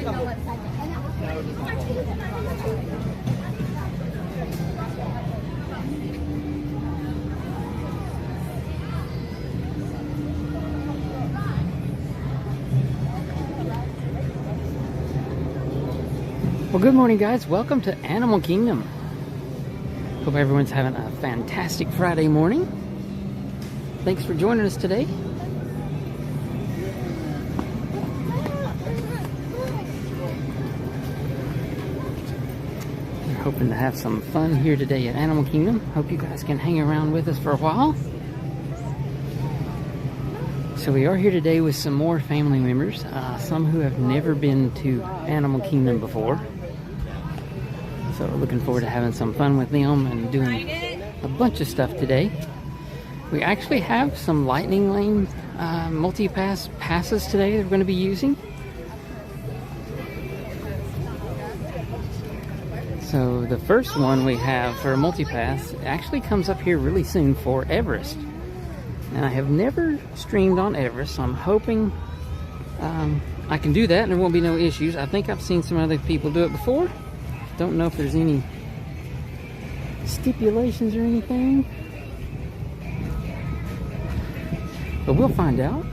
Well, good morning, guys. Welcome to Animal Kingdom. Hope everyone's having a fantastic Friday morning. Thanks for joining us today. We're hoping to have some fun here today at Animal Kingdom. Hope you guys can hang around with us for a while. So we are here today with some more family members, some who have never been to Animal Kingdom before. So looking forward to having some fun with them and doing a bunch of stuff today. We actually have some Lightning Lane multi-pass passes today that we're going to be using. So the first one we have for a multi-pass actually comes up here really soon for Everest. And I have never streamed on Everest, so I'm hoping I can do that and there won't be no issues. I think I've seen some other people do it before. Don't know if there's any stipulations or anything, but we'll find out.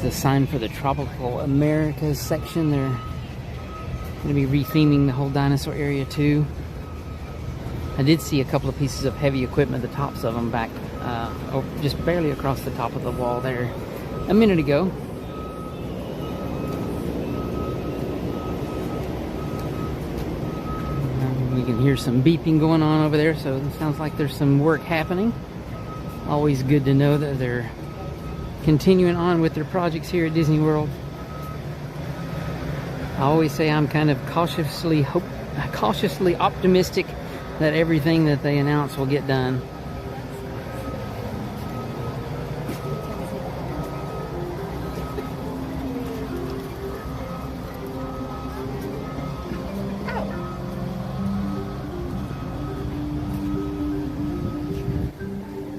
The sign for the Tropical Americas section. They're going to be retheming the whole dinosaur area too. I did see a couple of pieces of heavy equipment, the tops of them back just barely across the top of the wall there a minute ago. You can hear some beeping going on over there, so it sounds like there's some work happening. Always good to know that they're continuing on with their projects here at Disney World. I always say I'm kind of cautiously optimistic that everything that they announce will get done.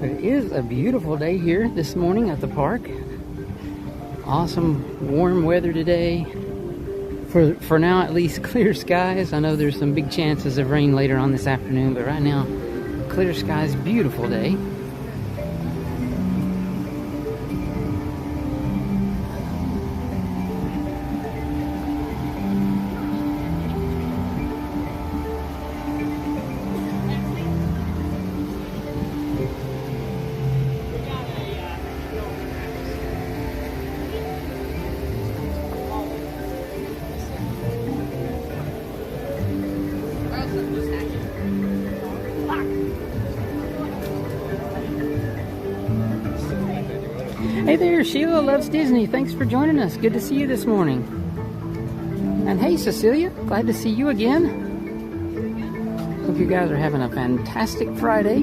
It is a beautiful day here this morning at the park. Awesome warm weather today. For now, at least, clear skies. I know there's some big chances of rain later on this afternoon, but right now, clear skies, beautiful day. Hey there, Sheila Loves Disney. Thanks for joining us. Good to see you this morning. And hey, Cecilia, glad to see you again. Hope you guys are having a fantastic Friday.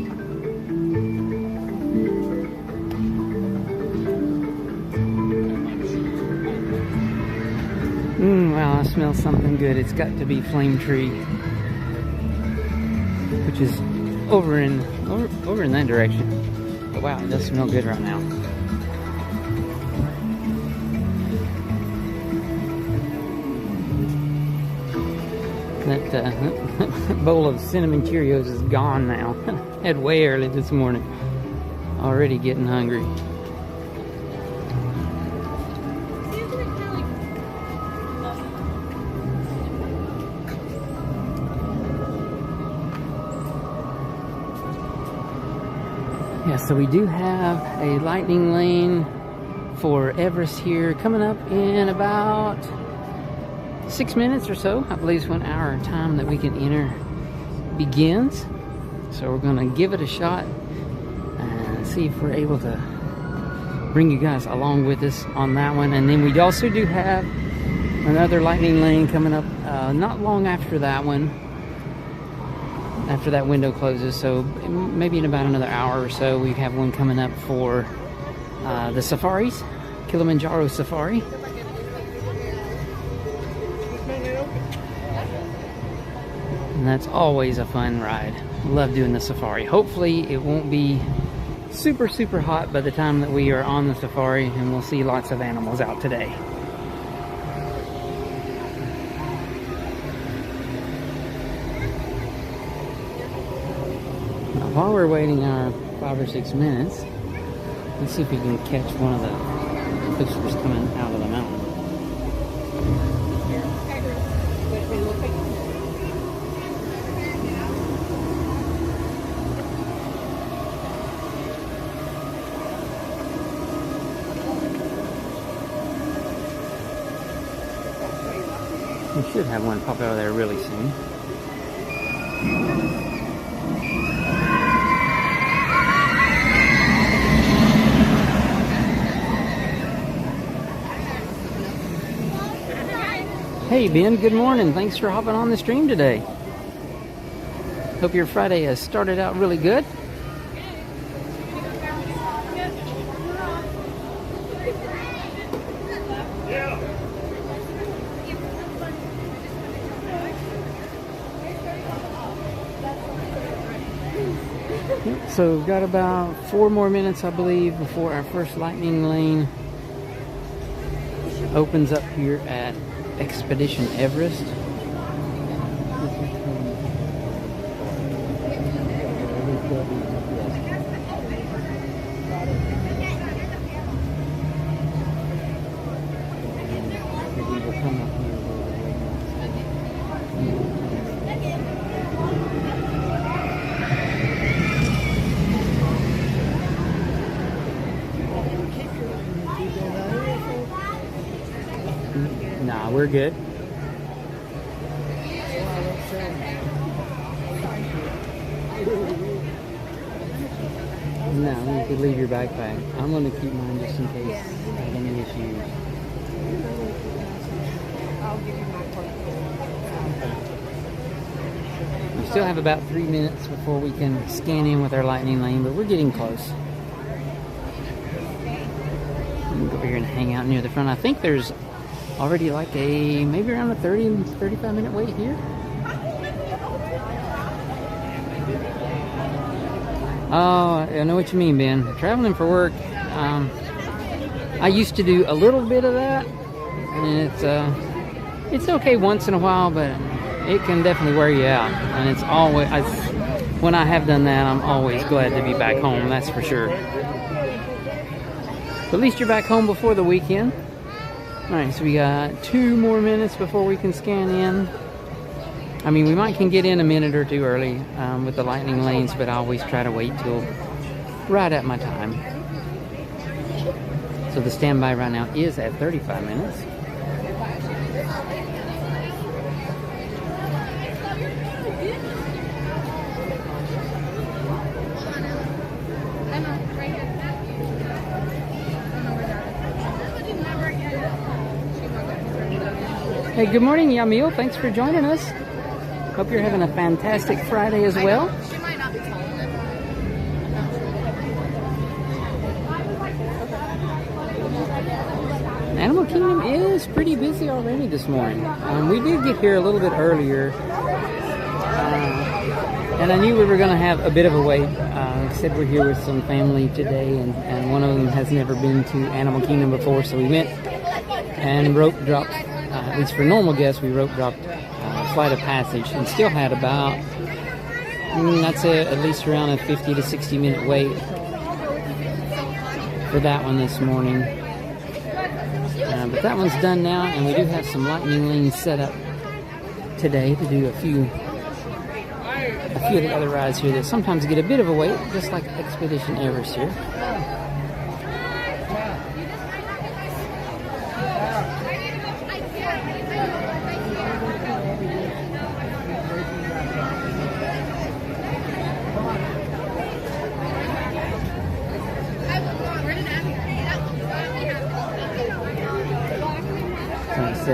Wow, I smell something good. It's got to be Flame Tree, which is over in that direction. But wow, it does smell good right now. That bowl of cinnamon Cheerios is gone now. Had way early this morning. Already getting hungry. Yeah, so we do have a lightning lane for Everest here coming up in about 6 minutes or so. I believe is when our time that we can enter begins. So we're gonna give it a shot and see if we're able to bring you guys along with us on that one. And then we also do have another lightning lane coming up not long after that one, after that window closes. So maybe in about another hour or so, we have one coming up for the safaris, Kilimanjaro Safari. And that's always a fun ride. Love doing the safari. Hopefully it won't be super, super hot by the time that we are on the safari, and we'll see lots of animals out today. Now, while we're waiting our 5 or 6 minutes, let's see if we can catch one of the coasters coming out of the mountain. We should have one pop out of there really soon. Hey Ben, good morning. Thanks for hopping on the stream today. Hope your Friday has started out really good. So we've got about 4 more minutes, I believe, before our first lightning lane opens up here at Expedition Everest. Nah, we're good. No, you could leave your backpack. I'm going to keep mine just in case I have any issues. We still have about 3 minutes before we can scan in with our lightning lane, but we're getting close. I'm going to go over here and hang out near the front. I think there's already like maybe around a 30 and 35 minute wait here. Oh, I know what you mean, Ben. Traveling for work, I used to do a little bit of that, and it's okay once in a while, but it can definitely wear you out. And it's always, when I have done that, I'm always glad to be back home, that's for sure. But at least you're back home before the weekend. Alright, so we got 2 more minutes before we can scan in. I mean, we can get in a minute or 2 early with the lightning lanes, but I always try to wait till right at my time. So the standby right now is at 35 minutes. Hey, good morning, Yamil. Thanks for joining us. Hope you're having a fantastic Friday as well. She might not be telling it. Animal Kingdom is pretty busy already this morning. We did get here a little bit earlier, and I knew we were going to have a bit of a wait. Like I said, we're here with some family today, and one of them has never been to Animal Kingdom before, so we went and rope dropped. At least for normal guests, we rope dropped Flight of Passage, and still had about, I'd say at least around a 50 to 60 minute wait for that one this morning. But that one's done now, and we do have some lightning lanes set up today to do a few of the other rides here that sometimes get a bit of a wait, just like Expedition Everest here.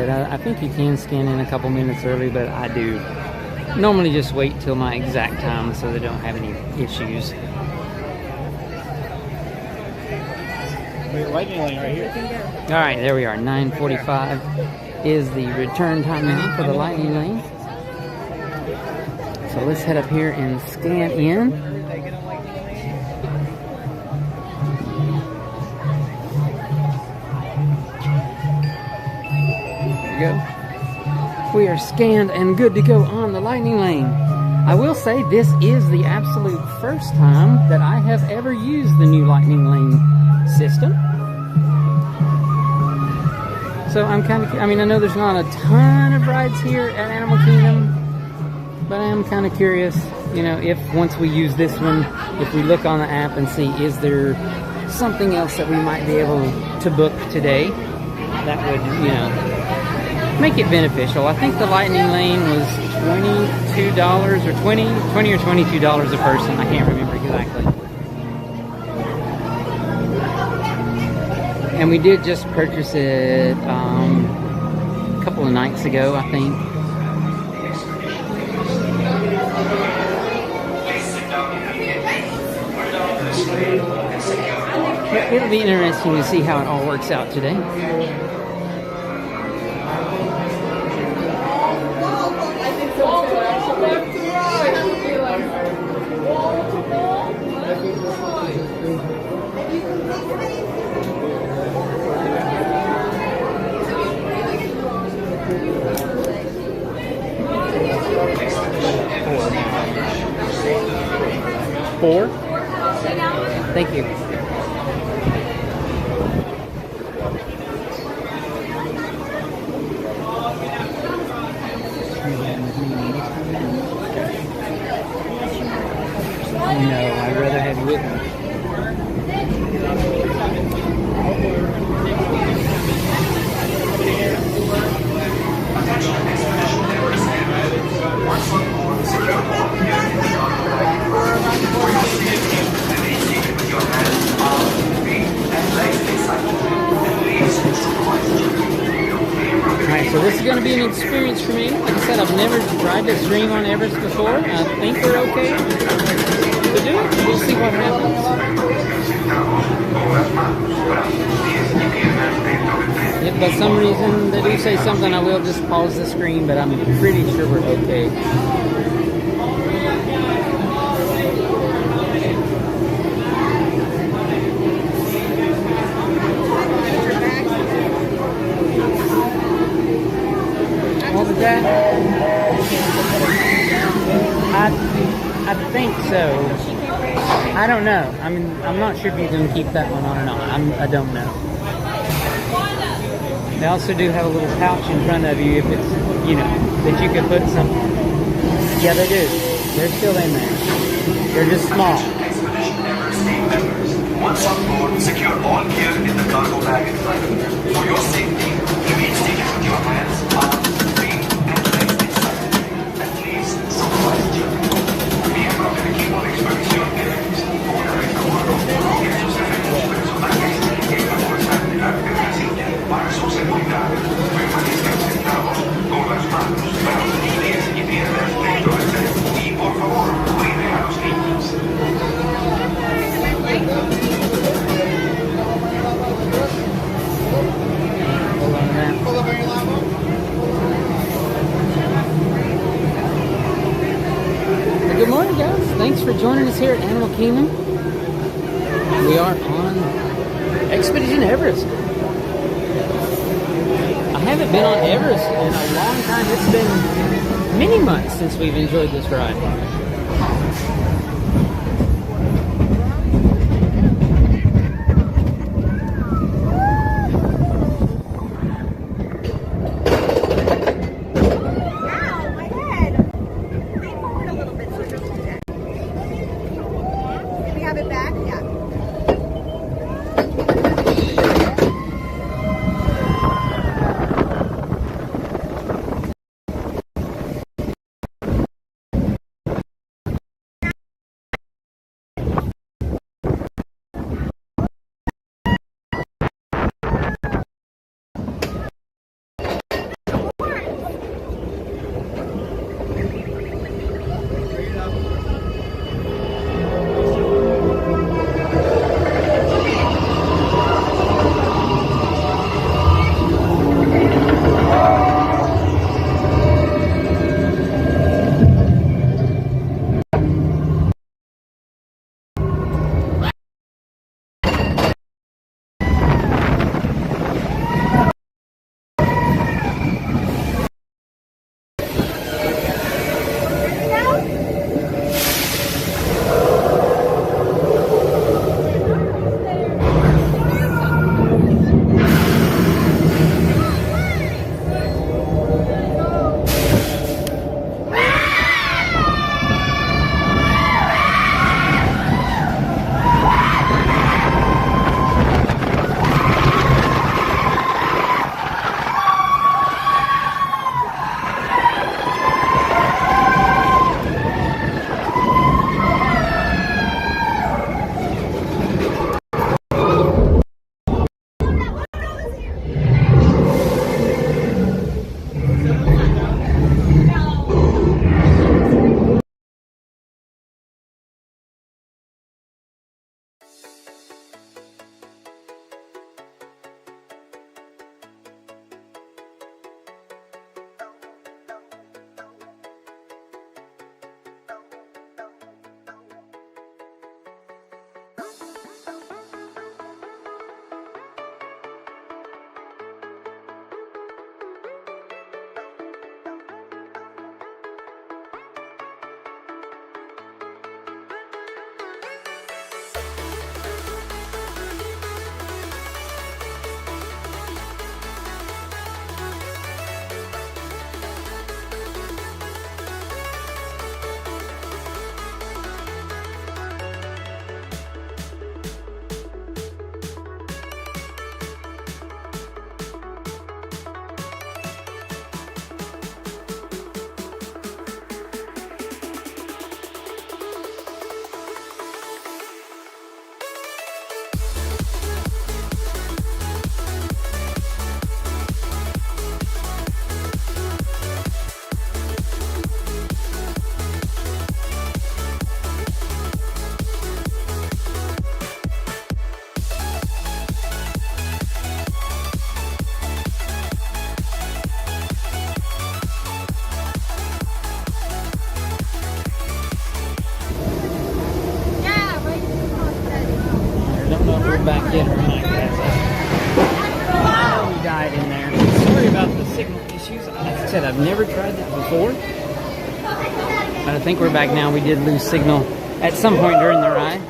I think you can scan in a couple minutes early, but I do normally just wait till my exact time so they don't have any issues. lightning lane right here. All right, there we are. 9:45 is the return time now for the lightning lane. So let's head up here and scan in. There we go. We are scanned and good to go on the lightning lane. I will say this is the absolute first time that I have ever used the new lightning lane system. So I know there's not a ton of rides here at Animal Kingdom, but I am kind of curious, if once we use this one, if we look on the app and see, is there something else that we might be able to book today that would, make it beneficial. I think the lightning lane was $22 or $20 or $22 a person. I can't remember exactly. And we did just purchase it a couple of nights ago, I think. It'll be interesting to see how it all works out today. Four? Thank you. No, I'd rather have you with me. Alright, so this is going to be an experience for me. Like I said, I've never tried this dream on Everest before. I think we're okay to do it. We'll see what happens. If by some reason they do say something, I will just pause the screen, but I'm pretty sure we're okay. What was that? I think so. I don't know. I'm not sure if you can keep that one on or not. I don't know. They also do have a little pouch in front of you if it's, that you could put some. Yeah, they do. They're still in there. They're just small. Once on board, secure all gear in the cargo bag in front. For your safety, remain seated with your hands, arms, feet, and legs inside. And please, supervise journey. Miembros del equipo de expedición que una vez a bordo, roguen sus efectos personales y el reforzar de la silla para su seguridad. Permanezcan sentados con las manos, brazos, pies y piernas dentro del tren. Y por favor, cuide a los niños. Good morning, guys. Thanks for joining us here at Animal Kingdom. We are on Expedition Everest. I haven't been on Everest in a long time. It's been many months since we've enjoyed this ride. get her mic back up. We died in there. Sorry about the signal issues. Like I said, I've never tried that before. But I think we're back now. We did lose signal at some point during the ride.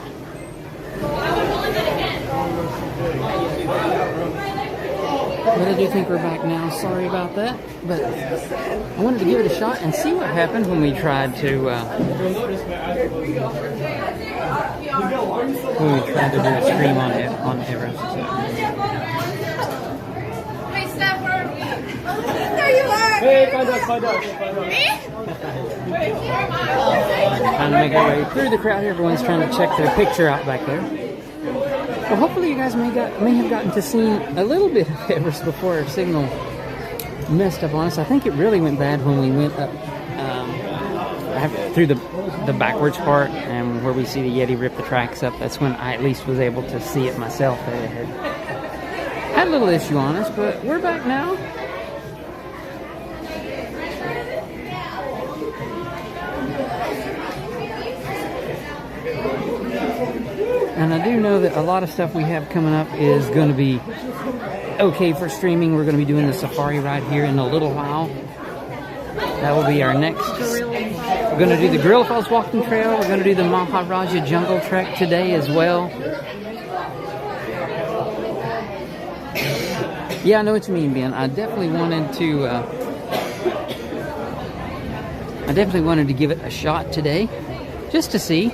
But I do think we're back now. Sorry about that. But I wanted to give it a shot and see what happened when we tried to do a stream on Everest. Hey, Steph, where are we? There you are! Hey, find us. Trying to make our way through the crowd here. Everyone's trying to check their picture out back there. Well, hopefully you guys may have gotten to see a little bit of Everest before our signal messed up on us. I think it really went bad when we went up through the backwards part and where we see the Yeti rip the tracks up. That's when I at least was able to see it myself. It had a little issue on us, but we're back now. And I do know that a lot of stuff we have coming up is going to be okay for streaming. We're going to be doing the safari ride here in a little while. That will be our next. We're going to do the Gorilla Falls Walking Trail. We're going to do the Maharaja Jungle Trek today as well. Yeah, I know what you mean, Ben. I definitely wanted to give it a shot today, just to see.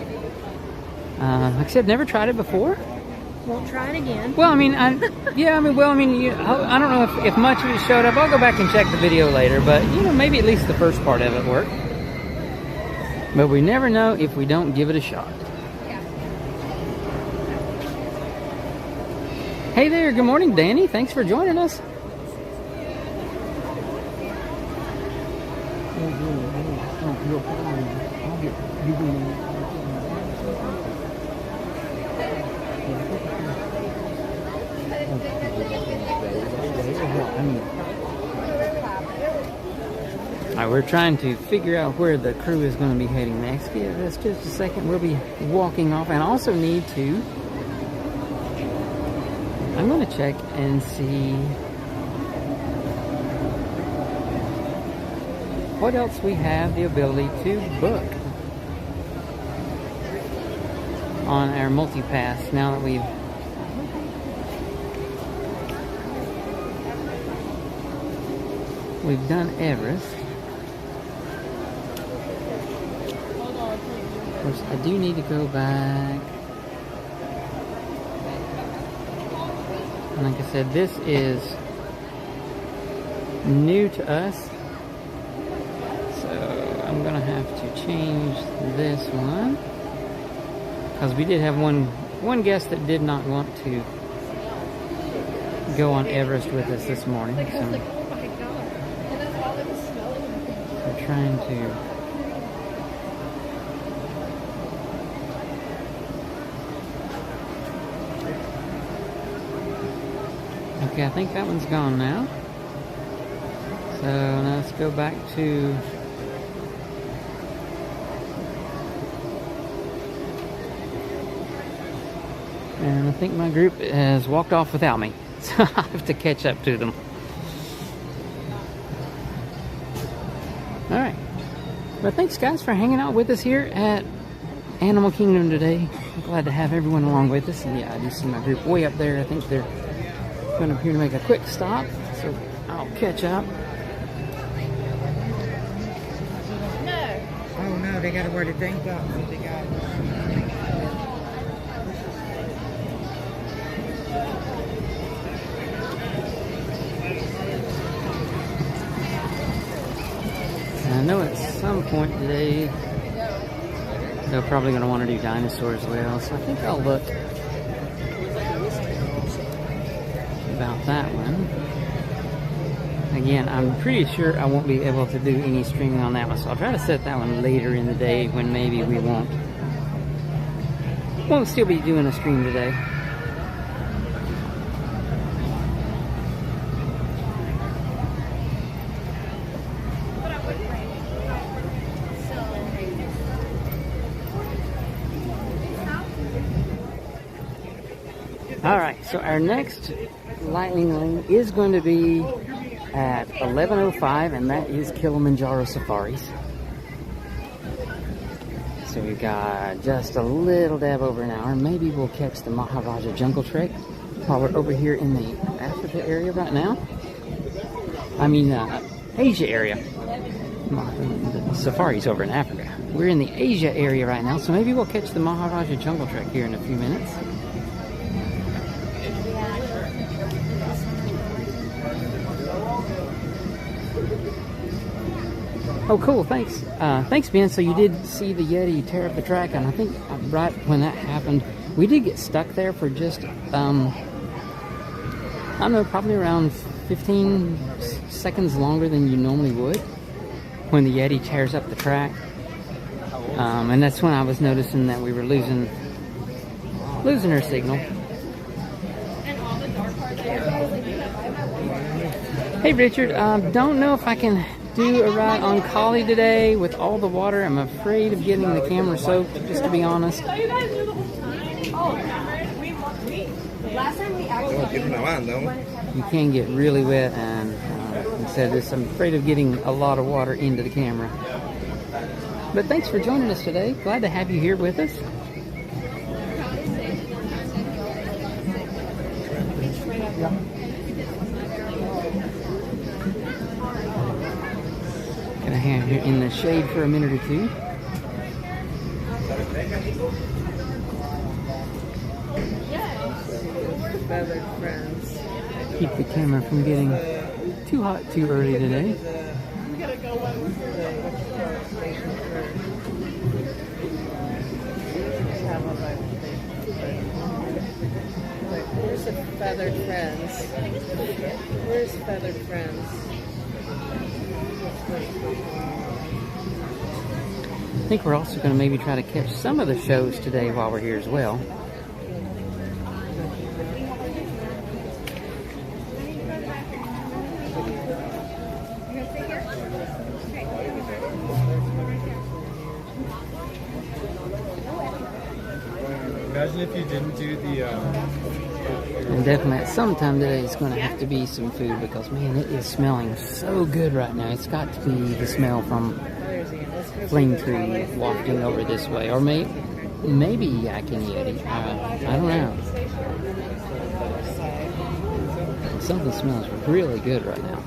Like I said, never tried it before. Won't try it again. Well, I mean, I don't know if much of it showed up. I'll go back and check the video later, but, maybe at least the first part of it worked. But we never know if we don't give it a shot. Hey there, good morning, Danny. Thanks for joining us. Alright, we're trying to figure out where the crew is going to be heading next. Give us just a second. We'll be walking off, and I also need to. I'm going to check and see what else we have the ability to book on our multi-pass now that we've done Everest. Of course, I do need to go back. And like I said, this is new to us. So I'm going to have to change this one. Because we did have one guest that did not want to go on Everest with us this morning. So I'm trying to... Okay, I think that one's gone now. So now let's go back to... And I think my group has walked off without me. So I have to catch up to them. Alright. But thanks guys for hanging out with us here at Animal Kingdom today. I'm glad to have everyone along with us. And yeah, I do see my group way up there. I think they're going up here to make a quick stop. So I'll catch up. No. Oh no, they got to wear the thing up. They got. I know at some point today they're probably going to want to do dinosaur as well, so I think I'll look about that one. Again, I'm pretty sure I won't be able to do any streaming on that one, so I'll try to set that one later in the day when maybe we won't still be doing a stream today. All right, so our next lightning lane is going to be at 11:05, and that is Kilimanjaro Safaris. So we've got just a little dab over an hour. Maybe we'll catch the Maharaja Jungle Trek while we're over here in the Africa area right now. I mean, Asia area. The Safari's over in Africa. We're in the Asia area right now, so maybe we'll catch the Maharaja Jungle Trek here in a few minutes. Oh, cool, thanks. Thanks, Ben. So you did see the Yeti tear up the track, and I think right when that happened, we did get stuck there for just, I don't know, probably around 15 seconds longer than you normally would when the Yeti tears up the track. And that's when I was noticing that we were losing our signal. Hey, Richard, don't know if I can do a ride on Collie today with all the water. I'm afraid of getting the camera soaked, just to be honest. Last time we actually You can get really wet, and instead of this, I'm afraid of getting a lot of water into the camera. But thanks for joining us today. Glad to have you here with us. Gonna hang here in the shade for a minute or two. Feathered friends. Keep the camera from getting too hot too early today. Where's the feathered friends? Where's feathered friends? I think we're also going to maybe try to catch some of the shows today while we're here as well. Imagine if you didn't do the And definitely at some time today it's going to have to be some food, because man, it is smelling so good right now. It's got to be the smell from flame tree wafting over this way, or maybe yak and Yeti. I don't know. Something smells really good right now.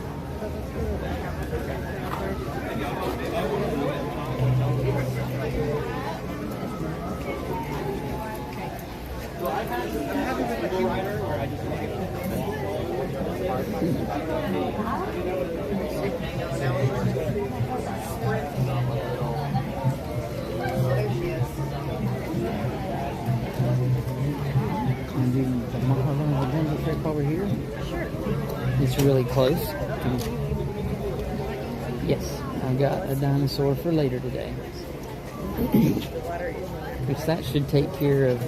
The Maharaja Jungle Trek over here. Sure. It's really close. Yes, I got a dinosaur for later today. Which that should take care of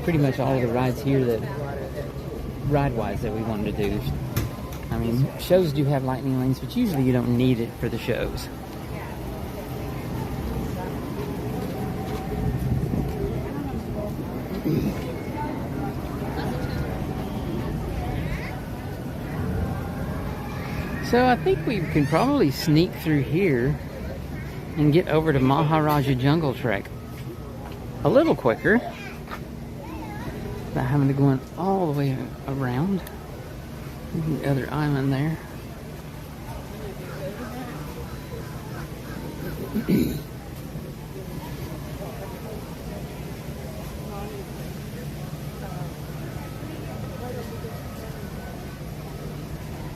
pretty much all of the rides here that ride-wise that we wanted to do. I mean, shows do have lightning lanes, but usually you don't need it for the shows. So I think we can probably sneak through here and get over to Maharaja Jungle Trek a little quicker without having to go all the way around the other island there.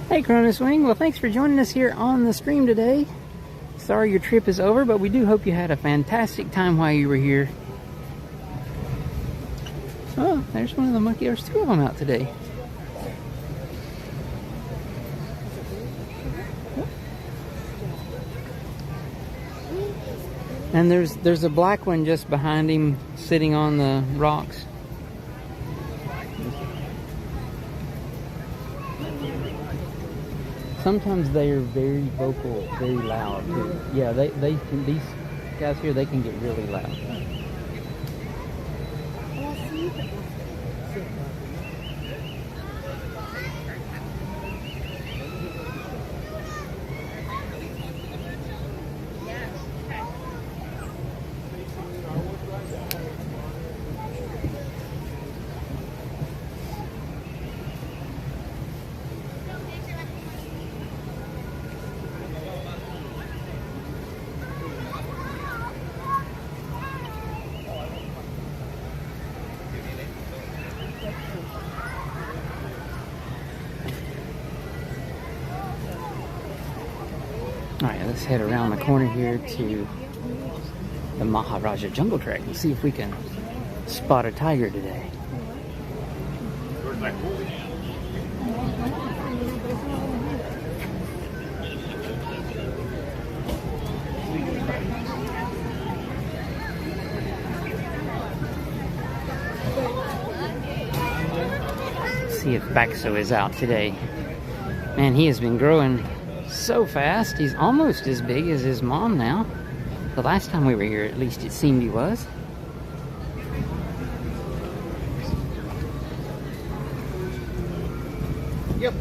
Hey Cronus Wing, well thanks for joining us here on the stream today. Sorry your trip is over, but we do hope you had a fantastic time while you were here. Oh, there's one of the monkeys. There's two of them out today. And there's a black one just behind him sitting on the rocks. Sometimes they are very vocal, very loud too. Yeah, these guys here, they can get really loud. Alright, let's head around the corner here to the Maharaja Jungle Trek and see if we can spot a tiger today. Let's see if Baxo is out today. Man, he has been growing so fast. He's almost as big as his mom now. The last time we were here, at least it seemed he was. Yep.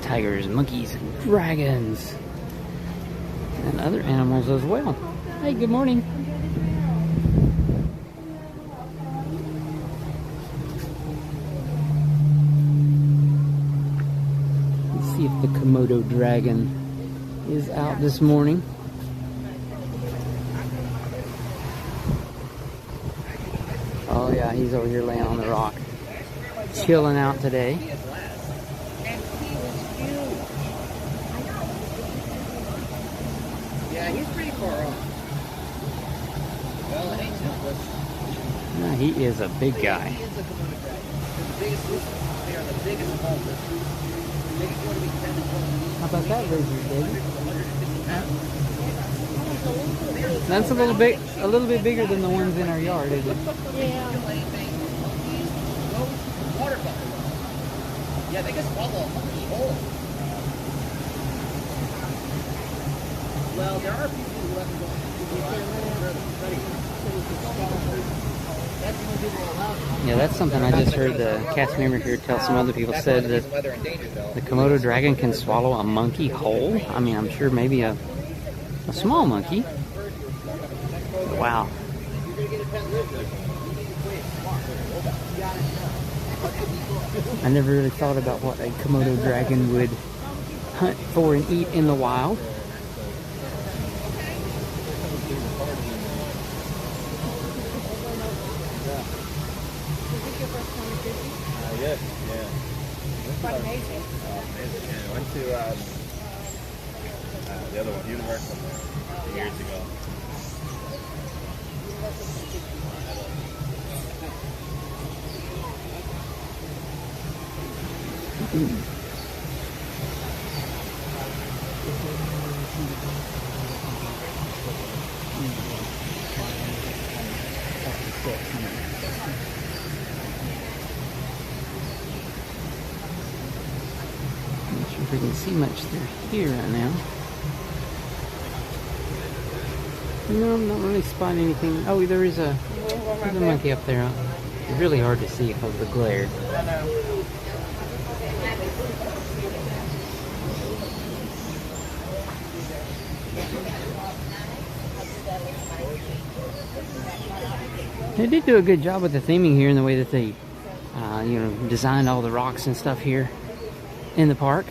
Tigers, monkeys, dragons, and other animals as well. Hey, good morning. Let's see if the Komodo dragon is out this morning. Oh yeah, he's over here laying on the rock, chilling out today. Yeah, he's pretty far off. Well, it ain't simple. No, he is a big guy. He is a Komodo dragon. They're the biggest lizards. They are the biggest of all lizards. The biggest one to be 10 to 12 How about that lizard, baby? 150 pounds. That's a little bit bigger than the ones in our yard, isn't it? Kill anything. Monkeys, goats, water buffalo. Yeah, they can swallow a monkey whole. Well, there are people who have to go study. That's when people are allowed. Yeah, that's something I just heard the cast member here tell some other people. Said that Whether endangered though. the Komodo dragon can swallow a monkey whole. I mean, I'm sure maybe a small monkey. Wow. I never really thought about what a Komodo dragon would hunt for and eat in the wild. Yes, yeah. Quite amazing. Yeah, I went to the other one, Universal, years ago. Not sure if we can see much through here right now. No, I'm not really spotting anything. Oh, there's a monkey up there. It's really hard to see because of the glare. They did do a good job with the theming here in the way that they, designed all the rocks and stuff here in the park.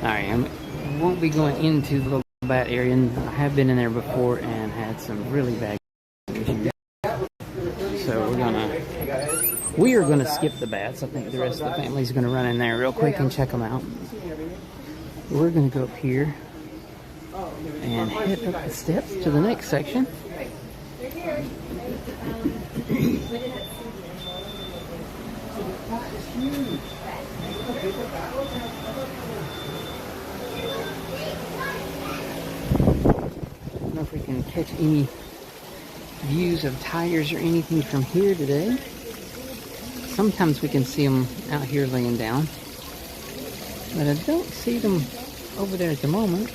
Alright, I won't be going into the little bat area. And I have been in there before and had some really bad issues. So we are gonna skip the bats. I think the rest of the family's gonna run in there real quick and check them out. We're gonna go up here and head up the steps to the next section. I don't know if we can catch any views of tigers or anything from here today. Sometimes we can see them out here laying down, but I don't see them over there at the moment.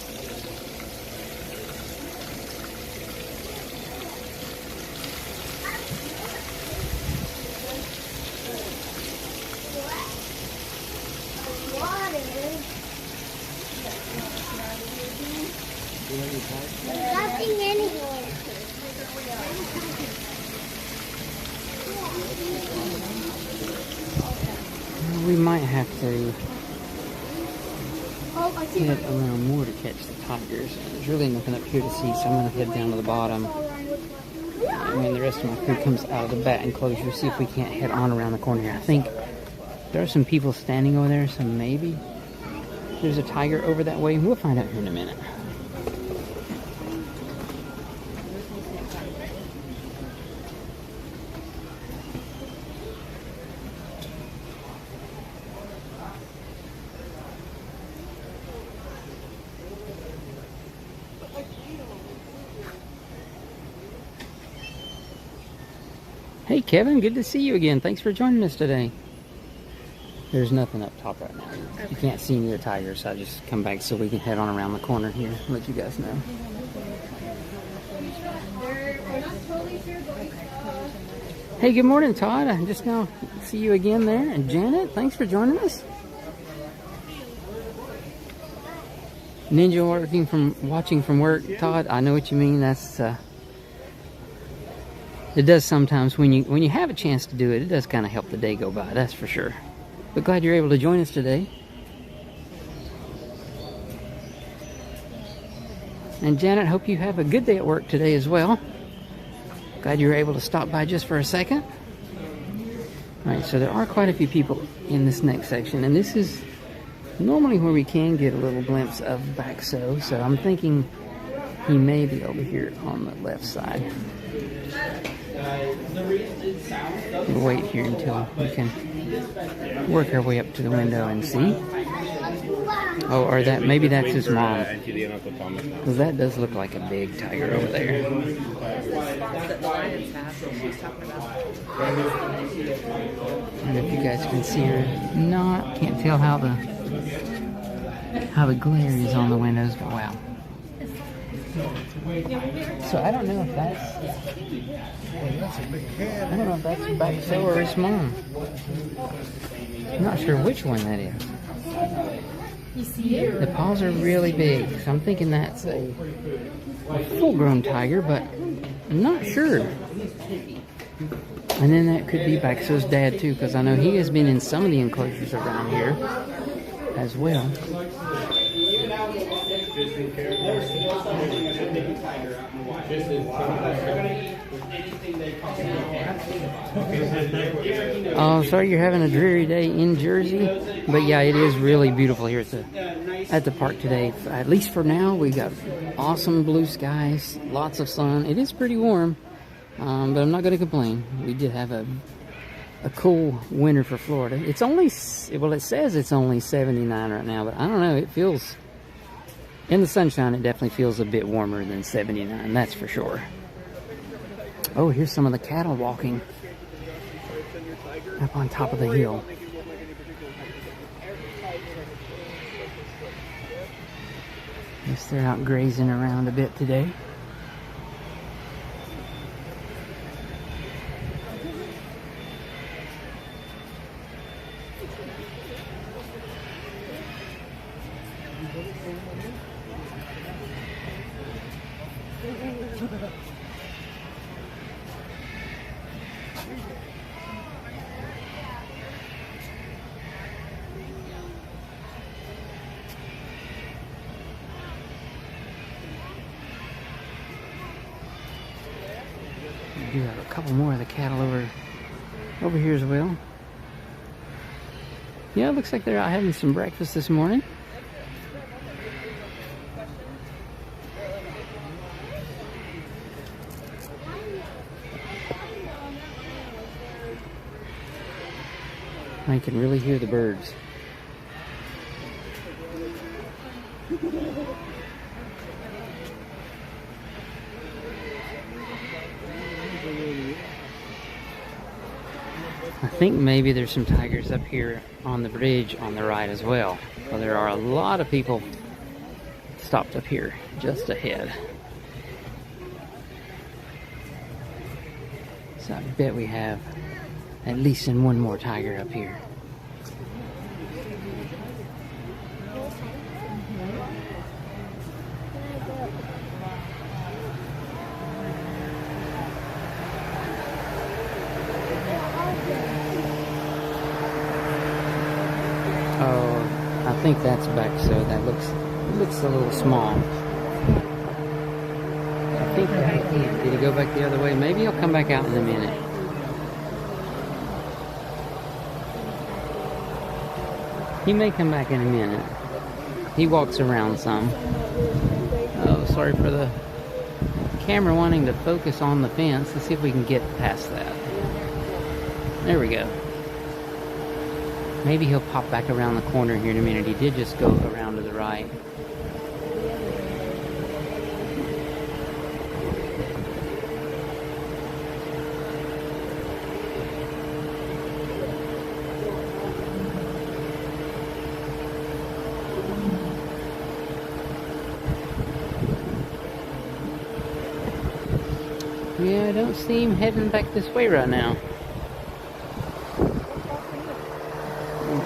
Nothing anymore. We might have to head around more to catch the tigers. There's really nothing up here to see, so I'm going to head down to the bottom. And when the rest of my crew comes out of the bat enclosure, see if we can't head on around the corner here. I think there are some people standing over there, so maybe there's a tiger over that way. We'll find out here in a minute. Hey Kevin, good to see you again. Thanks for joining us today. There's nothing up top right now. You can't see any of the tigers, so I just come back so we can head on around the corner here and let you guys know. Hey, good morning, Todd. I just now see you again there. And Janet, thanks for joining us. Ninja watching from work, Todd. I know what you mean. That's it does sometimes when you have a chance to do it. It does kind of help the day go by. That's for sure. But glad you're able to join us today. And Janet, hope you have a good day at work today as well. Glad you were able to stop by just for a second. Alright, so there are quite a few people in this next section, and this is normally where we can get a little glimpse of Baxo, so I'm thinking he may be over here on the left side. We'll wait here until we can work our way up to the window and see. Oh, or that maybe that's his mom. Well, that does look like a big tiger over there. And if you guys can see her, can't tell how the glare is on the windows, but wow. So I don't know if that's Baxo or his mom. I'm not sure which one that is. The paws are really big, so I'm thinking that's a full-grown tiger, but I'm not sure. And then that could be Baxo's dad too, because I know he has been in some of the enclosures around here as well. Oh, sorry you're having a dreary day in Jersey, but yeah, it is really beautiful here at the park today. At least for now, we got awesome blue skies, lots of sun. It is pretty warm, but I'm not going to complain. We did have a cool winter for Florida. It's only, well, it says it's only 79 right now, but I don't know. It feels, in the sunshine, it definitely feels a bit warmer than 79. That's for sure. Oh, here's some of the cattle walking up on top of the hill. Guess they're out grazing around a bit today. do have a couple more of the cattle over here as well. Yeah, it looks like they're out having some breakfast this morning. I can really hear the birds. I think maybe there's some tigers up here on the bridge on the right as well. Well, there are a lot of people stopped up here just ahead. So I bet we have at least one more tiger up here. Oh, I think that's back, so that looks a little small. I think did he go back the other way? Maybe he'll come back out in a minute. He may come back in a minute. He walks around some. Oh, sorry for the camera wanting to focus on the fence. Let's see if we can get past that. There we go. Maybe he'll pop back around the corner here in a minute. He did just go around to the right. Yeah, I don't see him heading back this way right now.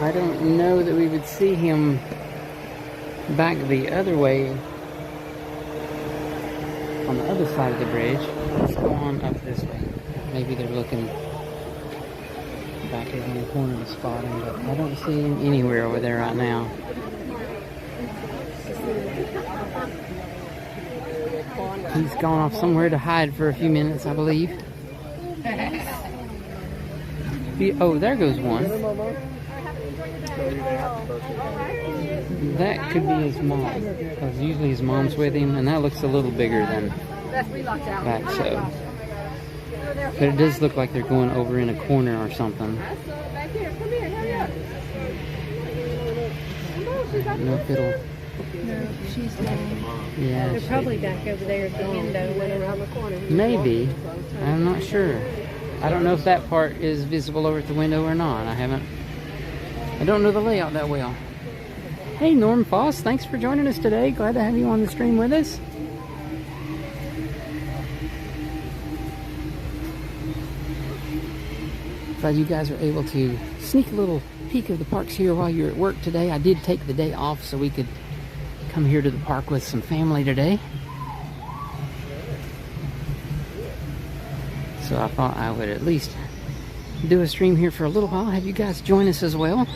I don't know that we would see him back the other way on the other side of the bridge. Let's go on up this way. Maybe they're looking back in the corner and spotting, but I don't see him anywhere over there right now. He's gone off somewhere to hide for a few minutes, I believe. Oh, there goes one. That could be his mom, because usually his mom's with him, and that looks a little bigger than that, so. But it does look like they're going over in a corner or something. I don't know if it'll... No, she's down. Yeah, they're probably back over there at the window, went around the corner. Maybe. I'm not sure. I don't know if that part is visible over at the window or not. I don't know the layout that well. Hey, Norm Foss, thanks for joining us today. Glad to have you on the stream with us. Glad you guys are able to sneak a little peek of the parks here while you're at work today. I did take the day off so we could come here to the park with some family today. So I thought I would at least do a stream here for a little while, have you guys join us as well.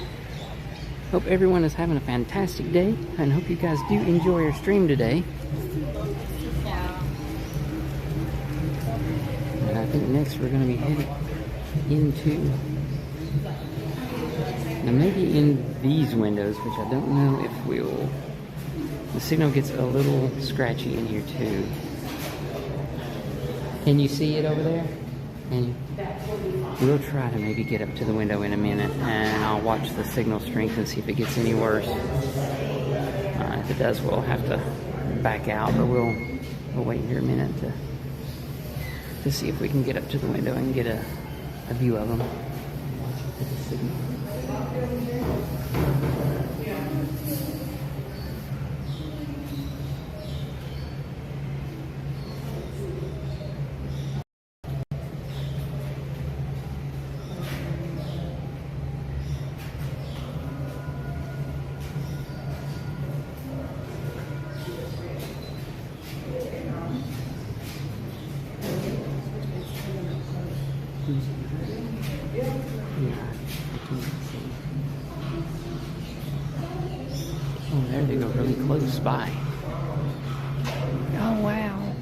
Hope everyone is having a fantastic day, and hope you guys do enjoy our stream today. And I think next we're going to be headed into, now maybe in these windows, which I don't know if we'll, the signal gets a little scratchy in here too. Can you see it over there? And we'll try to maybe get up to the window in a minute, and I'll watch the signal strength and see if it gets any worse. If it does, we'll have to back out, but we'll wait here a minute to see if we can get up to the window and get a view of them. Watch for the signal. Oh, there they go, really close by. Oh, wow.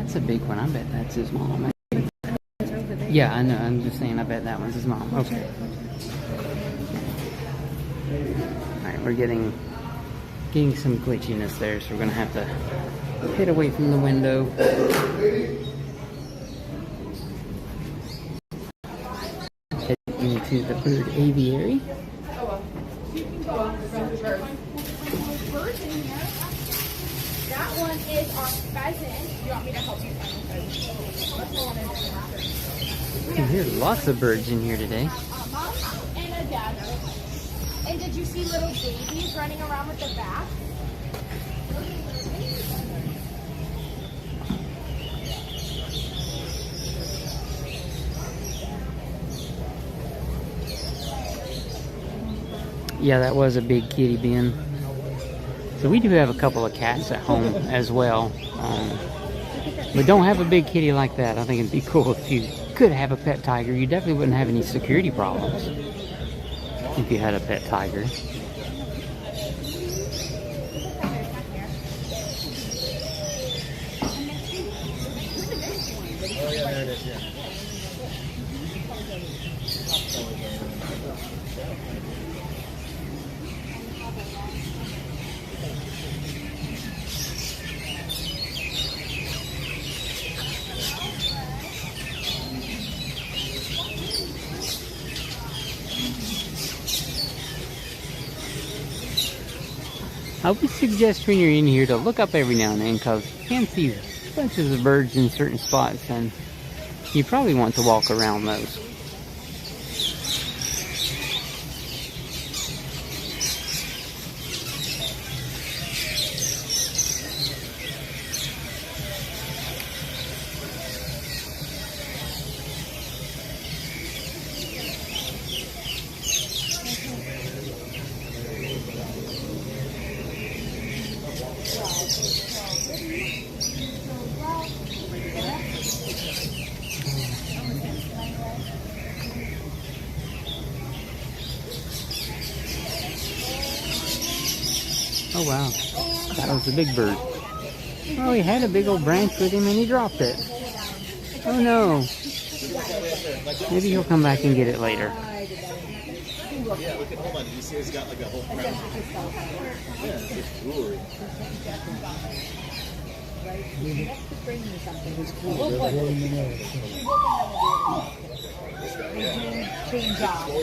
That's a big one. I bet that's his mom. Yeah, I know. I'm just saying, I bet that one's his mom. Okay. Alright, we're getting some glitchiness there, so we're going to have to head away from the window. Head into the bird aviary. That one is our pheasant. You want me to help you find the pheasant? There's lots of birds in here today. A mom and a dad. And did you see little babies running around with the bath? Yeah, that was a big kitty bin. So we do have a couple of cats at home as well. But don't have a big kitty like that. I think it'd be cool if you could have a pet tiger. You definitely wouldn't have any security problems if you had a pet tiger. Oh yeah, there it is, yeah. I would suggest when you're in here to look up every now and then, because you can see bunches of birds in certain spots, and you probably want to walk around those. Oh wow, that was a big bird. Oh, he had a big old branch with him and he dropped it. Oh no. Maybe he'll come back and get it later. Yeah, look at, hold on, you see it's got like a whole crown. Yeah, it's jewelry.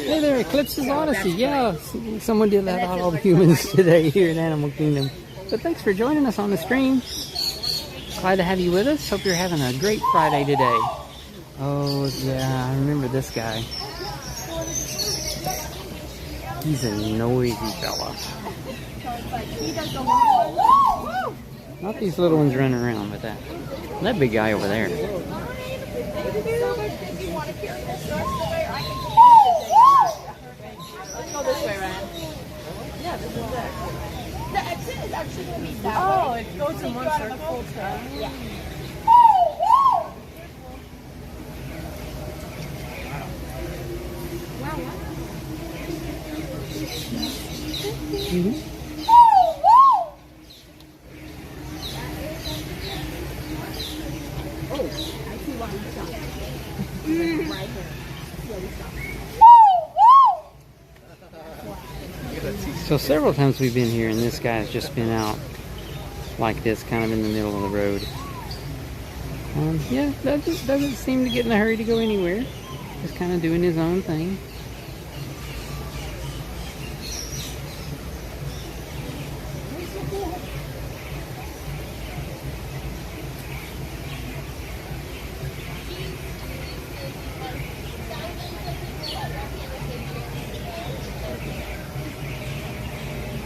Hey there, Eclipse's Odyssey. Yeah, someone did that on all the humans today here in Animal Kingdom. But thanks for joining us on the stream. Glad to have you with us. Hope you're having a great Friday today. Oh, yeah, I remember this guy. He's a noisy fella. Not these little ones running around, but that big guy over there. Let's go this way, Ryan. Yeah, this is it. The exit is actually going to be that way. Oh, it goes in one circle. Yeah. Mm-hmm. So several times we've been here and this guy's just been out like this, kind of in the middle of the road. Yeah, that just doesn't seem to get in a hurry to go anywhere. Just kind of doing his own thing.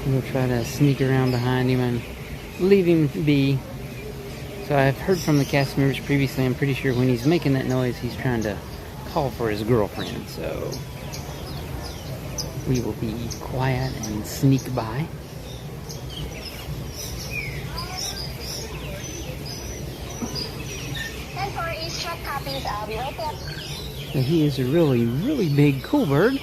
We'll try to sneak around behind him and leave him be. So I've heard from the cast members previously, I'm pretty sure when he's making that noise, he's trying to call for his girlfriend. So we will be quiet and sneak by. So he is a really, really big, cool bird.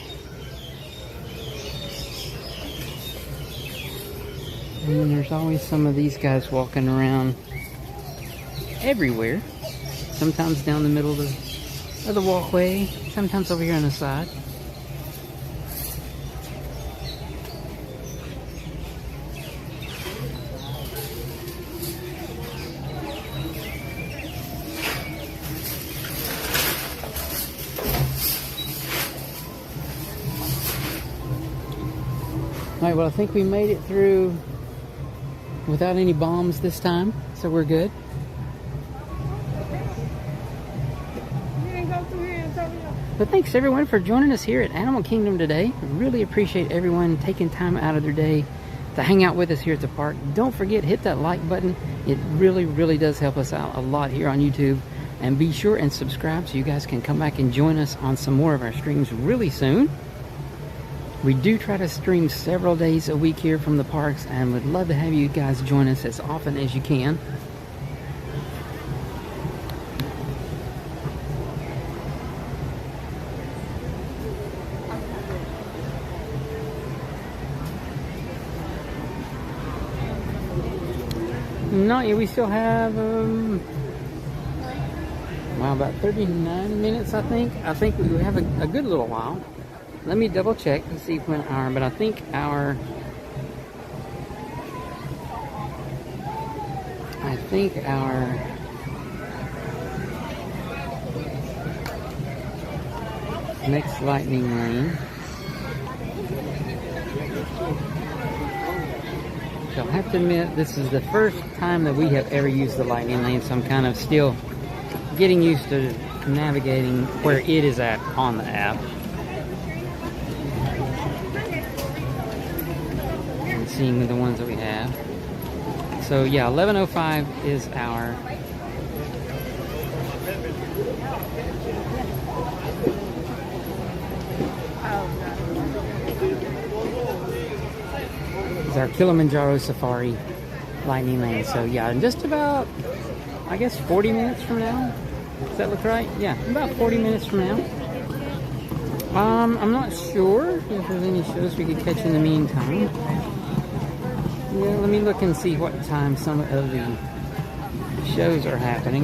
And then there's always some of these guys walking around everywhere. Sometimes down the middle of the walkway, sometimes over here on the side. Alright, well I think we made it through without any bombs this time, so we're good. But thanks everyone for joining us here at Animal Kingdom today. Really appreciate everyone taking time out of their day to hang out with us here at the park. Don't forget, hit that like button. It really does help us out a lot here on YouTube. And be sure and subscribe so you guys can come back and join us on some more of our streams really soon. We do try to stream several days a week here from the parks, and would love to have you guys join us as often as you can. Not yet. We still have wow, about 39 minutes, I think. I think we have a good little while. Let me double check and see when but I think our next lightning lane. So I have to admit, this is the first time that we have ever used the lightning lane, so I'm kind of still getting used to navigating where it is at on the app. And seeing the ones that we have. So yeah, 11:05 is our Kilimanjaro Safari lightning lane. So yeah, in just about, I guess, 40 minutes from now. Does that look right? Yeah, about 40 minutes from now. I'm not sure if there's any shows we could catch in the meantime. Yeah, let me look and see what time some of the shows are happening.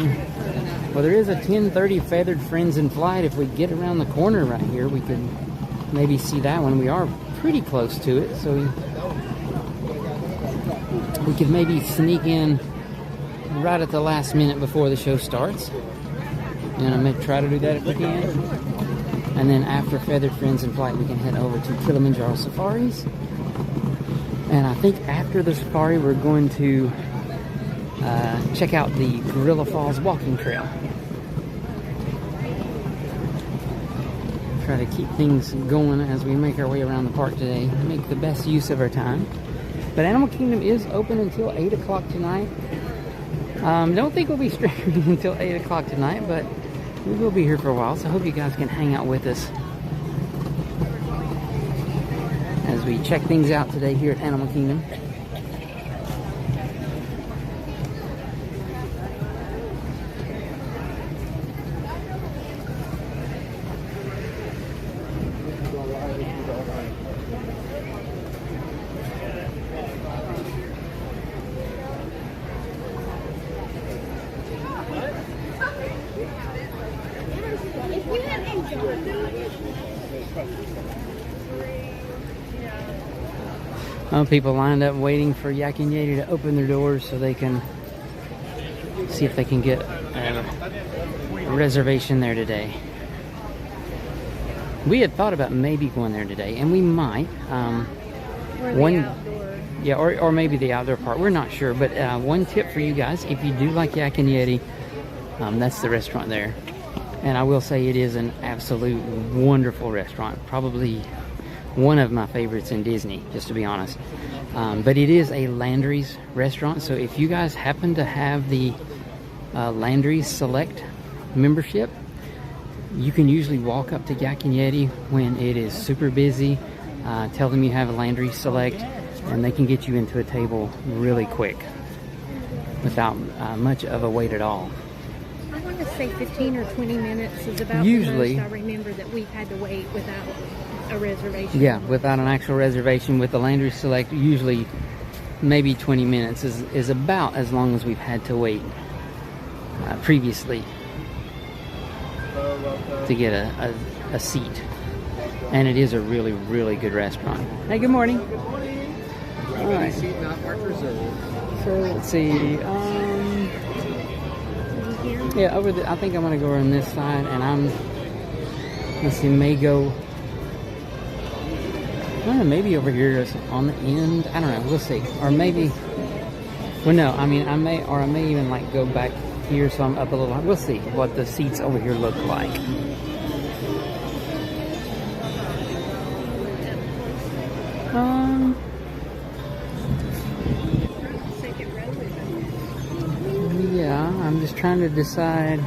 Well, there is a 10:30 Feathered Friends in Flight. If we get around the corner right here, we could maybe see that one. We are pretty close to it, so we could maybe sneak in right at the last minute before the show starts. And I'm going to try to do that if we can. And then after Feathered Friends in Flight, we can head over to Kilimanjaro Safaris. And I think after the safari, we're going to check out the Gorilla Falls walking trail. Try to keep things going as we make our way around the park today. Make the best use of our time. But Animal Kingdom is open until 8 o'clock tonight. Don't think we'll be streaming until 8 o'clock tonight, but we will be here for a while, so I hope you guys can hang out with us as we check things out today here at Animal Kingdom. People lined up waiting for Yak and Yeti to open their doors so they can see if they can get a reservation there today. We had thought about maybe going there today, and we might. Or maybe the outdoor part. We're not sure, but one tip for you guys: if you do like Yak and Yeti, that's the restaurant there. And I will say it is an absolute wonderful restaurant. Probably one of my favorites in Disney, just to be honest. But it is a Landry's restaurant, so if you guys happen to have the Landry's Select membership, you can usually walk up to Yak and Yeti when it is super busy, tell them you have a Landry's Select, and they can get you into a table really quick without much of a wait at all. I want to say 15 or 20 minutes is about usually the most I remember that we've had to wait without a reservation. Yeah, without an actual reservation. With the Landry Select, usually maybe 20 minutes is about as long as we've had to wait. previously to get a seat. And it is a really, really good restaurant. Hey, good morning. Good morning. All right. Seat not marked reserved. So let's see. Yeah, over the. I think I'm gonna go on this side, and let's see, may go. I don't know, maybe over here is on the end. I don't know. We'll see. Or maybe. Well, no. I mean, I may even like go back here, so I'm up a little. We'll see what the seats over here look like. Yeah, I'm just trying to decide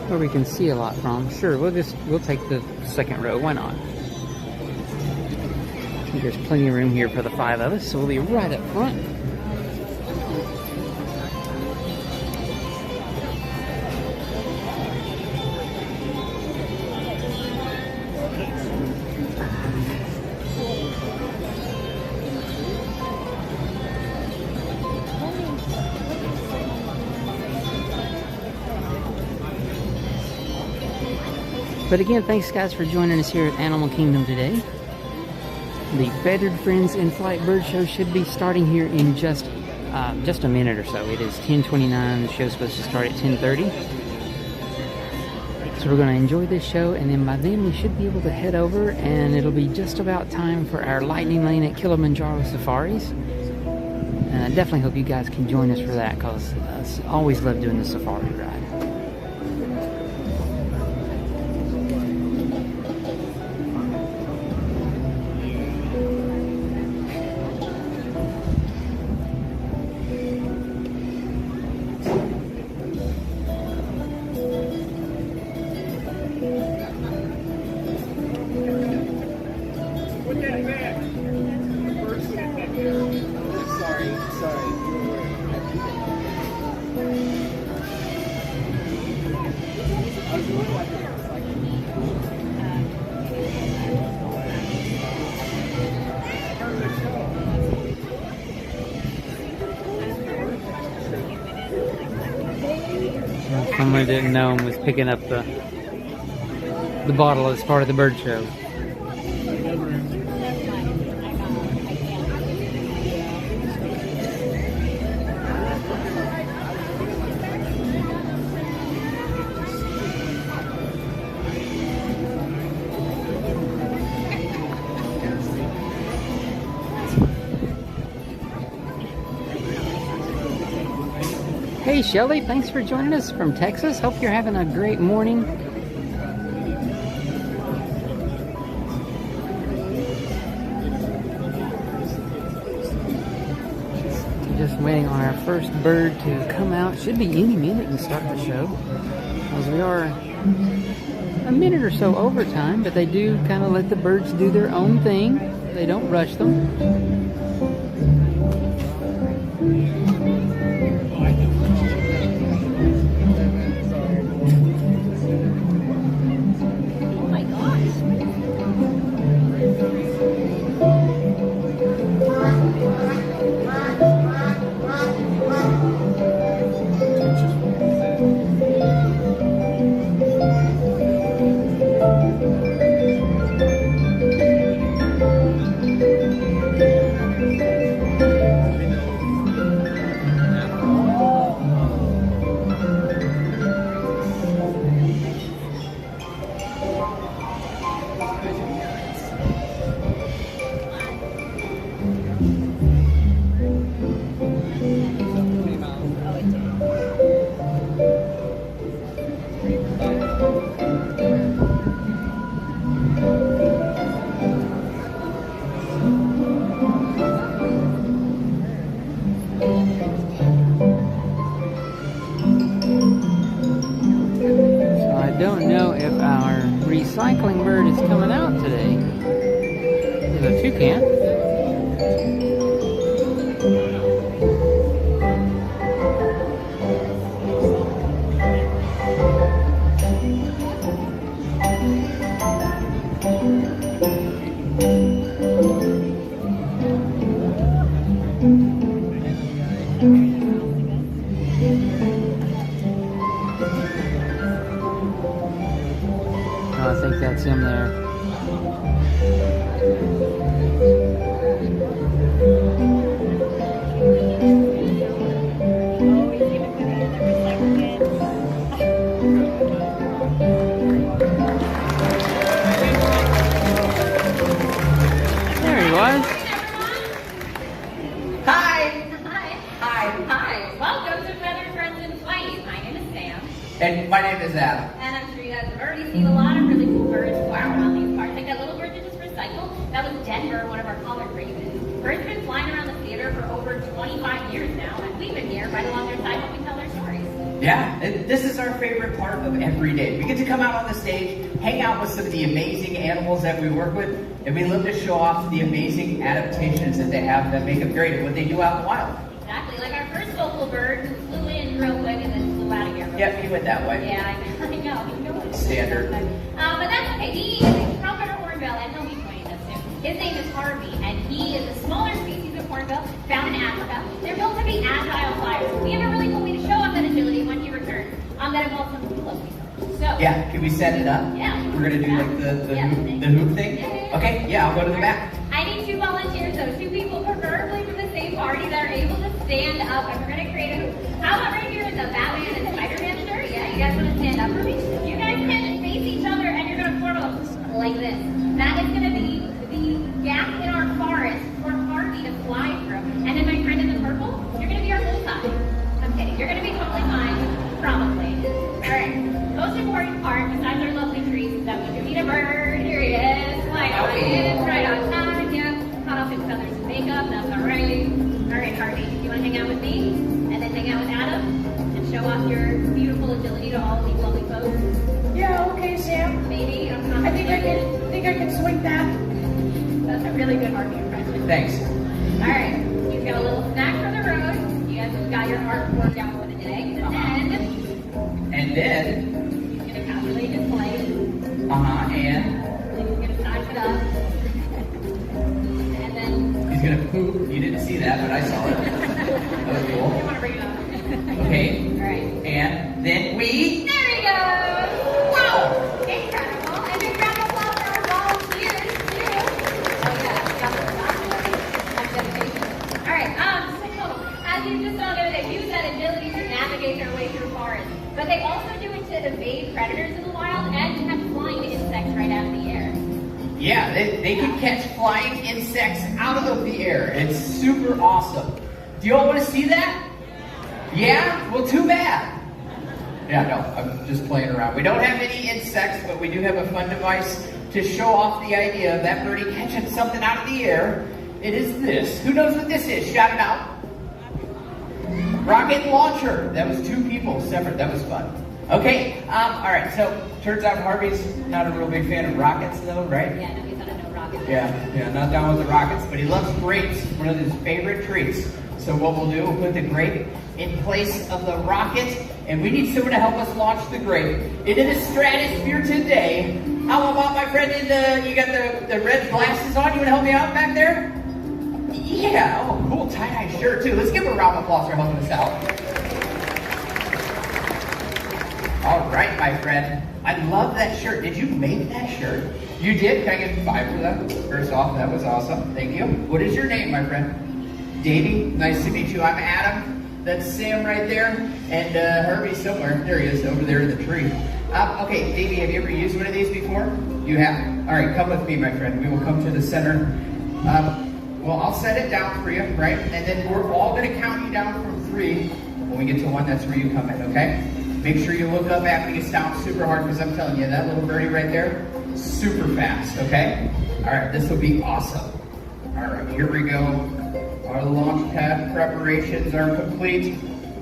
where we can see a lot from. Sure, we'll take the second row. Why not? I think there's plenty of room here for the 5 of us, so we'll be right up front. But again, thanks guys for joining us here at Animal Kingdom today. The Feathered Friends in Flight Bird Show should be starting here in just a minute or so. It is 10:29. The show's supposed to start at 10:30. So we're going to enjoy this show, and then by then we should be able to head over, and it'll be just about time for our lightning lane at Kilimanjaro Safaris. And I definitely hope you guys can join us for that, because I always love doing the safari ride. Someone didn't know and was picking up the bottle as part of the bird show. Hey Shelly, thanks for joining us from Texas. Hope you're having a great morning. Just waiting on our first bird to come out. Should be any minute and start the show, as we are a minute or so over time, but they do kind of let the birds do their own thing. They don't rush them. Recycling bird is coming out today. There's a toucan. that's him there. There he was. Hi. Welcome to Feather Friends and Flight. My name is Sam. And my name is Adam. And I'm sure you guys have already seen a lot of really cool birds flying around these parks. Like that little bird that just recycled. That was Denver, one of our common ravens. Birds have been flying around the theater for over 25 years now, and we've been here right along their side helping tell their stories. Yeah, and this is our favorite part of every day. We get to come out on the stage, hang out with some of the amazing animals that we work with, and we love to show off the amazing adaptations that they have that make them great at what they do out in the wild. Exactly, like our first vocal bird who flew in real quick and then flew out of here. Yep, he went that way. Yeah, I know. You know what? Standard. But that's okay. He is a trumpeter hornbill, and he'll be joining us soon. His name is Harvey, and he is a smaller species of hornbill found in Africa. They're built to be agile flyers. We have a really cool way to show off that agility when he returns. That involves some cool looking. So Yeah, can we set it up? Yeah. We're gonna do like the hoop thing? Yeah. Okay, yeah, I'll go to the back. I need 2 volunteers, though. 2 people, preferably from the same party, that are able to stand up, and we're gonna create a hoop. How about right here in the Batman and Spider-Man shirt? Yeah, you guys wanna stand up for me? You guys can face each other, and you're gonna form a like this. That is gonna be the gap in our forest for Harvey to fly through. And then my friend in the purple, you're gonna be our bullseye. I'm kidding. You're gonna be totally fine, probably. All right. Most important part, besides our lovely trees, is that we do need a bird. Here he is. Flying on in, right on time. Yeah. Cut off his feathers and makeup. That's all right. All right, Harvey. You want to hang out with me, and then hang out with Adam, and show off your beautiful agility to all these lovely folks? Yeah, okay, Sam. Maybe. I think I can swing that. That's a really good Harvey impression. Thanks. All right. You've got a little snack for the road. You guys have got your art workout for the day, And then, he's gonna calculate his flight. and Then he's gonna size it up. And then he's gonna poop. You didn't see that, but I saw it. That was you cool. want to bring it up. Okay, All right. and then we, There he goes! Wow! Incredible! And big round of applause for our volunteers, too. Oh, yeah. Got the dedication. All right. So, as you just saw there, they use that agility to navigate their way through forests. But they also do it to evade predators in the wild and to catch flying insects right out of the air. yeah, they can catch flying insects out of the air. It's super awesome. Do you all want to see that? Yeah? Well, too bad. Yeah, no, I'm just playing around. We don't have any insects, but we do have a fun device to show off the idea of that birdie catching something out of the air. It is this. Who knows what this is? Shout it out. Rocket launcher. That was 2 people separate. That was fun. Okay, all right, so turns out Harvey's not a real big fan of rockets though, right? Yeah, no, he's not a no rocket. Yeah, not down with the rockets, but he loves grapes, one of his favorite treats. So what we'll do, we'll put the grape in place of the rocket, and we need someone to help us launch the grape into the stratosphere today. How about my friend in the, you got the red glasses on? You wanna help me out back there? Yeah, oh, cool tie-dye shirt too. Let's give him a round of applause for helping us out. All right, my friend. I love that shirt. Did you make that shirt? You did? Can I get 5 for that? First off, that was awesome. Thank you. What is your name, my friend? Davey. Nice to meet you. I'm Adam. That's Sam right there. And Herbie somewhere. There he is, over there in the tree. Okay, Davey, have you ever used one of these before? You have. All right, come with me, my friend. We will come to the center. Well, I'll set it down for you, right? And then we're all going to count you down from 3. When we get to 1, that's where you come in, okay? Make sure you look up after you down super hard, because I'm telling you, that little birdie right there, super fast, okay? All right, this will be awesome. All right, here we go. Our launch pad preparations are complete.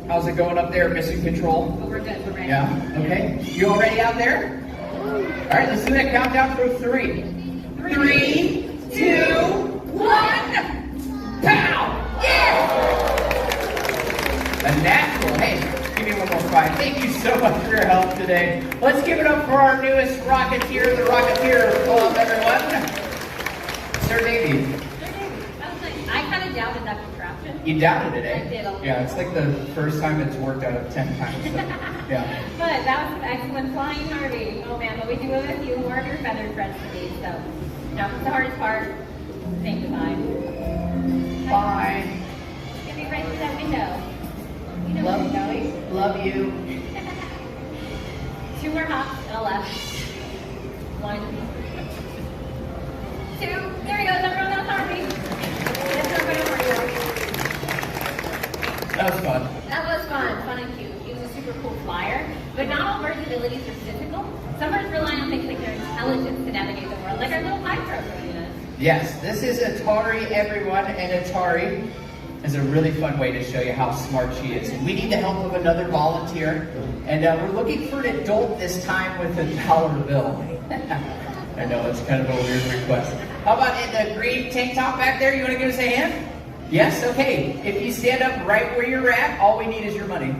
How's it going up there, Mission Control? Oh, we're good. We're ready. Yeah, okay. You all ready out there? All right, let's do that countdown for 3. 3, 2, 1. Pow! Yeah! A natural. Hey. Give me one more 5. Thank you so much for your help today. Let's give it up for our newest Rocketeer, the Rocketeer. Hello, everyone. Sir Davey. That was nice. I kind of doubted that contraption. You doubted it, eh? I did a little. Yeah, it's like the first time it's worked out of 10 times. So, yeah. But that was an excellent flying, Harvey. Oh man, but we do it with you. More of your feathered friends to be. So now for the hardest part, saying goodbye. Bye. Get me right through that window. You know where you're going. Love you. 2 more hops and a left. 1, 2. There he goes. Everyone else, Harvey. That's everybody over here. That was fun. That was fun and cute. He was a super cool flyer, but not all birds' abilities are physical. Some birds rely on things like their intelligence to navigate the world, like our little pipe crow. Yes, this is Atari, everyone, and Atari is a really fun way to show you how smart she is. And we need the help of another volunteer, and we're looking for an adult this time with a dollar bill. I know, it's kind of a weird request. How about in the green tank top back there? You want to give us a hand? Yes? Okay. If you stand up right where you're at, all we need is your money.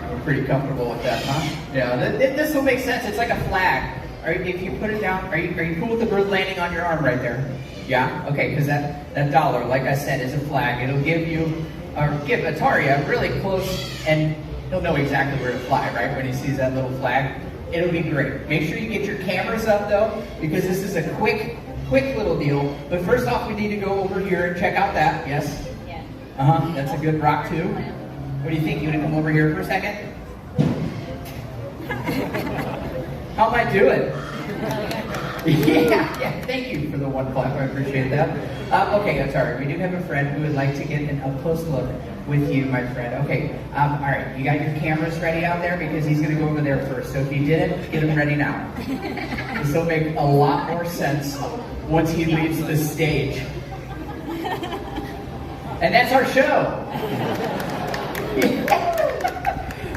We're pretty comfortable with that, huh? Yeah, this will make sense. It's like a flag. If you put it down, are you cool with the bird landing on your arm right there? Yeah? Okay, because that dollar, like I said, is a flag. It'll give you, or give Atari a really close, and he'll know exactly where to fly, right? When he sees that little flag. It'll be great. Make sure you get your cameras up, though, because this is a quick little deal. But first off, we need to go over here and check out that. Yes? Yeah. That's a good rock, too. What do you think? You want to come over here for a second? How am I doing? Yeah, thank you for the one clap. I appreciate that. Okay, I'm sorry. We do have a friend who would like to get a close look with you, my friend. Okay, all right. You got your cameras ready out there because he's going to go over there first. So if you didn't, get them ready now. This will make a lot more sense once he leaves the stage. And that's our show.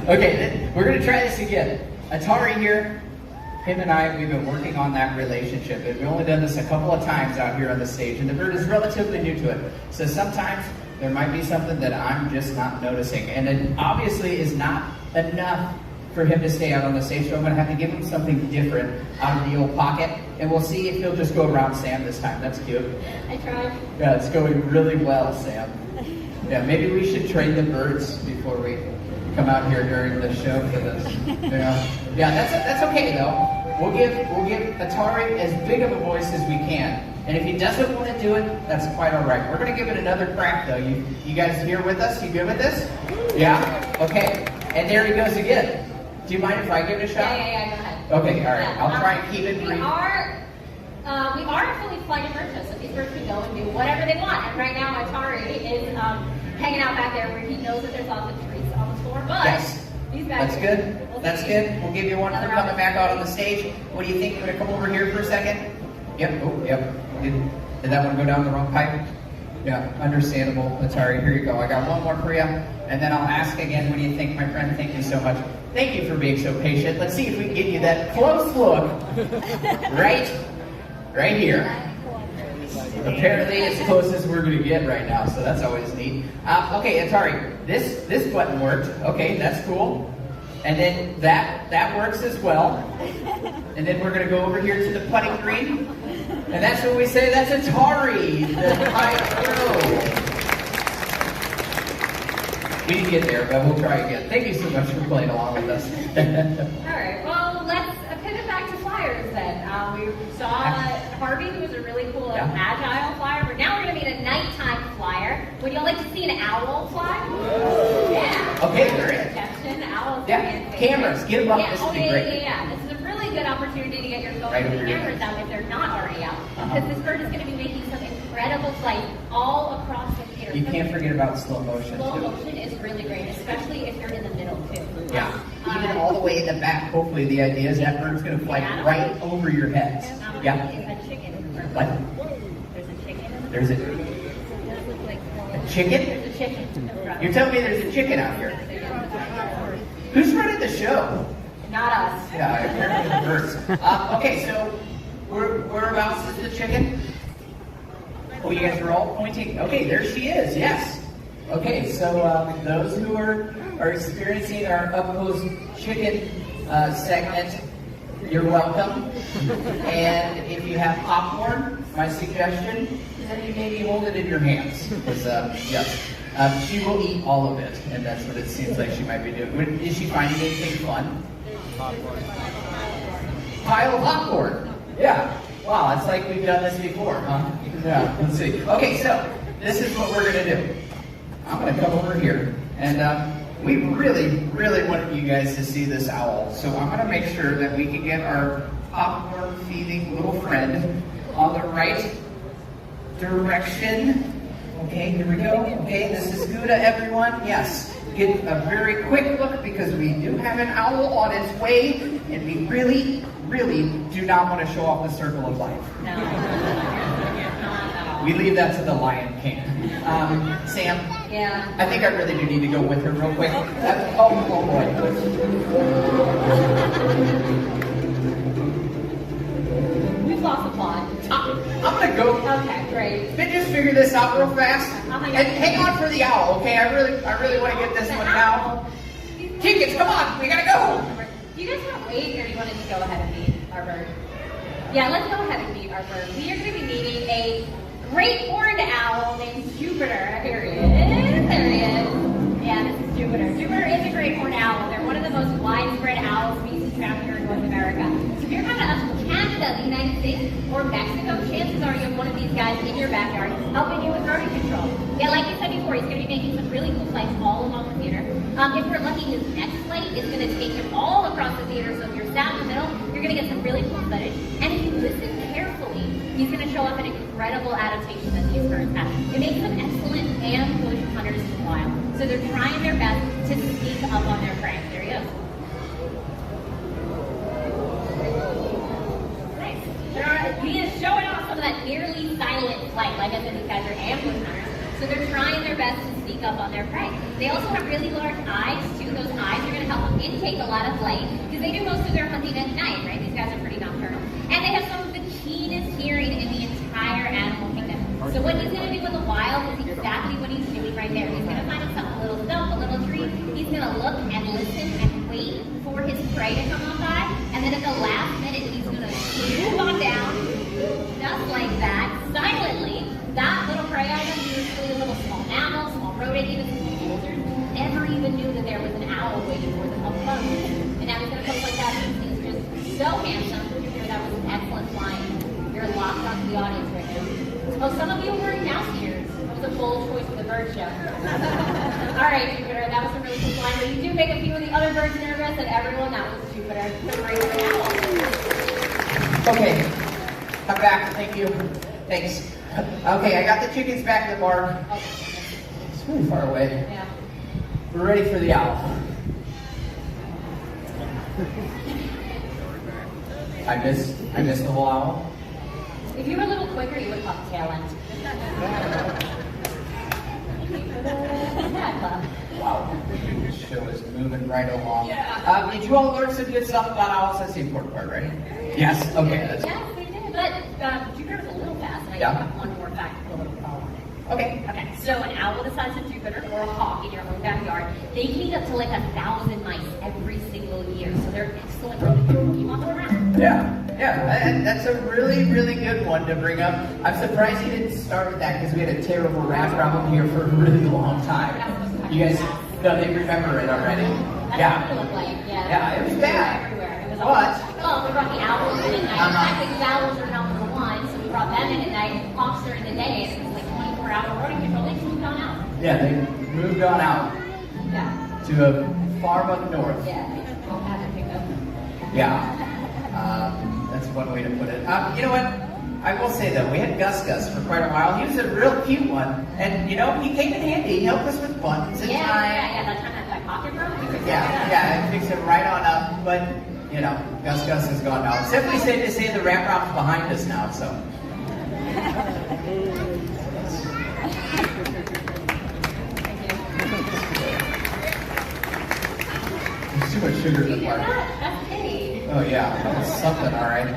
Okay, we're going to try this again. Atari here. Him and I, we've been working on that relationship. We've only done this a couple of times out here on the stage, and the bird is relatively new to it. So sometimes there might be something that I'm just not noticing, and it obviously is not enough for him to stay out on the stage, so I'm going to have to give him something different out of the old pocket, and we'll see if he'll just go around Sam this time. That's cute. I tried. Yeah, it's going really well, Sam. Yeah, maybe we should train the birds before we come out here during the show for this. Yeah, that's okay though. We'll give Atari as big of a voice as we can. And if he doesn't want to do it, that's quite all right. We're going to give it another crack though. You guys here with us? You good with this? Yeah? Okay. And there he goes again. Do you mind if I give it a shot? Yeah, go ahead. Okay, all right. I'll try and keep it brief. We are a fully flighted bird show, so these birds can go and do whatever they want. And right now, Atari is hanging out back there where he knows that there's lots of trees on the floor, but he's back That's here. good. That's good. We'll give you one for coming back out on the stage. What do you think? You want to come over here for a second? Yep. Oh, yep. Did that one go down the wrong pipe? Yeah, understandable. Atari, here you go. I got one more for you, and then I'll ask again. What do you think, my friend? Thank you so much. Thank you for being so patient. Let's see if we can get you that close look. Right here. Apparently as close as we're going to get right now, so that's always neat. Okay, Atari, this button worked. Okay, that's cool. And then that works as well. And then we're going to go over here to the putting green. And that's when we say that's Atari, the high throw. We didn't get there, but we'll try again. Thank you so much for playing along with us. All right, well, let's pivot back to flyers then. We saw Harvey, who was a really cool agile flyer, but now we're going to meet a nighttime flyer. Would y'all like to see an owl fly? Yeah. Okay, there it is. Suggestion, owls. Yeah, cameras, get them up. This would be great. Yeah. This is a really good opportunity to get your phone and cameras out if they're not already out. Because this bird is going to be making some incredible flights all across the theater. You can't forget about slow motion. Slow motion is really great, especially if you're in the middle too. Yeah, even all the way in the back. Hopefully the idea is that bird's going to fly right over your heads. Yeah. A chicken. What? There's a chicken in the There's a chicken? There's a chicken. You're telling me there's a chicken out here? Who's running the show? Not us. Yeah, apparently the birds. Okay, so whereabouts is the chicken? Oh, you guys are all pointing. Okay, there she is. Yes. Okay, so those who are experiencing our up-close chicken segment, you're welcome. And if you have popcorn, my suggestion then you maybe hold it in your hands. Because, yes, she will eat all of it, and that's what it seems like she might be doing. Is she finding anything fun? Pile of popcorn. Yeah. Wow, it's like we've done this before, huh? Yeah, let's see. Okay, so this is what we're going to do. I'm going to come over here, and we really, really wanted you guys to see this owl. So I'm going to make sure that we can get our popcorn-feeding little friend on the right direction. Okay, here we go. Okay, this is Gouda, everyone. Yes. Get a very quick look because we do have an owl on its way, and we really, really do not want to show off the circle of life. No. We leave that to the lion king. Sam? Yeah. I think I really do need to go with her real quick. Oh boy. We've lost the plot. I'm gonna go. Okay, great. Then just figure this out real fast. And hang on for the owl, okay? I really want to get this one now. Kickins, come on, we gotta go. Do you guys want to wait, or do you want to just go ahead and meet our bird? Yeah, let's go ahead and meet our bird. We are going to be meeting a great horned owl named Jupiter. Here he is. There he is. Yeah, this is Jupiter. Jupiter is a great horned owl. They're one of the most widespread owl species found here in North America. So if you're coming up from Canada, the United States, or Mexico, chances are you have one of these guys in your backyard helping you with rodent control. Yeah, like I said before, he's going to be making some really cool flights all along the theater. If we're lucky, his next flight is going to take him all across the theater. So if you're sat in the middle, you're going to get some really cool footage. And if you listen carefully, he's going to show off an incredible adaptation that these birds have. It makes them excellent ambush hunters in the wild. So they're trying their best to sneak up on their prey. There he is. Nice. He is showing off some of that nearly silent flight. Like I said, these guys are ambush hunters. So they're trying their best to sneak up on their prey. They also have really large eyes, too. Those eyes are going to help them intake a lot of light because they do most of their hunting at night, right? These guys are pretty nocturnal. And they have some of the keenest hearing in the entire animal kingdom. So what he's going to do in the wild is exactly what he's doing right there. He's going to find himself a little stump, a little tree. He's going to look and listen and wait for his prey to come on by. And then at the last minute, he's going to move on down, just like that, silently. That little prey item, usually a little small mammal, small rodent, even some soldiers, never even knew that there was an owl waiting for them up front. And now he's going to post like that. He's just so handsome. That was an excellent flying. You're locked onto the audience right now. Oh, some of you are wearing mouse ears. That was a bold choice for the bird show. All right, Jupiter, that was a really cool flying. But you do make a few of the other birds nervous, and everyone, that was Jupiter. Great owl. Okay, I'm back. Thank you. Thanks. Okay, I got the chickens back in the barn. It's really far away. Yeah. We're ready for the owl. I missed the whole owl. If you were a little quicker, you would have caught the tail end. Wow. This show is moving right along. Did you all learn some good stuff about owls? That's the important part, right? Yes? Okay. That's Yes, we did. But Jupiter's a little fast, and I Yeah. have one more fact to put a little follow on it. okay. Okay, so an owl the size of Jupiter, or a hawk in your own backyard, they can eat up to like 1,000 mice every single year. So they're excellent rodent control. You want them around. Yeah, that's a really, really good one to bring up. I'm surprised you didn't start with that because we had a terrible rat problem here for a really long time. You guys, no, they remember it already. That's what it looked like. Yeah, it was bad. Everywhere. It was But well, we brought the owls in at night. I think the owls are number one, so we brought them in at night. Hawks during the day, and it was like 24-hour rodent control. They just moved on out. yeah, they moved on out Yeah. to a farm up north. Yeah. I'll have to pick up. Yeah, that's one way to put it. You know what? I will say though, we had Gus for quite a while. He was a real cute one, and you know, he came in handy. He helped us with buttons and time. Yeah. That time that pocket broke. Yeah, it picks it right on up. But you know, Gus has gone now. It's simply safe to say the rat problem's behind us now. So. There's too much sugar in the part. That's pity. Oh yeah, that was something. All right.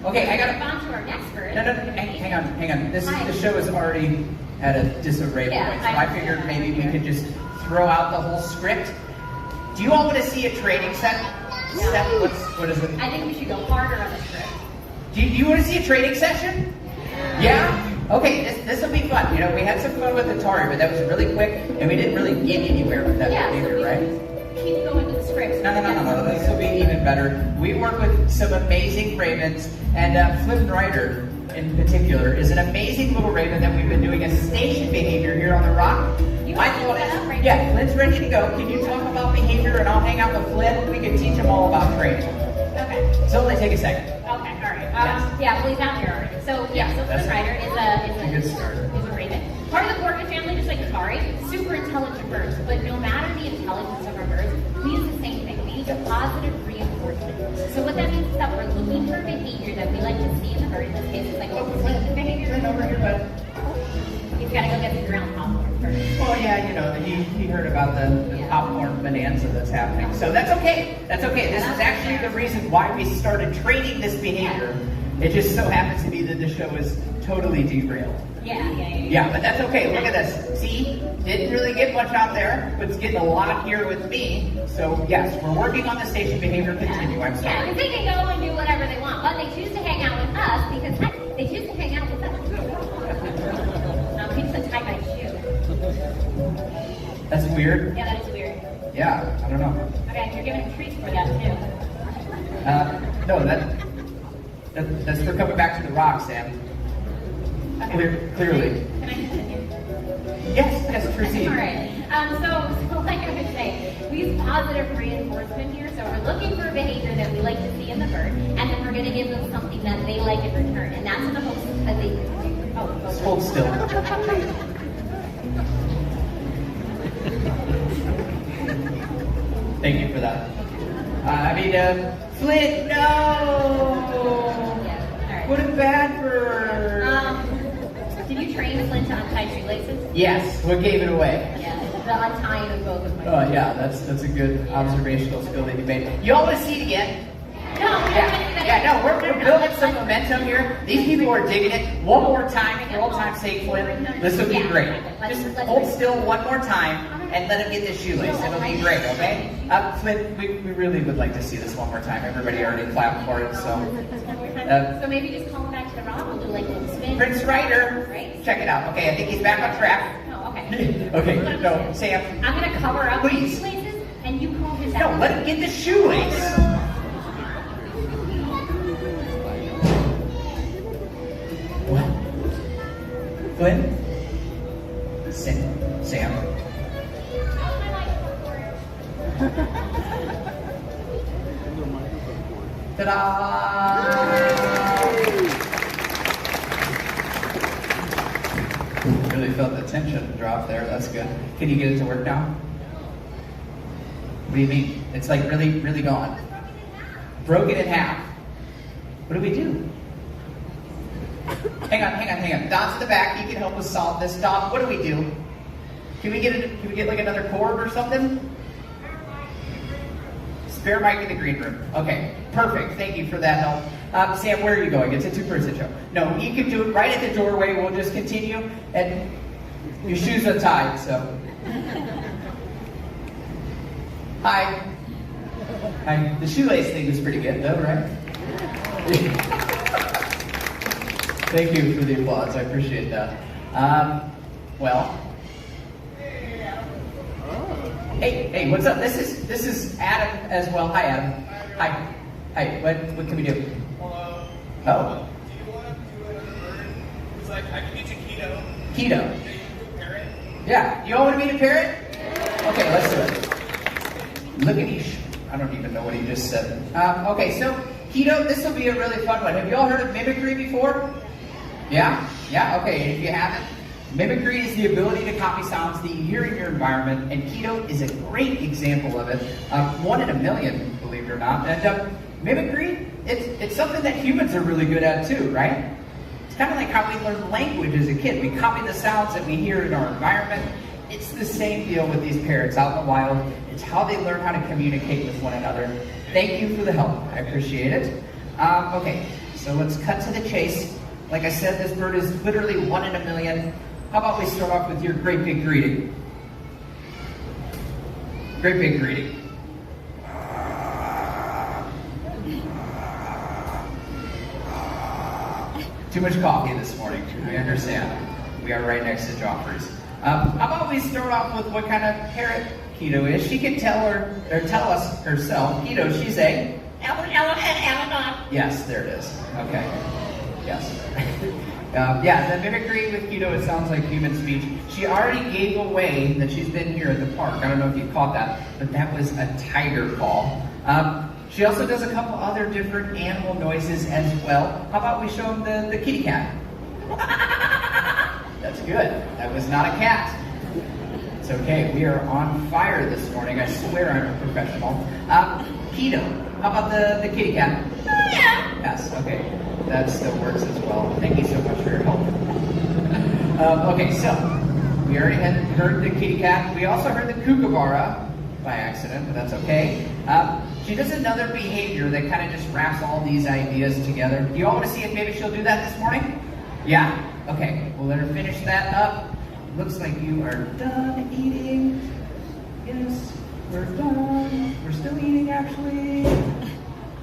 Okay, I got to. On to our next bird. No, hang on. The show is already at a disarray point, so I figured maybe we could just throw out the whole script. Do you all want to see a training set? What is it? I think we should go harder on the script. Do you want to see a training session? Yeah? Okay, this will be fun. You know, we had some fun with Atari, but that was really quick, and we didn't really get anywhere with that behavior, right? Keep going to the script. No. This will be even better. We work with some amazing ravens, and Flip Ryder, in particular, is an amazing little raven that we've been doing a station behavior here on the rock. Yeah, Flint's ready to go. Can you talk about behavior, and I'll hang out with Flint. We can teach him all about training. Okay. So only take a second. Okay, all right. Yeah, well, he's out here already. So Flip Rider is a good start. Is a raven. Part of the Corvid family, just like Atari, super intelligent birds. But no matter the intelligence of our birds, we use the same thing. We use a positive reinforcement. So what that means is that we're looking for behavior that we like to see in the bird. In this case, it's like Flint behavior. Flint over here, bud. He's got to go get the ground popcorn first. Well, yeah, you know, he heard about the popcorn bonanza that's happening. So that's okay. That's okay. This is actually the reason why we started training this behavior. It just so happens to be that the show is totally derailed. Yeah, but that's okay. Look at this. See? Didn't really get much out there, but it's getting a lot here with me. So, yes, we're working on the station behavior. Continue. I'm sorry. Yeah, because they can go and do whatever they want, but they choose to hang out with us because they choose to hang out with us. He just tied my shoe. That's weird. Yeah, that is weird. Yeah, I don't know. Okay, you're giving him treats for that too. No, that's for coming back to the rock, Sam. Okay. Clearly. Can I continue? Yes, proceed. All right. So like I was saying, we use positive reinforcement here. So we're looking for behavior that we like to see in the bird, and then we're going to give them something that they like in return, and that's in the hopes that they do. Just hold still. Thank you for that. Flint, no! What a bad bird! Did you train Flint to untie shoelaces? Yes. What gave it away? Yeah, the untying of both of my Oh yeah, that's a good observational skill that you made. You all want to see it again? No, we're building some momentum here. These people are digging it. One more time, for old time's sake, Flint. This will be great. Just hold still one more time and let him get this shoelace. It'll be great, okay? Flint, we really would like to see this one more time. Everybody already clapped for it, so. So maybe just call him back to the rock. We'll do like a little spin. Prince Ryder, check it out. Okay, I think he's back on track. Oh, okay. Okay, no, Sam. I'm gonna cover up the Please. shoelaces, and you call him back. No, let him get the shoelace. What? Flynn? Sam. Ta-da! Really felt the tension drop there. That's good. Can you get it to work now? What do you mean? It's like really, really gone. Broke it in half. What do we do? Hang on. Don's in the back. He can help us solve this. Don, what do we do? Can we get like another cord or something? Spare mic in the green room. Okay, perfect. Thank you for that help. Sam, where are you going? It's a two-person show. No, you can do it right at the doorway. We'll just continue. And your shoes are tied, so. Hi. The shoelace thing was pretty good, though, right? Thank you for the applause. I appreciate that. Well. Hey, what's up? This is Adam as well. Hi, Adam. Hi. What can we do? Hello. Oh. Do you want to do another bird? It's like, I can get you keto. Keto. Maybe a parrot? Yeah. You all want to meet a parrot? Okay, let's do it. Look at Ish. I don't even know what he just said. Okay, so keto, this will be a really fun one. Have you all heard of mimicry before? Yeah? Yeah? Okay, if you haven't, mimicry is the ability to copy sounds that you hear in your environment, and keto is a great example of it. 1 in a million, believe it or not. And mimicry, it's something that humans are really good at too, right? It's kind of like how we learn language as a kid. We copy the sounds that we hear in our environment. It's the same deal with these parrots out in the wild. It's how they learn how to communicate with one another. Thank you for the help. I appreciate it. Okay, so let's cut to the chase. Like I said, this bird is literally 1 in a million. How about we start off with your great big greeting? Great big greeting. Too much coffee this morning. understand. We are right next to Joffrey's. How about we start off with what kind of parrot Keto is? She can tell us herself. Keto, she's a... Yes, there it is. Okay. Yes. Yeah, the mimicry with Keto, it sounds like human speech. She already gave away that she's been here at the park. I don't know if you caught that, but that was a tiger call. She also does a couple other different animal noises as well. How about we show them the kitty cat? That's good. That was not a cat. It's okay. We are on fire this morning. I swear I'm a professional. Keto, how about the kitty cat? Yeah. Yes, okay. That still works as well. Thank you so much for your help. Okay, so we already had heard the kitty cat. We also heard the kookaburra by accident, but that's okay. She does another behavior that kind of just wraps all these ideas together. Do you all want to see if maybe she'll do that this morning? Yeah? Okay, we'll let her finish that up. Looks like you are done eating. Yes, we're done. We're still eating, actually.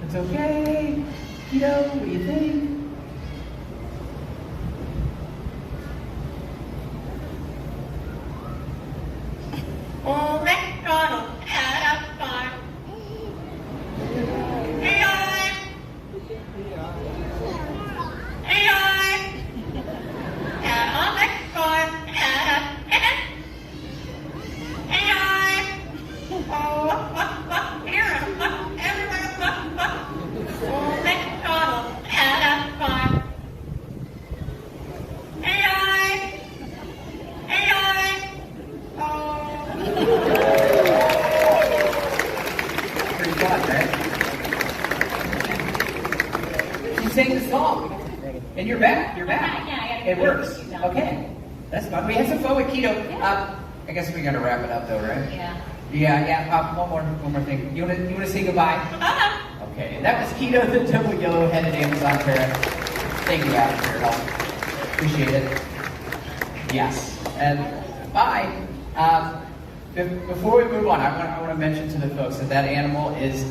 It's okay. Keto, what do you think? Oh, McDonald, had a fun. Hey, sang the song. And you're back. You're back. Yeah, it works. Okay. That's fun. We had some fun with keto. I guess we gotta wrap it up though, right? Yeah. Yeah. One more thing. You wanna say goodbye? Okay. And that was Keto, the double yellow-headed Amazon parrot. Thank you, Adam, for your help. Appreciate it. Yes. And bye. Before we move on, I want to mention to the folks that that animal is,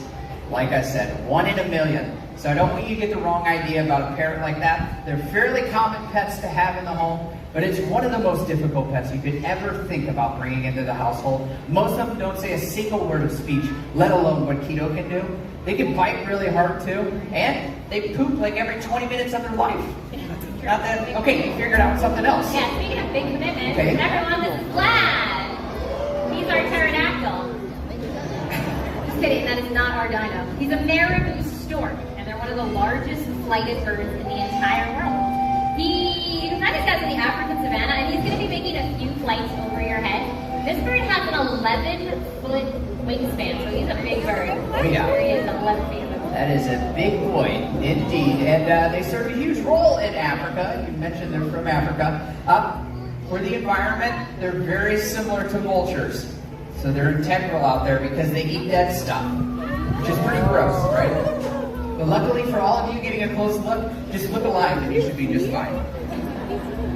like I said, 1 in a million. So I don't want you to get the wrong idea about a parrot like that. They're fairly common pets to have in the home, but it's one of the most difficult pets you could ever think about bringing into the household. Most of them don't say a single word of speech, let alone what Keto can do. They can bite really hard too, and they poop like every 20 minutes of their life. Not that, okay, you figured out something else. Yeah, speaking of big commitment, Okay. everyone, this is Vlad. He's our pterodactyl. Just kidding, that is not our dino. He's a marabou stork, and they're one of the largest flighted birds in the entire world. He found his guys in the African savanna, and he's going to be making a few flights over your head. This bird has an 11-foot wingspan, so he's a big bird. Oh, yeah. There he is, 11 feet. That is a big boy, indeed. And they serve a huge role in Africa. You mentioned they're from Africa. For the environment, they're very similar to vultures. So they're integral out there because they eat dead stuff, which is pretty gross, right? But luckily for all of you getting a close look, just look alive and you should be just fine.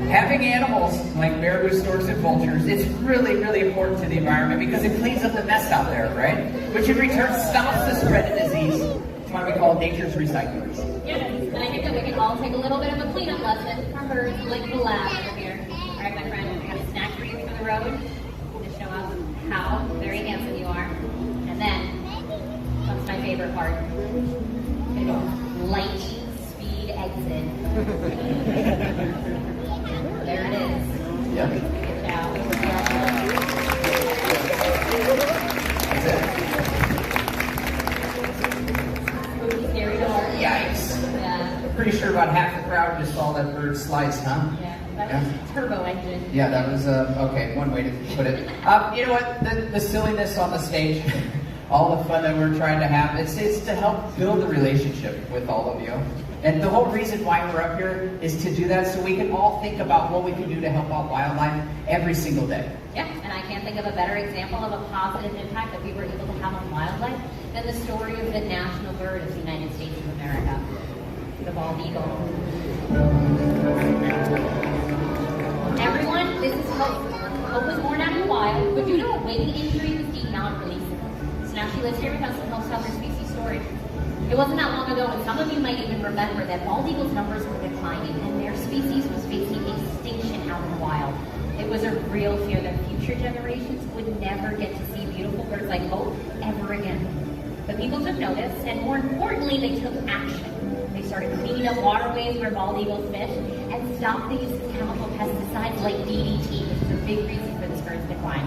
Having animals like marabou, storks, and vultures, it's really, really important to the environment because it cleans up the mess out there, right? Which in return stops the spread of disease. That's why we call nature's recyclers. Yes, and I think that we can all take a little bit of a cleanup lesson from birds like the lab over here. All right, my friend, I got a snack for you for the road to show us how very handsome you are. And then comes my favorite part. Lightning speed exit. There it is. Yep. Good job. That's it. Scary door. Yikes. Yeah. Pretty sure about half the crowd just saw that bird slice, huh? Yeah. That was turbo engine. Yeah, that was, okay, one way to put it. You know what, the silliness on the stage, all the fun that we're trying to have, it's to help build the relationship with all of you. And the whole reason why we're up here is to do that so we can all think about what we can do to help out wildlife every single day. Yeah, and I can't think of a better example of a positive impact that we were able to have on wildlife than the story of the national bird of the United States of America, the bald eagle. Everyone, this is Hope. Hope was born out in the wild, but due to a wing injury, was deemed non-releasable. So now she lives here with us and helps tell her species story. It wasn't that long ago, and some of you might even remember that bald eagles' numbers were declining, and their species was facing a out in the wild. It was a real fear that future generations would never get to see beautiful birds like Hope ever again. But people took notice, and more importantly, they took action. They started cleaning up waterways where bald eagles fish and stopped the use of chemical pesticides like DDT, which is a big reason for this bird's decline.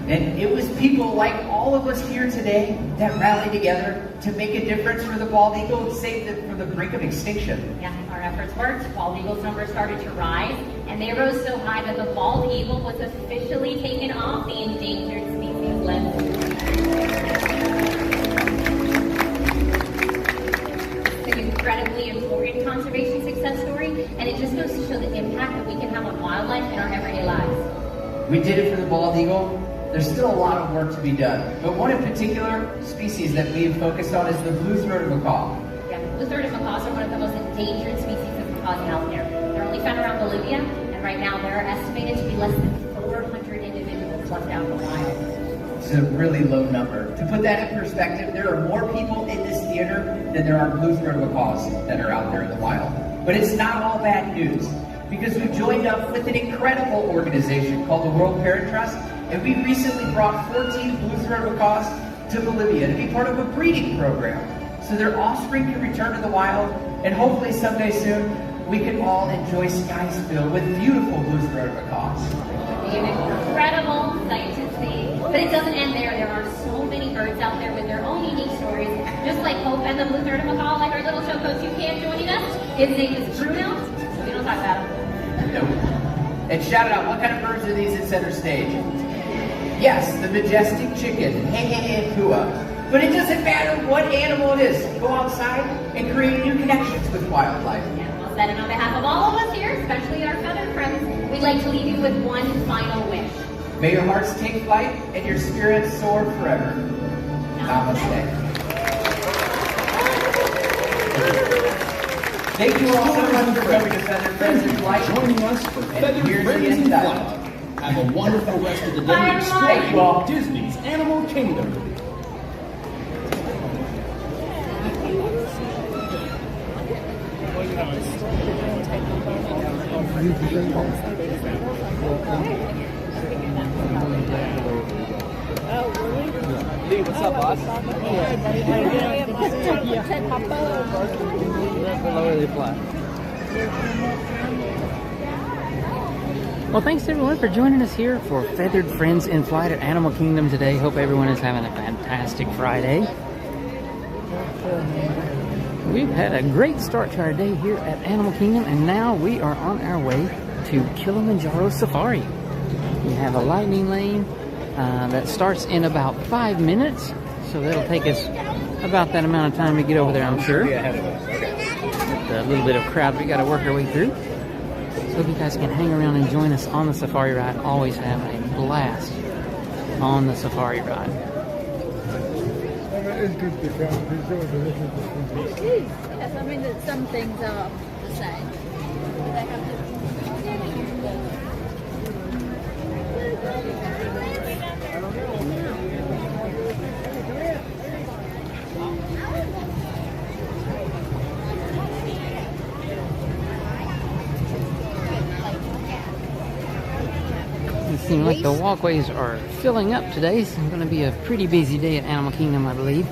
And it was people like all of us here today that rallied together to make a difference for the bald eagle and save them from the brink of extinction. Yeah, our efforts worked. Bald eagles' numbers started to rise, and they rose so high that the bald eagle was officially taken off the endangered species list. It's an incredibly important conservation success story, and it just goes to show the impact that we can have on wildlife in our everyday lives. We did it for the bald eagle. There's still a lot of work to be done, but one in particular species that we have focused on is the blue-throated macaw. Yeah, blue-throated macaws are one of the most endangered species of macaws out there. They're only found around Bolivia, and right now there are estimated to be less than 400 individuals left out in the wild. It's a really low number. To put that in perspective, there are more people in this theater than there are blue-throated macaws that are out there in the wild. But it's not all bad news, because we joined up with an incredible organization called the World Parrot Trust, and we recently brought 14 blue-throated macaws to Bolivia to be part of a breeding program, so their offspring can return to the wild, and hopefully someday soon, we can all enjoy skies filled with beautiful blue-throated macaws. It'd be an incredible sight to see. But it doesn't end there. There are so many birds out there with their own unique stories, just like Hope and the blue-throated macaw, like our little Choco Toucan joining us. His name is Bruno, so we don't talk about him. Nope. And shout it out, what kind of birds are these in center stage? Yes, the majestic chicken, hey, Kua. But it doesn't matter what animal it is. Go outside and create new connections with wildlife. Yeah, well said. And on behalf of all of us here, especially our feathered friends, we'd like to leave you with one final wish. May your hearts take flight and your spirits soar forever. Namaste. Thank you all so much for coming to Feathered Friends in Flight. Joining us for Feathered Friends in Flight. Have a wonderful rest of the day Bye, exploring Disney's Animal Kingdom. Hey, what's up, boss? Lower they fly. Well, thanks everyone for joining us here for Feathered Friends in Flight at Animal Kingdom today. Hope everyone is having a fantastic Friday. We've had a great start to our day here at Animal Kingdom, and now we are on our way to Kilimanjaro Safari. We have a lightning lane that starts in about 5 minutes, so that'll take us about that amount of time to get over there, I'm sure. With a little bit of crowd we got to work our way through. So hope you guys can hang around and join us on the safari ride. Always have a blast on the safari ride. Yes, I mean that some things are the same. They have It seems like the walkways are filling up today, so it's going to be a pretty busy day at Animal Kingdom, I believe.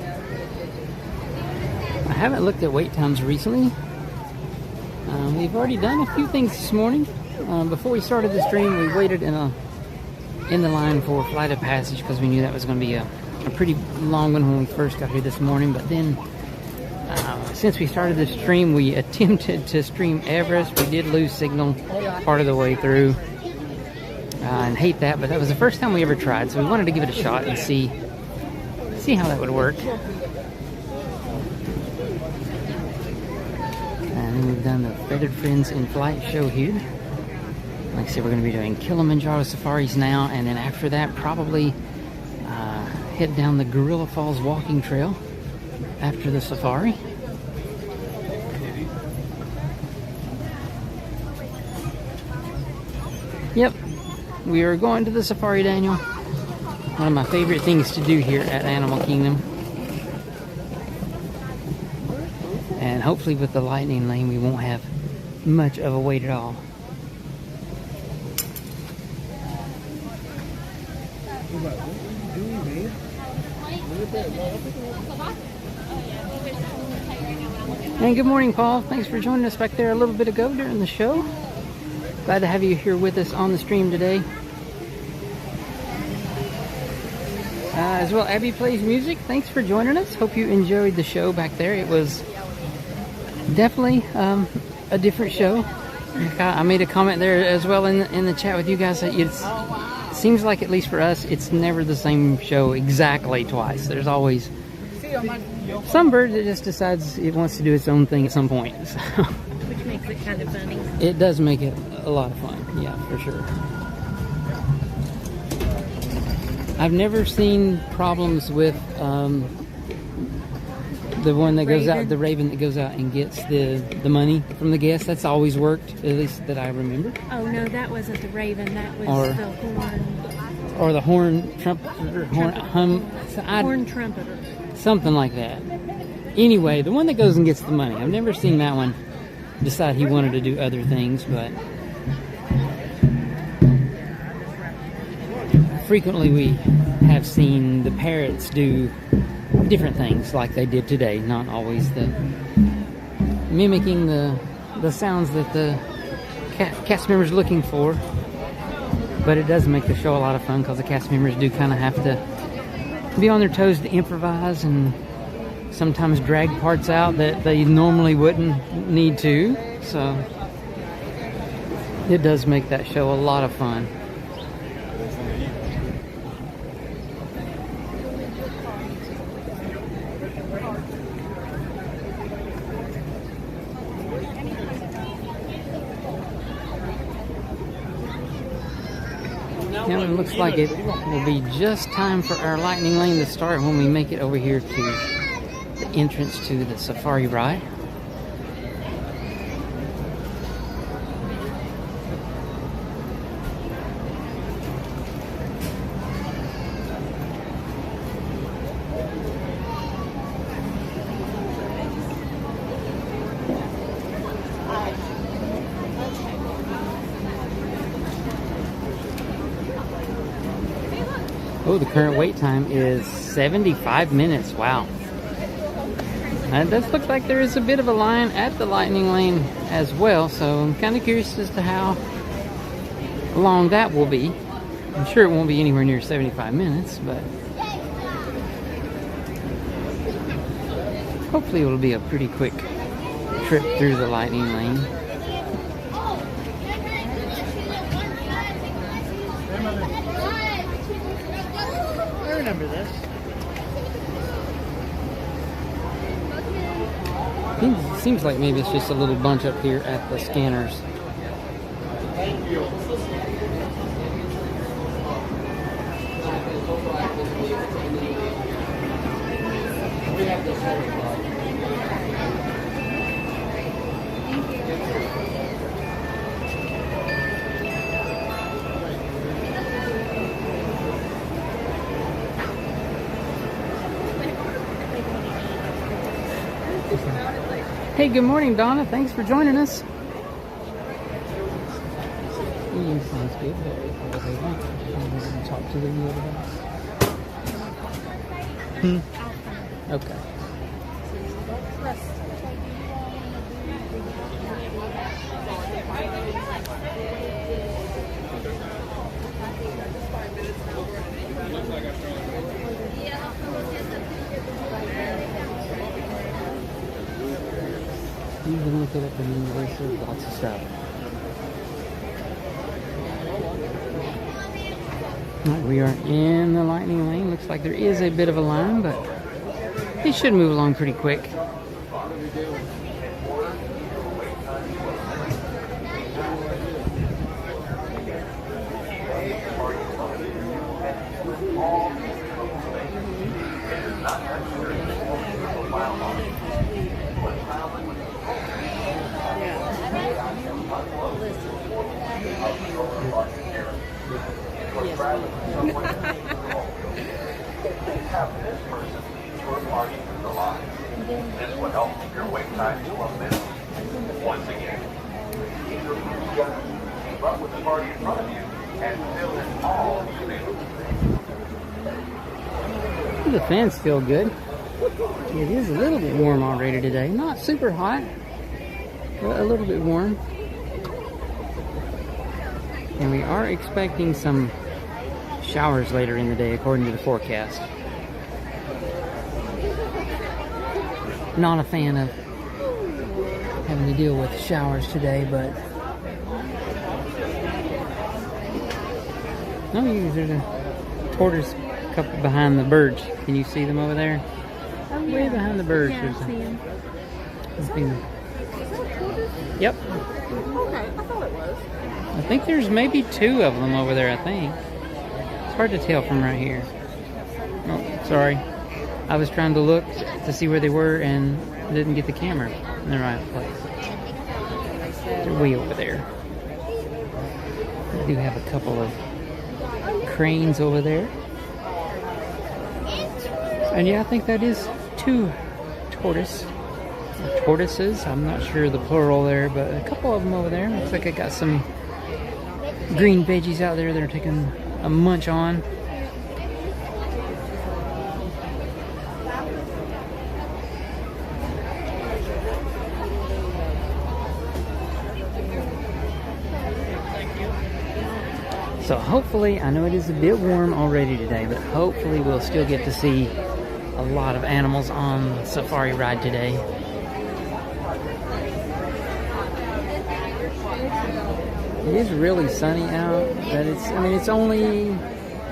I haven't looked at wait times recently. We've already done a few things this morning. Before we started the stream, we waited in the line for Flight of Passage because we knew that was going to be a pretty long one when we first got here this morning. But then, since we started the stream, we attempted to stream Everest. We did lose signal part of the way through. And hate that, but that was the first time we ever tried, so we wanted to give it a shot and see how that would work. And then we've done the Feathered Friends in Flight show here. Like I said, we're going to be doing Kilimanjaro Safaris now, and then after that, probably head down the Gorilla Falls walking trail after the safari. Yep. We are going to the safari, Daniel. One of my favorite things to do here at Animal Kingdom. And hopefully with the lightning lane we won't have much of a wait at all. And good morning, Paul. Thanks for joining us back there a little bit ago during the show. Glad to have you here with us on the stream today. As well, Abby Plays Music. Thanks for joining us. Hope you enjoyed the show back there. It was definitely a different show. I made a comment there as well in the chat with you guys that it seems like, at least for us, it's never the same show exactly twice. There's always some bird that just decides it wants to do its own thing at some point. So. Which makes it kind of funny. It does make it a lot of fun, yeah, for sure. I've never seen problems with the one that goes out, the raven that goes out and gets the money from the guests. That's always worked, at least that I remember. Oh no, that wasn't the raven. That was the horn. Or the horn trumpeter, horn trumpeter. Something like that. Anyway, the one that goes and gets the money. I've never seen that one decide he wanted to do other things, but frequently we have seen the parrots do different things like they did today, not always mimicking the sounds that the cast members are looking for, but it does make the show a lot of fun because the cast members do kind of have to be on their toes to improvise and sometimes drag parts out that they normally wouldn't need to, so it does make that show a lot of fun. Now it looks like it will be just time for our lightning lane to start when we make it over here to the entrance to the safari ride. Oh, the current wait time is 75 minutes. Wow. It does look like there is a bit of a line at the lightning lane as well, so I'm kind of curious as to how long that will be. I'm sure it won't be anywhere near 75 minutes, but hopefully it'll be a pretty quick trip through the lightning lane. I remember this. Seems like maybe it's just a little bunch up here at the scanners. Thank you. Hey, good morning, Donna. Thanks for joining us. Sounds good. Talk to them about. Okay. You can look it up in the English, there's lots of stuff. Right, we are in the lightning lane. Looks like there is a bit of a line, but it should move along pretty quick. Have this person your party through the line. This will help keep your wait time to a minimum. Once again, keep your group together, keep up with the party in front of you, and fill in all the available space. The fans feel good. It is a little bit warm already today. Not super hot, but a little bit warm. And we are expecting some showers later in the day according to the forecast. Not a fan of having to deal with showers today, but no, there's a tortoise couple behind the birds. Can you see them over there? Oh, yeah. Way behind the birds. Yeah, I see them. Yep. Okay, I thought it was. I think there's maybe 2 of them over there, I think. It's hard to tell from right here. Oh, sorry. I was trying to look to see where they were and didn't get the camera in the right place. They're way over there. I do have a couple of cranes over there. And yeah, I think that is 2 tortoises. I'm not sure the plural there, but a couple of them over there. Looks like I got some green veggies out there that are taking a munch on. So hopefully, I know it is a bit warm already today, but hopefully we'll still get to see a lot of animals on the safari ride today. It is really sunny out, but it's only,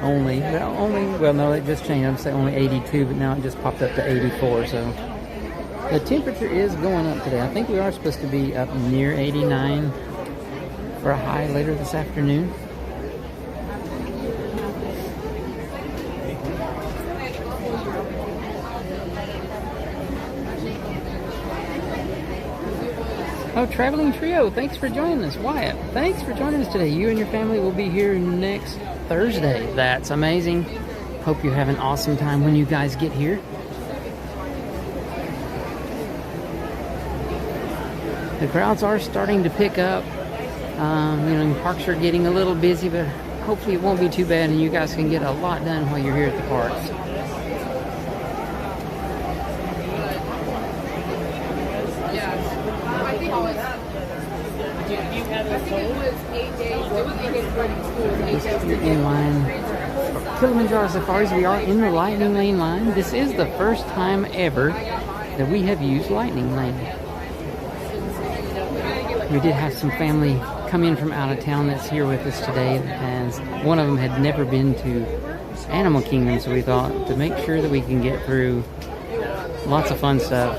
well no, it just changed. I'm saying only 82, but now it just popped up to 84, so the temperature is going up today. I think we are supposed to be up near 89 for a high later this afternoon. Oh, Traveling Trio, thanks for joining us. Wyatt, thanks for joining us today. You and your family will be here next Thursday. That's amazing. Hope you have an awesome time when you guys get here. The crowds are starting to pick up. Parks are getting a little busy, but hopefully it won't be too bad and you guys can get a lot done while you're here at the parks. In line for Kilimanjaro Safaris, we are in the Lightning Lane line. This is the first time ever that we have used Lightning Lane. We did have some family come in from out of town that's here with us today, and one of them had never been to Animal Kingdom, so we thought to make sure that we can get through lots of fun stuff,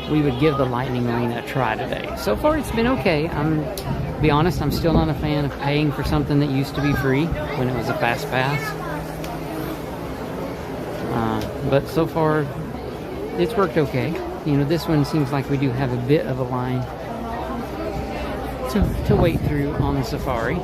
we would give the Lightning Lane a try today. So far it's been okay. To be honest, I'm still not a fan of paying for something that used to be free when it was a fast pass. But so far, it's worked okay. This one seems like we do have a bit of a line to wait through on the safari.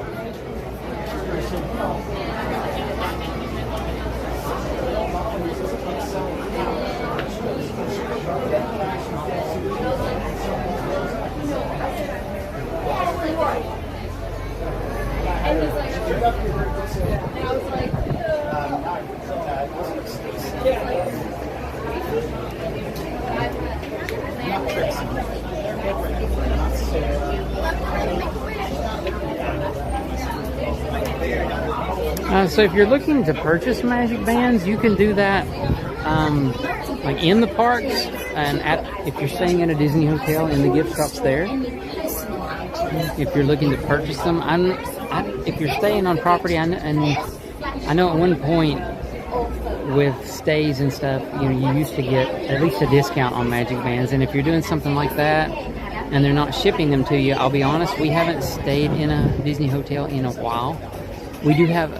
So if you're looking to purchase magic bands, you can do that like in the parks, and if you're staying in a Disney hotel, in the gift shops there. If you're looking to purchase them, if you're staying on property, and I know at one point with stays and stuff, you used to get at least a discount on magic bands. And if you're doing something like that and they're not shipping them to you, I'll be honest, we haven't stayed in a Disney hotel in a while. We do have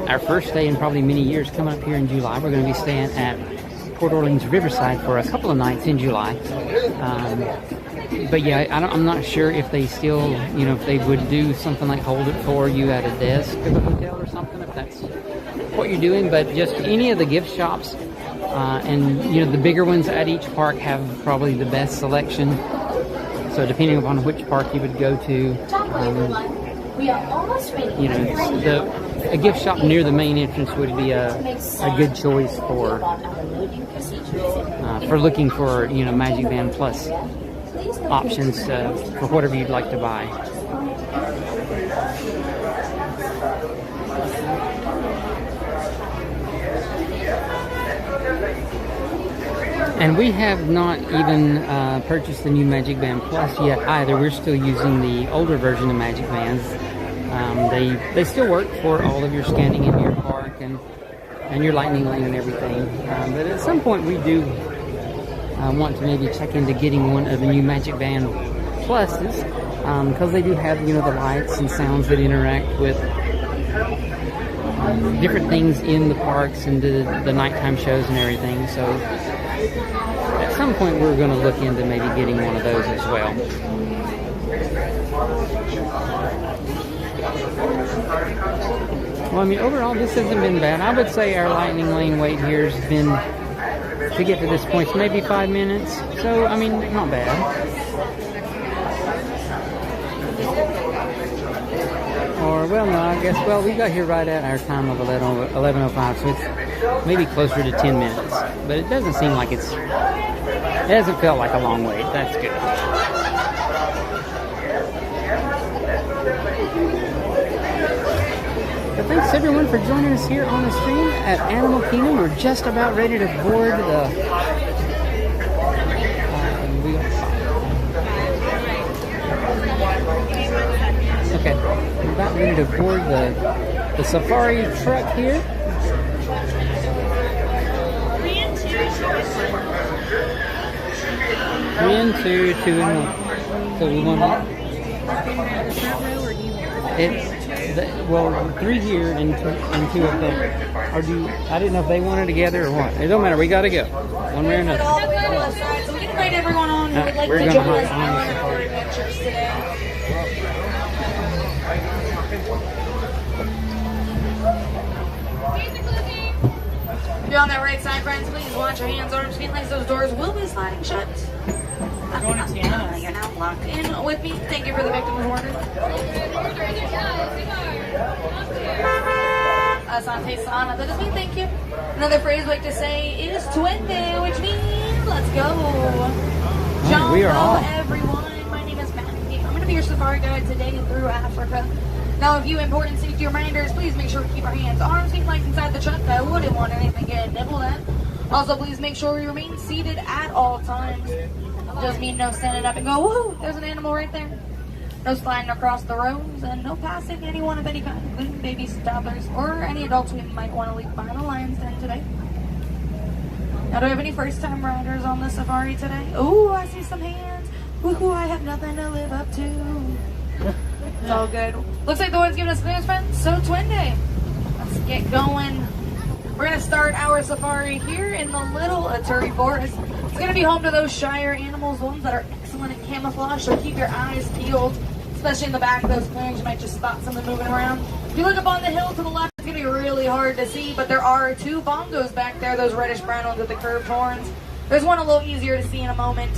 our first stay in probably many years coming up here in July. We're going to be staying at Port Orleans Riverside for a couple of nights in July. But yeah, I'm not sure if they still, if they would do something like hold it for you at a desk of a hotel or something, if that's what you're doing. But just any of the gift shops, and the bigger ones at each park have probably the best selection. So depending upon which park you would go to, We are almost ready. a gift shop near the main entrance would be a good choice for looking for, you know, Magic Band Plus options for whatever you'd like to buy. And we have not even purchased the new Magic Band Plus yet either. We're still using the older version of Magic Bands. They still work for all of your scanning in your park and your lightning lane and everything. But at some point we do want to maybe check into getting one of the new Magic Band Pluses, because they do have, you know, the lights and sounds that interact with different things in the parks and the nighttime shows and everything. So at some point we're going to look into maybe getting one of those as well. Well, I mean, overall this hasn't been bad. I would say our lightning lane wait here has been, to get to this point, maybe 5 minutes. So, I mean, not bad. Or, well, no, I guess, well, we got here right at our time of 11:05, so it's maybe closer to 10 minutes. But it doesn't seem like it hasn't felt like a long wait. That's good. But thanks everyone for joining us here on the stream at Animal Kingdom. We're just about ready to board the okay, we're about ready to board the safari truck here. 3 and 2, 2 and 1. So we want well, 3 here and 2 up there. Or I didn't know if they wanted together or what. It don't matter. We got to go one way or another. So we can invite everyone on who would like to join us on our adventures today. If you're on that right side, friends, please watch your hands, arms, feet, legs. Those doors will be sliding shut. You're now locked in with me. Thank you for the victim's order. Asante Sana. That does mean thank you. Another phrase I like to say is Twende, which means let's go. John, we are off. Everyone. My name is Maggie. I'm going to be your safari guide today through Africa. Now, a few important safety reminders. Please make sure we keep our hands, arms, feet, legs inside the truck. I wouldn't want anything to get nibbled at. Also, please make sure we remain seated at all times. Does mean no standing up and go, woo, there's an animal right there. No sliding across the roads, and no passing anyone of any kind, including babies, toddlers, or any adults we might want to leave behind the lion's den today. Now, do we have any first-time riders on the safari today? Ooh, I see some hands. Woohoo, I have nothing to live up to. It's all good. Looks like the one's giving us clearance, friends. So, Twende, let's get going. We're going to start our safari here in the Little Aturi Forest. It's going to be home to those shyer animals, the ones that are excellent at camouflage, so keep your eyes peeled, especially in the back of those clearings. You might just spot something moving around. If you look up on the hill to the left, it's going to be really hard to see, but there are 2 bongos back there, those reddish-brown ones with the curved horns. There's one a little easier to see in a moment,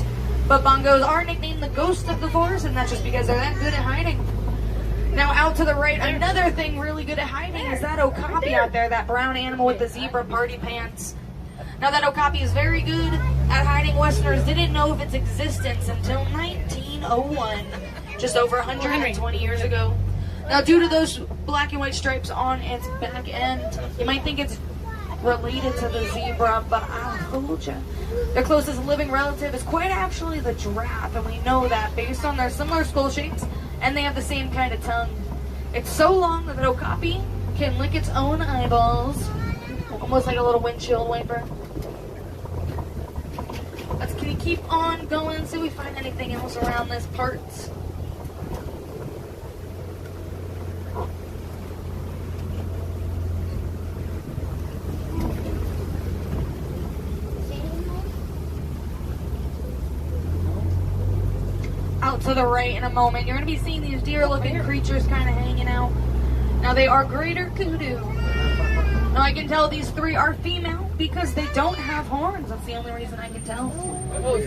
but bongos are nicknamed the ghost of the forest, and that's just because they're that good at hiding. Now, out to the right, another thing really good at hiding is that okapi out there, that brown animal with the zebra party pants. Now, that okapi is very good at hiding. Westerners didn't know of its existence until 1901, just over 120 years ago. Now, due to those black and white stripes on its back end, you might think it's related to the zebra, but I fooled you. Their closest living relative is quite actually the giraffe, and we know that based on their similar skull shapes, and they have the same kind of tongue. It's so long that the okapi can lick its own eyeballs, almost like a little windshield wiper. Let's keep on going, see if we find anything else around this part. Out to the right in a moment, you're going to be seeing these deer-looking creatures kind of hanging out. Now, they are greater kudu. Now, I can tell these 3 are female because they don't have horns. That's the only reason I can tell.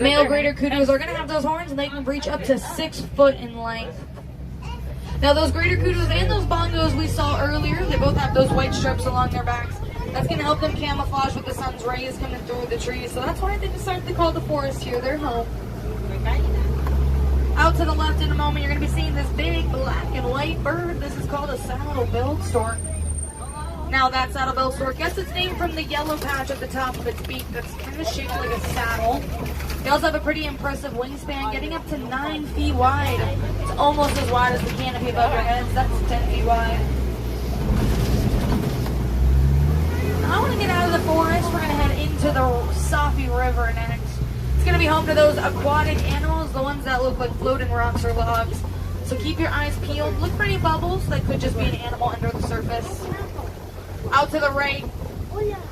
Male greater kudus are going to have those horns, and they can reach up to 6 foot in length. Now those greater kudos and those bongos we saw earlier, they both have those white strips along their backs. That's going to help them camouflage with the sun's rays coming through the trees. So that's why they decided to call the forest here their home. Out to the left in a moment, you're going to be seeing this big black and white bird. This is called a saddle-billed stork. Now that saddle-billed stork gets its name from the yellow patch at the top of its beak that's kind of shaped like a saddle. They also have a pretty impressive wingspan, getting up to 9 feet wide. It's almost as wide as the canopy above your heads. That's 10 feet wide. I want to get out of the forest. We're going to head into the Safi River next. It's going to be home to those aquatic animals, the ones that look like floating rocks or logs. So keep your eyes peeled. Look for any bubbles. That could just be an animal under the surface. Out to the right.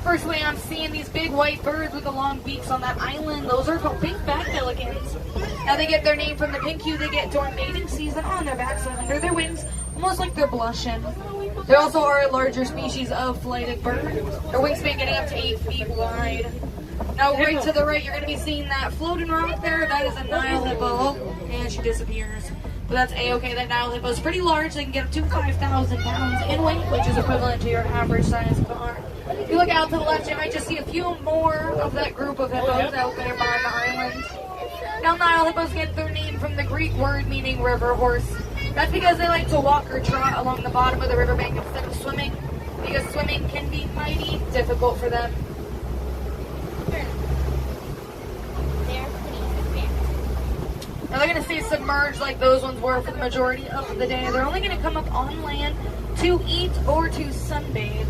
First way I'm seeing these big white birds with the long beaks on that island. Those are called pink-back pelicans. Now they get their name from the pink hue they get during mating season on their backs and under their wings, almost like they're blushing. They also are a larger species of flighted bird. Their wingspan getting up to 8 feet wide. Now right to the right, you're going to be seeing that floating rock there. That is a Nile hippo, and she disappears. But that's A-okay. That Nile hippo is pretty large. They can get up to 5,000 pounds in weight, which is equivalent to your average size car. If you look out to the left, you might just see a few more of that group of hippos out there by the island. Now Nile hippos get their name from the Greek word meaning river horse. That's because they like to walk or trot along the bottom of the riverbank instead of swimming, because swimming can be mighty difficult for them. Now they're going to stay submerged like those ones were for the majority of the day. They're only going to come up on land to eat or to sunbathe.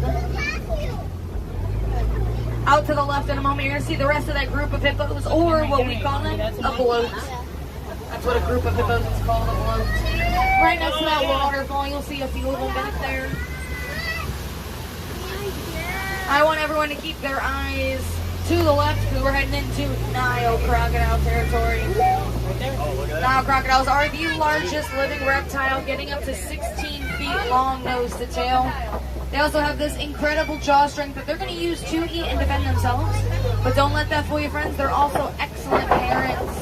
Out to the left in a moment, you're going to see the rest of that group of hippos, or what we call them, a bloat. That's what a group of hippos is called, a bloat. Right next to that waterfall, you'll see a few of them back there. I want everyone to keep their eyes to the left because we're heading into Nile crocodile territory. Nile crocodiles are the largest living reptile, getting up to 16 feet long nose to tail. They also have this incredible jaw strength that they're going to use to eat and defend themselves. But don't let that fool you, friends. They're also excellent parents.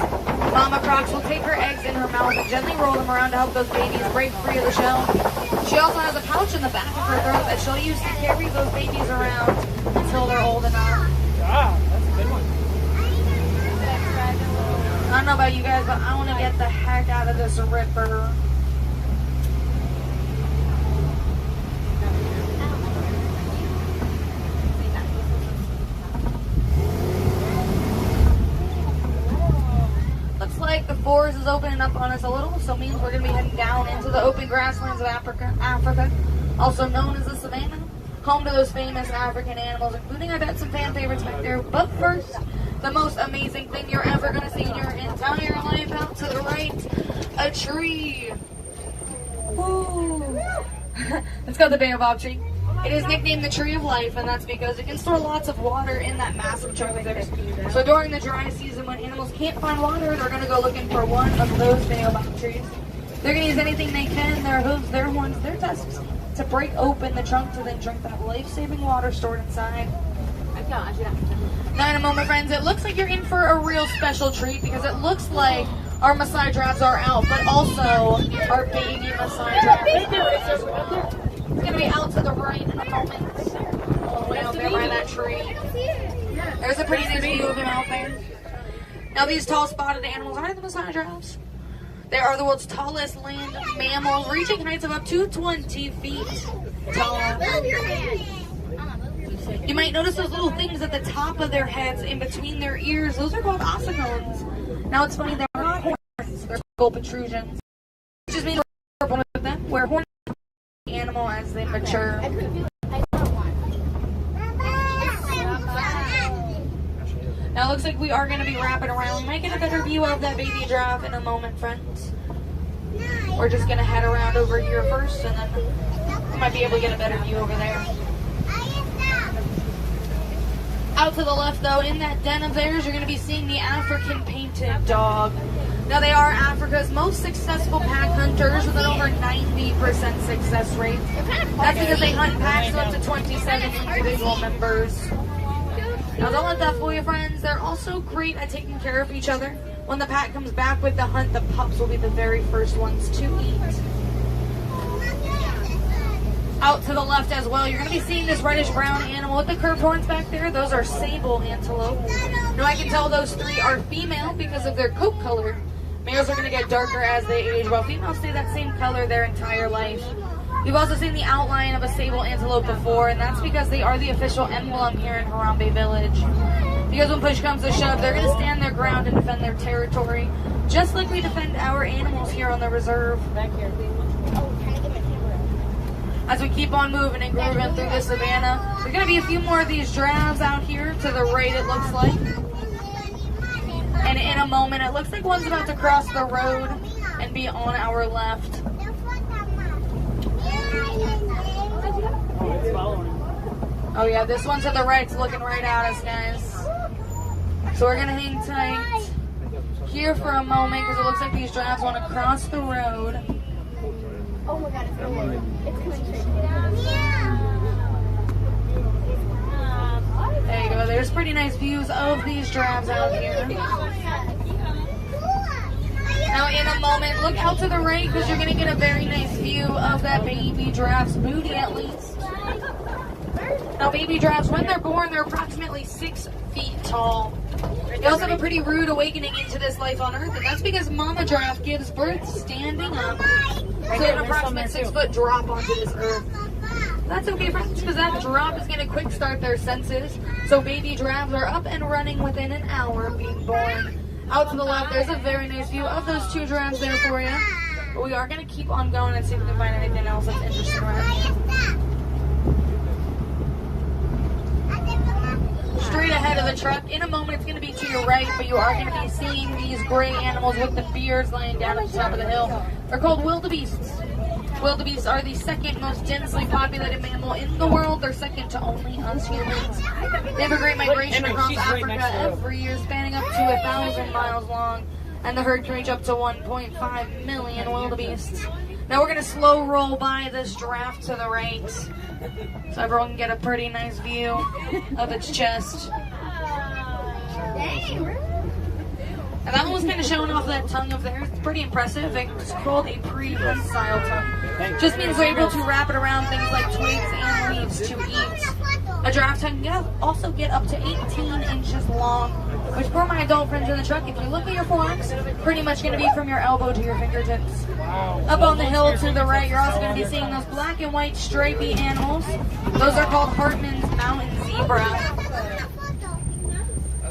Mama crocs will take her eggs in her mouth and gently roll them around to help those babies break free of the shell. She also has a pouch in the back of her throat that she'll use to carry those babies around until they're old enough. Ah, that's a good one. I don't know about you guys, but I want to get the heck out of this river. Looks like the forest is opening up on us a little, so it means we're going to be heading down into the open grasslands of Africa, also known as the savanna, home to those famous African animals, including, I bet, some fan favorites back there. But first, the most amazing thing you're ever going to see in your entire life, out to the right, a tree. Woo! Let's go to the baobab tree. It is nicknamed the Tree of Life, and that's because it can store lots of water in that massive chunk of theirs. So during the dry season, when animals can't find water, they're going to go looking for one of those baobab trees. They're going to use anything they can, their hooves, their horns, their tusks, to break open the trunk to then drink that life-saving water stored inside. Now in a moment, friends, it looks like you're in for a real special treat because it looks like our Maasai giraffes are out, but also our baby Maasai giraffes. It's going to be out to the right in a moment. All the way out there by that tree. There's a pretty nice view of him out there. Now these tall spotted animals are the Maasai giraffes. They are the world's tallest land mammals, reaching heights of up to 20 feet tall. You might notice those little things at the top of their heads in between their ears. Those are called ossicones. Now it's funny, they're not horns, they're called protrusions. Which just means we're born with them, where horns are the animal as they mature. Now it looks like we are going to be wrapping around. We might get a better view of that baby giraffe in a moment, friends. We're just going to head around over here first, and then we might be able to get a better view over there. Out to the left, though, in that den of theirs, you're going to be seeing the African painted dog. Now, they are Africa's most successful pack hunters with an over 90% success rate. That's because they hunt packs of up to 27 individual members. Now, don't let that fool you, friends. They're also great at taking care of each other. When the pack comes back with the hunt, the pups will be the very first ones to eat. Out to the left as well, you're going to be seeing this reddish-brown animal with the curved horns back there. Those are sable antelope. Now I can tell those three are female because of their coat color. Males are going to get darker as they age, while females stay that same color their entire life. We've also seen the outline of a sable antelope before, and that's because they are the official emblem here in Harambe Village. Because when push comes to shove, they're going to stand their ground and defend their territory, just like we defend our animals here on the reserve. Back here. As we keep on moving and grooving through the savannah, there's going to be a few more of these drabs out here to the right, it looks like. And in a moment, it looks like one's about to cross the road and be on our left. Oh yeah, this one to the right's looking right at us, guys. So we're going to hang tight here for a moment because it looks like these drabs want to cross the road. Oh my god, it's coming straight. There you go. There's pretty nice views of these drabs out here. Now in a moment, look out to the right because you're going to get a very nice view of that baby giraffe's booty at least. Now baby giraffes, when they're born, they're approximately 6 feet tall. They also have a pretty rude awakening into this life on Earth, and that's because Mama Giraffe gives birth standing up. So an approximate 6-foot drop onto this Earth. That's okay, friends, because that drop is going to quick start their senses. So baby giraffes are up and running within an hour of being born. Out to the left, there's a very nice view of those 2 giraffes there for you. But we are going to keep on going and see if we can find anything else that's interesting around here. Straight ahead of the truck. In a moment, it's going to be to your right, but you are going to be seeing these gray animals with the beards laying down at the top of the hill. They're called wildebeests. Wildebeests are the second most densely populated mammal in the world. They're second to only us humans. They have a great migration across Africa every year, spanning up to 1,000 miles long, and the herd can reach up to 1.5 million wildebeests. Now we're going to slow roll by this giraffe to the right, so everyone can get a pretty nice view of its chest. And that one was kind of showing off that tongue of theirs. It's pretty impressive. It's called a prehensile tongue. Just means they're able to wrap it around things like twigs and leaves to eat. A giraffe tongue can also get up to 18 inches long, which for my adult friends in the truck, if you look at your forks, pretty much going to be from your elbow to your fingertips. Up on the hill to the right, you're also going to be seeing those black and white stripy animals. Those are called Hartman's mountain zebra.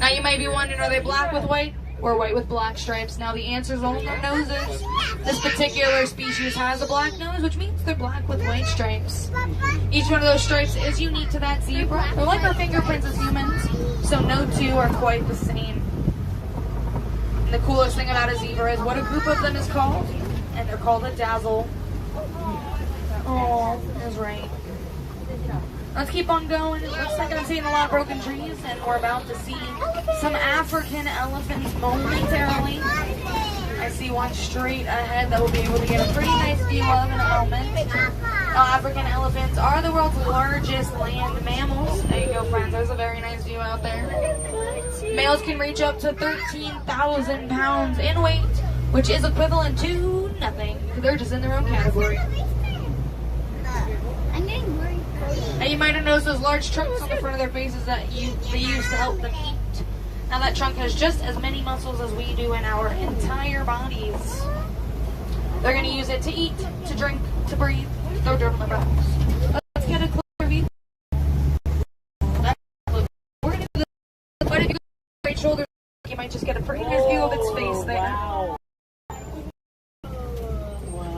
Now you might be wondering, are they black with white or white with black stripes? Now the answer is on their noses. This particular species has a black nose, which means they're black with white stripes. Each one of those stripes is unique to that zebra. They're like our fingerprints as humans, so no two are quite the same. And the coolest thing about a zebra is what a group of them is called, and they're called a dazzle. Oh, that's right. Let's keep on going. It looks like I'm seeing a lot of broken trees, and we're about to see some African elephants momentarily. I see one straight ahead that we'll be able to get a pretty nice view of in a moment. African elephants are the world's largest land mammals. There you go, friends. There's a very nice view out there. Males can reach up to 13,000 pounds in weight, which is equivalent to nothing. They're just in their own category. I'm getting worried. Now you might have noticed those large trunks on the front of their faces that they use to help them eat. Now that trunk has just as many muscles as we do in our entire bodies. They're going to use it to eat, to drink, to breathe, to throw dirt on their backs. Let's get a closer view. We're going to do this, but if you go straight shoulders, you might just get a pretty nice view of its face there. Now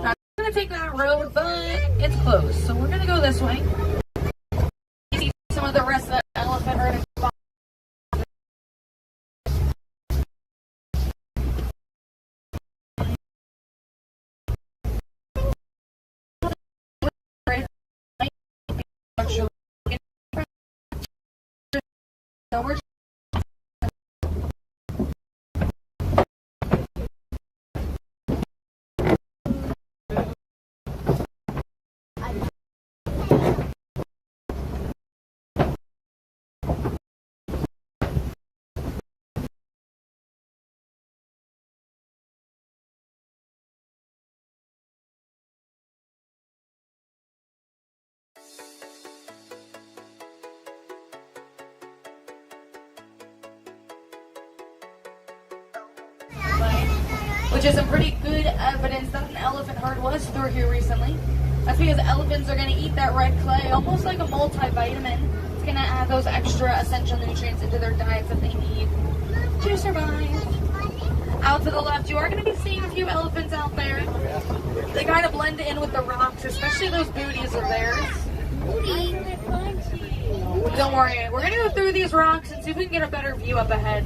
I'm going to take that road, but it's closed, so we're going to go this way. See some of the rest of that elephant herd. So we're which is some pretty good evidence that an elephant herd was through here recently. That's because elephants are going to eat that red clay almost like a multivitamin. It's going to add those extra essential nutrients into their diets that they need to survive. Out to the left, you are going to be seeing a few elephants out there. They kind of blend in with the rocks, especially those booties of theirs. Don't worry, we're going to go through these rocks and see if we can get a better view up ahead.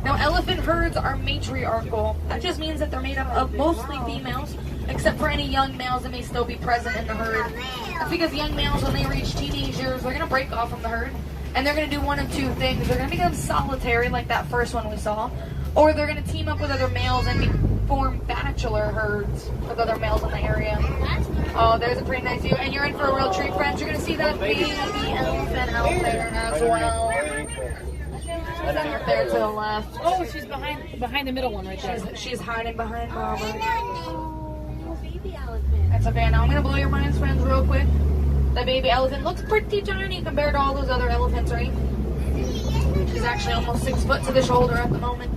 Now, elephant herds are matriarchal. That just means that they're made up of mostly females, except for any young males that may still be present in the herd. That's because young males, when they reach teenage years, they're going to break off from the herd, and they're going to do one of two things. They're going to become solitary, like that first one we saw, or they're going to team up with other males and form bachelor herds with other males in the area. Oh, there's a pretty nice view, and you're in for a real treat, friends. You're going to see that baby elephant out there as well. Up there to the left. Oh, she's behind the middle one right there. She's hiding behind Mama. That's okay. Now I'm going to blow your minds, friends, real quick. The baby elephant looks pretty tiny compared to all those other elephants, right? She's actually almost 6 foot to the shoulder at the moment.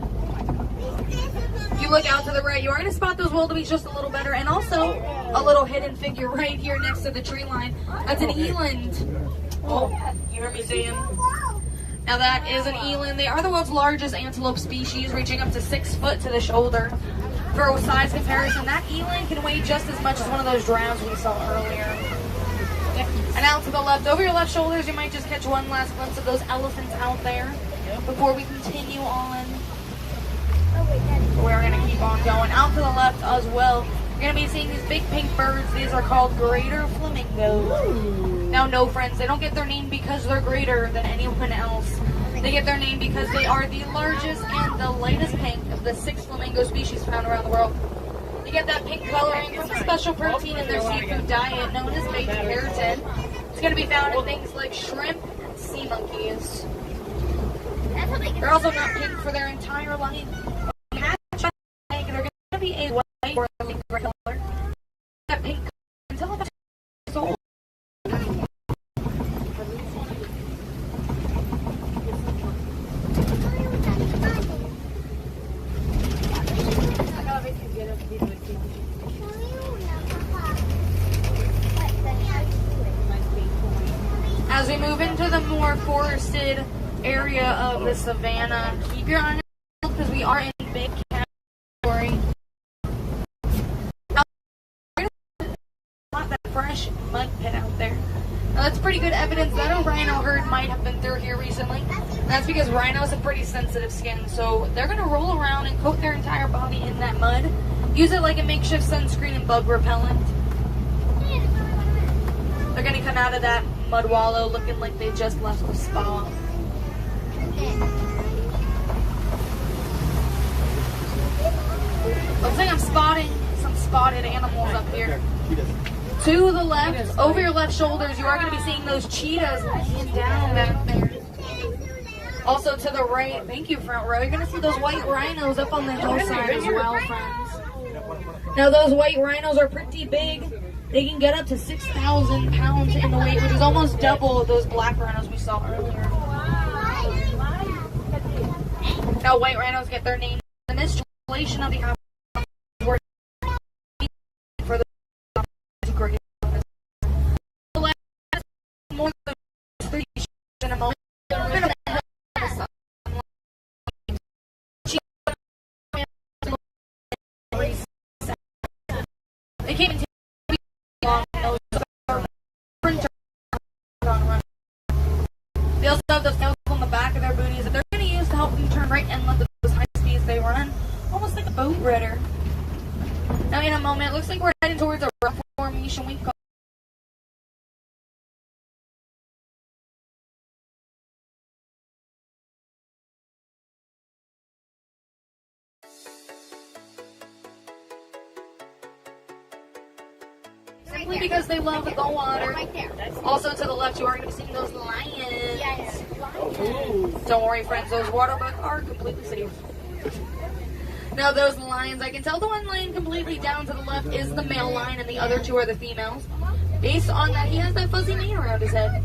If you look out to the right, you are going to spot those wildebeest just a little better, and also a little hidden figure right here next to the tree line. That's an eland. Oh, you heard me say him. Now that is an eland. They are the world's largest antelope species, reaching up to 6 foot to the shoulder. For a size comparison, that eland can weigh just as much as one of those drowns we saw earlier. And out to the left, over your left shoulders, you might just catch one last glimpse of those elephants out there before we continue on. We're going to keep on going. Out to the left as well, you're going to be seeing these big pink birds. These are called greater flamingos. Now, no, friends, they don't get their name because they're greater than anyone else. They get their name because they are the largest and the lightest pink of the 6 flamingo species found around the world. You get that pink coloring from a special protein in their seafood diet known as beta keratin. It's going to be found in things like shrimp and sea monkeys. They're also not pink for their entire life. They're going to be a white or a red color. That pink until about so as we move into the more forested area of the savannah, keep your eye out because we are in big category. That fresh mud pit out there. Now that's pretty good evidence that a rhino herd might have been through here recently. And that's because rhinos have pretty sensitive skin, so they're going to roll around and coat their entire body in that mud. Use it like a makeshift sunscreen and bug repellent. They're going to come out of that mud wallow looking like they just left the spa. Looks like I'm spotting some spotted animals up here. To the left, over your left shoulders, you are going to be seeing those cheetahs laying down back there. Also to the right, thank you, front row, you're going to see those white rhinos up on the hillside as well, friends. Now those white rhinos are pretty big. They can get up to 6,000 pounds in the weight, which is almost double those black rhinos we saw earlier. Now white rhinos get their name in this translation of the word for the great. More than 3 in a moment. They came in long nose. They also have those tails on the back of their booties that they're going to use to help them turn right and left at those high speeds they run, almost like a boat rudder. Now in a moment, it looks like we're heading towards a rough formation we call simply because they love the water. Also to the left, you are going to be seeing those lions. Don't worry, friends, those water bugs are completely safe. Now those lions, I can tell the one laying completely down to the left is the male lion and the other 2 are the females. Based on that, he has that fuzzy mane around his head.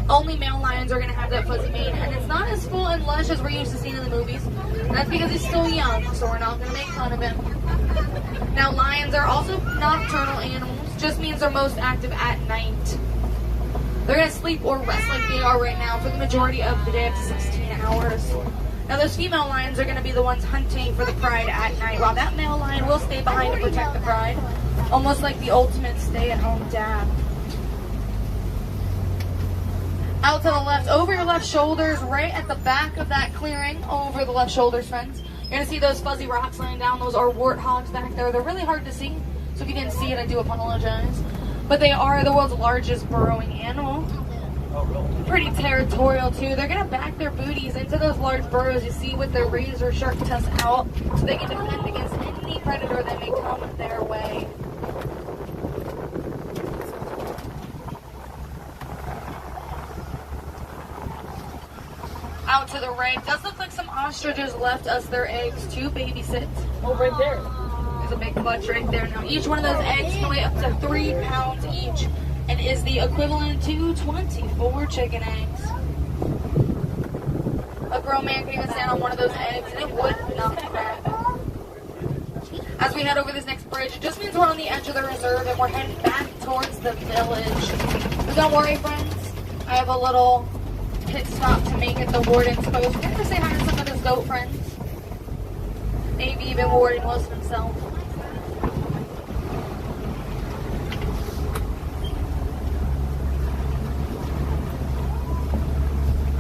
Only male lions are going to have that fuzzy mane, and it's not as full and lush as we're used to seeing in the movies. And that's because he's still young, so we're not going to make fun of him. Now, lions are also nocturnal animals, just means they're most active at night. They're going to sleep or rest like they are right now for the majority of the day, up to 16 hours. Now, those female lions are going to be the ones hunting for the pride at night, while that male lion will stay behind to protect the pride, almost like the ultimate stay-at-home dad. Out to the left, over your left shoulders, right at the back of that clearing, over the left shoulders, friends. You're going to see those fuzzy rocks laying down. Those are warthogs back there. They're really hard to see, so if you didn't see it, I do apologize. But they are the world's largest burrowing animal. Pretty territorial, too. They're going to back their booties into those large burrows you see with their razor sharp tusks out, so they can defend against any predator that may come their way. Out to the right, does look like some ostriches left us their eggs to babysit. Oh, right there. There's a big clutch right there. Now, each one of those eggs can weigh up to 3 pounds each and is the equivalent to 24 chicken eggs. A grown man could even stand on one of those eggs and it would not crack. As we head over this next bridge, it just means we're on the edge of the reserve and we're heading back towards the village. But don't worry, friends. I have a little pit stop to make at the Warden's post. We're going to say hi to some of his goat friends. Maybe even Warden Wilson himself.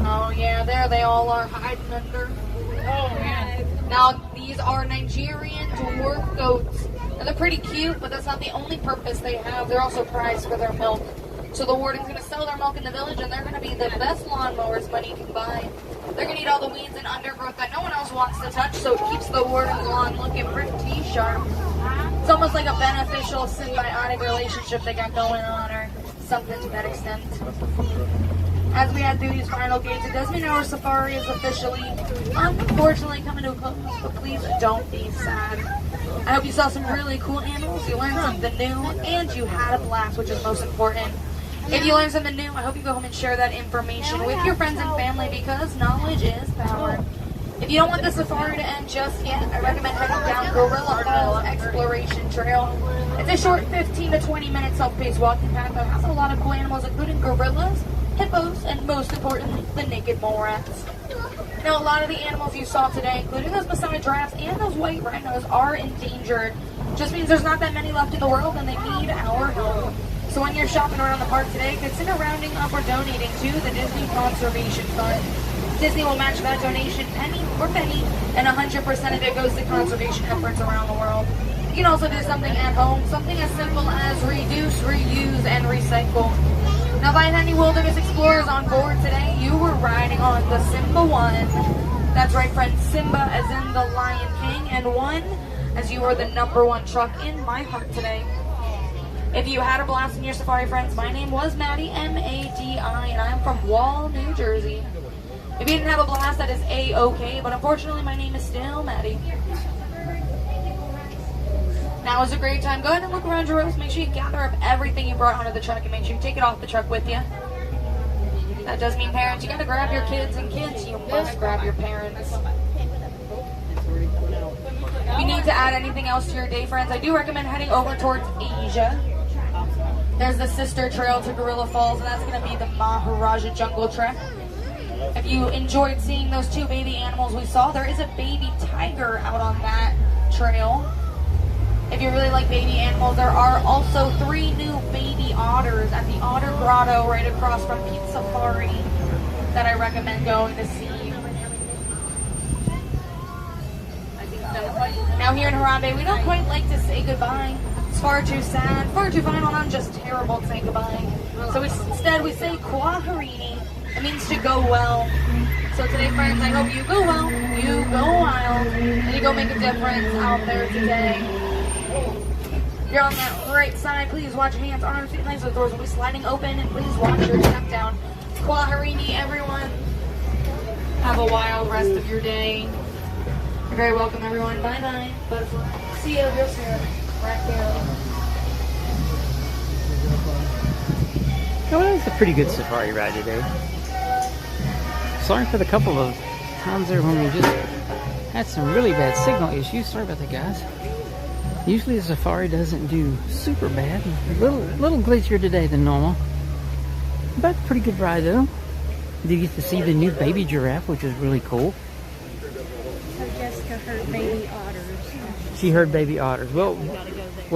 Oh yeah, there they all are hiding under. Oh yeah. Now these are Nigerian dwarf goats. Now they're pretty cute, but that's not the only purpose they have. They're also prized for their milk. So the Warden's going to sell their milk in the village, and they're going to be the best lawnmowers money can buy. They're going to eat all the weeds and undergrowth that no one else wants to touch, so it keeps the Warden's lawn looking pretty sharp. It's almost like a beneficial symbiotic relationship they got going on, or something to that extent. As we head through these final gates, it does mean our safari is officially, unfortunately, coming to a close, but please don't be sad. I hope you saw some really cool animals, you learned something new, and you had a blast, which is most important. If you learned something new, I hope you go home and share that information with your friends and family because knowledge is power. If you don't want the safari to end just yet, I recommend heading down Gorilla Falls Exploration Trail. It's a short 15 to 20 minute self-paced walking path that has a lot of cool animals, including gorillas, hippos, and most importantly, the naked mole rats. Now, a lot of the animals you saw today, including those Maasai giraffes and those white rhinos, are endangered. Just means there's not that many left in the world and they need our help. So when you're shopping around the park today, consider rounding up or donating to the Disney Conservation Fund. Disney will match that donation penny for penny, and 100% of it goes to conservation efforts around the world. You can also do something at home, something as simple as reduce, reuse, and recycle. Now, if I had any wilderness explorers on board today, you were riding on the Simba 1. That's right, friends, Simba as in the Lion King, and 1 as you were the #1 truck in my heart today. If you had a blast in your safari, friends, my name was Maddie, M-A-D-I, and I'm from Wall, New Jersey. If you didn't have a blast, that is A-okay, but unfortunately, my name is still Maddie. Now is a great time. Go ahead and look around your rows. Make sure you gather up everything you brought onto the truck and make sure you take it off the truck with you. That does mean parents, you gotta grab your kids, and kids, you must grab your parents. If you need to add anything else to your day, friends, I do recommend heading over towards Asia. There's the sister trail to Gorilla Falls, and that's going to be the Maharaja Jungle Trek. If you enjoyed seeing those 2 baby animals we saw, there is a baby tiger out on that trail. If you really like baby animals, there are also 3 new baby otters at the Otter Grotto right across from Pete Safari that I recommend going to see. Now here in Harambe, we don't quite like to say goodbye. It's far too sad, far too final, and I'm just terrible at saying goodbye. So instead we say Kwaherini. It means to go well. So today, friends, I hope you go well, you go wild, and you go make a difference out there today. If you're on that right side, please watch your hands, arms, feet, legs. The doors will be sliding open, and please watch your step down. Kwaherini, everyone. Have a wild rest of your day. You're very welcome, everyone. Bye-bye. Butterfly. See you real soon. Right there. Oh, well, it's a pretty good safari ride today. Sorry for the couple of times there when we just had some really bad signal issues. Sorry about that, guys. Usually the safari doesn't do super bad. A little glitchier today than normal. But pretty good ride though. Did get to see the new baby giraffe, which is really cool. Jessica heard baby otters. She heard baby otters. Well,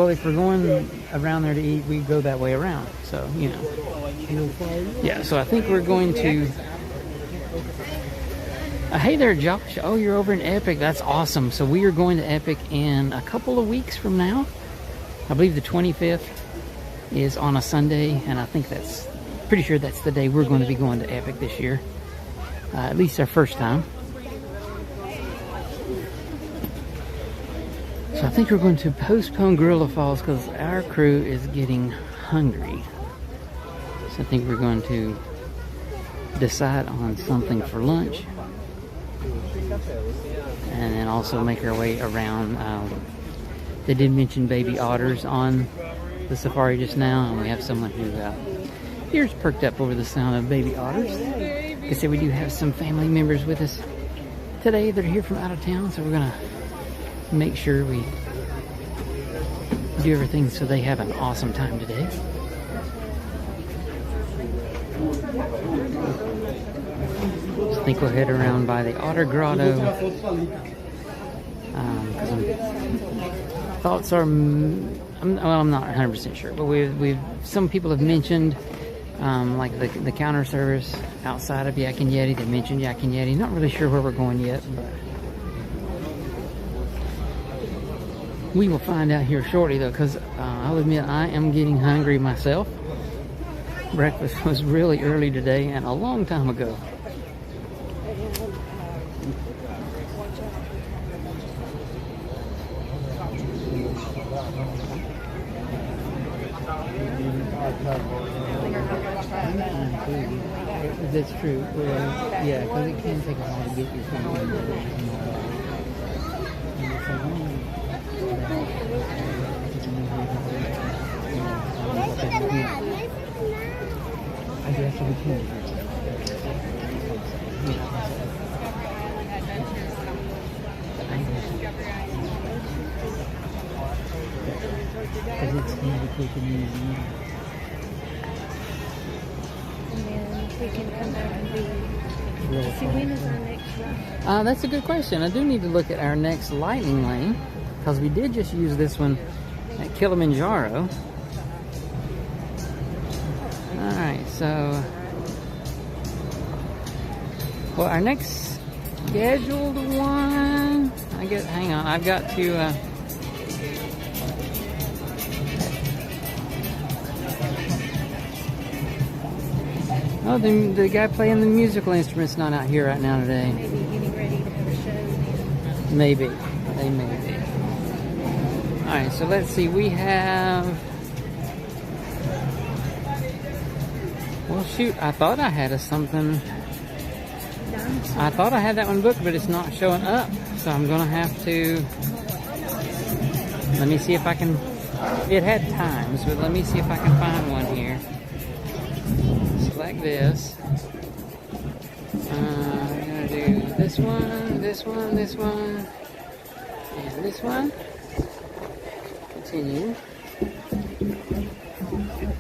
if we're going around there to eat, we go that way around. So, you know. Yeah, so I think we're going to... hey there, Josh. Oh, you're over in Epic. That's awesome. So we are going to Epic in a couple of weeks from now. I believe the 25th is on a Sunday, and I think that's... pretty sure that's the day we're going to be going to Epic this year. At least our first time. So I think we're going to postpone Gorilla Falls because our crew is getting hungry. So I think we're going to decide on something for lunch. And then also make our way around. They did mention baby otters on the safari just now. And we have someone who ears perked up over the sound of baby otters. Like I said, we do have some family members with us today that are here from out of town. So we're going to make sure we do everything so they have an awesome time today. I think we'll head around by the Otter Grotto. Thoughts are, I'm not 100% sure, but some people have mentioned like the counter service outside of Yak and Yeti. They mentioned Yak and Yeti. Not really sure where we're going yet, but we will find out here shortly, though, because I'll admit I am getting hungry myself. Breakfast was really early today and a long time ago. That's true. Well, yeah, because it can take a while to get you from one to the I guess we can. Because it's easy to take a museum. We can come back and do. See, when is our next ride? That's a good question. I do need to look at our next lightning lane because we did just use this one at Kilimanjaro. Alright, so well, our next scheduled one, I guess, hang on, I've got to oh, the guy playing the musical instrument's not out here right now today. Maybe getting ready to have a show. Maybe. They may be. Alright, so let's see. We have... Well, shoot. I thought I had something... I thought I had that one booked, but it's not showing up. So I'm going to have to... Let me see if I can... It had times, but let me see if I can find one here. Like this. I'm gonna do this one, this one, this one, and this one. Continue.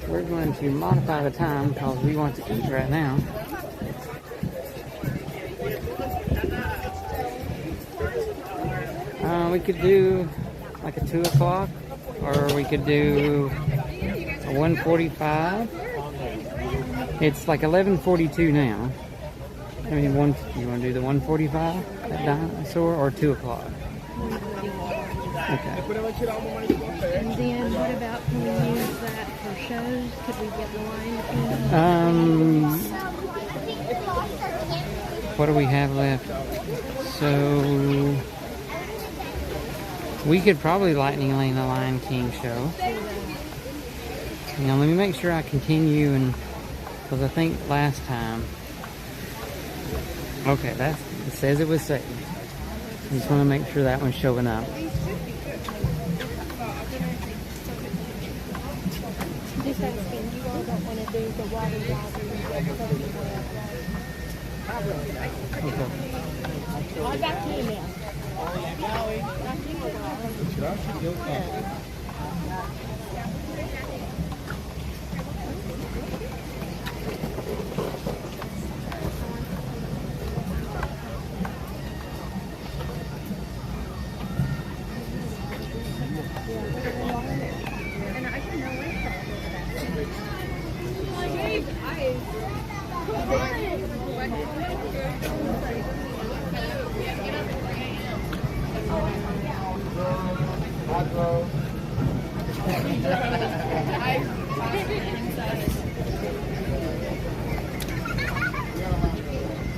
We're going to modify the time because we want to eat right now. We could do like a 2 o'clock, or we could do a 1:45. It's like 11:42 now. I mean, you want to do the 1:45 at Dinosaur or 2 o'clock? Okay. And then what about, can we use that for shows? Could we get the line? What do we have left? So we could probably Lightning Lane the Lion King show. Now let me make sure I continue, and because I think last time, okay, it says it was saved. I just want to make sure that one's showing up. just asking, you all don't want to do the water water. Okay. Back to you now.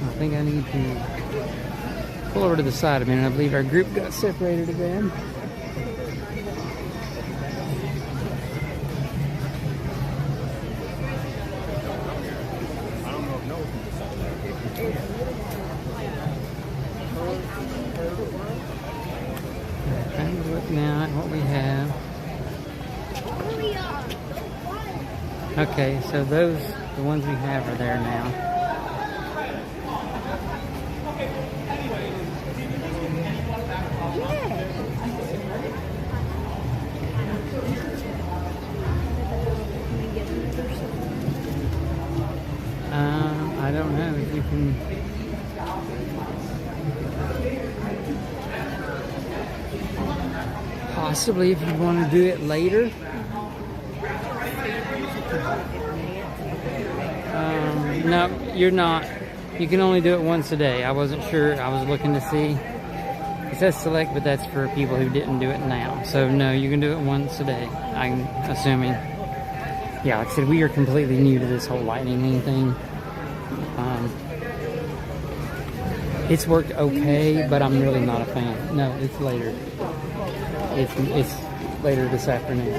I think I need to pull over to the side a minute. I believe our group got separated again. Trying to look now at what we have. Okay, so those, the ones we have are there now. I don't know if you can. Possibly if you want to do it later. No, you're not. You can only do it once a day. I wasn't sure. I was looking to see. It says select, but that's for people who didn't do it now. So no, you can do it once a day, I'm assuming. Yeah, like I said, we are completely new to this whole lightning lane thing. It's worked okay, but I'm really not a fan. No, it's later. It's later this afternoon.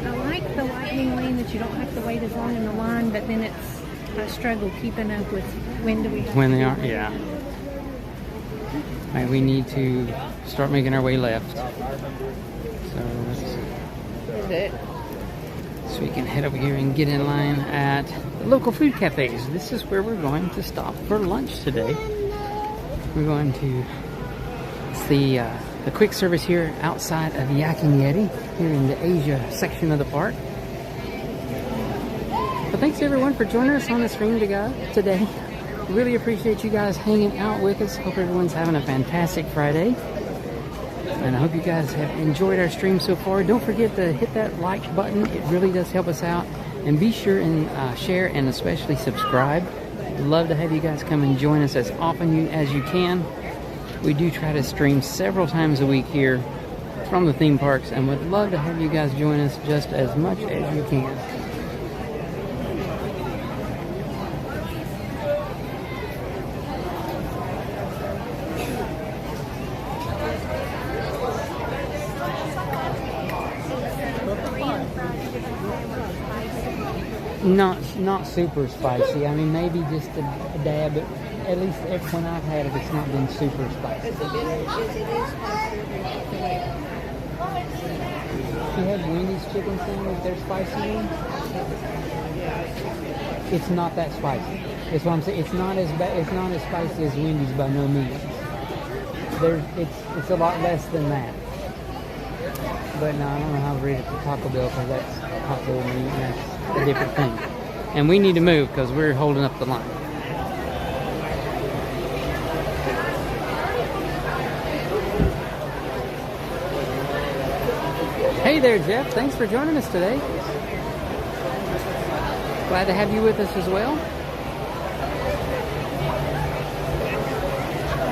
I like the lightning lane that you don't have to wait as long in the line, but then it's a struggle keeping up with when do we have When to they do are, it. yeah. All right, we need to start making our way left. So we can head over here and get in line at the local food cafes. This is where we're going to stop for lunch today. We're going to see the quick service here outside of Yak and Yeti, here in the Asia section of the park. But thanks everyone for joining us on the stream today. Really appreciate you guys hanging out with us. Hope everyone's having a fantastic Friday. And I hope you guys have enjoyed our stream so far. Don't forget to hit that like button. It really does help us out. And be sure and share and especially subscribe. Love to have you guys come and join us as often as you can. We do try to stream several times a week here from the theme parks, and would love to have you guys join us just as much as you can. Not super spicy. I mean, maybe just a dab, but at least when I've had it, it's not been super spicy. You had Wendy's chicken sandwich, they're spicy ones? It's not that spicy. That's what I'm saying. It's not as spicy as Wendy's by no means. It's a lot less than that. But no, I don't know how to read it for Taco Bell, because that's taco meat and that's a different thing. And we need to move because we're holding up the line. Hey there, Jeff. Thanks for joining us today. Glad to have you with us as well.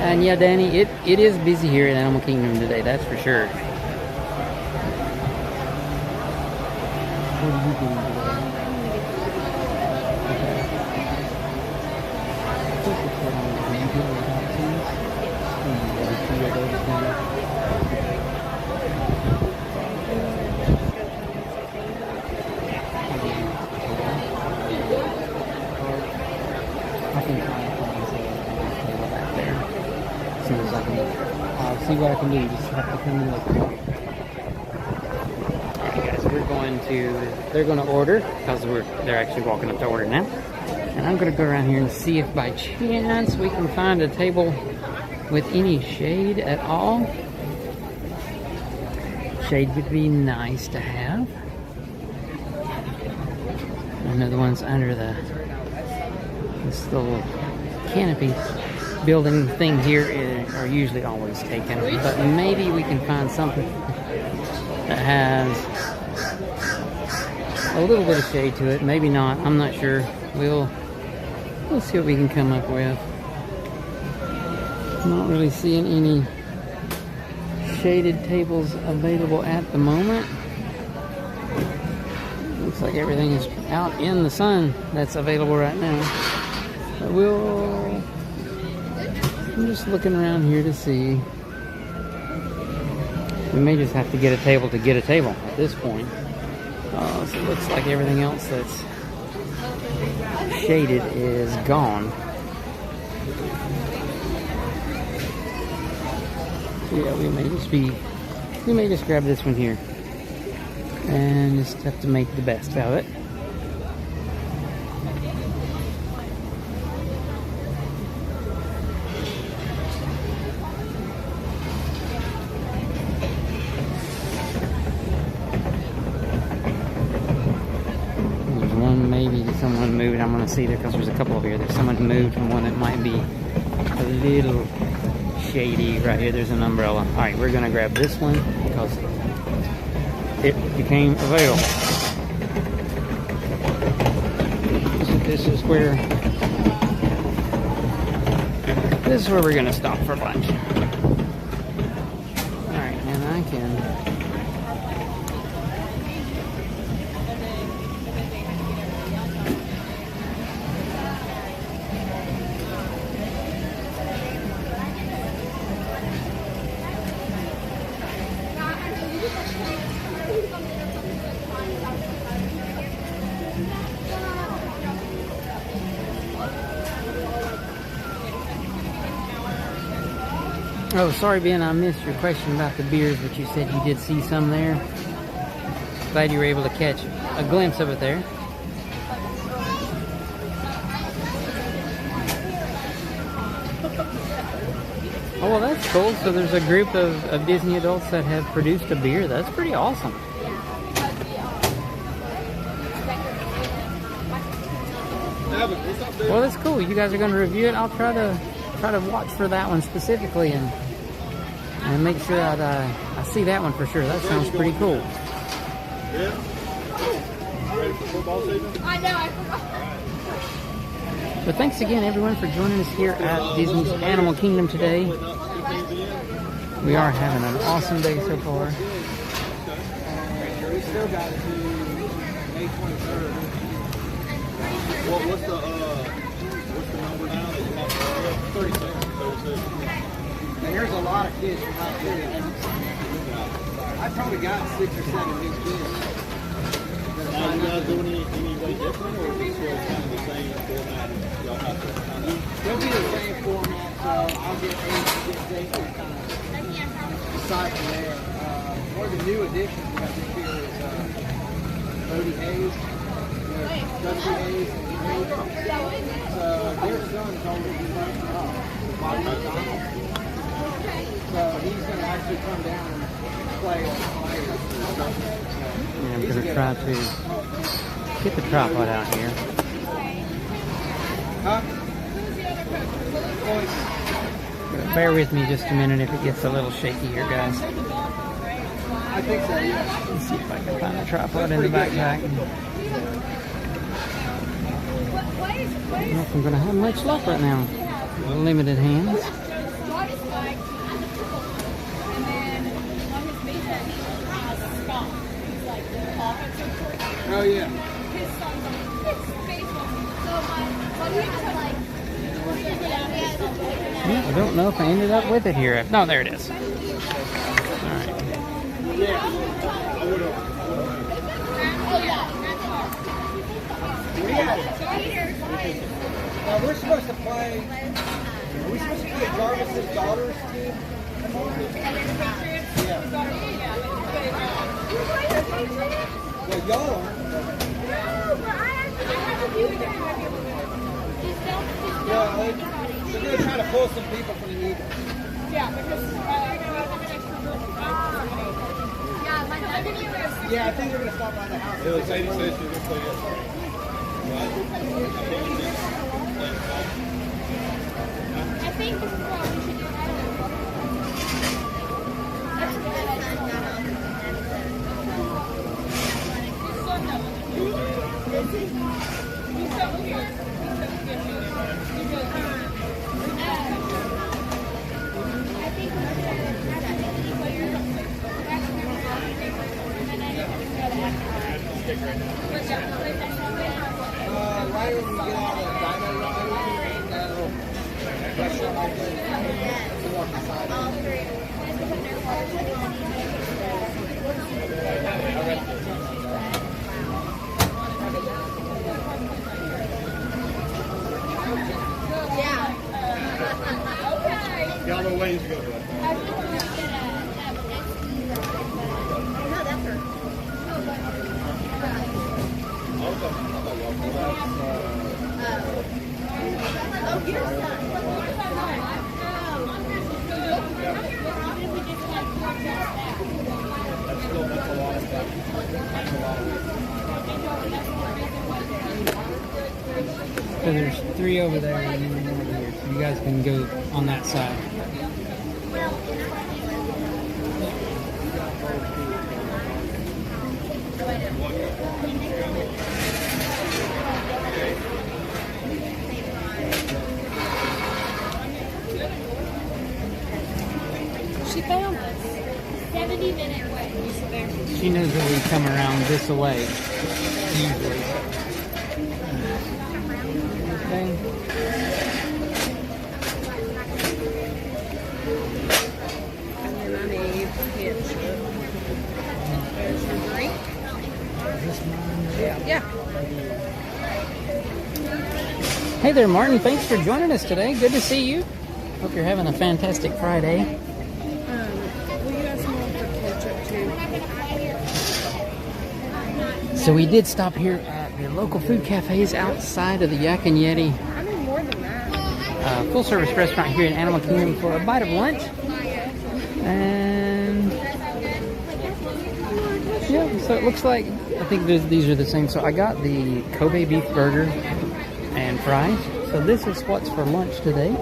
And yeah, Danny, it is busy here at Animal Kingdom today, that's for sure. What are you doing today? I'll see what I can do. You just have to come and look. Alright guys, we're they're going to order, because they're actually walking up to order now. And I'm going to go around here and see if by chance we can find a table with any shade at all. Shade would be nice to have. I know the ones under this little canopy building thing here are usually always taken, but maybe we can find something that has a little bit of shade to it. Maybe not. I'm not sure. We'll see what we can come up with. Not really seeing any shaded tables available at the moment. Looks like everything is out in the sun that's available right now. But I'm just looking around here to see. We may just have to get a table to get a table at this point. So it looks like everything else that's shaded is gone. So yeah, we may just grab this one here and just have to make the best of it. Someone moved. I'm going to see there because there's a couple over here. There's someone moved from one that might be a little shady right here. There's an umbrella. All right, we're going to grab this one because it became available. This is where we're going to stop for lunch. All right, and I can. Oh, sorry, Ben, I missed your question about the beers, but you said you did see some there. Glad you were able to catch a glimpse of it there. Oh, well, that's cool. So there's a group of Disney adults that have produced a beer. That's pretty awesome. Well, that's cool. You guys are going to review it. I'll try to watch for that one specifically and make sure that I see that one for sure. That sounds pretty cool. I know, I forgot. But thanks again, everyone, for joining us here at Disney's Animal Kingdom today. We are having an awesome day so far. We still got to May 23rd. What's the number now? 36. And there's a lot of kids from out there. I probably got 6 or 7 new kids. Are you guys doing any way different, or is it still kind of the same format? Y'all have to kind of... It'll be the same format, so I'll get 8 to get Jake and kind of decide from there. One of the new additions we got this year is Bodie Hayes, Dusty Hayes, and Hayes. So their son's already running off. So he's going to actually come down and play on players. I'm going to try to get the tripod out here. Bear with me just a minute if it gets a little shaky here, guys. I think so, yeah. Let's see if I can find the tripod in the backpack. I don't know if I'm going to have much luck right now. Limited hands. Oh, yeah. Yeah, I don't know if I ended up with it here. No, there it is. All right. We're supposed to play. Are we supposed to play Jarvis's daughter's team? Yeah. Well, y'all aren't. Well, they're going to try to pull some people from the meeting. Yeah, because Yeah, I think they're going to stop by the house. Yeah, the lady says she's going to play it. I think this is what we should do. That's a good Right when we get out of DinoLand, restaurant right there. We'll walk inside. Y'all know ways to go to that. So there's 3 over there and then 1 over here. So you guys can go on that side. She found us. 70-minute way. She knows that we come around this way. Usually. Okay. And then I need ketchup. There's your drink. Yeah. Hey there, Martin. Thanks for joining us today. Good to see you. Hope you're having a fantastic Friday. Will you guys want the ketchup too? So we did stop here at the local food cafes outside of the Yak and Yeti I need more than that. full service restaurant here in Animal Kingdom for a bite of lunch. And yeah, so it looks like, I think these are the same. So I got the Kobe beef burger and fries. So this is what's for lunch today.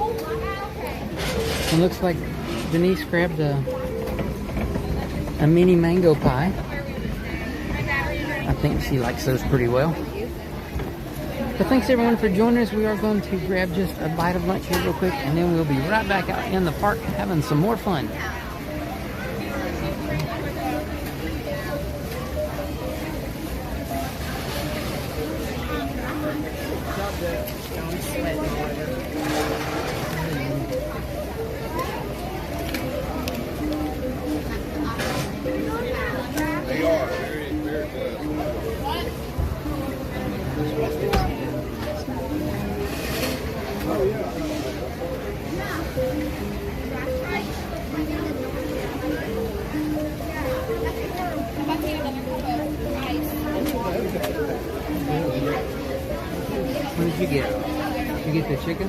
It looks like Denise grabbed a mini mango pie. I think she likes those pretty well. But thanks everyone for joining us. We are going to grab just a bite of lunch here real quick, and then we'll be right back out in the park having some more fun. They are very, very good. Oh, yeah. What did you get? Did you get the chicken?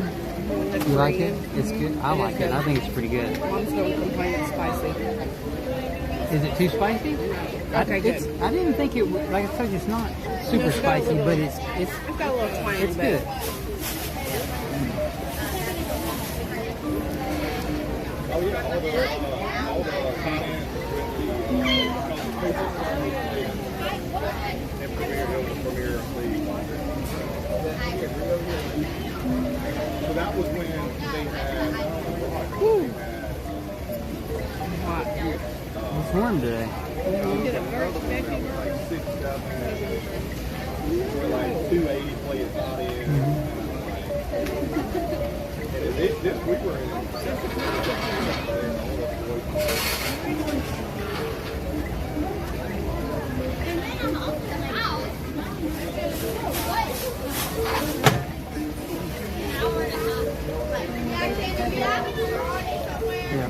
You like it? It's good? I like it. I think it's pretty good. Mom's going to complain it's spicy. Is it too spicy? Okay, good. I didn't think it would, like I told you, it's not super spicy, but it's I've got a little twang, it's but good. Oh, yeah. All the comments and premiere So that was when they had. It's warm today. Like 6, 7, like 280 plates out in. And this we were in. Yeah.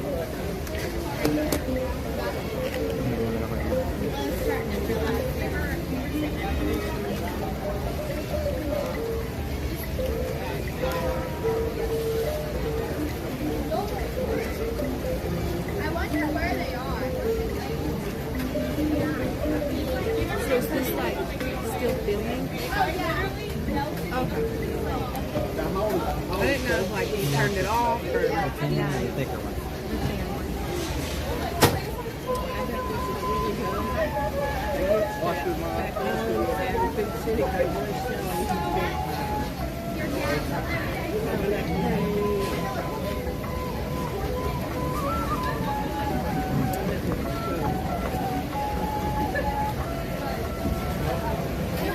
turned it off. Or, The thicker one.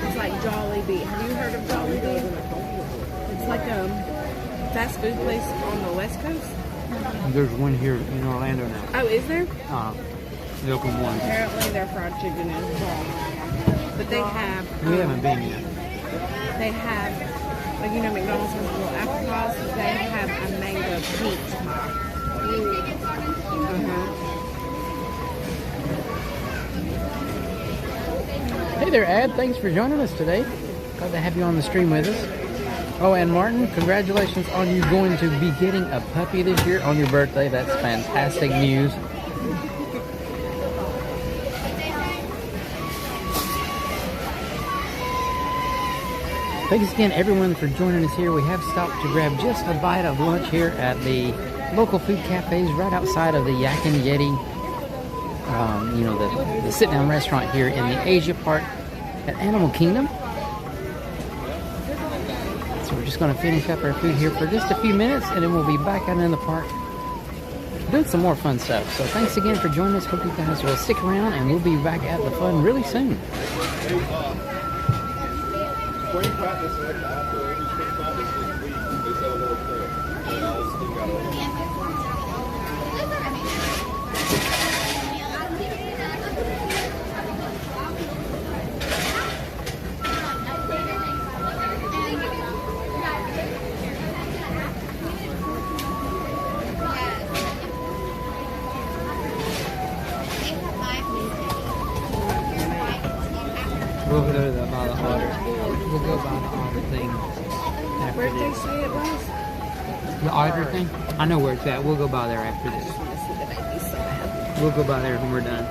It's like Jollibee. Have you heard of Jollibee? It's like a fast food place on the West Coast. There's one here in Orlando now. Oh, is there? The Oakland one. Apparently their fried chicken is bomb. But they have... We haven't been yet. They have, like, you know, McDonald's has little apple pies. They have a mango peach pie. Hey there, Ad. Thanks for joining us today. Glad to have you on the stream with us. Oh, and Martin, congratulations on you going to be getting a puppy this year on your birthday. That's fantastic news. Thanks again, everyone, for joining us here. We have stopped to grab just a bite of lunch here at the local food cafes right outside of the Yak and Yeti. You know, the sit-down restaurant here in the Asia part at Animal Kingdom. So we're just going to finish up our food here for just a few minutes, and then we'll be back out in the park doing some more fun stuff. So thanks again for joining us. Hope you guys will stick around, and we'll be back at the fun really soon. Spring practice, after any spring practice this week, they set a little prayer. And all the team got over. We'll go to the otter. We'll go by the otter thing after Where did they this. say it was? The otter thing? I know where it's at. We'll go by there after this. We'll go by there when we're done.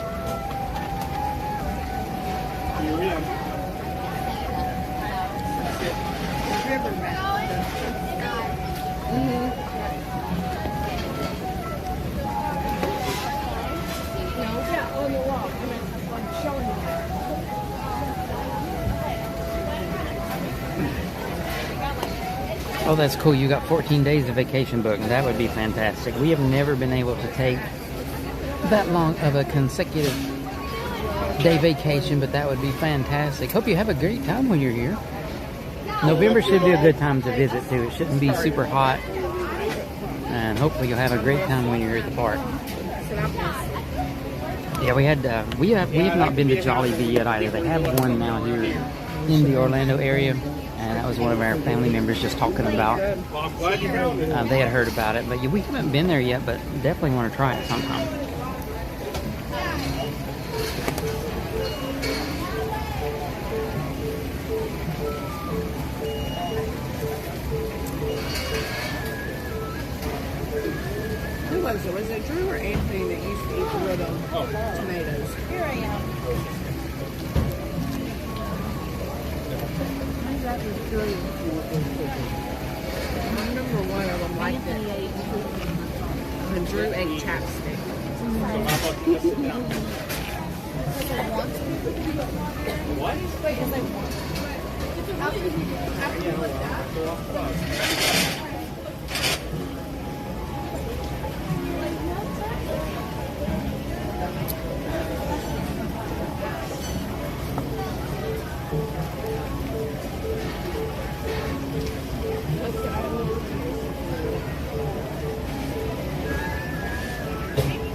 On the wall. I'm showing you. Oh, that's cool. You got 14 days of vacation booked. That would be fantastic. We have never been able to take that long of a consecutive day vacation, but that would be fantastic. Hope you have a great time when you're here. November should be a good time to visit too. It shouldn't be super hot, and hopefully you'll have a great time when you're here at the park. Yeah, we have not been to Jollibee yet either. They have one now here in the Orlando area, and that was one of our family members just talking about. They had heard about it, but we haven't been there yet, but definitely want to try it sometime. Who was it? Was it Drew or Anthony that used to eat the little tomatoes? Here I am. That was Drew. I remember one of them like that. When Drew ate chapstick. What? Because I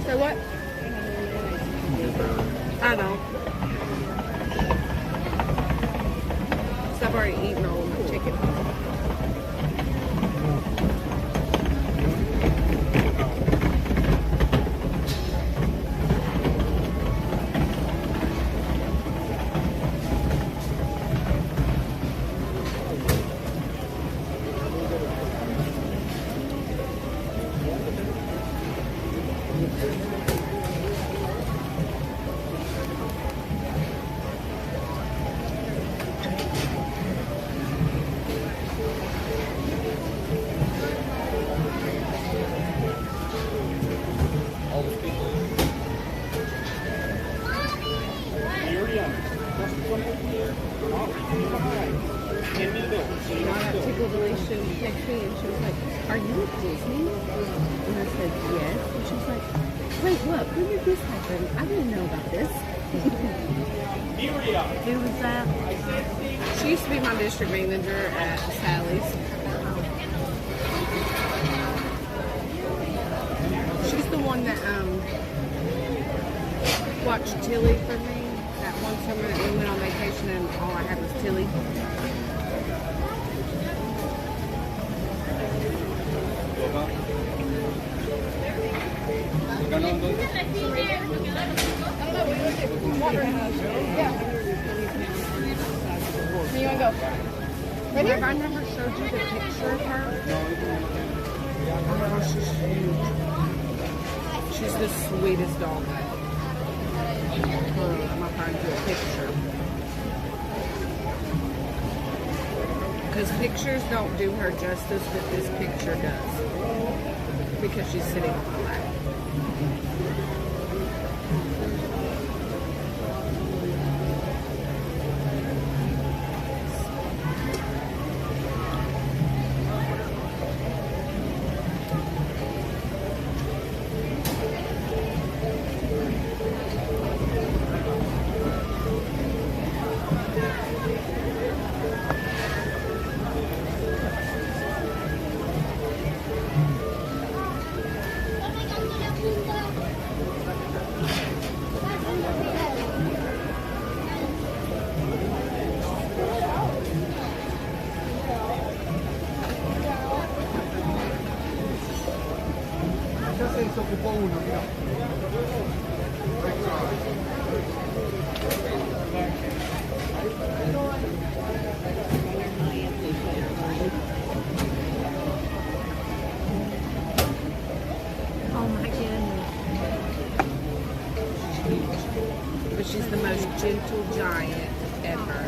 So what? I know. So I've already eaten all of my chicken. are you at Disney? And I said, yes. And she's like, wait, what? When did this happen? I didn't know about this. Who was that? She used to be my district manager at Sally's. She's the one that watched Tilly for me. That one summer that we went on vacation and all I had was Tilly. You want to go? Right here? Have I never showed you the picture of her? Oh my gosh, she's huge. She's the sweetest dog. I'm gonna find you a picture. Because pictures don't do her justice, but this picture does. Because she's sitting on my lap. Oh my goodness. But she's the most gentle giant ever.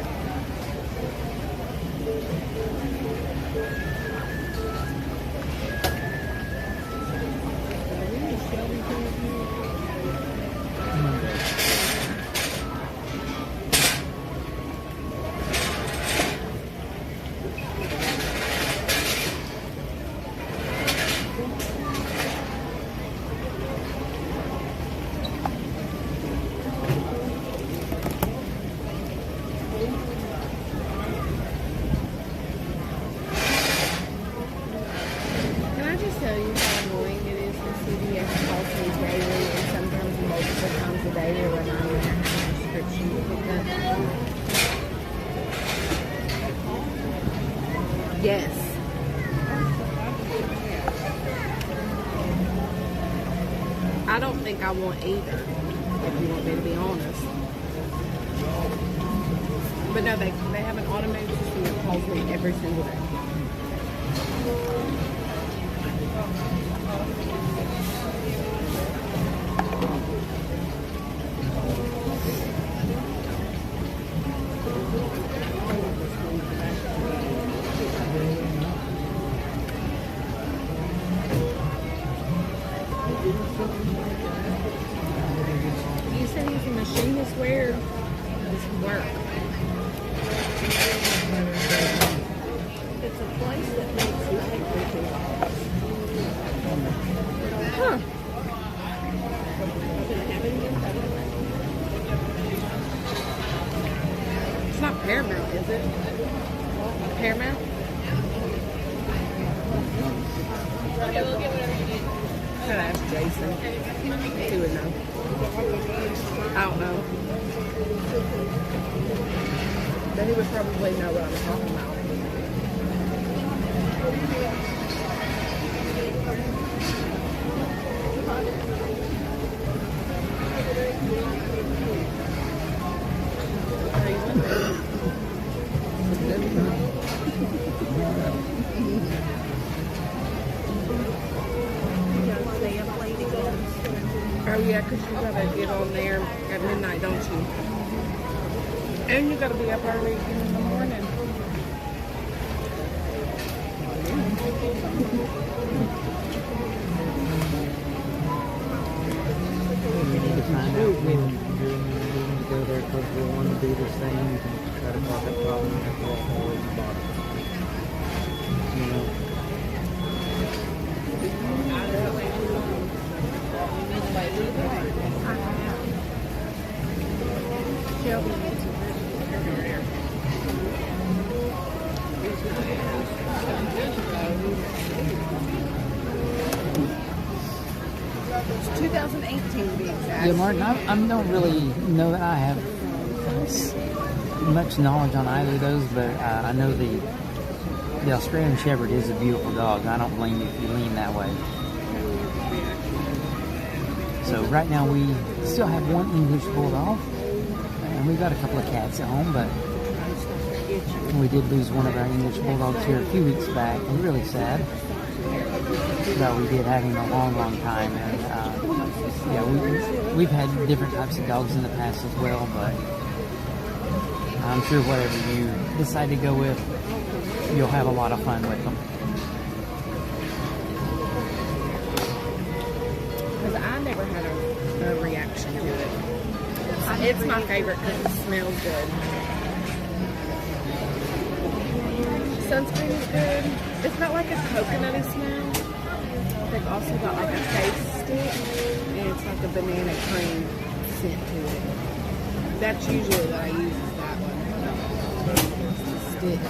Can I just tell you how annoying it is when CVS calls me daily and sometimes multiple times a day to remind me I have a prescription to pick up? Yes. I don't think I want either, if you want me to be honest. But no, they have an automated system that calls me every single day. You said he's a machinist. Where does he work? It's a place that makes everything. Huh. It's not Paramount, is it? Paramount? Okay, we'll get whatever you need. Could ask Jason. He would know. I don't know. But he would probably know what I'm talking about. Oh yeah, because you gotta get on there at midnight, don't you? And you gotta be up early in the morning. We need to find out when you're willing to go there because we want to do the same and try to solve that problem and have to walk all the way to the bottom. You know? Shelby. It's 2018 to be exact. Yeah, Martin, I don't really know that I have much knowledge on either of those, but I know the Australian Shepherd is a beautiful dog. I don't blame you if you lean that way. So right now we still have one English Bulldog, and we've got a couple of cats at home, but we did lose one of our English Bulldogs here a few weeks back, and really sad. But we did have him a long, long time, and yeah, we've had different types of dogs in the past as well, but I'm sure whatever you decide to go with, you'll have a lot of fun with them. Because I never had a reaction to it. It's my favorite because it smells good. Sunscreen is good. It's got like a coconutty smell. They've also got like a face stick, and it's like a banana cream scent to it. That's usually what I use is that one. It's the stick.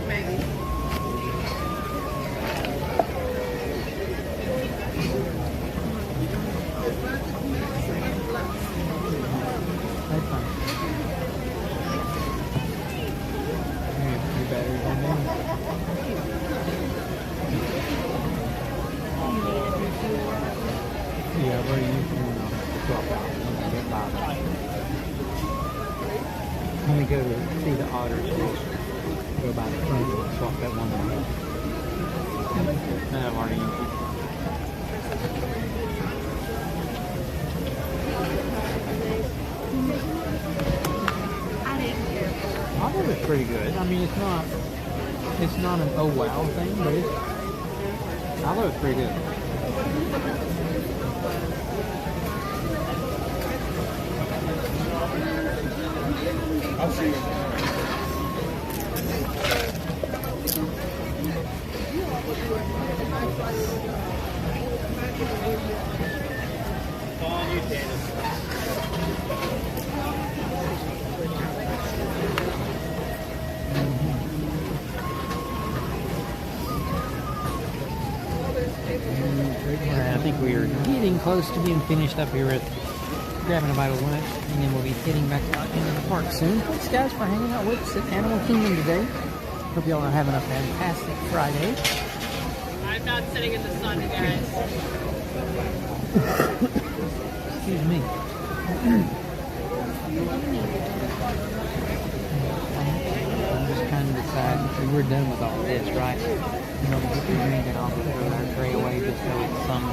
Maybe. Yeah, where you can swap out and get by. Let me go to see the otters. Go by the front and swap that one out. I've already used it. I thought it was pretty good. I mean, it's not an oh wow thing, but I thought it was pretty good. I'll see you. Alright, I think we are getting close to being finished up here at grabbing a bite of lunch, and then we'll be heading back out into the park soon. Thanks guys for hanging out with us at Animal Kingdom today. Hope y'all are having a fantastic Friday. I'm not sitting in the sun, guys. Excuse me. I'm just trying to decide if we're done with all this, right? You know, get the drink and I'll throw our tray away just so it's some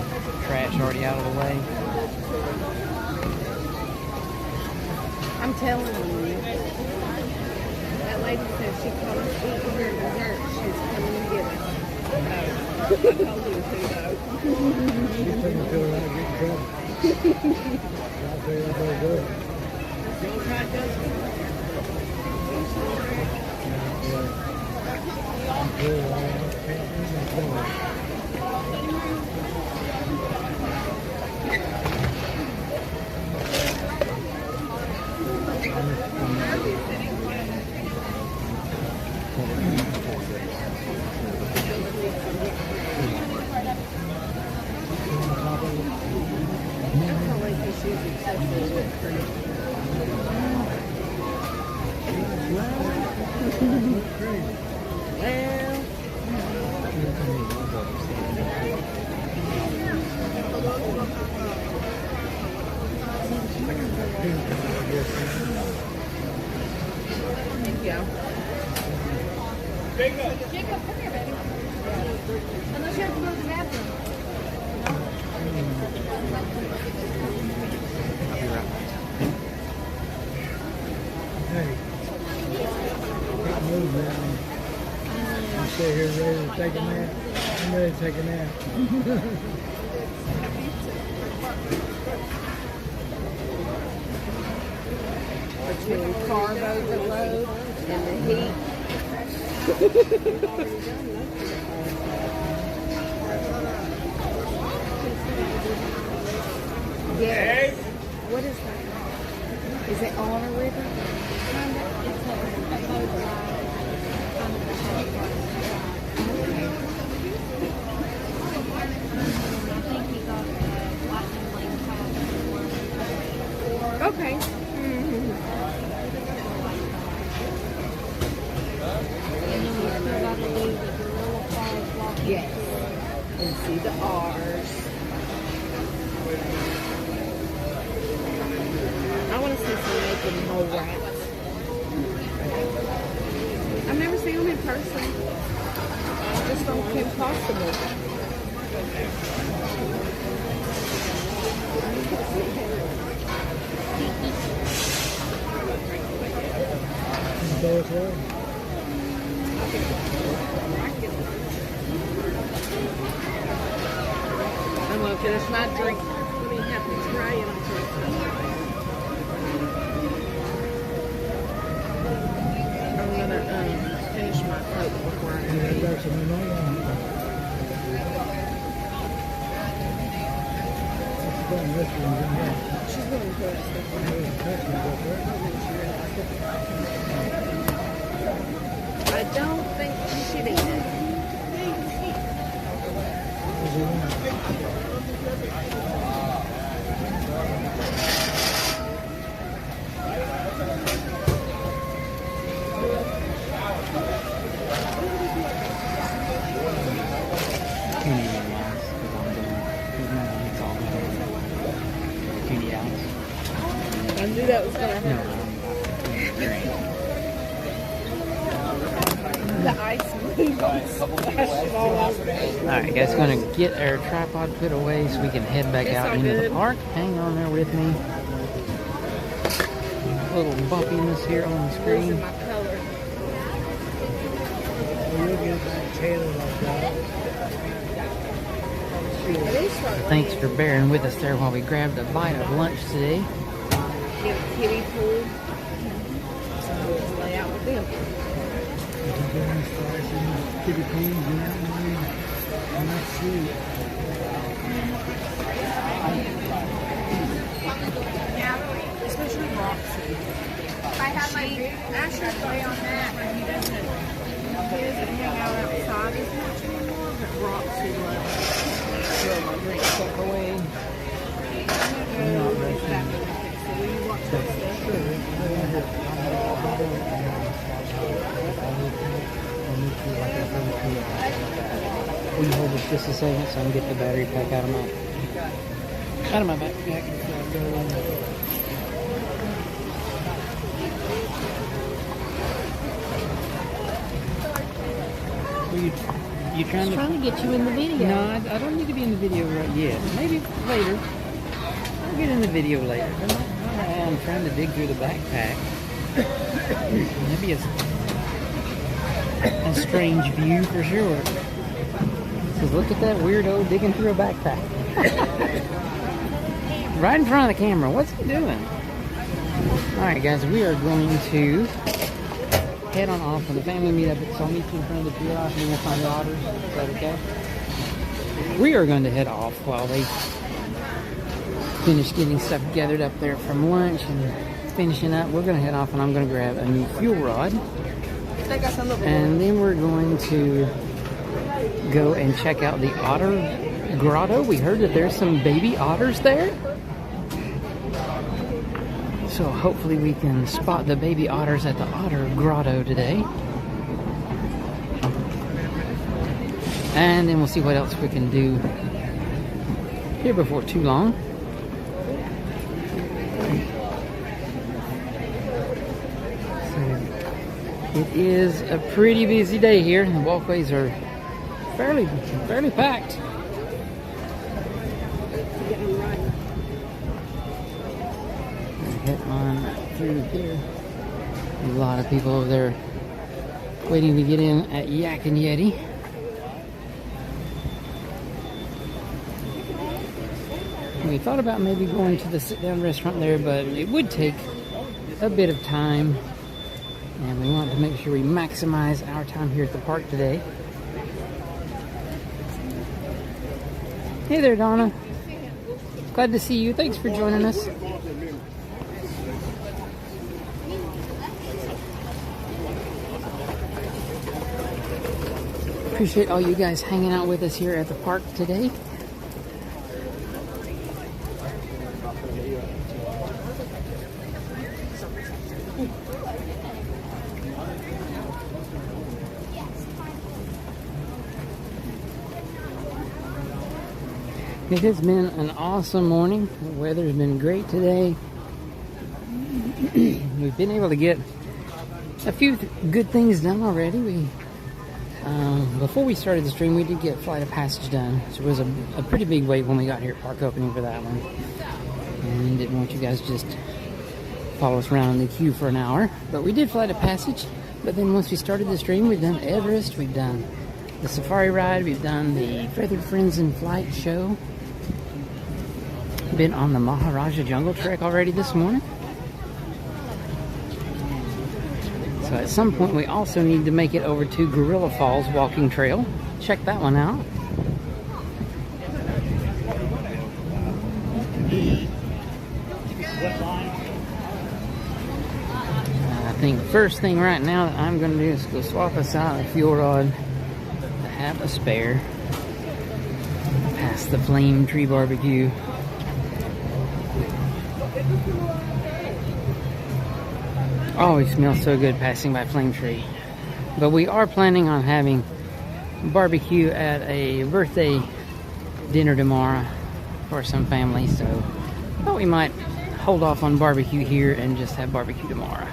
trash already out of the way. I'm telling you, that lady said she comes to eat her dessert. She's coming to get us. I told you to, though. She's taking to her out of getting trouble. I'll tell you that's very good. Don't try Dusty. I'm good. I can't do that. Jacob, come here, baby. Unless you have to go to the bathroom. Hey, can't move now. You sit here ready to take a nap? I'm ready to take a nap. Between carb overload and the heat. Yes. What is that? Is it on a river? It's a boat ride. I think he got the lightning lane pass. Okay. And then we still got to do the gorilla falls walking. Yes. And see the R's. I want to see some naked mole rats. I've never seen them in person. Just on Kim Possible. Go as well. I'm going to finish my drink. Let me have the tray and I'll drink some. I'm going to finish my Coke before I Yeah, leave. that's a new one. She's going to put stuff on her. I don't think she did. Can't even last because I'm doing it's all candy out. I knew that was going to happen. The ice moved. Alright guys, gonna get our tripod put away so we can head back out into the park. Hang on there with me. A little bumpiness here on the screen. My color. You'll get that tail like that. Thanks for bearing with us there while we grabbed a bite of lunch today. Kiddie pool. So let's lay out with them. Kitty queens, you know, and that's sweet. have my Asher's way on that, but he doesn't hang out outside as much anymore, but Brock's who loves my drink step away. I'm not rushing. Will you watch that stuff? Will you hold this just a second so I can get the battery pack out of my backpack before I go in. You trying to get you in the video. No, I don't need to be in the video right yet. Maybe later. I'll get in the video later. I'm trying to dig through the backpack. Maybe a strange view for sure. Because look at that weirdo digging through a backpack. Right in front of the camera. What's he doing? Alright guys, we are going to head on off for the family meetup. So I'll meet you in front of the pier and then we'll find the otters. Is that okay? We are going to head off while they finish getting stuff gathered up there from lunch and finishing up. We're going to head off and I'm going to grab a new fuel rod. And then we're going to go and check out the otter grotto. We heard that there's some baby otters there. So hopefully we can spot the baby otters at the otter grotto today. And then we'll see what else we can do here before too long. So it is a pretty busy day here. The walkways are fairly packed. Head on through here. A lot of people over there waiting to get in at Yak and Yeti. We thought about maybe going to the sit-down restaurant there, but it would take a bit of time, and we want to make sure we maximize our time here at the park today. Hey there, Donna. Glad to see you. Thanks for joining us. Appreciate all you guys hanging out with us here at the park today. It has been an awesome morning. The weather has been great today. We've been able to get a few good things done already. Before we started the stream, we did get Flight of Passage done. So it was a pretty big wait when we got here at park opening for that one. And didn't want you guys to just follow us around in the queue for an hour. But we did Flight of Passage. But then once we started the stream, we've done Everest, we've done the safari ride, we've done the Feathered Friends in Flight show. Been on the Maharaja Jungle Trek already this morning. So at some point we also need to make it over to Gorilla Falls Walking Trail. Check that one out. I think first thing right now that I'm going to do is go swap us out a fuel rod to have a spare. Past the Flame Tree Barbecue. Oh, it smells so good passing by Flame Tree. But we are planning on having barbecue at a birthday dinner tomorrow for some family, so I thought we might hold off on barbecue here and just have barbecue tomorrow.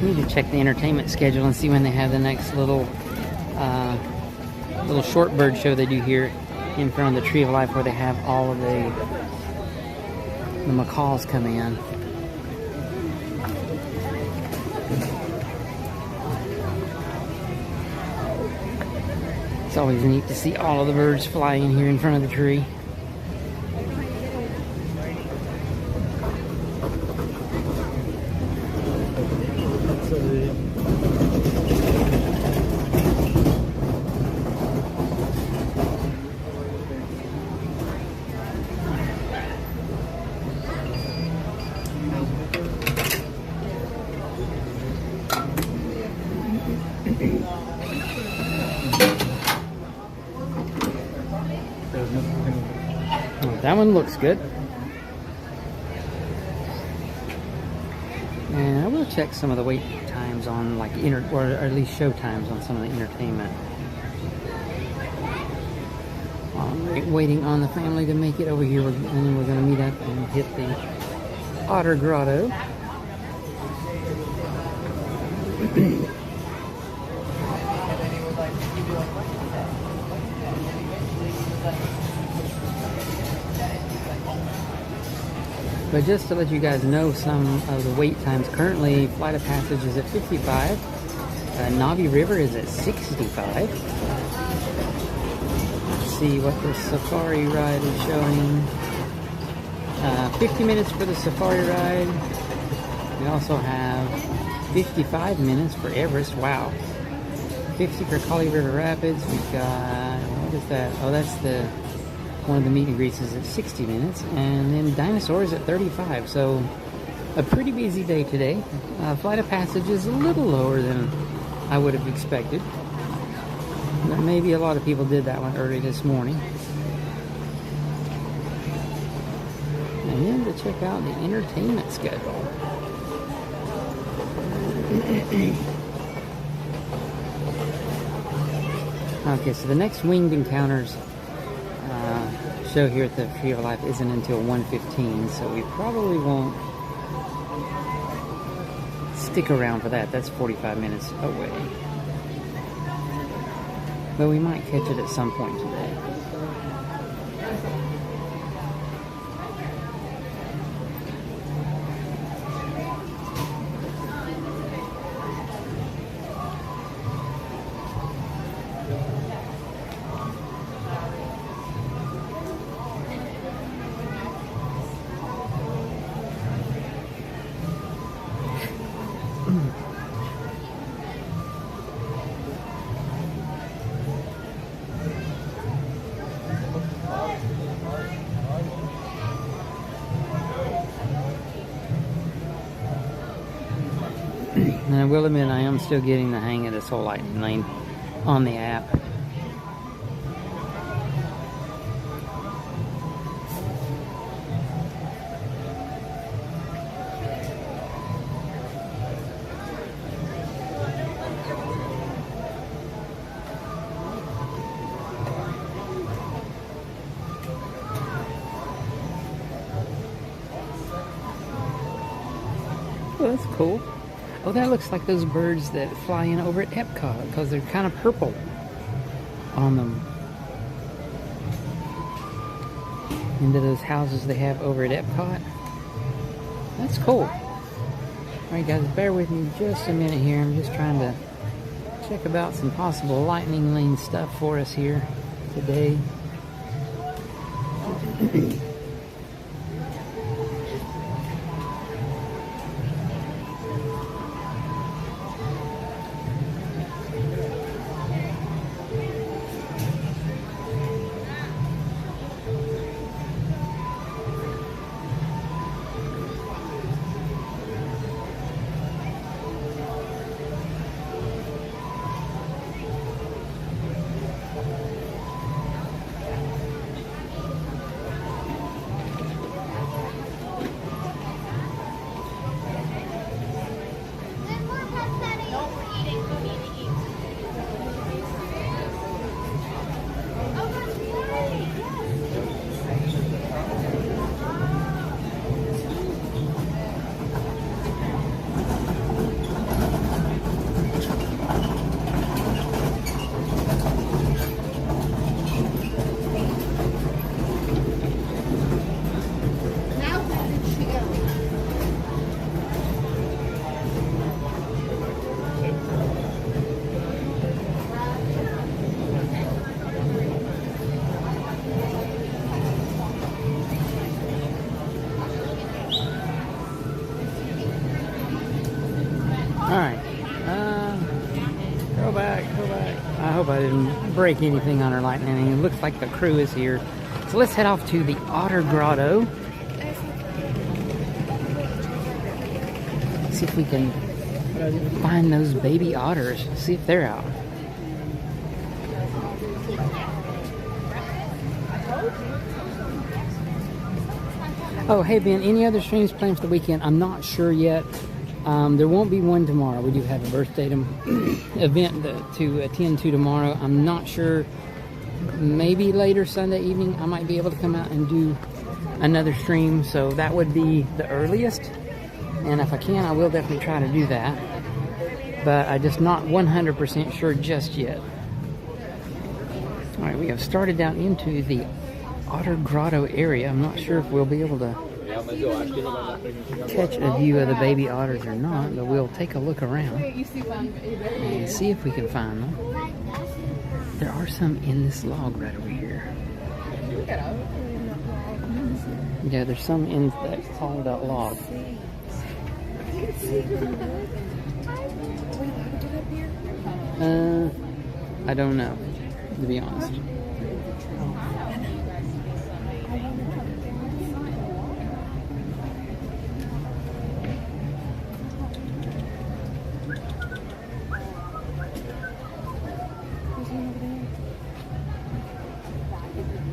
Need to check the entertainment schedule and see when they have the next little short bird show they do here in front of the Tree of Life, where they have all of the macaws coming in. It's always neat to see all of the birds flying here in front of the tree. That one looks good. And I will check some of the wait times on like or at least show times on some of the entertainment. Waiting on the family to make it over here, and then we're going to meet up and hit the Otter Grotto. But just to let you guys know some of the wait times, currently Flight of Passage is at 55, Navi River is at 65. Let's see what the Safari ride is showing. 50 minutes for the Safari ride. We also have 55 minutes for Everest. Wow. 50 for Kali River Rapids. We've got, what is that? Oh, that's the one of the meet and greets is at 60 minutes, and then Dinosaurs at 35. So a pretty busy day today. Flight of Passage is a little lower than I would have expected. Maybe a lot of people did that one early this morning. And then to check out the entertainment schedule. Okay, so the next Winged Encounters show here at the Tree of Life isn't until 1:15, so we probably won't stick around for that. That's 45 minutes away. But we might catch it at some point today. And I will admit, I am still getting the hang of this whole lightning lane on the app. Oh, that's cool. Oh, that looks like those birds that fly in over at Epcot, because they're kind of purple on them. Into those houses they have over at Epcot. That's cool. Alright guys, bear with me just a minute here. I'm just trying to check about some possible lightning lane stuff for us here today. Go back, go back. I hope I didn't break anything on our lightning lane. It looks like the crew is here. So let's head off to the Otter Grotto. See if we can find those baby otters. See if they're out. Oh, hey Ben, any other streams planned for the weekend? I'm not sure yet. There won't be one tomorrow. We do have a birthday event to attend to tomorrow. I'm not sure. Maybe later Sunday evening I might be able to come out and do another stream. So that would be the earliest. And if I can, I will definitely try to do that. But I'm just not 100% sure just yet. Alright, we have started down into the Otter Grotto area. I'm not sure if we'll be able to catch a view of the baby otters or not, but we'll take a look around and see if we can find them. There are some in this log right over here. Yeah, there's some in that hollowed out log. I don't know, to be honest.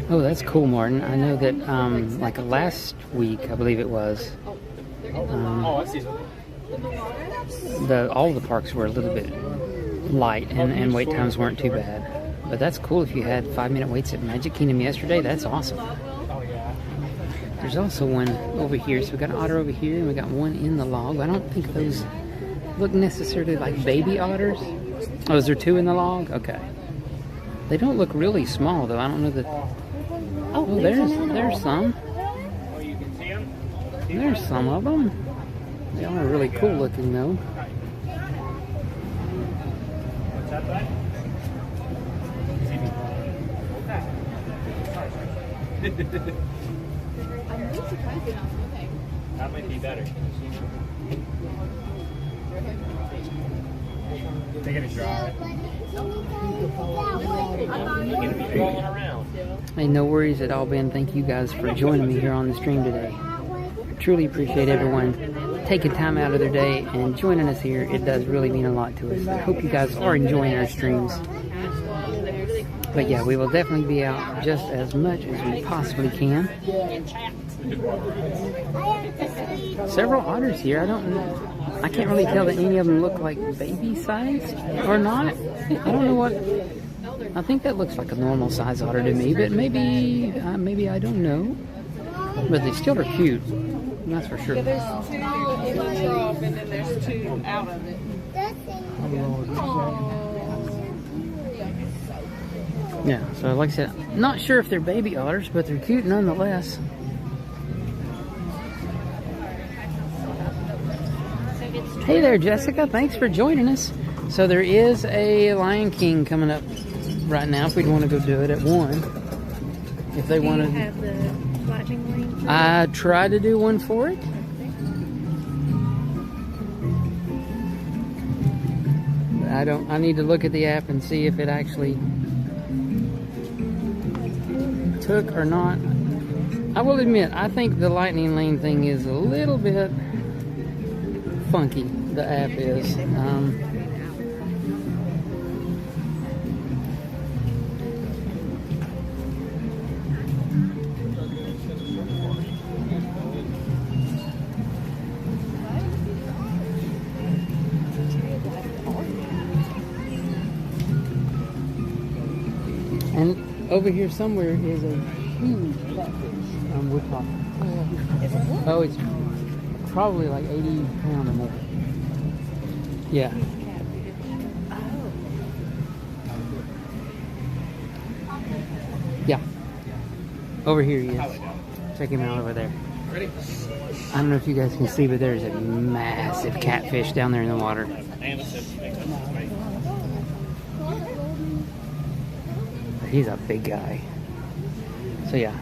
Oh, that's cool, Martin. I know that, like last week, I believe it was, all the parks were a little bit light and wait times weren't too bad. But that's cool if you had 5-minute waits at Magic Kingdom yesterday. That's awesome. There's also one over here. So we got an otter over here and we got one in the log. I don't think those look necessarily like baby otters. Oh, is there 2 in the log? Okay. They don't look really small though. I don't know that. Oh, there's some. There's some of them. They are really cool looking though. That might be better. They're gonna try. Hey, no worries at all, Ben. Thank you guys for joining me here on the stream today. Truly appreciate everyone taking time out of their day and joining us here. It does really mean a lot to us. I hope you guys are enjoying our streams. But yeah, we will definitely be out just as much as we possibly can. Several otters here. I can't really tell that any of them look like baby sized or not. I don't know what. I think that looks like a normal size otter to me, but maybe I don't know. But they still are cute. That's for sure. Yeah, there's 2 in the trough and then there's 2 out of it. Yeah, so like I said, not sure if they're baby otters, but they're cute nonetheless. Hey there, Jessica. Thanks for joining us. So there is a Lion King coming up right now if we'd want to go do it at 1. If they want to have the lightning lane? I tried to do one for it. I need to look at the app and see if it actually took or not. I will admit, I think the lightning lane thing is a little bit funky. The app is. And over here somewhere is a huge catfish. We're talking. Oh, it's probably like 80 pounds or more. Yeah. Yeah. Over here he is. Check him out over there. Ready? I don't know if you guys can see, but there's a massive catfish down there in the water. He's a big guy. So yeah,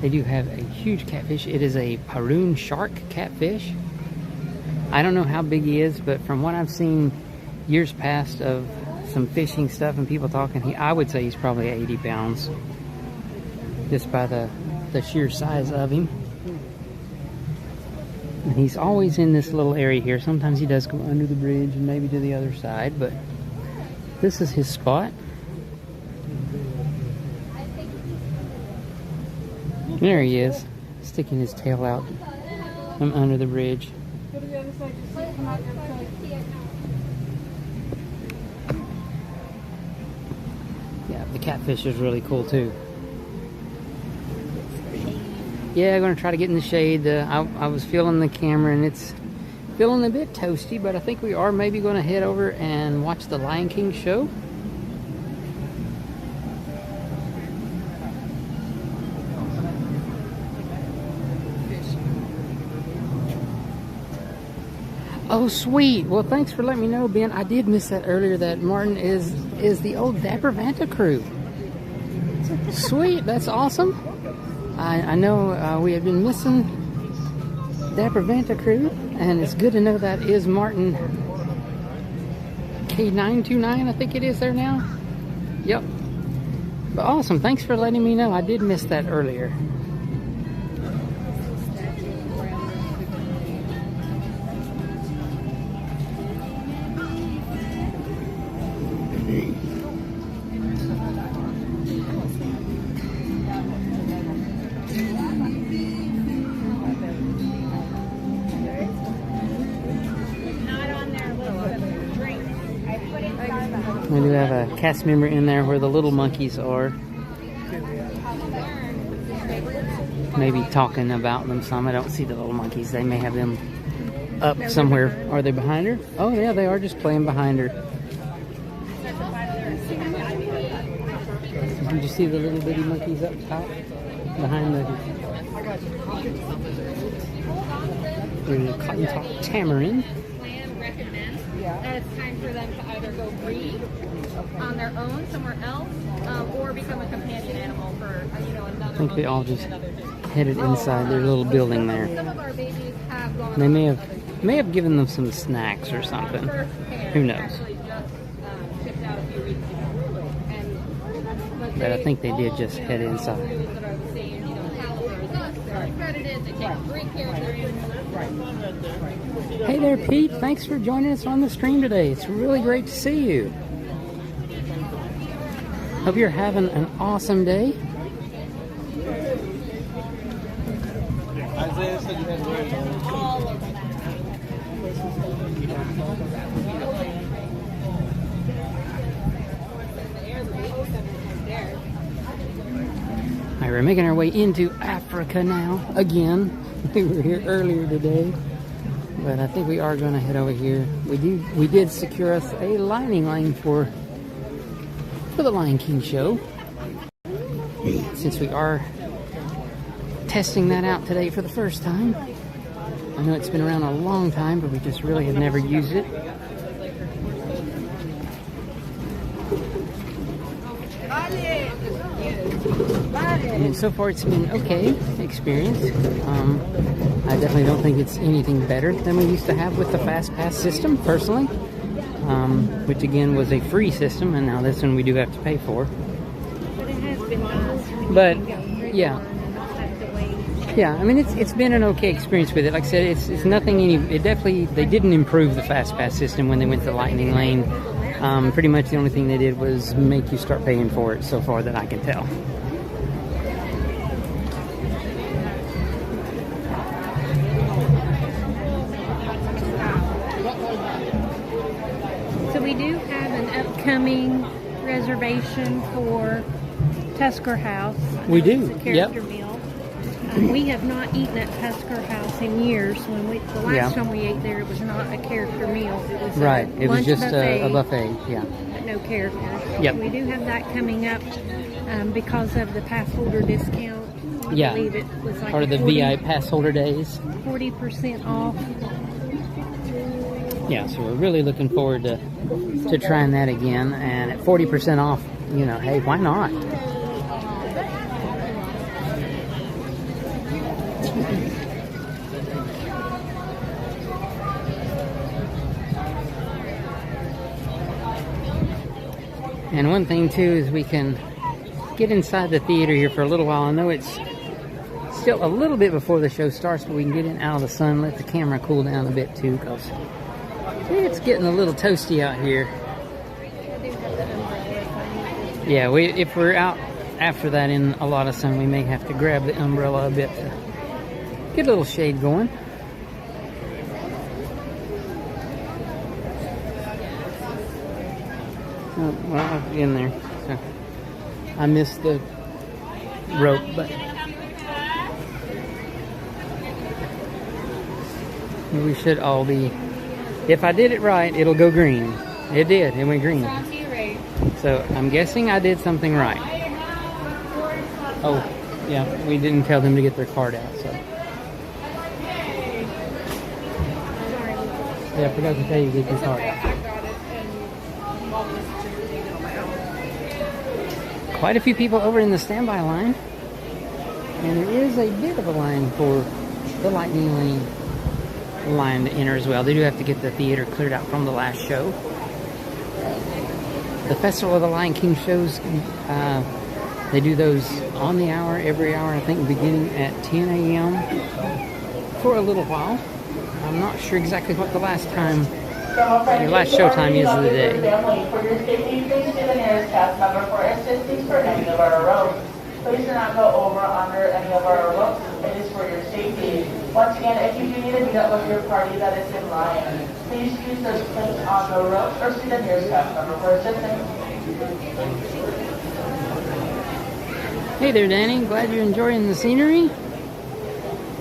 they do have a huge catfish. It is a Parun shark catfish. I don't know how big he is, but from what I've seen years past of some fishing stuff and people talking. I would say he's probably 80 pounds, just by the sheer size of him. And he's always in this little area here. Sometimes he does go under the bridge and maybe to the other side, but this is his spot. There he is, sticking his tail out from under the bridge. Yeah, the catfish is really cool too. Yeah, I'm going to try to get in the shade. I was feeling the camera and it's feeling a bit toasty, but I think we are maybe going to head over and watch the Lion King show. Oh, sweet. Well, thanks for letting me know, Ben. I did miss that earlier, that Martin is the old Dapper Vanta crew. Sweet. That's awesome. I know we have been missing Dapper Vanta crew, and it's good to know that is Martin K929, I think it is there now. Yep. But awesome. Thanks for letting me know. I did miss that earlier. We do have a cast member in there where the little monkeys are. Maybe talking about them some. I don't see the little monkeys. They may have them up somewhere. Are they behind her? Oh yeah, they are just playing behind her. Did you see the little bitty monkeys up top? Behind the cotton top tamarind. That it's time for them to either go breed on their own somewhere else, or become a companion animal for another. I think they all just headed inside their little building there. Some of our babies have gone. They may have given them some snacks or something. Who knows? But I think they did just head inside. Hey there, Pete. Thanks for joining us on the stream today. It's really great to see you. Hope you're having an awesome day. Isaiah said you had to wear all of that. Alright, we're making our way into Africa now, again. We were here earlier today, but I think we are going to head over here. We did secure us a lining lane for the Lion King show, since we are testing that out today for the first time. I know it's been around a long time, but we just really have never used it. And so far it's been okay experience. I definitely don't think it's anything better than we used to have with the Fast Pass system, personally. Which again was a free system, and now this one we do have to pay for. But it has been nice. But yeah. Yeah, I mean it's been an okay experience with it. Like I said, it's nothing they didn't improve the Fast Pass system when they went to Lightning Lane. Pretty much the only thing they did was make you start paying for it, so far that I can tell. So we do have an upcoming reservation for Tusker House. We do. It's a character meal. We have not eaten at Tusker House in years. The last time we ate there, it was not a character meal. It was right. It was just buffet, a buffet. Yeah. But no characters. Yep. We do have that coming up because of the pass holder discount. I believe it was like part of the VI pass holder days. 40% off. Yeah, so we're really looking forward to trying that again. And at 40% off, hey, why not? And one thing too is we can get inside the theater here for a little while. I know it's still a little bit before the show starts, but we can get in out of the sun, let the camera cool down a bit too, because it's getting a little toasty out here. Yeah, if we're out after that in a lot of sun, we may have to grab the umbrella a bit to get a little shade going. Oh, well, I'll be in there. So I missed the rope, but we should all be. If I did it right, it'll go green. It did. It went green. So I'm guessing I did something right. Oh, yeah. We didn't tell them to get their card out, so. Yeah, I forgot to tell you to get your card out. Quite a few people over in the standby line. And there is a bit of a line for the Lightning Lane line to enter as well. They do have to get the theater cleared out from the last show. The Festival of the Lion King shows, they do those on the hour, every hour, I think beginning at 10 a.m. for a little while. I'm not sure exactly what the last show time is of the day. For your safety, please be the nearest cast member for assistance for any of our ropes. Please do not go over under any of our ropes. It is for your safety. Once again, if you do need to meet up with your party that is in line, please use those plates on the ropes or see the nearest cast member for assistance. Hey there, Danny. Glad you're enjoying the scenery.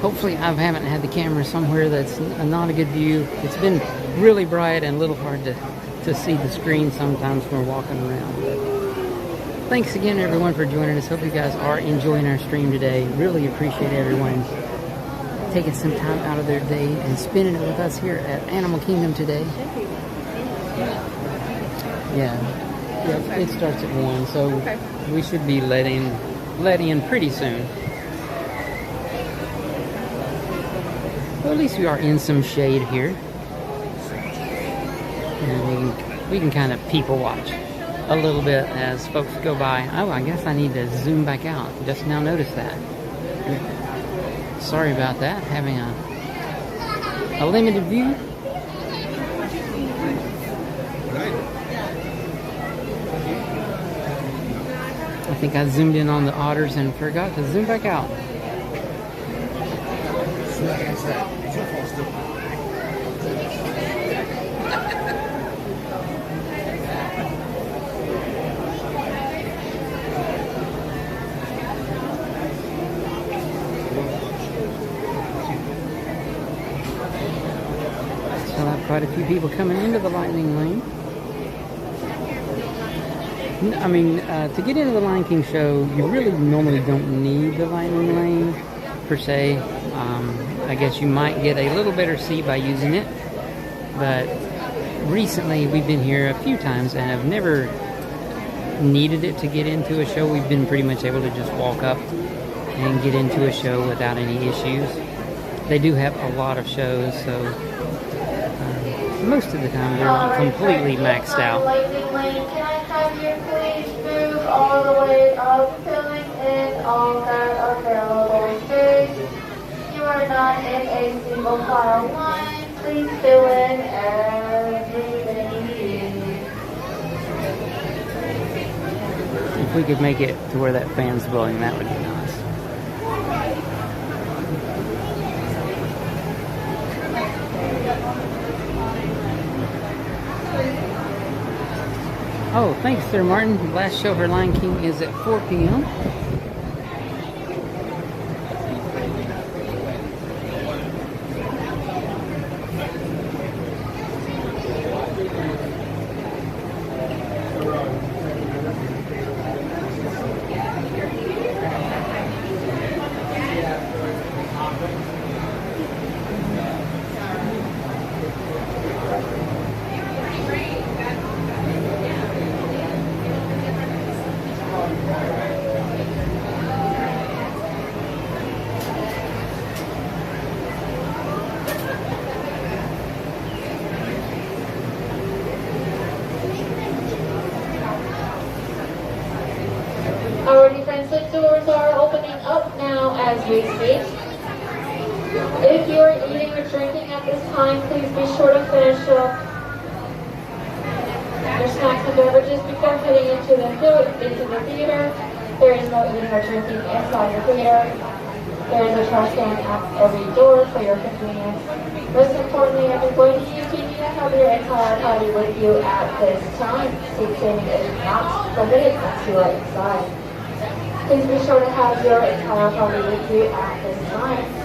Hopefully I haven't had the camera somewhere that's not a good view. It's been really bright and a little hard to see the screen sometimes when we're walking around. But thanks again, everyone, for joining us. Hope you guys are enjoying our stream today. Really appreciate everyone taking some time out of their day and spending it with us here at Animal Kingdom today. Yeah, it starts at 1, so we should be let in pretty soon. Well, at least we are in some shade here. And we can kind of people watch a little bit as folks go by. Oh, I guess I need to zoom back out. Just now noticed that. Sorry about that, having a limited view. I think I zoomed in on the otters and forgot to zoom back out. Still have quite a few people coming into the Lightning Lane. I mean, to get into the Lion King show, you really normally don't need the Lightning Lane per se. I guess you might get a little better seat by using it, but recently we've been here a few times and have never needed it to get into a show. We've been pretty much able to just walk up and get into a show without any issues. They do have a lot of shows, so most of the time they're not completely maxed out. Lightning Lane, can I have you please move all the way up, filling in all that available space? You are not in a single file line. Please fill in everything you need. If we could make it to where that fan's blowing, that would be nice. Oh, thanks, Sir Martin. The last show for Lion King is at 4 p.m. Our defensive doors are opening up now as we speak. If you are eating or drinking at this time, please be sure to finish your snacks and beverages before heading into the theater. There is no eating or drinking inside the theater. There is a trash can at every door for your convenience. Most importantly, everybody, you can have your entire party with you at this time. Seat sitting is not permitted once you are inside. Please be sure to have your entire party with you at this time.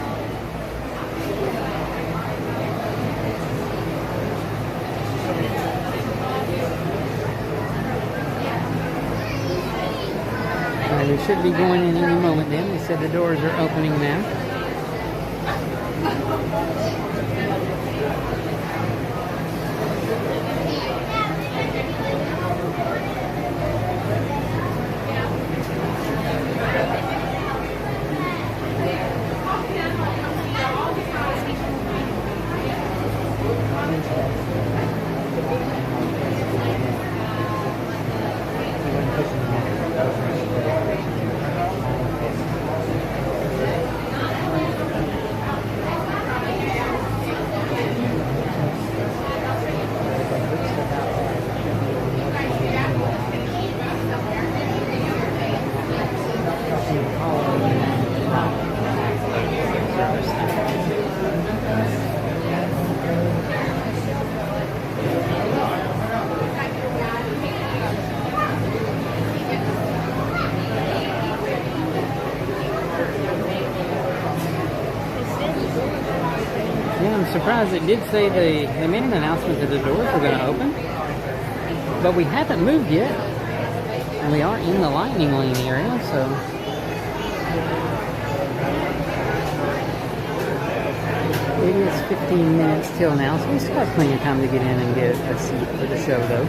We should be going in any moment then. They said the doors are opening now. Surprised it did say they made an announcement that the doors were going to open, but we haven't moved yet, and we are in the lightning lane area, so it is 15 minutes till now, so we still have plenty of time to get in and get a seat for the show though.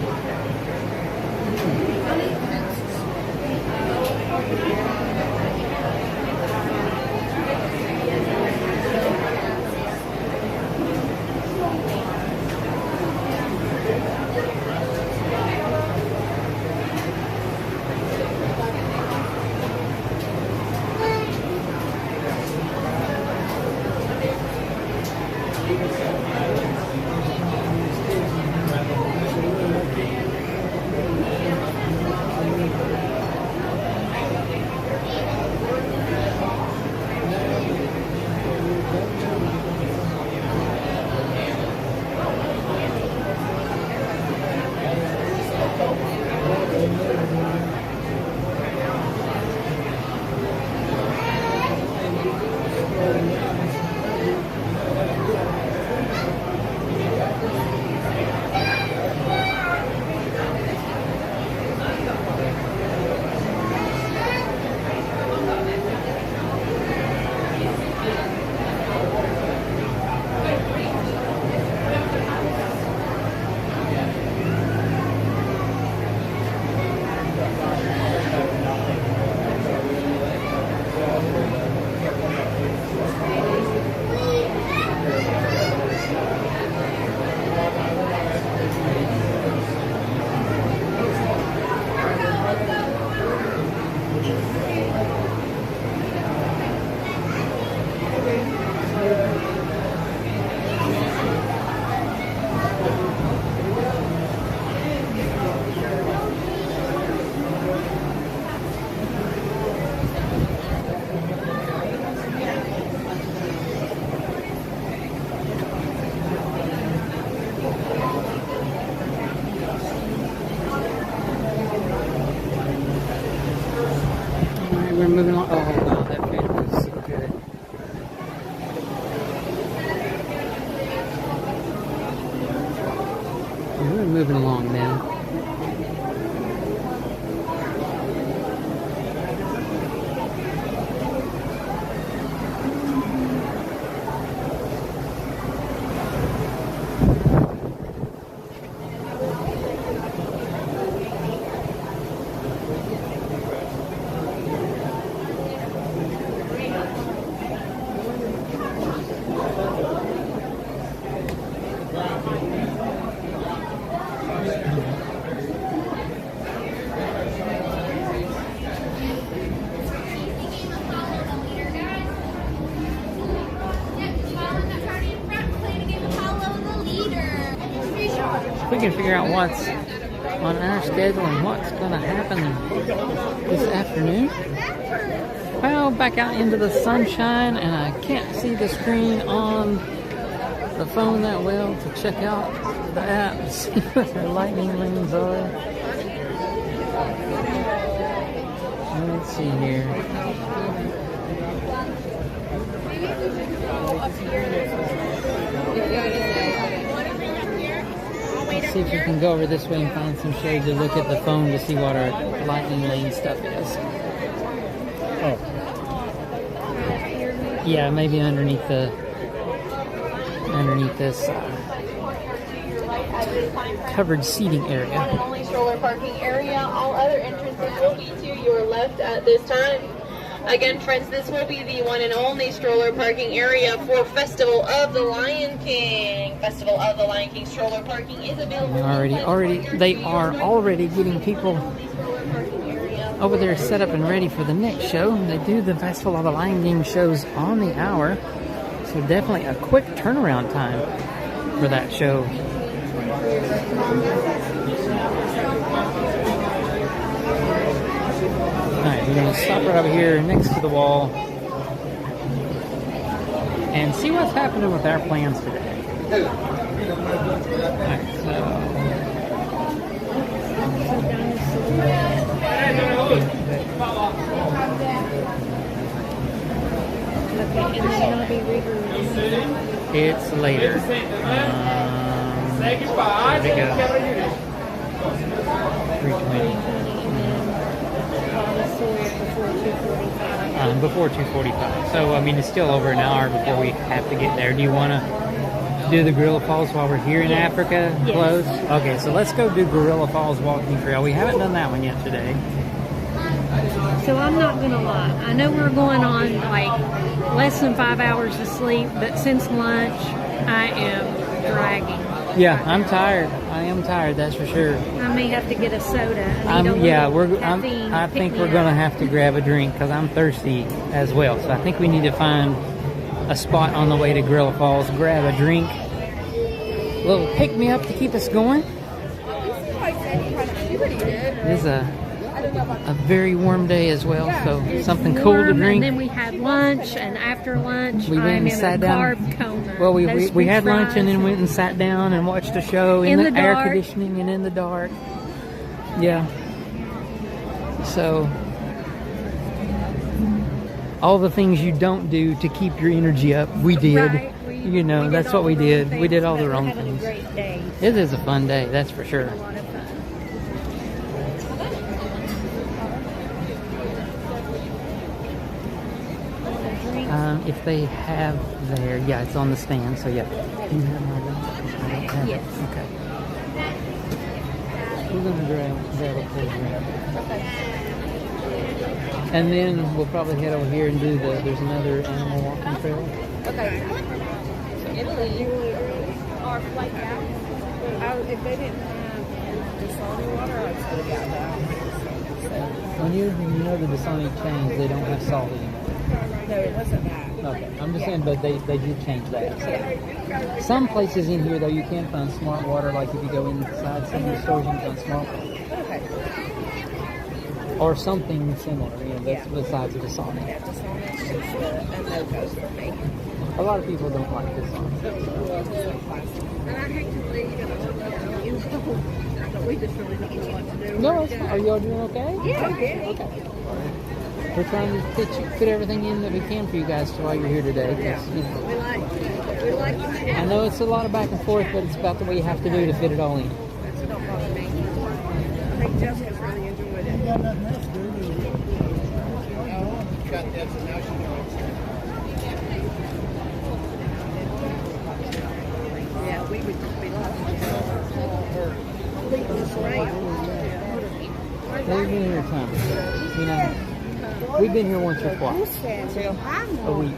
We're moving on. Oh, wow, that video was so good. We're moving along now. we can figure out what's on our schedule and what's going to happen this afternoon. Well, back out into the sunshine, and I can't see the screen on the phone that well to check out the app and see what their lightning lanes are. Let's see here. Let's see if we can go over this way and find some shade to look at the phone to see what our lightning lane stuff is. Oh. Yeah, maybe underneath this covered seating area. Only stroller parking area. All other entrances will be to your left at this time. Again, friends, this will be the one and only stroller parking area for Festival of the Lion King. Festival of the Lion King stroller parking is available. They are already getting people over there set up and ready for the next show. They do the Festival of the Lion King shows on the hour, so definitely a quick turnaround time for that show. Alright, we're going to stop right over here next to the wall and see what's happening with our plans today. Alright, it's later. There we go. 3:20. Before 2:45. So, I mean, it's still over an hour before we have to get there. Do you want to do the Gorilla Falls while we're here in Africa? Yes. Close? Okay, so let's go do Gorilla Falls walking trail. We haven't done that one yet today. So I'm not going to lie. I know we're going on like less than 5 hours of sleep, but since lunch, I am dragging. Yeah, I'm tired. I am tired, that's for sure. I may have to get a soda. I think we're going to have to grab a drink because I'm thirsty as well. So I think we need to find a spot on the way to Gorilla Falls, grab a drink, a little pick-me-up to keep us going. It is a very warm day as well, so something cool to drink. And then we had lunch, and after lunch, we went and sat down. Carb coma. Well, we had lunch and then went and sat down and watched a show in the air conditioning and in the dark. Yeah. So, all the things you don't do to keep your energy up, we did. Right. You know, that's what we did. We did all the wrong things. Great day. It is a fun day, that's for sure. If they have there, yeah, it's on the stand, so yeah. Do you have my drink? Yes. Okay. We're going to grab a cold drink. And then we'll probably head over here and do there's another animal walking trail. Okay. Italy, our flight back. If they didn't have Dasani water, I'd still get that. When you know the Dasani changed, they don't have salt anymore. No, it wasn't that. Okay, I'm just saying, but they did change that. So. Some places in here, though, you can find smart water, like if you go inside some of the stores, you can find smart water. Okay. Or something similar, you know, besides the Dasani. Yeah, Dasani is just a no-go for me. A lot of people don't like Dasani. And I hate to leave it but we just really don't know what to do. No, it's fine. Are you all doing okay? Yeah, okay. We're trying to fit everything in that we can for you guys while you're here today. Yeah. You know, We like it. I know it's a lot of back and forth, but it's about the way you have to do to fit it all in. That's don't bother me. I think Jessica's really enjoyed it. Got nothing else to do. Got that, so now she knows. Yeah, we would just be lost. Leave this around. We've been here a time. You know, we've been here once or twice. A week.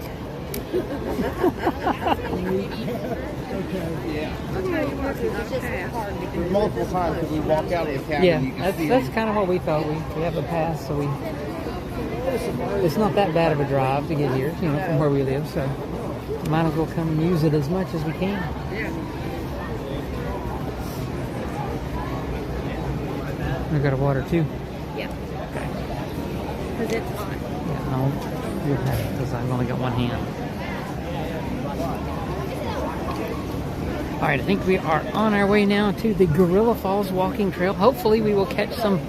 Multiple times as we walk out of the cabin, Yeah, you can see that's kind of what we thought. We have a pass, so it's not that bad of a drive to get here, you know, from where we live. So might as well come and use it as much as we can. I got a water too. Yeah. Okay. Because it's hot. Yeah, you'll have it because I've only got one hand. All right, I think we are on our way now to the Gorilla Falls walking trail. Hopefully we will catch some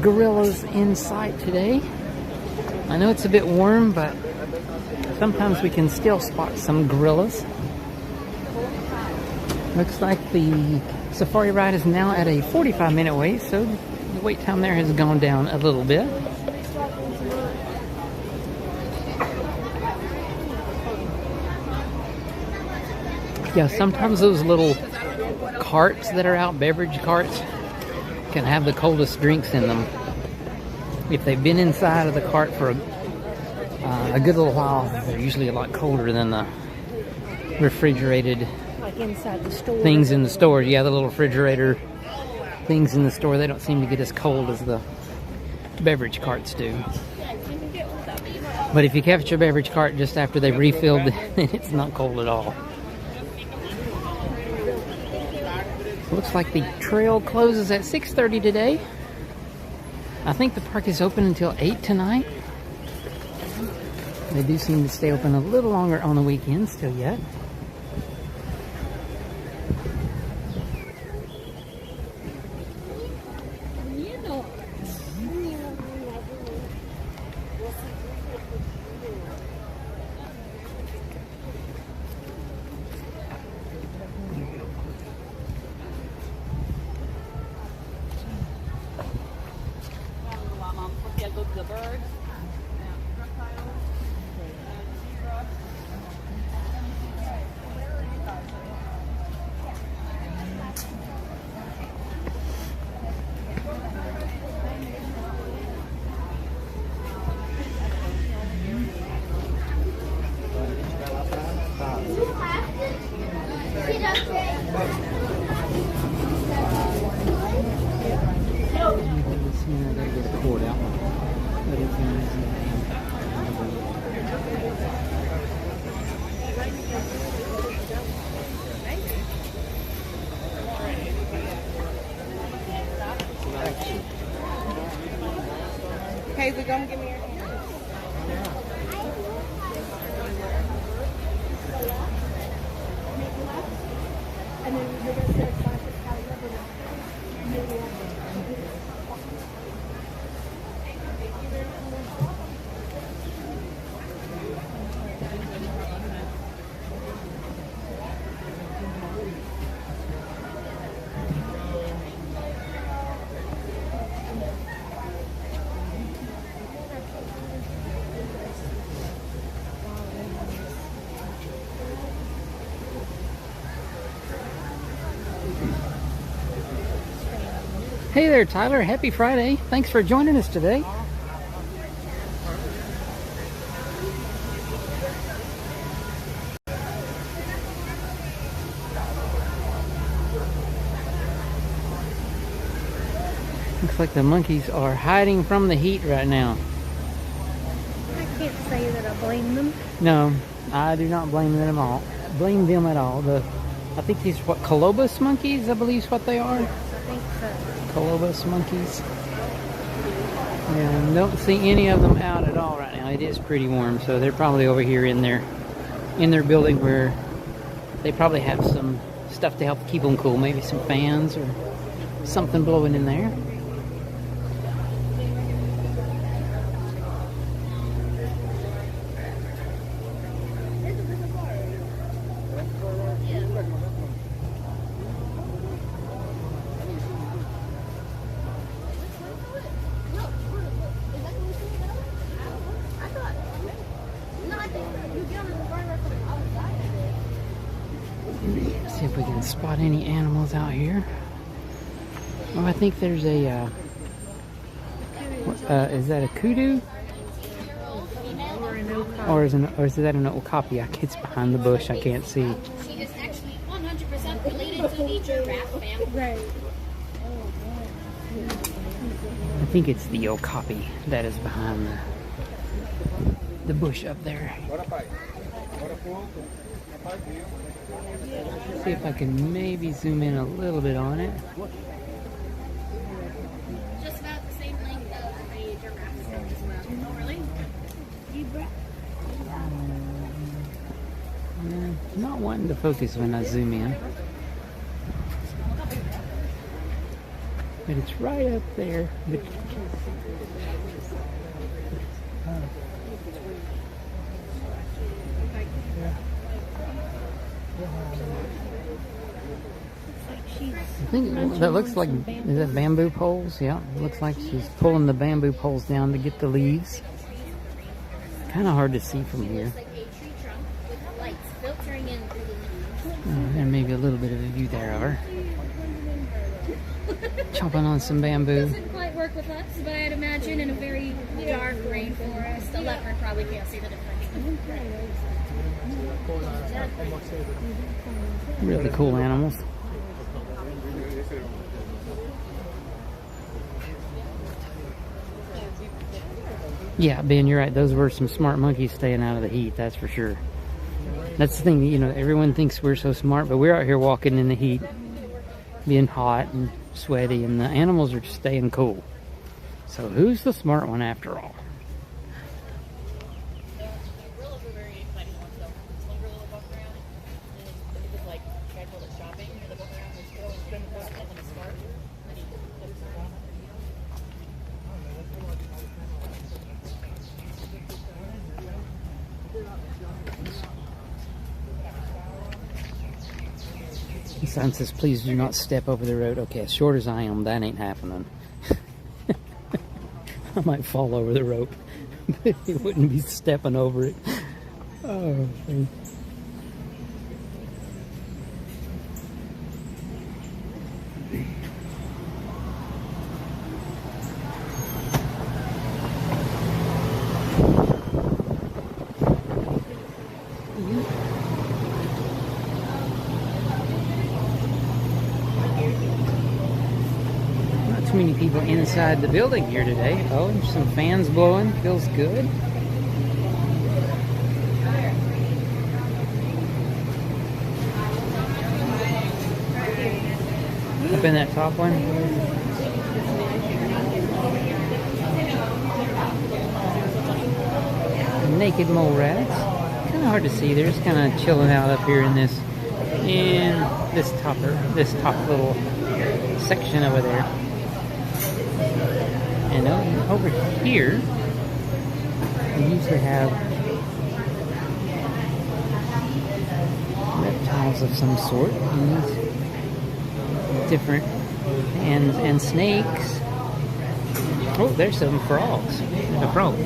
gorillas in sight today. I know it's a bit warm, but sometimes we can still spot some gorillas. Looks like the safari ride is now at a 45-minute wait, so the wait time there has gone down a little bit. Yeah, sometimes those little carts that are out, beverage carts, can have the coldest drinks in them. If they've been inside of the cart for a good little while, they're usually a lot colder than the refrigerated Like inside the store. things in the store. Yeah, the little refrigerator things in the store, they don't seem to get as cold as the beverage carts do. But if you catch a beverage cart just after they've refilled, then it's not cold at all. Looks like the trail closes at 6:30 today. I think the park is open until 8 tonight. They do seem to stay open a little longer on the weekends still yet. Hazel, come give me your hand. Hey there, Tyler. Happy Friday. Thanks for joining us today. Looks like the monkeys are hiding from the heat right now. I can't say that I blame them. No, I do not blame them at all. Blame them at all. I think these what Colobus monkeys, I believe is what they are. I think so. Colobus monkeys. Yeah, don't see any of them out at all right now. It is pretty warm, so they're probably over here in their building where they probably have some stuff to help keep them cool. Maybe some fans or something blowing in there. See if we can spot any animals out here. Oh, I think there's a, is that a kudu? Or is that an okapi? It's behind the bush, I can't see. She is actually 100% related to the giraffe family. Right. I think it's the okapi that is behind the bush up there. See if I can maybe zoom in a little bit on it. Not wanting to focus when I zoom in. But it's right up there. But I think that looks like, is that bamboo poles? Yeah, it looks like she's pulling the bamboo poles down to get the leaves. Kind of hard to see from here. There may be a little bit of a view there of her. Chopping on some bamboo. Doesn't quite work with us, but I'd imagine in a very dark rainforest, a leopard probably can't see the difference. Really cool animals. Yeah, Ben, you're right. Those were some smart monkeys staying out of the heat, that's for sure. That's the thing, you know, everyone thinks we're so smart, but we're out here walking in the heat, being hot and sweaty, and the animals are just staying cool. So who's the smart one after all? The sign says, please do not step over the road. Okay, as short as I am, that ain't happening. I might fall over the rope, but it wouldn't be stepping over it. Oh, man. Many people inside the building here today. Oh, there's some fans blowing. Feels good. Up in that top one. Naked mole rats. Kind of hard to see. They're just kind of chilling out up here in this top little section over there. And over here, we usually have reptiles of some sort, and different, and snakes. Oh, there's some frogs. There's a frog.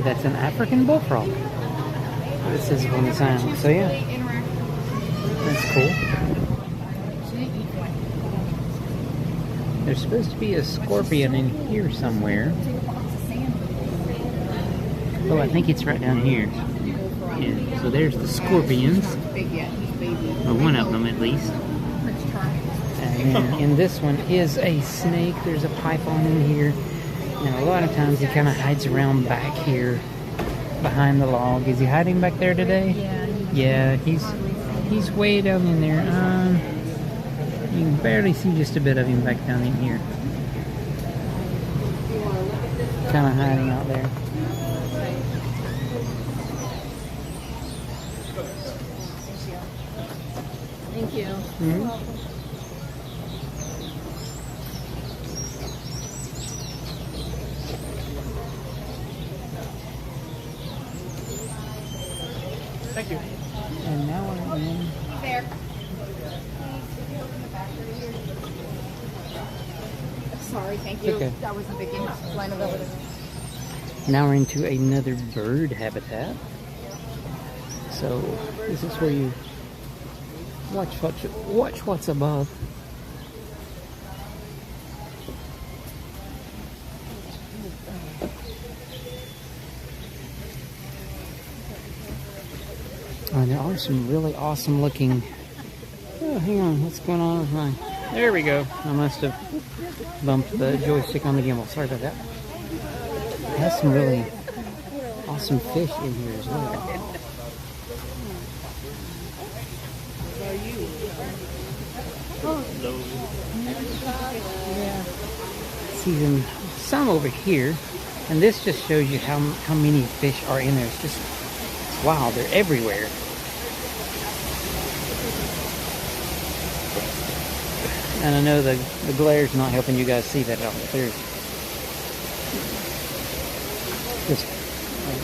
That's an African bullfrog. It says on the sign. So yeah. That's cool. There's supposed to be a scorpion in here somewhere. Oh, I think it's right down here. Yeah, so there's the scorpions. Or one of them at least. And then in this one is a snake. There's a python in here. And a lot of times he kind of hides around back here behind the log. Is he hiding back there today? Yeah, he's way down in there. You can barely see just a bit of him back down in here. Kind of hiding out there. Thank you. Mm-hmm. Thank you. And now we're in. There. Sorry, thank you. Okay. That was a big line of evidence. Now we're into another bird habitat. So this is where you watch what's above. There are some really awesome looking. Oh, hang on, what's going on with mine? There we go. I must have bumped the joystick on the gimbal. Sorry about that. It has some really awesome fish in here as well. Yeah. See them some over here, and this just shows you how many fish are in there. It's just wow, they're everywhere. And I know the glare's not helping you guys see that. There's just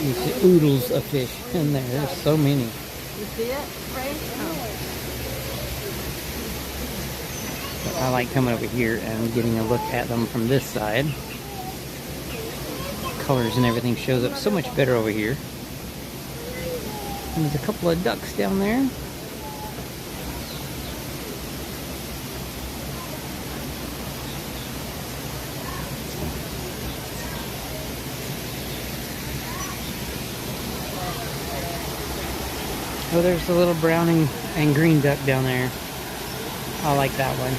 you see oodles of fish in there. There's so many. You see it, Ray? I like coming over here and getting a look at them from this side. Colors and everything shows up so much better over here. And there's a couple of ducks down there. Oh, there's a little brown and green duck down there. I like that one.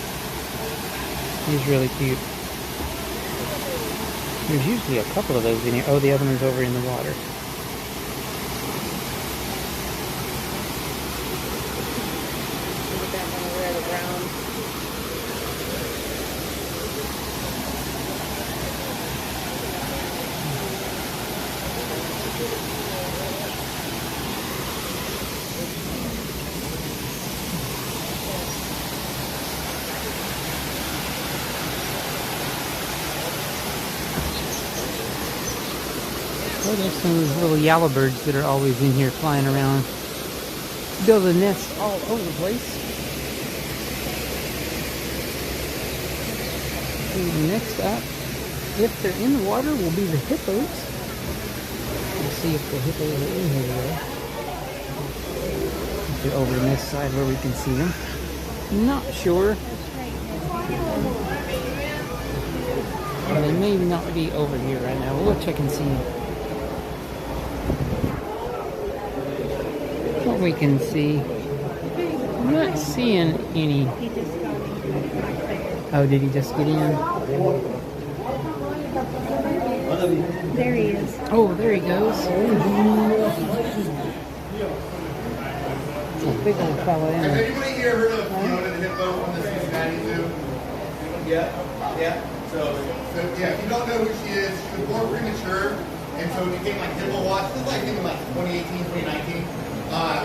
He's really cute. There's usually a couple of those in here. Oh, the other one's over in the water. Oh, there's some little yellowbirds that are always in here flying around. Building nests all over the place. And next up, if they're in the water, will be the hippos. Let's see if the hippos are in here today. If they're over on this side where we can see them. Not sure. They may not be over here right now. We'll check and see what we can see. I'm not seeing any. Oh, did he just get in? There he is. Oh, there he goes. It's a big old fella in Has there. anybody here heard of Fiona the hippo from the Cincinnati Zoo? Yeah? Yeah? So yeah, if you don't know who she is, she was born premature, and so it became like hippo watch. This is like in like 2018, 2019.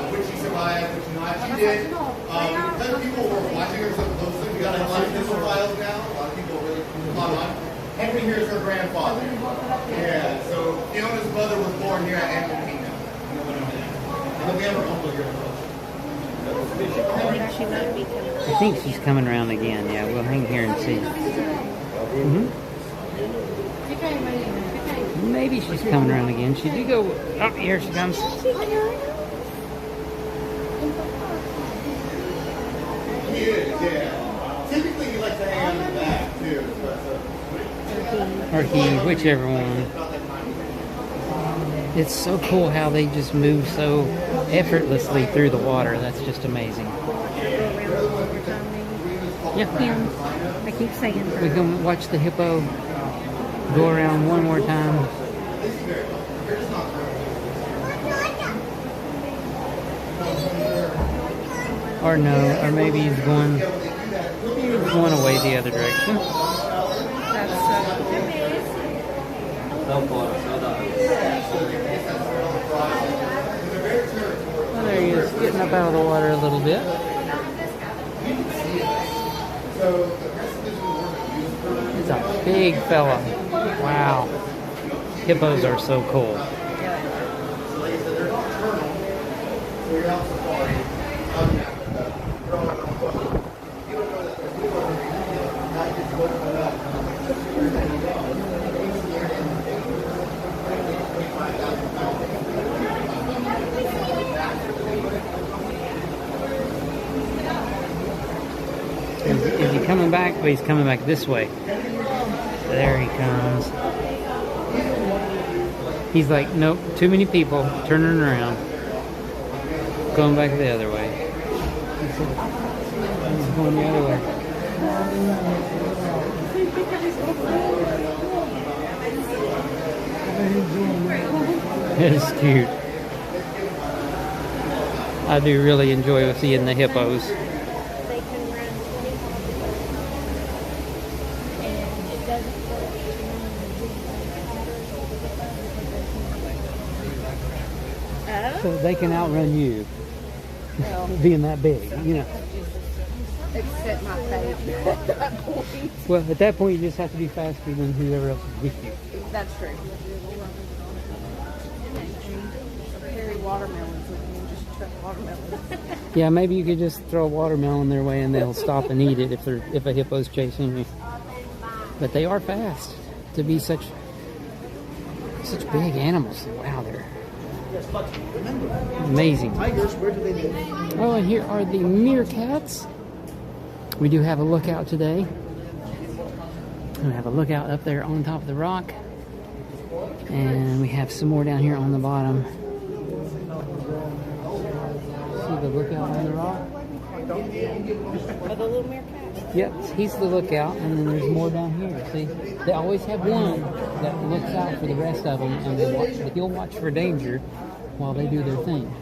Which she survived, which not. She did. Because people were watching her so closely, we got a lot of hippo files now. A lot of people really caught on. Henry here is her grandfather. Yeah, so Fiona's mother was born here at Animal Kingdom. And then we have her uncle here as well. I think she's coming around again. Yeah, we'll hang here and see. Maybe she's coming around again. She did go. Oh, here she comes. Yeah. Typically, you like to hang out in the back too. Or he, whichever one. It's so cool how they just move so effortlessly through the water. That's just amazing. Yeah. I keep saying her. We can watch the hippo go around one more time. Or no, or maybe he's going away the other direction. Oh, there he is, getting up out of the water a little bit. He's a big fella. Wow. Hippos are so cool. Is he coming back? But he's coming back this way. There he comes. He's like, nope, too many people. Turning around. Going back the other way. He's going the other way. It's cute. I do really enjoy seeing the hippos. So they can outrun you, Well, being that big, you know. accept my fate at that point. Well, at that point, you just have to be faster than whoever else is with you. That's true. Carry watermelons with me and just chuck watermelons. Yeah, maybe you could just throw a watermelon their way and they'll stop and eat it if a hippo's chasing you. But they are fast to be such big animals. Wow, they're amazing. Tigers, where do they live? Oh, and here are the meerkats. We do have a lookout today. We have a lookout up there on top of the rock. And we have some more down here on the bottom. See the lookout on the rock? Are the little meerkats? Yep, he's the lookout, and then there's more down here. See, they always have one that looks out for the rest of them, and he'll watch for danger while they do their thing.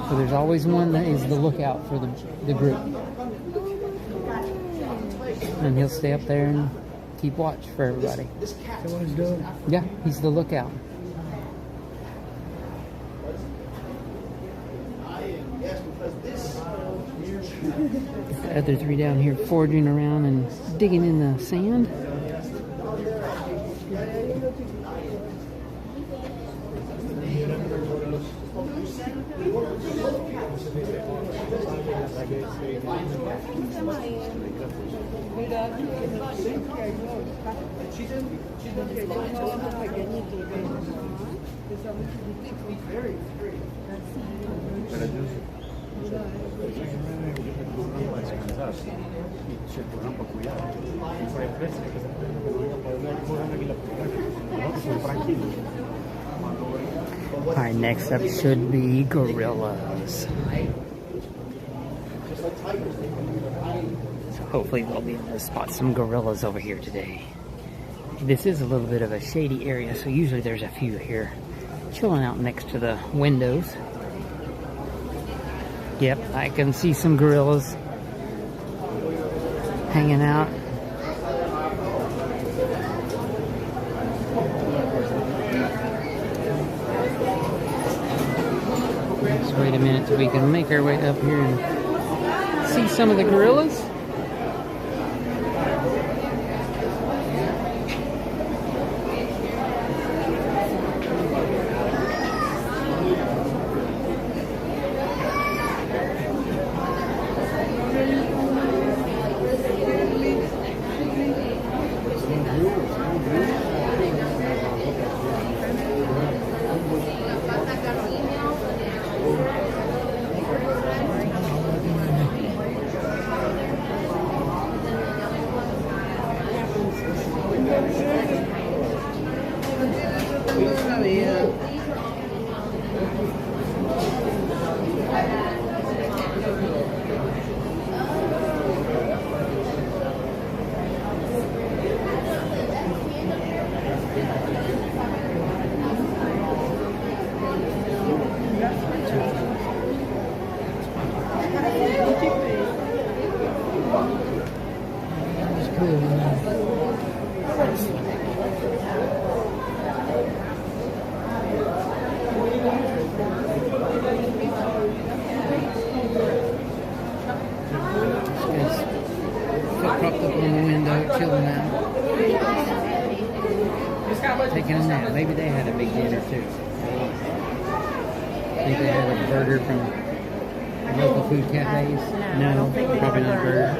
So there's always one that is the lookout for the group, and he'll stay up there and keep watch for everybody. This cat. Is that what he's doing? Yeah, he's the lookout. Yes, because this. The other three down here foraging around and digging in the sand. Alright, next up should be gorillas. So hopefully we'll be able to spot some gorillas over here today. This is a little bit of a shady area, so usually there's a few here chilling out next to the windows. Yep, I can see some gorillas hanging out. Just wait a minute till we can make our way up here and see some of the gorillas. Propped up on the window, chilling out. Taking a nap. Maybe they had a big dinner too. Think they had a burger from local food cafes? No, probably not a burger.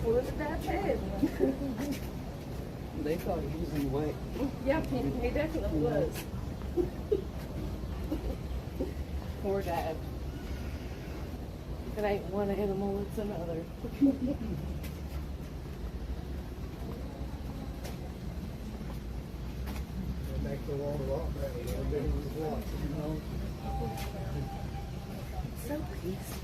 Look at that head. They thought he was in the way. Yeah, he definitely was. Poor Dad. It ain't one animal, it's another. Back to the water rock, that was Walt, you know. So peaceful.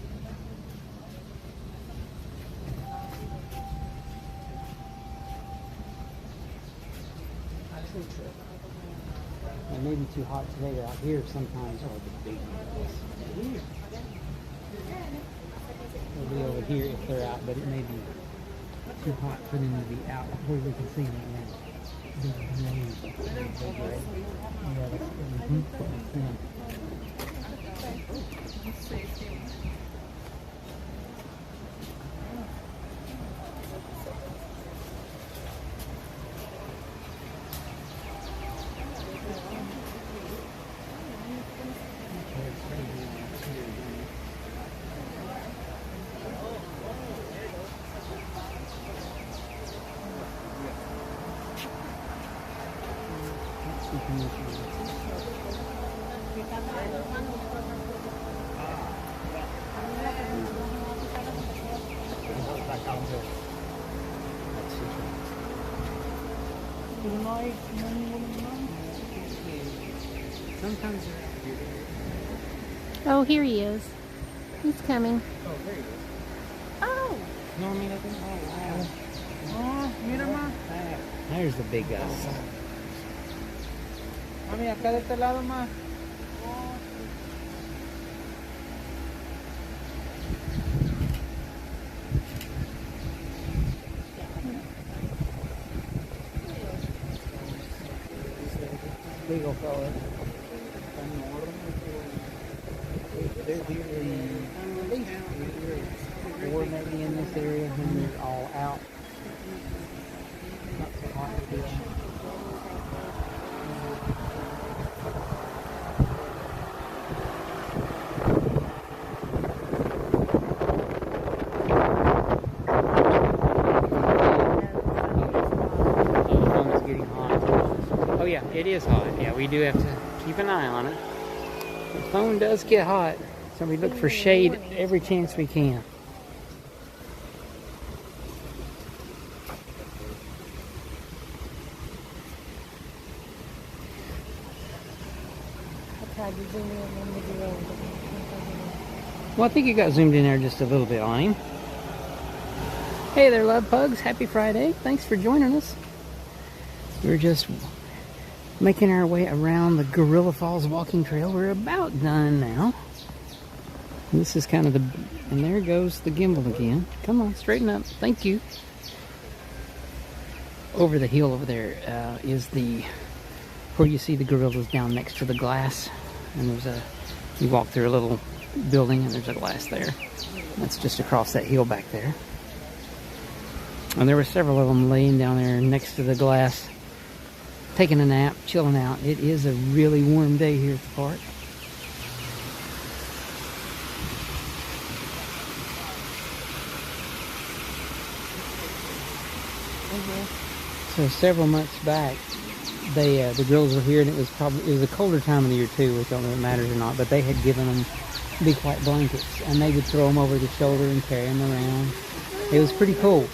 It may be too hot today, but out here sometimes are the big ones. They'll be over here if they're out, but it may be too hot for them to be out where we can see them right now. Big waves. Yeah, that's sometimes Oh, here he is. He's coming. Oh, there he is. Oh! Normally I think, oh wow. Oh, mira más. There's the big guys. Mami, acá de este lado más. Big old fella. There's usually at least 4 maybe in this area when they're all out. Not so hot to fish. Oh yeah, it is hot. Yeah, we do have to keep an eye on it. The phone does get hot, so we look for shade every chance we can. I tried to zoom in on the drone. Well, I think you got zoomed in there just a little bit on him. Hey there, love pugs. Happy Friday. Thanks for joining us. We're just making our way around the Gorilla Falls walking trail. We're about done now. This is kind of the... And there goes the gimbal again. Come on, straighten up. Thank you. Over the hill over there is the... Where you see the gorillas down next to the glass. And there's a... You walk through a little building and there's a glass there. That's just across that hill back there. And there were several of them laying down there next to the glass, taking a nap, chilling out. It is a really warm day here at the park. So several months back, the girls were here, and it was a colder time of the year too, which I don't know if it matters or not. But they had given them big white blankets, and they would throw them over the shoulder and carry them around. It was pretty cool.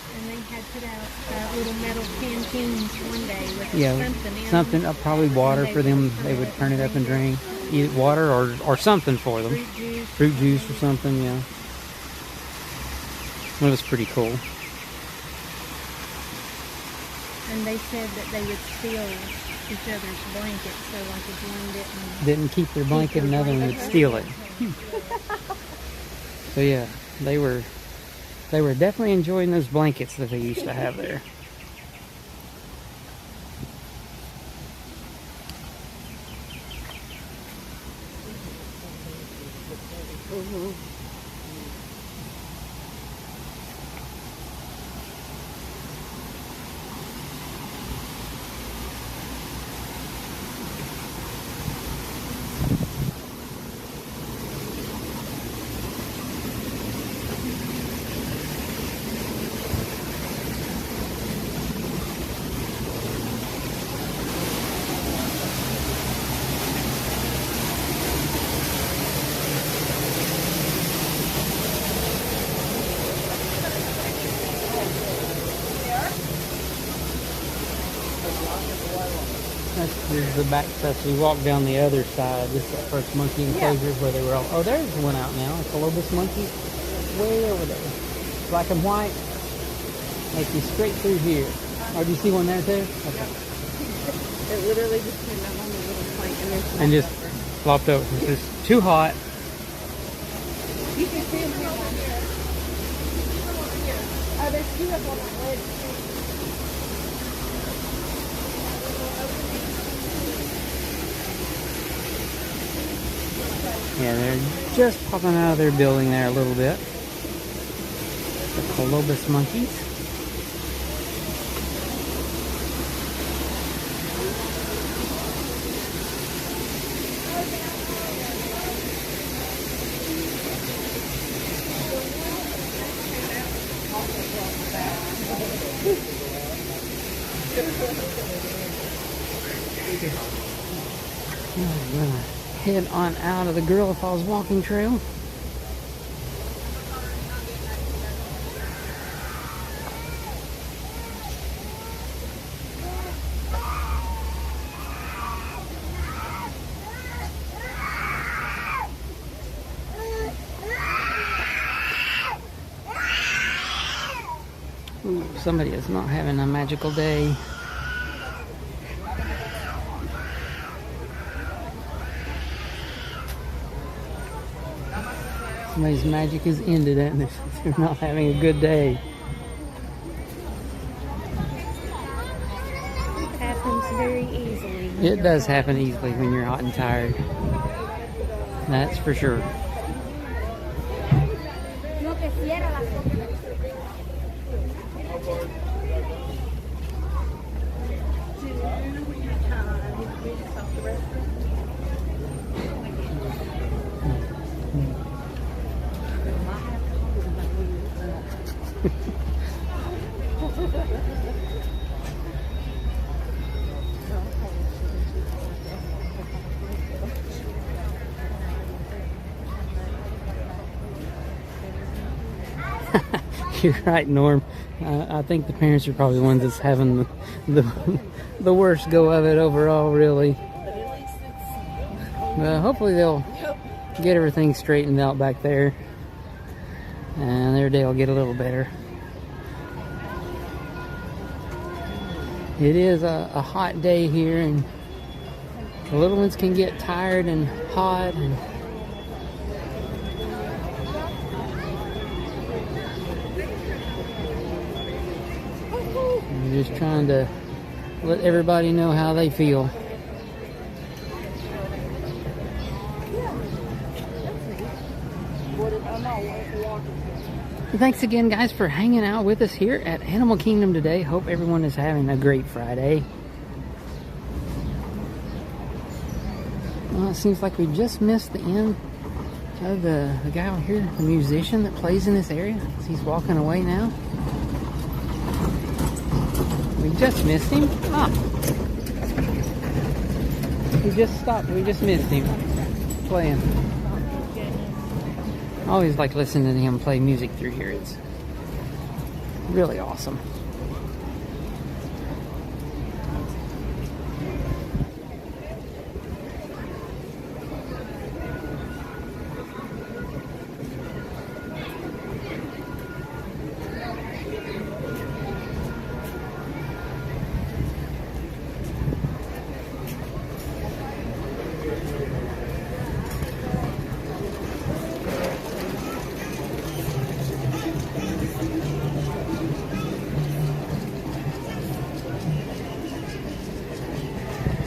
Put out little metal canteens one day with something probably water for them. They would turn it up and drink, either water or something for them, fruit juice or something. Yeah, it was pretty cool. And they said that they would steal each other's blankets, so like if one didn't keep their blanket, another one would steal it. So yeah, they were definitely enjoying those blankets that they used to have there. This is the back stuff. So we walked down the other side. This is the first monkey enclosure where they were all. Oh, there's one out now. A Colobus monkey. Way over there. Black and white. Take you straight through here. Oh, do you see one there too? Okay. It literally just came up on the little plank And just flopped over. It's just too hot. You can see them down here. Oh, there's two up on the ledge. Yeah, they're just popping out of their building there a little bit. The Colobus monkeys. I'm gonna head on out of the Gorilla Falls walking trail. Ooh, somebody is not having a magical day. Somebody's magic is ended and they're not having a good day. It happens very easily. It does happen easily when you're hot and tired. That's for sure. You're right, Norm. I think the parents are probably the ones that's having the worst go of it overall, really. Hopefully they'll get everything straightened out back there, and their day will get a little better. It is a hot day here, and the little ones can get tired and hot, and I'm just trying to let everybody know how they feel. Thanks again, guys, for hanging out with us here at Animal Kingdom today. Hope everyone is having a great Friday. Well, it seems like we just missed the end of the guy over here, the musician that plays in this area. He's walking away now. We just missed him. Ah. He just stopped. We just missed him playing. I always like listening to him play music through here. It's really awesome.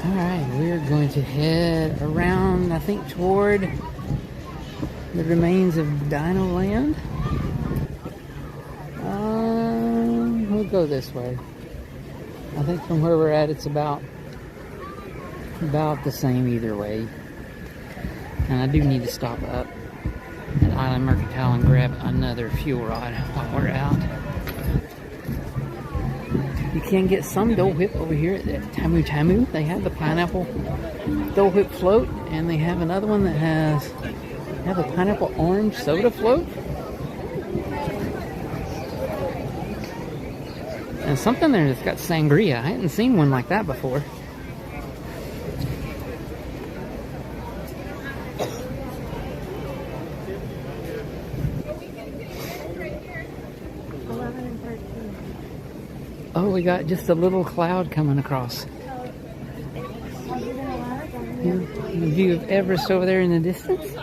Alright, we're going to head around, I think, toward the remains of DinoLand. We'll go this way. I think from where we're at, it's about the same either way. And I do need to stop up at Island Mercantile and grab another fuel rod while we're out. You can get some Dole Whip over here at Tamu Tamu. They have the pineapple Dole Whip float, and they have another one that has a pineapple orange soda float. And And something there that's got sangria. I hadn't seen one like that before. Oh, we got just a little cloud coming across. Yeah, the view of Everest over there in the distance.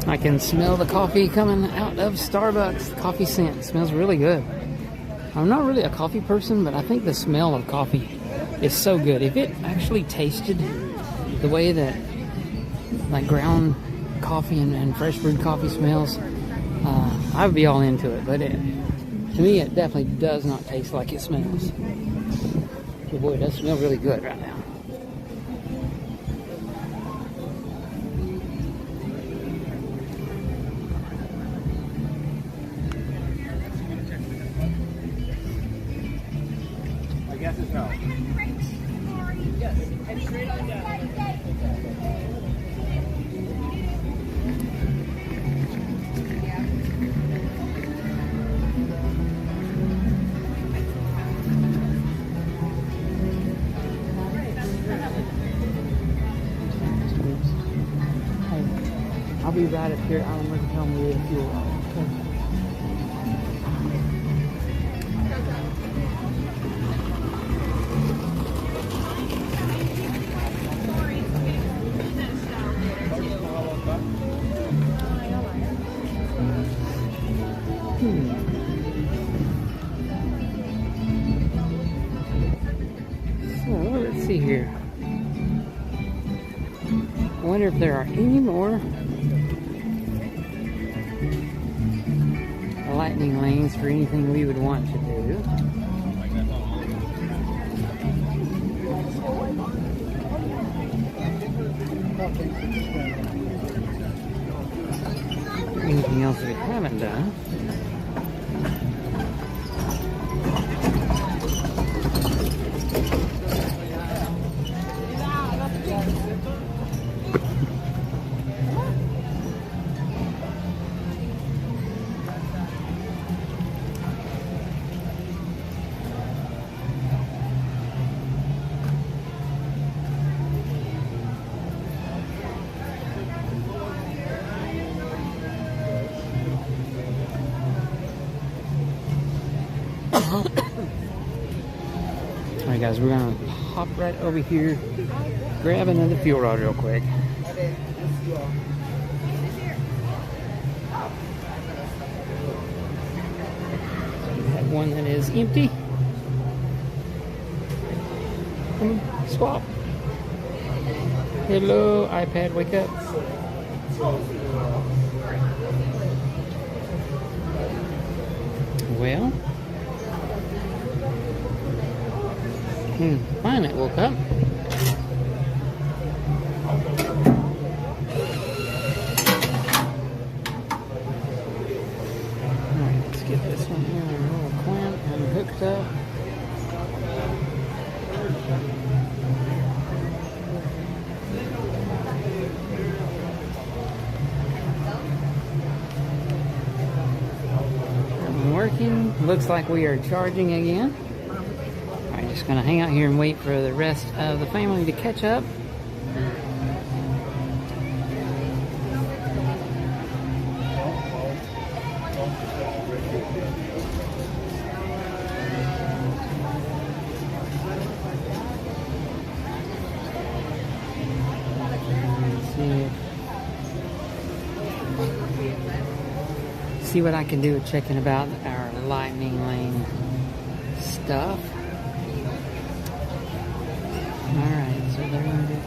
I can smell the coffee coming out of Starbucks. The coffee scent smells really good. I'm not really a coffee person, but I think the smell of coffee is so good. If it actually tasted the way that like ground coffee and fresh brewed coffee smells, I would be all into it. But to me, it definitely does not taste like it smells. But boy, it does smell really good right now. I'll be right up here. I'm going to tell me if you're So, let's see here. I wonder if there are any more lightning lanes for anything we would want to do. Anything else we haven't done. Alright guys, we're gonna hop right over here, grab another fuel rod real quick. We have one that is empty. Swap. Hello, iPad, wake up. Well, fine, it woke up. Alright, let's get this one here in a little clamp and hooked up. Working. Looks like we are charging again. I'm just gonna hang out here and wait for the rest of the family to catch up. see what I can do with checking about our lightning lane stuff. Alright, so they're going to do...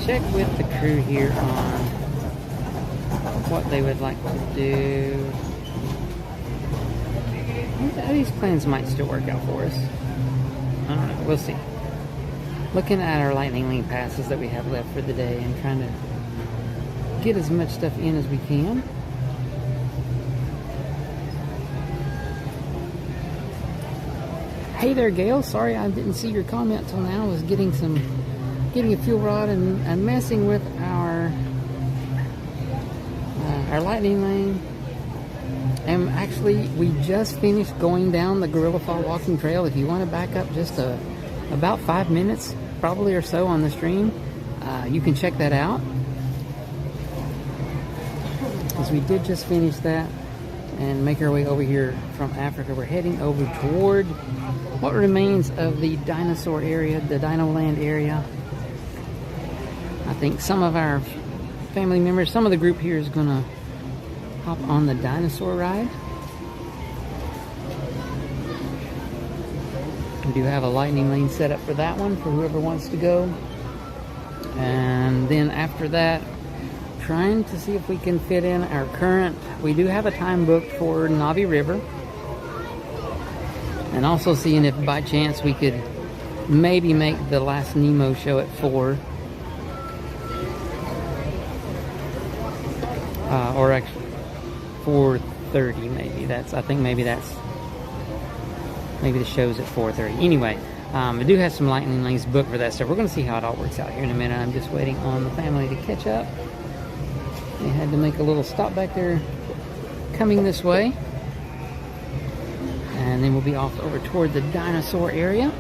Check with the crew here on what they would like to do. These plans might still work out for us. I don't know, we'll see. Looking at our lightning lane passes that we have left for the day and trying to get as much stuff in as we can. Hey there, Gail. Sorry I didn't see your comment till now. I was getting a fuel rod and messing with our lightning lane. And actually, we just finished going down the Gorilla Fall walking trail. If you want to back up just about 5 minutes, probably or so on the stream, you can check that out. As we did just finish that and make our way over here from Africa. We're heading over toward what remains of the dinosaur area, the DinoLand area. I think some of our family members, some of the group here is gonna hop on the dinosaur ride. We do have a lightning lane set up for that one for whoever wants to go. And then after that, trying to see if we can fit in our current, we do have a time booked for Navi River. And also seeing if by chance we could maybe make the last Nemo show at 4. Or actually 4:30 maybe. I think maybe the show's at 4:30. Anyway, I do have some lightning lanes booked for that stuff. We're going to see how it all works out here in a minute. I'm just waiting on the family to catch up. They had to make a little stop back there coming this way. And then we'll be off over toward the dinosaur area.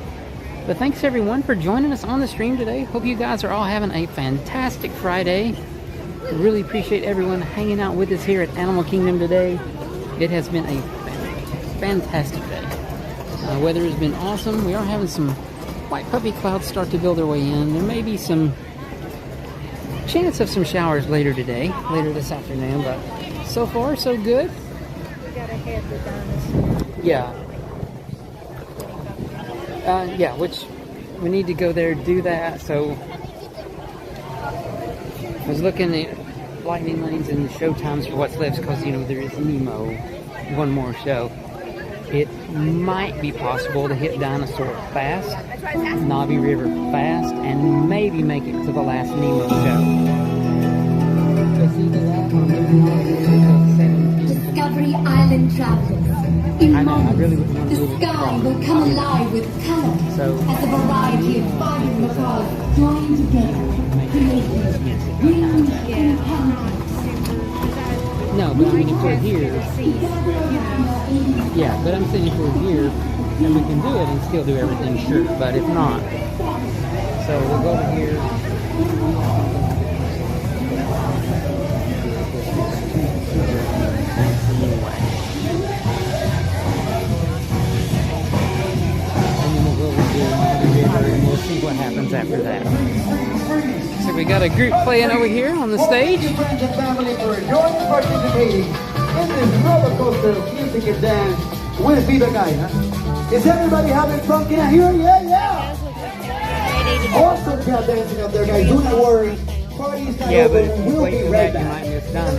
But thanks everyone for joining us on the stream today. Hope you guys are all having a fantastic Friday. Really appreciate everyone hanging out with us here at Animal Kingdom today. It has been a fantastic day. Weather has been awesome. We are having some white puppy clouds start to build their way in. There may be some chance of some showers later today, later this afternoon, but so far so good. We gotta head the dinosaur. Yeah. Yeah, which we need to go there, do that. So I was looking at lightning lanes and the show times for what's left because, you know, there is Nemo, one more show. It might be possible to hit Dinosaur fast, Navi River fast, and maybe make it to the last Nemo show. Discovery Island travelers. In I know, I really would moments, the sky will come alive with color as a variety of fire clouds join together, creating wings and colors. No, but I mean if we're here, yeah, but I'm saying if we're here, then we can do it and still do everything, sure, but if not, so we'll go over here. And we'll see what happens after that. So we got a group playing over here on the stage. Friends and family for enjoying and participating in this roller coaster of music and dance with Be The Guy, huh? Is everybody having fun? Can I hear you? Yeah! Awesome crowd dancing up there, guys. Do not worry. Party's not over. We'll be right back. Anytime.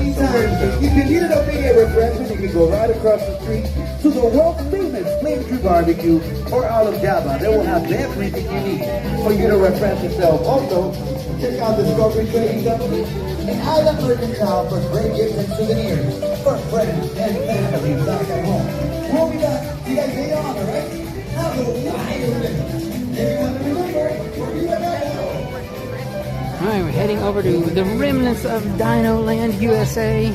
If you need an immediate refreshment, you can go right across the street to the world famous Flamethrough Barbecue or Olive Java. They will have everything you need for you to refresh yourself. Also, check out Discovery Trading Company and Island Mercantile for great gifts and souvenirs for friends and family back at home. We'll be back. You guys hang on, all right? Have a wild day. Everyone remember, we'll be right back. Alright, we're heading over to the remnants of DinoLand, USA.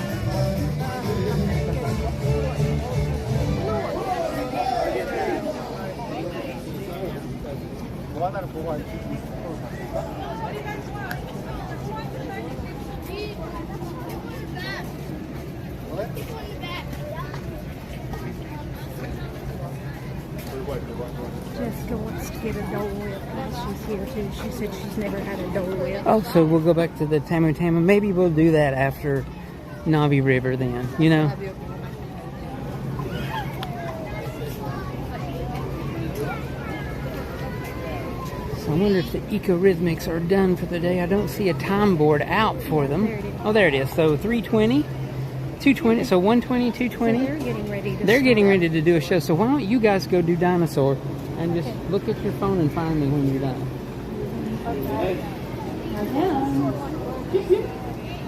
Jessica wants to get a Dole Whip and she's here too. She said she's never had a Dole Whip. Oh, so we'll go back to the Tamu Tamu. Maybe we'll do that after Navi River then, you know? So I wonder if the Eco-Rhythmics are done for the day. I don't see a time board out for them. Oh, there it is. So 320, 220, so 120, 220. So they're getting ready to They're getting ready to do a show. So why don't you guys go do Dinosaur and just look at your phone and find me when you're done.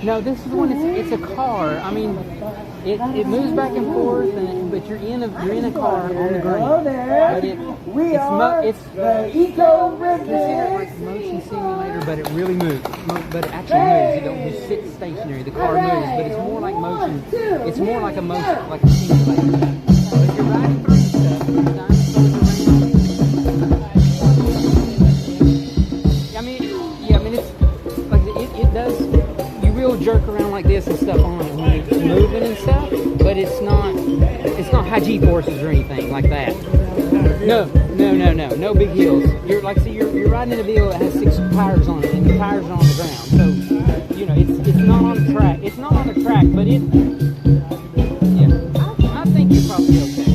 No, this is one. It's a car. I mean, it moves back and forth, but you're in a car on the ground. But it's the Eco-Rhythmics motion simulator, but it really moves. But it actually moves. You don't just sit stationary. The car moves, but it's more like motion. It's more like a motion, like a simulator. But you're riding through stuff. The dinosaurs around. I mean, it's like it does. You real jerk around like this and stuff on it when it's moving and stuff, but it's not high G-forces or anything like that. No big heels. You're like, see, you're riding in a vehicle that has 6 tires on it, and the tires are on the ground. So, you know, it's not on a track. It's not on a track, but I think you're probably okay.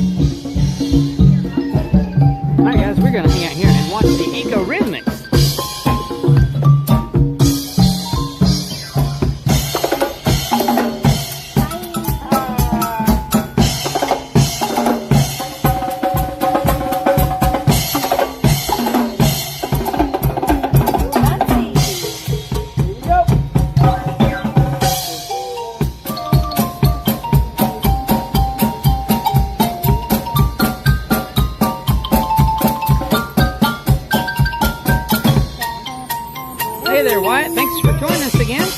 All right, guys, we're gonna hang out here and watch the Eco-Rhythmics. Hey there, Wyatt. Thanks for joining us again.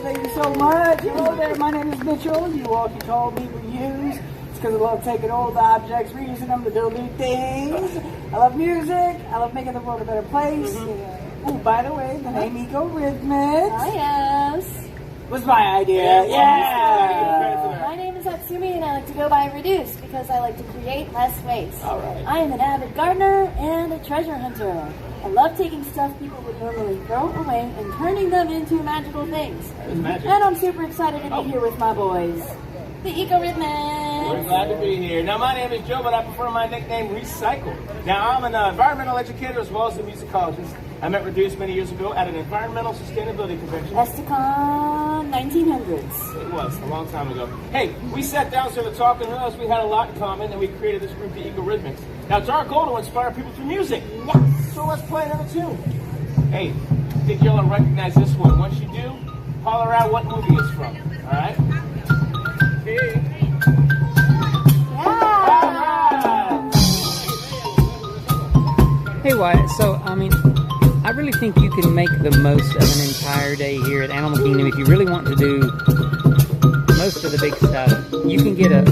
Thank you so much. Hello there, my name is Mitchell. You walkie tall me reuse. It's because I love taking old objects, reusing them to build new things. I love music. I love making the world a better place. Oh, by the way, the name Eco-Rhythmics. Oh, yes. Was my idea. Yeah. My name is Atsumi and I like to go by Reduced because I like to create less waste. All right. I am an avid gardener and a treasure hunter. I love taking stuff people would normally throw away and turning them into magical things. And I'm super excited to be here with my boys, the Eco-Rhythmics. We're glad to be here. Now, my name is Joe, but I prefer my nickname Recycle. Now, I'm an environmental educator as well as a musicologist. I met Reduce many years ago at an environmental sustainability convention. Esticon 1900s. It was, a long time ago. Hey, we sat down, started talking, and realized we had a lot in common, and we created this group, the Eco-Rhythmics. Now, it's our goal to inspire people through music. Yes. So let's play another tune. Hey, I think you'll recognize this one. Once you do, holler out what movie it's from. All right? Hey. Hey Wyatt, so I mean, I really think you can make the most of an entire day here at Animal Kingdom. If you really want to do most of the big stuff, you can get a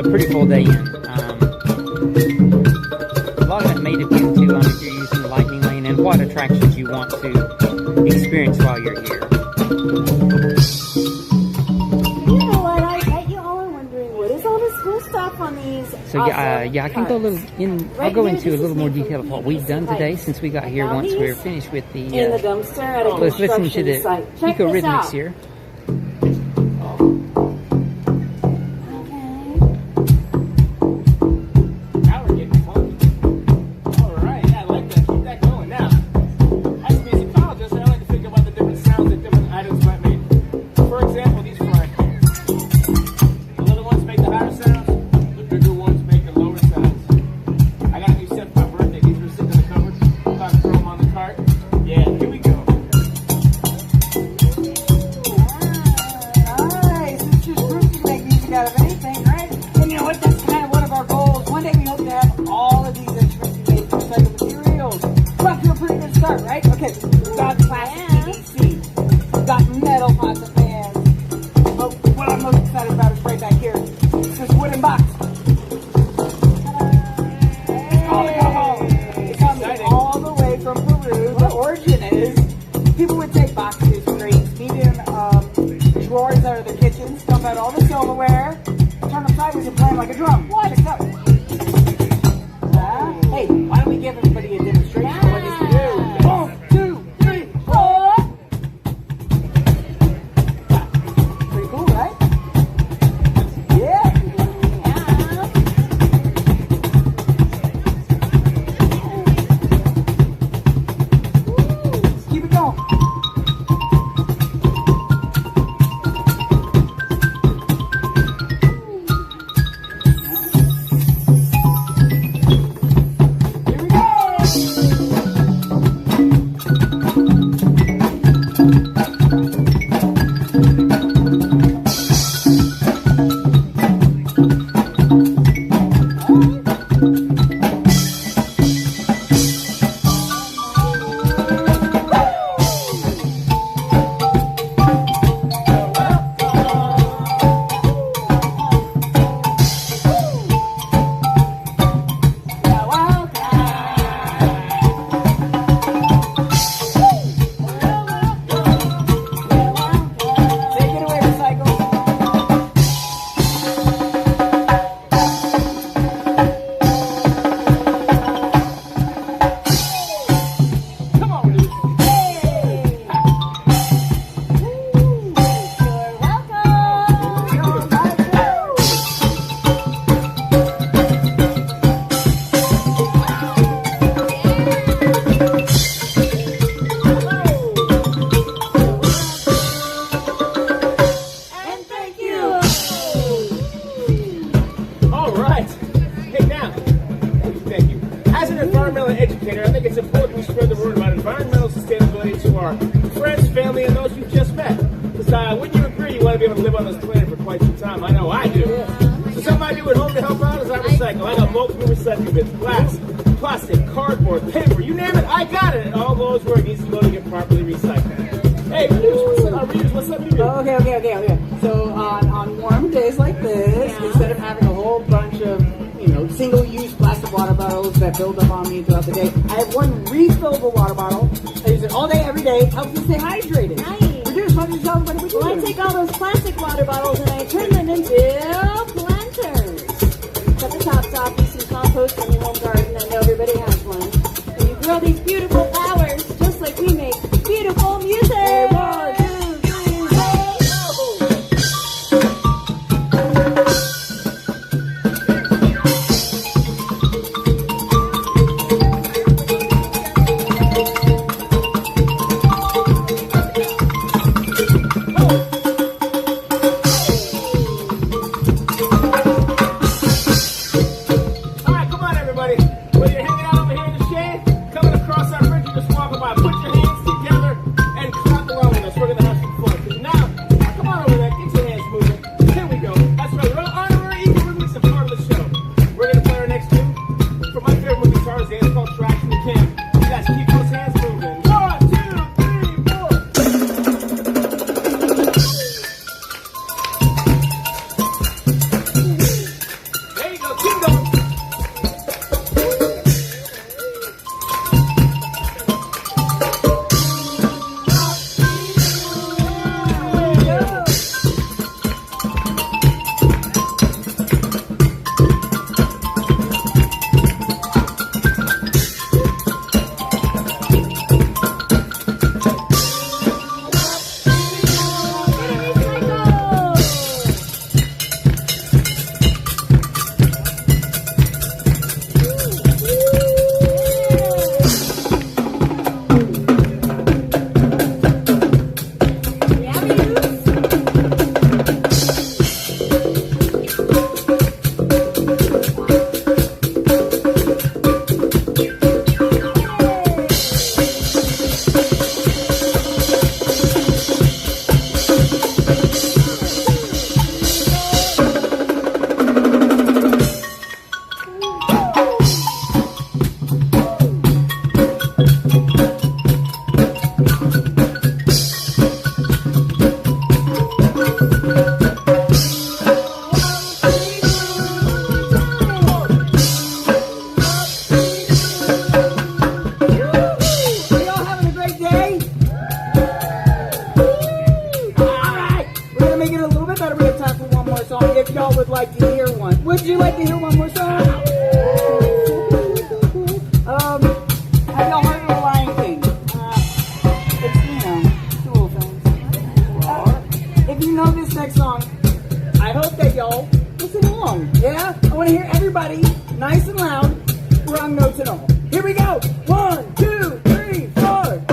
pretty full day in. A lot of it may depend too on if you're using the Lightning Lane and what attractions you want to experience while you're here. You know what? I bet you all are wondering what is all this cool stuff on these. So yeah, I can go a little in. I'll go into a little more detail of what we've done today since we got here. Once we're finished with the in the dumpster at a let's listen to the site. Check this Eco-Rhythmics out. here. Now we're getting funky. All right, yeah, I like that. Keep that going. Now, as a musicologist, I like to think about the different sounds that different items might make. For example, these frying pans. The little ones make the higher sounds. The bigger ones make the lower sounds. I got a new set for my birthday. These were sitting in the cupboard. Thought I'd throw them on the cart. Yeah, here we go. got plastic TV seats. We've got metal pots and pans. But what I'm most excited about is right back here. It's this wooden box. It's called a go-home. It comes all the way from Peru. The origin is people would take boxes, crates, medium drawers out of their kitchens, dump out all the silverware, turn them sideways and play them like a drum. What? Check it out. Hey, why don't we give everybody a demonstration of what this can do? 1, 2, 3, 4. Pretty cool, right? Yeah. Keep it going. Plastic, cardboard, paper, you name it, I got it. It all goes where it needs to go to get properly recycled. Hey, Reeves, what's up? Okay. So on warm days like this, instead of having a whole bunch of single-use plastic water bottles that build up on me throughout the day, I have one refillable water bottle. I use it all day, every day. Helps me stay hydrated. Nice. Reduce, why don't you tell everybody what you do? Well, I take all those plastic water bottles and I turn them into planters. Cut the tops off, do some compost in your home garden. I know everybody has one. And you grow these beautiful flowers, just like we make beautiful music. Hey, 1, 2, 3, 4. All right, come on, everybody. Whether you're hanging out over here in the shade, coming across our if y'all would like to hear one. Would you like to hear one more song? Have y'all heard of The Lion King? It's, you know, it's a little film. If you know this next song, I hope that y'all listen along. Yeah? I want to hear everybody nice and loud, wrong notes and all. Here we go. 1, 2, 3, 4.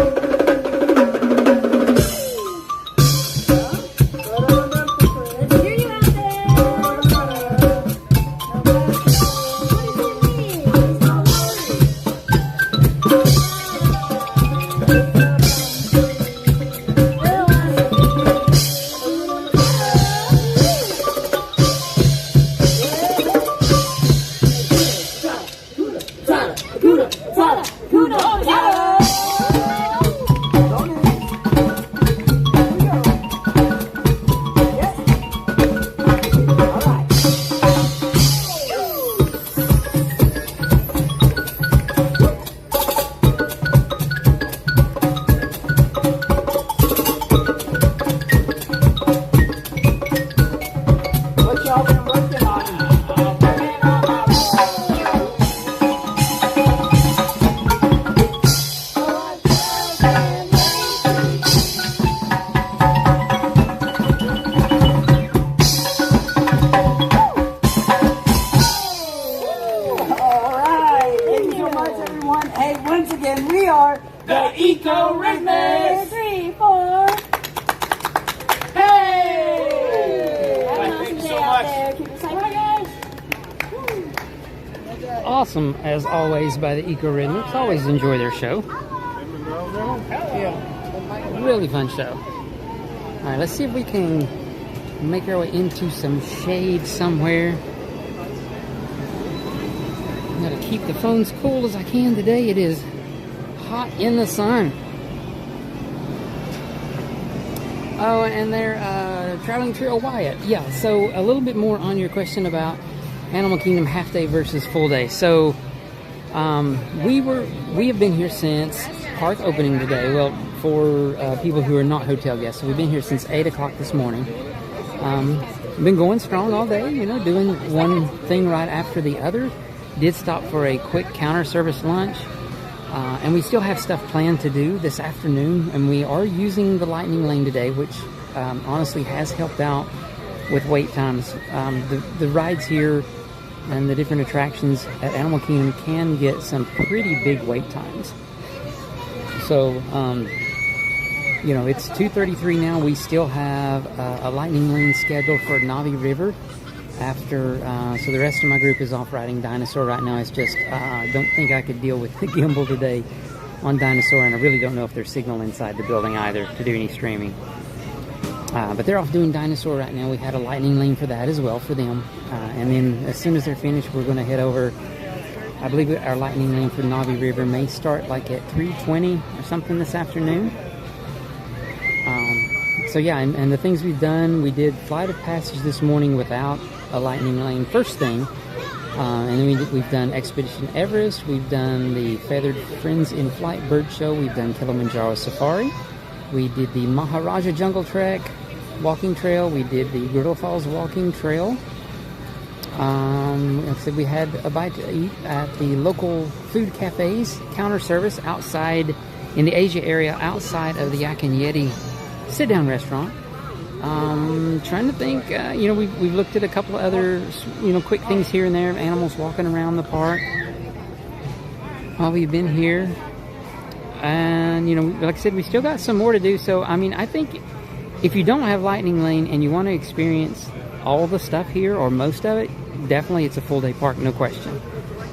Awesome as always by the Eco Rhythmics. Always enjoy their show. Really fun show. Alright, let's see if we can make our way into some shade somewhere. I'm gonna keep the phone as cool as I can today. It is hot in the sun. Oh, and they're traveling trail Wyatt. Yeah, so a little bit more on your question about Animal Kingdom half day versus full day. So we have been here since park opening today. Well, for people who are not hotel guests, so we've been here since 8 o'clock this morning. Been going strong all day, you know, doing one thing right after the other. Did stop for a quick counter service lunch, and we still have stuff planned to do this afternoon. And we are using the Lightning Lane today, which honestly has helped out with wait times. The rides here and the different attractions at Animal Kingdom can get some pretty big wait times. So, you know, it's 2:33 now. We still have a Lightning Lane scheduled for Navi River after, so the rest of my group is off riding Dinosaur right now. It's just, I don't think I could deal with the gimbal today on Dinosaur, and I really don't know if there's signal inside the building either to do any streaming. But they're off doing Dinosaur right now. We had a Lightning Lane for that as well for them. And then as soon as they're finished, we're going to head over. I believe our Lightning Lane for Navi River may start like at 3:20 or something this afternoon. So yeah, and the things we've done, we did Flight of Passage this morning without a Lightning Lane first thing. And then we've done Expedition Everest. We've done the Feathered Friends in Flight Bird Show. We've done Kilimanjaro Safari. We did the Maharaja Jungle Trek walking trail. We did the Griddle Falls walking trail. Like I said, we had a bite to eat at the local food cafes, counter service outside in the Asia area, outside of the Yak and Yeti sit-down restaurant. Trying to think, you know, we've looked at a couple of other, you know, quick things here and there, animals walking around the park while we've been here. And, you know, like I said, we still got some more to do. So, I mean, I think if you don't have Lightning Lane and you want to experience all the stuff here, or most of it, definitely it's a full day park, no question.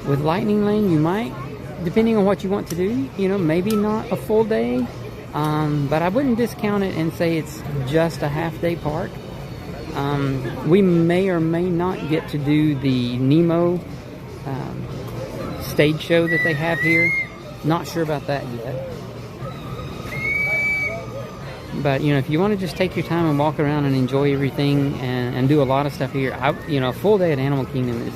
With Lightning Lane, you might, depending on what you want to do, you know, maybe not a full day, but I wouldn't discount it and say it's just a half day park. We may or may not get to do the Nemo stage show that they have here. Not sure about that yet. But, you know, if you want to just take your time and walk around and enjoy everything and do a lot of stuff here, you know, a full day at Animal Kingdom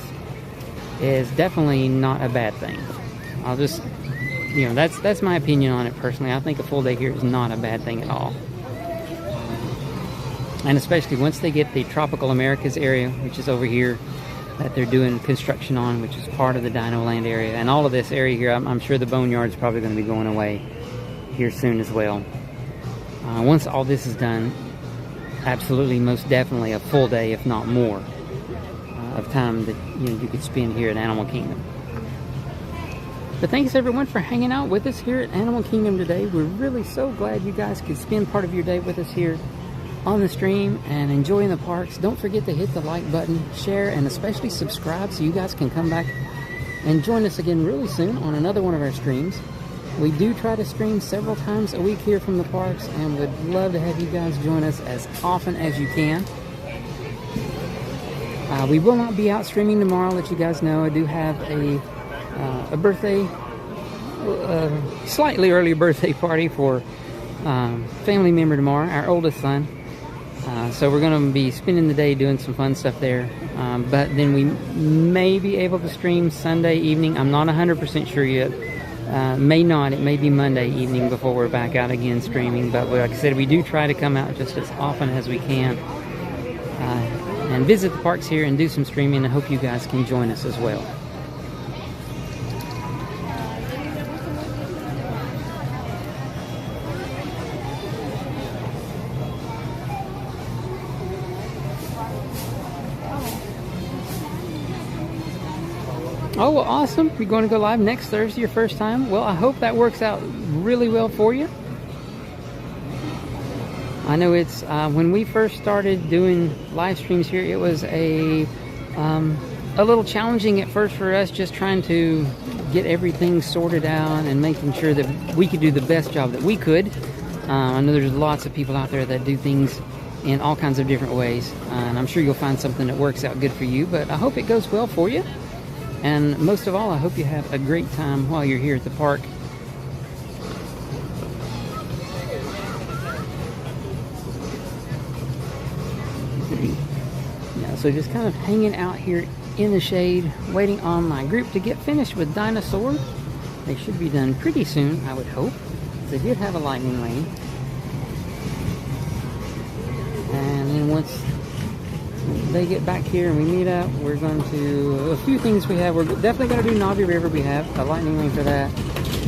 is definitely not a bad thing. I'll just, you know, that's my opinion on it personally. I think a full day here is not a bad thing at all. And especially once they get the Tropical Americas area, which is over here, that they're doing construction on, which is part of the DinoLand area. And all of this area here, I'm sure the boneyard's probably going to be going away here soon as well. Once all this is done, absolutely, most definitely a full day, if not more, of time that you could spend here at Animal Kingdom. But thanks everyone for hanging out with us here at Animal Kingdom today. We're really so glad you guys could spend part of your day with us here on the stream and enjoying the parks. Don't forget to hit the like button, share, and especially subscribe so you guys can come back and join us again really soon on another one of our streams. We do try to stream several times a week here from the parks and would love to have you guys join us as often as you can. We will not be out streaming tomorrow, let you guys know. I do have a birthday, slightly early birthday party for family member tomorrow, our oldest son. So we're going to be spending the day doing some fun stuff there. But then we may be able to stream Sunday evening. I'm not 100% sure yet. May not. It may be Monday evening before we're back out again streaming. But like I said, we do try to come out just as often as we can and visit the parks here and do some streaming. I hope you guys can join us as well. Oh, well, awesome. You're going to go live next Thursday, your first time. Well, I hope that works out really well for you. I know it's, when we first started doing live streams here, it was a little challenging at first for us, just trying to get everything sorted out and making sure that we could do the best job that we could. I know there's lots of people out there that do things in all kinds of different ways, and I'm sure you'll find something that works out good for you, but I hope it goes well for you. And most of all, I hope you have a great time while you're here at the park. Yeah, so just kind of hanging out here in the shade, waiting on my group to get finished with Dinosaur. They should be done pretty soon, I would hope. They did have a lightning lane. And then once they get back here and we meet up, we're going to, a few things we have, we're definitely going to do Navi River. We have a lightning lane for that,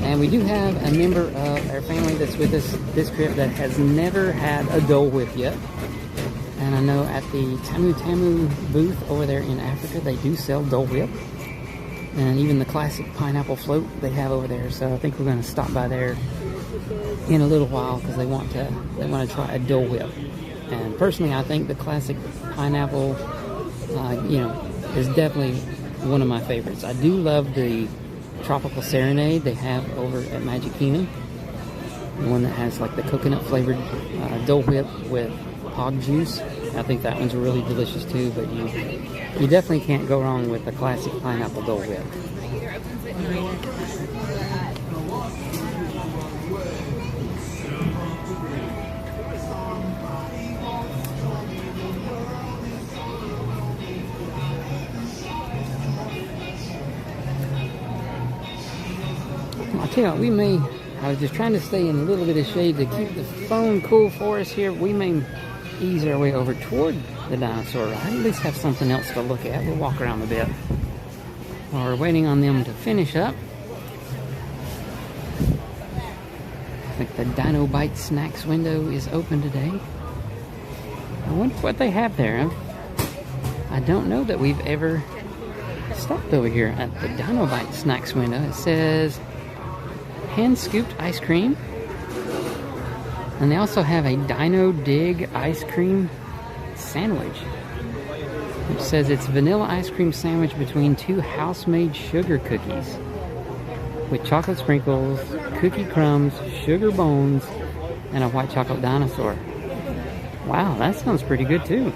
and we do have a member of our family that's with us this trip that has never had a Dole Whip yet. And I know at the Tamu Tamu booth over there in Africa, they do sell Dole Whip, and even the classic pineapple float they have over there. So I think we're going to stop by there in a little while because they want to try a Dole Whip. And personally, I think the classic pineapple, is definitely one of my favorites. I do love the Tropical Serenade they have over at Magic Kingdom. The one that has like the coconut flavored Dole Whip with hog juice. I think that one's really delicious too, but you definitely can't go wrong with the classic pineapple Dole Whip. I'll tell you what, I was just trying to stay in a little bit of shade to keep the phone cool for us here. We may ease our way over toward the dinosaur ride, at least have something else to look at. We'll walk around a bit while we're waiting on them to finish up. I think the Dino Bite Snacks window is open today. I wonder what they have there. I don't know that we've ever stopped over here at the Dino Bite Snacks window. It says hand-scooped ice cream. And they also have a Dino Dig ice cream sandwich, which says it's vanilla ice cream sandwich between two house-made sugar cookies with chocolate sprinkles, cookie crumbs, sugar bones, and a white chocolate dinosaur. Wow, that sounds pretty good too.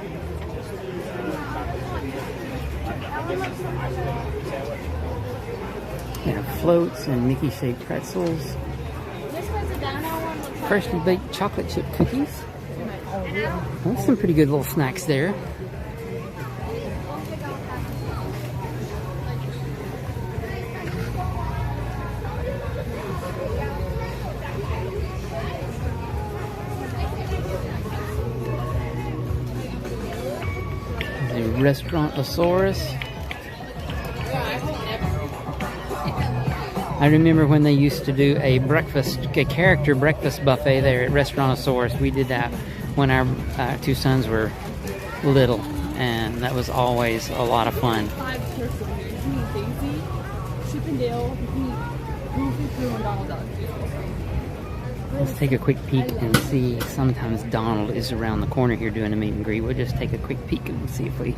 They have floats and Mickey-shaped pretzels. Freshly baked chocolate chip cookies. Well, some pretty good little snacks there. Restaurantosaurus. I remember when they used to do a character breakfast buffet there at Restaurantosaurus. We did that when our two sons were little, and that was always a lot of fun. Let's take a quick peek and see. Sometimes Donald is around the corner here doing a meet and greet. We'll just take a quick peek and see if we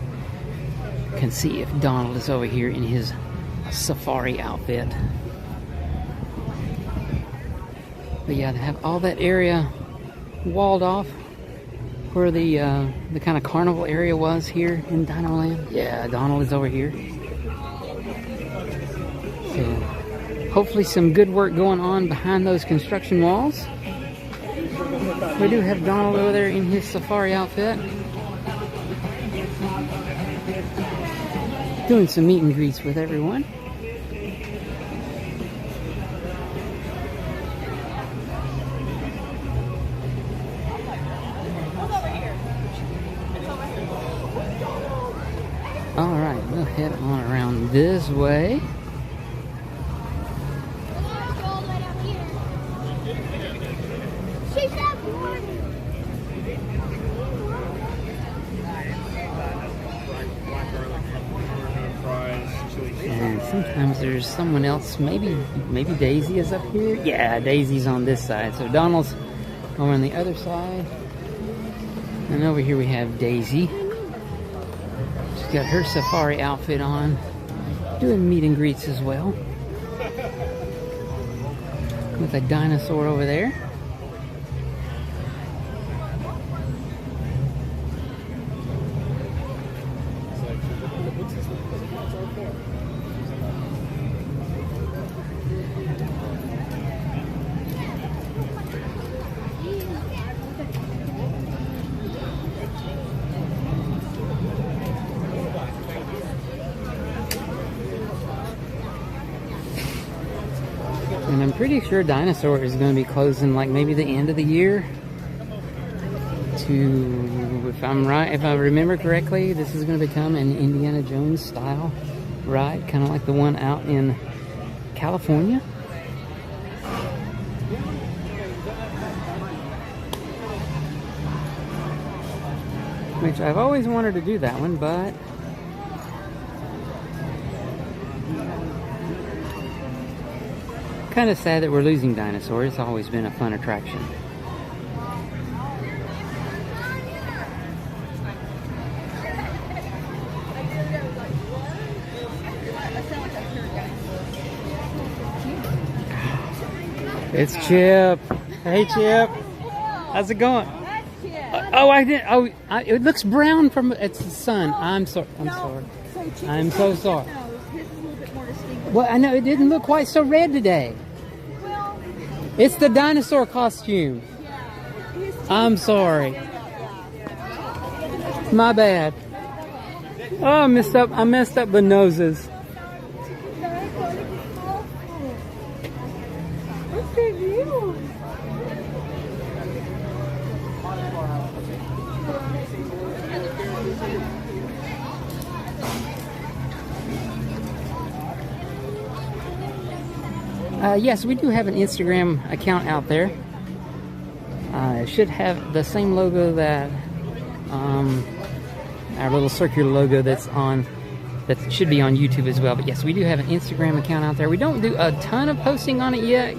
can see if Donald is over here in his safari outfit. But yeah, to have all that area walled off where the kind of carnival area was here in DinoLand. Yeah, Donald is over here. So hopefully some good work going on behind those construction walls. We do have Donald over there in his safari outfit, doing some meet and greets with everyone. Alright, we'll head on around this way. And sometimes there's someone else, maybe Daisy is up here. Yeah, Daisy's on this side. So Donald's over on the other side. And over here we have Daisy. She's got her safari outfit on, doing meet and greets as well. With a dinosaur over there. And I'm pretty sure Dinosaur is going to be closing like maybe the end of the year. If I remember correctly, this is going to become an Indiana Jones style ride, kind of like the one out in California. Which I've always wanted to do that one, but kind of sad that we're losing Dinosaur. It's always been a fun attraction. It's Chip. Hey Chip, how's it going? Oh, I didn't. Oh, it looks brown from. It's the sun. I'm sorry. I'm sorry. I'm so sorry. Well, I know it didn't look quite so red today. It's the dinosaur costume. I'm sorry. My bad. Oh, I messed up the noses. Yes, we do have an Instagram account out there. It should have the same logo that our little circular logo that should be on YouTube as well. But yes, we do have an Instagram account out there. We don't do a ton of posting on it yet.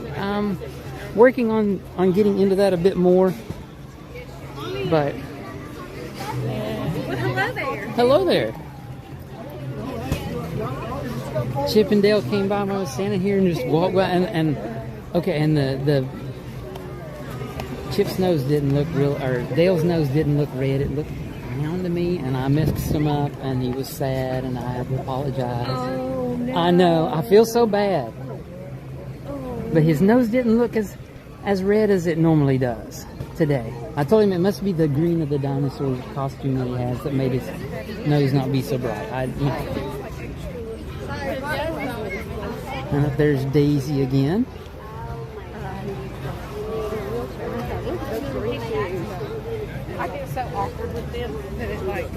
Working on getting into that a bit more. But well, hello there. Hello there. Chip and Dale came by when I was standing here and just walked by, and the Chip's nose didn't look real, or Dale's nose didn't look red. It looked brown to me, and I mixed him up, and he was sad, and I had to apologize. Oh, no. I know, I feel so bad. But his nose didn't look as red as it normally does today. I told him it must be the green of the dinosaur's costume that he has that made his nose not be so bright. And up there's Daisy again. I get so awkward with them that it's like...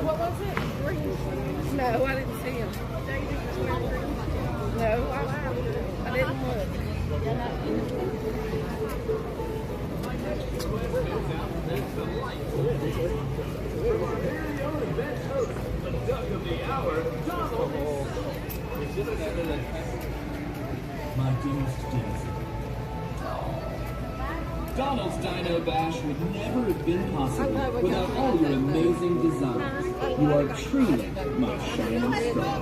What was it? No, I didn't see him. No, I didn't look. My dearest Daisy. Donald's Dino Bash would never have been possible without all your amazing designs. You are truly my shining star.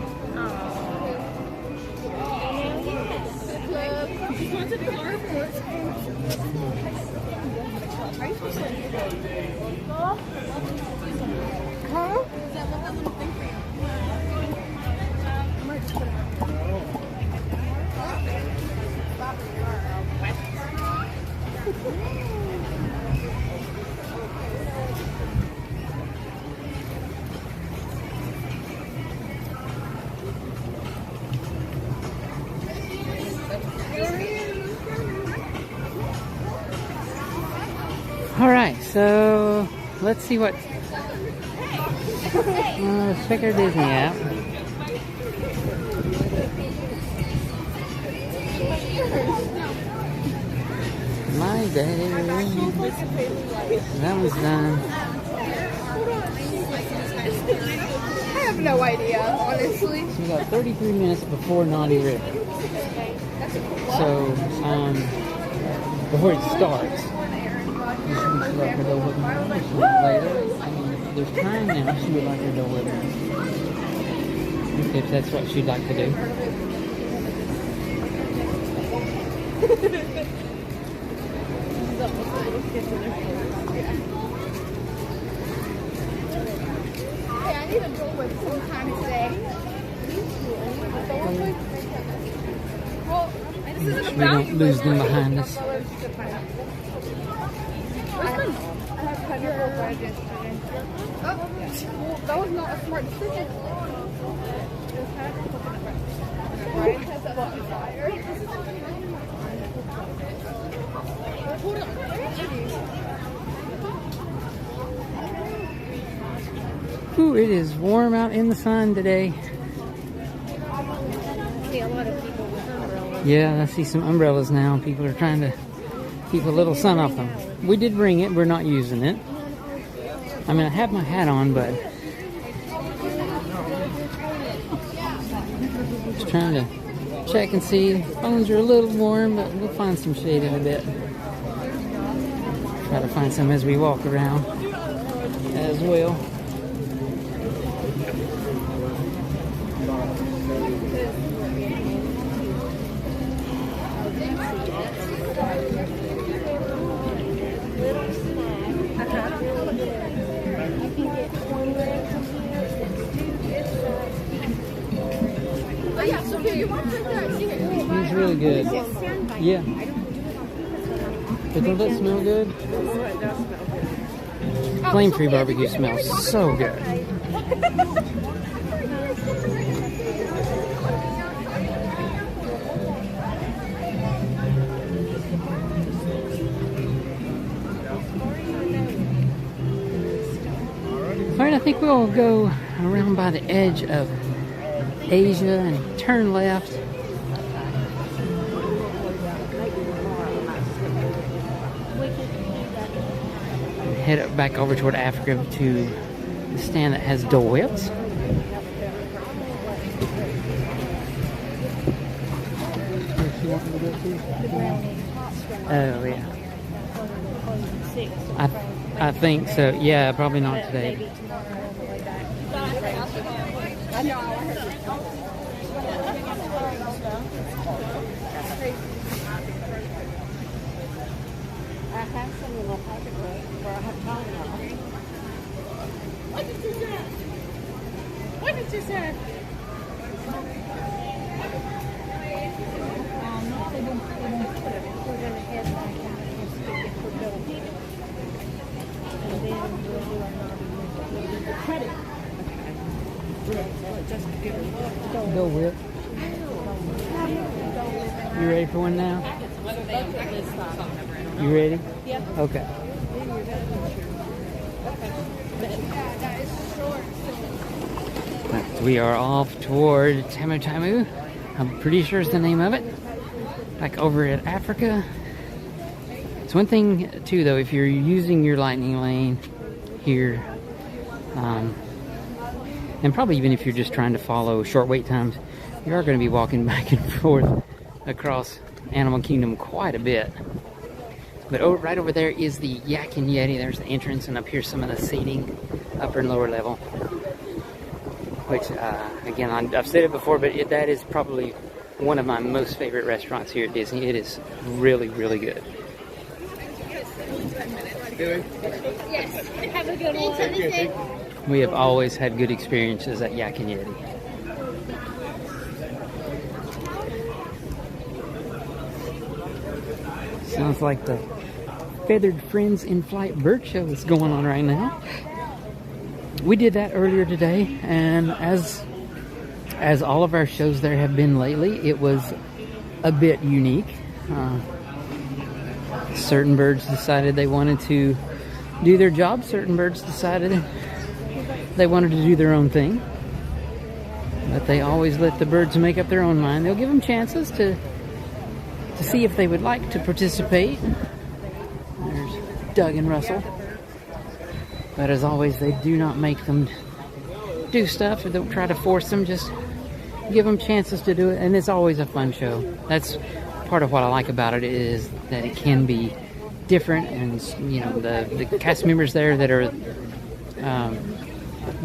Alright, so let's see what. Let's check our Disney app. My day. That was done. I have no idea, honestly. So we got 33 minutes before Naughty River. So, before it starts. Later. There's time now. She would like her Dole Whip. If that's what she'd like to do. Hey, I need a Dole Whip sometime today. Well, this isn't We don't lose them behind us. Oh, well, that was not a smart decision. Ooh, it is warm out in the sun today. See a lot of people with umbrellas. Yeah, I see some umbrellas now. People are trying to keep a little sun off them. We did bring it. We're not using it. I mean, I have my hat on, but just trying to check and see. Phones are a little warm, but we'll find some shade in a bit. Try to find some as we walk around as well. It's really good. Yeah. But does that smell good? Flame Tree barbecue smells so good. Alright, I think we'll go around by the edge of Asia and turn left. Head up back over toward Africa to the stand that has Dole Whips. Oh yeah. I think so. Yeah, probably not today. I have some in my pocket where I have time now. What did you say? What did you say? We're going to head back out and stick it for Dole Whip. And then we'll do our Naughty credit. Just give it Dole Whip. You ready for one now? You ready? Yeah. Okay. We are off toward Tamu Tamu. I'm pretty sure is the name of it. Like over at Africa. It's one thing too though, if you're using your lightning lane here, and probably even if you're just trying to follow short wait times, you are going to be walking back and forth across Animal Kingdom quite a bit. But right over there is the Yak and Yeti. There's the entrance, and up here some of the seating, upper and lower level. Which, again, I've said it before, but that is probably one of my most favorite restaurants here at Disney. It is really, really good. Yes. Have a good one. We have always had good experiences at Yak and Yeti. Sounds like the Feathered Friends in Flight bird show is going on right now. We did that earlier today, and as all of our shows there have been lately, it was a bit unique. Certain birds decided they wanted to do their job. Certain birds decided they wanted to do their own thing. But they always let the birds make up their own mind. They'll give them chances to see if they would like to participate. There's Doug and Russell. But as always, they do not make them do stuff. They don't try to force them, just give them chances to do it. And it's always a fun show. That's part of what I like about it, is that it can be different. And, you know, the cast members there that are,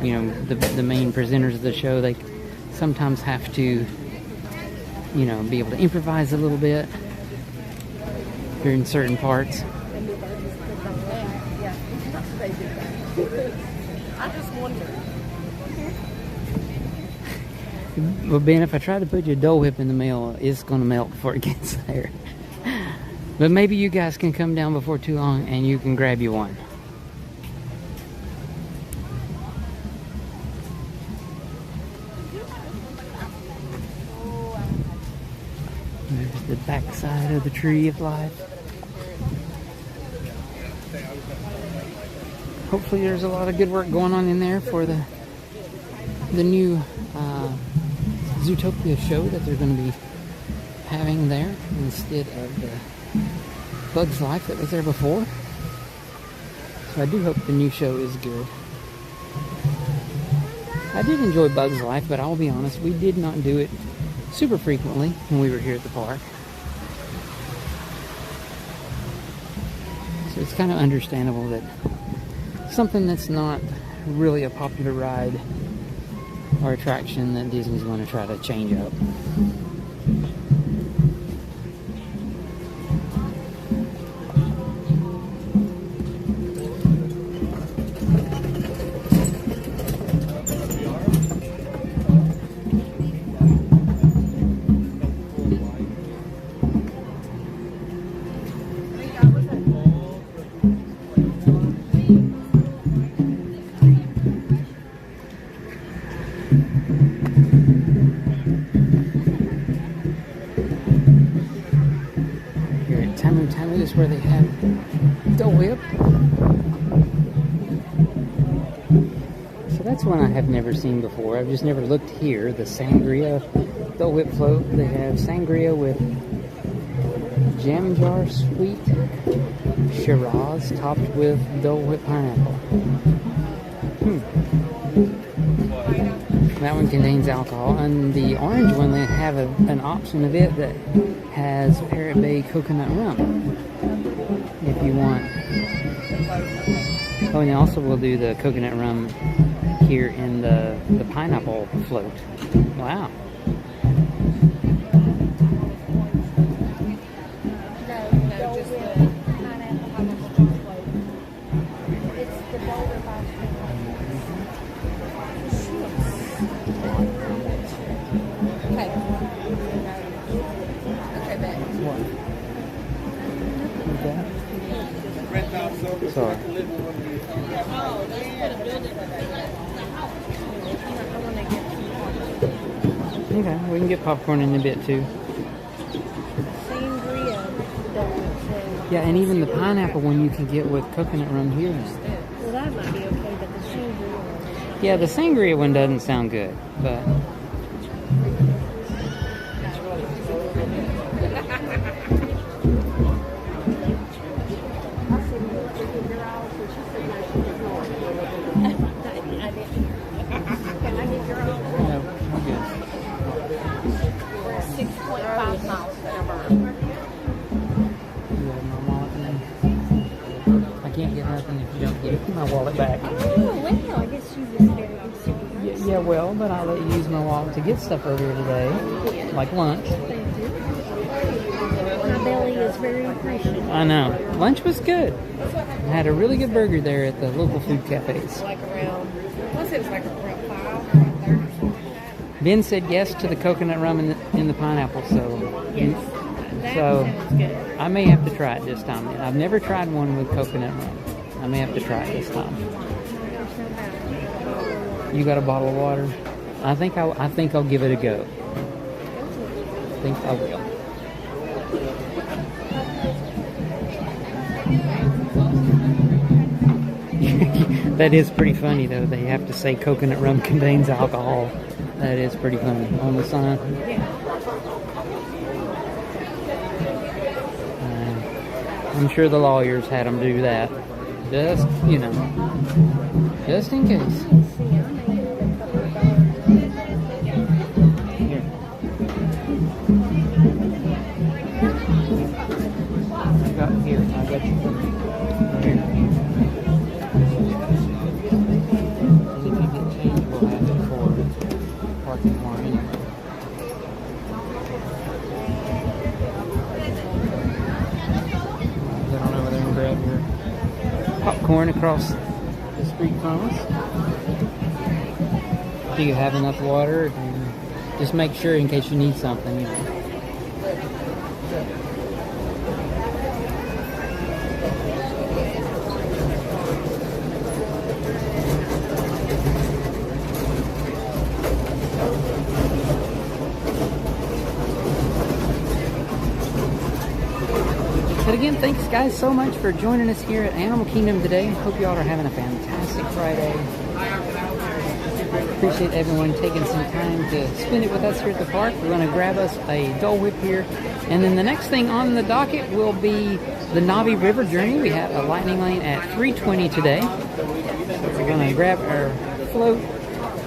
you know, the main presenters of the show, they sometimes have to, you know, be able to improvise a little bit during certain parts. I just wonder. Well, Ben, if I try to put you a Dole Whip in the mail, it's going to melt before it gets there. But maybe you guys can come down before too long and you can grab you one. There's the backside of the Tree of Life. Hopefully there's a lot of good work going on in there for the new Zootopia show that they're going to be having there instead of the Bugs Life that was there before. So I do hope the new show is good. I did enjoy Bugs Life, but I'll be honest, we did not do it super frequently when we were here at the park. So it's kind of understandable that something that's not really a popular ride or attraction that Disney's going to try to change up. Where they have Dole Whip. So that's one I have never seen before. I've just never looked here. The Sangria Dole Whip float. They have Sangria with Jam Jar Sweet Shiraz topped with Dole Whip pineapple. That one contains alcohol. And the orange one, they have an option of it that has Parrot Bay coconut rum. If you want. Oh, and they also will do the coconut rum here in the pineapple float. Wow. Sorry. Okay, we can get popcorn in a bit too. Yeah, and even the pineapple one you can get with coconut rum here. Well, that might Yeah, the sangria one doesn't sound good, but I can't get nothing if you don't give my wallet back. Oh, well, I guess you just very good supervisor. Yeah, well, but I'll let you use my wallet to get stuff earlier today, like lunch. Thank you. My belly is very appreciative. I know. Lunch was good. I had a really good burger there at the local food cafes. Like around, what's it, like around 5 or 30. Ben said yes to the coconut rum in the pineapple, so Yes, that so sounds good. I may have to try it this time. I've never tried one with coconut rum. I may have to try it this time. You got a bottle of water? I think I'll give it a go. I think I will. That is pretty funny though. They have to say coconut rum contains alcohol. That is pretty funny on the sign. I'm sure the lawyers had them do that. Just, you know, just in case. Here, I got you some. Here. And if you get change, we'll have it for parking lot anyway. Get on over there and grab your popcorn across the street from us. Do you have enough water? And just make sure in case you need something. You know. But again, thanks guys so much for joining us here at Animal Kingdom today. Hope y'all are having a fantastic Friday. Appreciate everyone taking some time to spend it with us here at the park. We're going to grab us a Dole Whip here. And then the next thing on the docket will be the Navi River journey. We have a lightning lane at 3:20 today. So we're going to grab our float,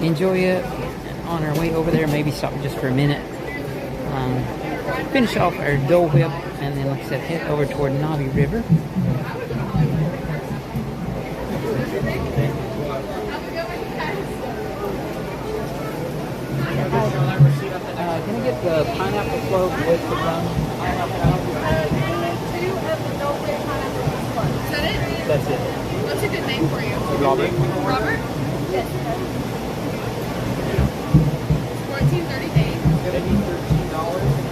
enjoy it on our way over there, maybe stop just for a minute. Finish off our Dole Whip, and then, like I said, head over toward Navi River. Can I get the pineapple float with the rum? Two of the Dole Whip pineapple float. Is that it? That's it. What's a good name for you? Robert. Robert? Yes. 14, 30 days. It's going to be $13.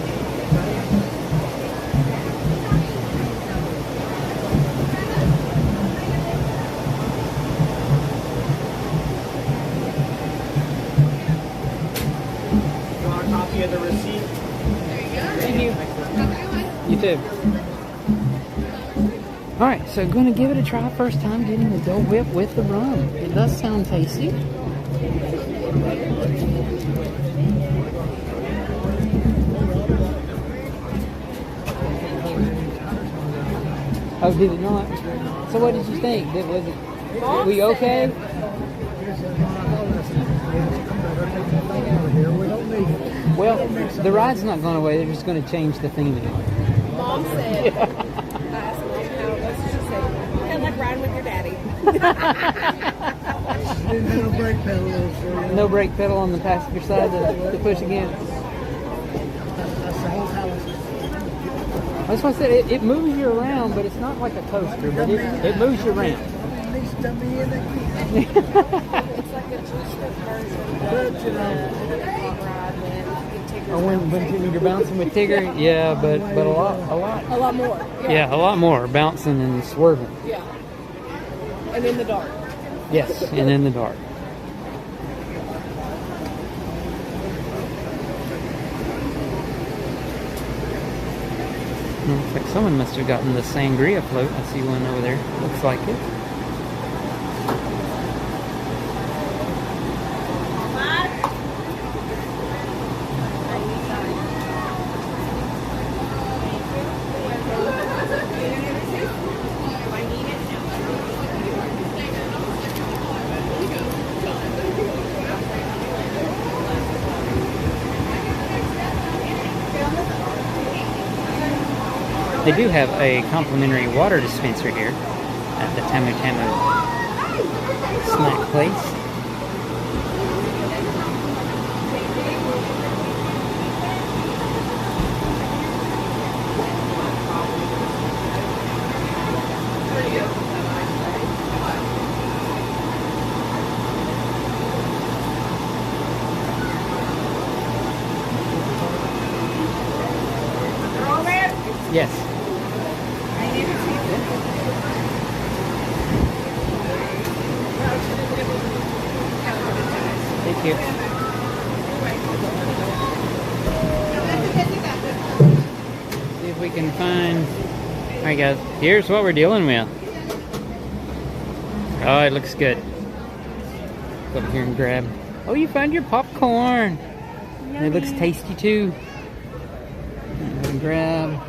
Copy of the receipt. There you go. Thank you. Have a good one. You too. Alright, so going to give it a try. First time getting the Dole Whip with the rum. It does sound tasty. Oh, did it not? So what did you think? Was it we okay? Well, the ride's not going away. They're just going to change the theming. Mom said, I asked Mom how it was. She said, kind of like riding with your daddy. No brake pedal. No brake pedal on the passenger side to push against. That's the whole house. That's why I said it moves you around, but it's not like a coaster, but it moves you around. It's like a two-step version of the ride when you're bouncing with Tigger, yeah, but a lot more. Yeah, a lot more bouncing and swerving. Yeah. And in the dark. Yes, and in the dark. Looks like someone must have gotten the sangria float. I see one over there. Looks like it. They do have a complimentary water dispenser here at the Tamu Tamu snack place. Yes. Thank you. See if we can find. Alright guys, here's what we're dealing with. Oh, it looks good. Go over here and grab. Oh, you found your popcorn. And it looks tasty too. And grab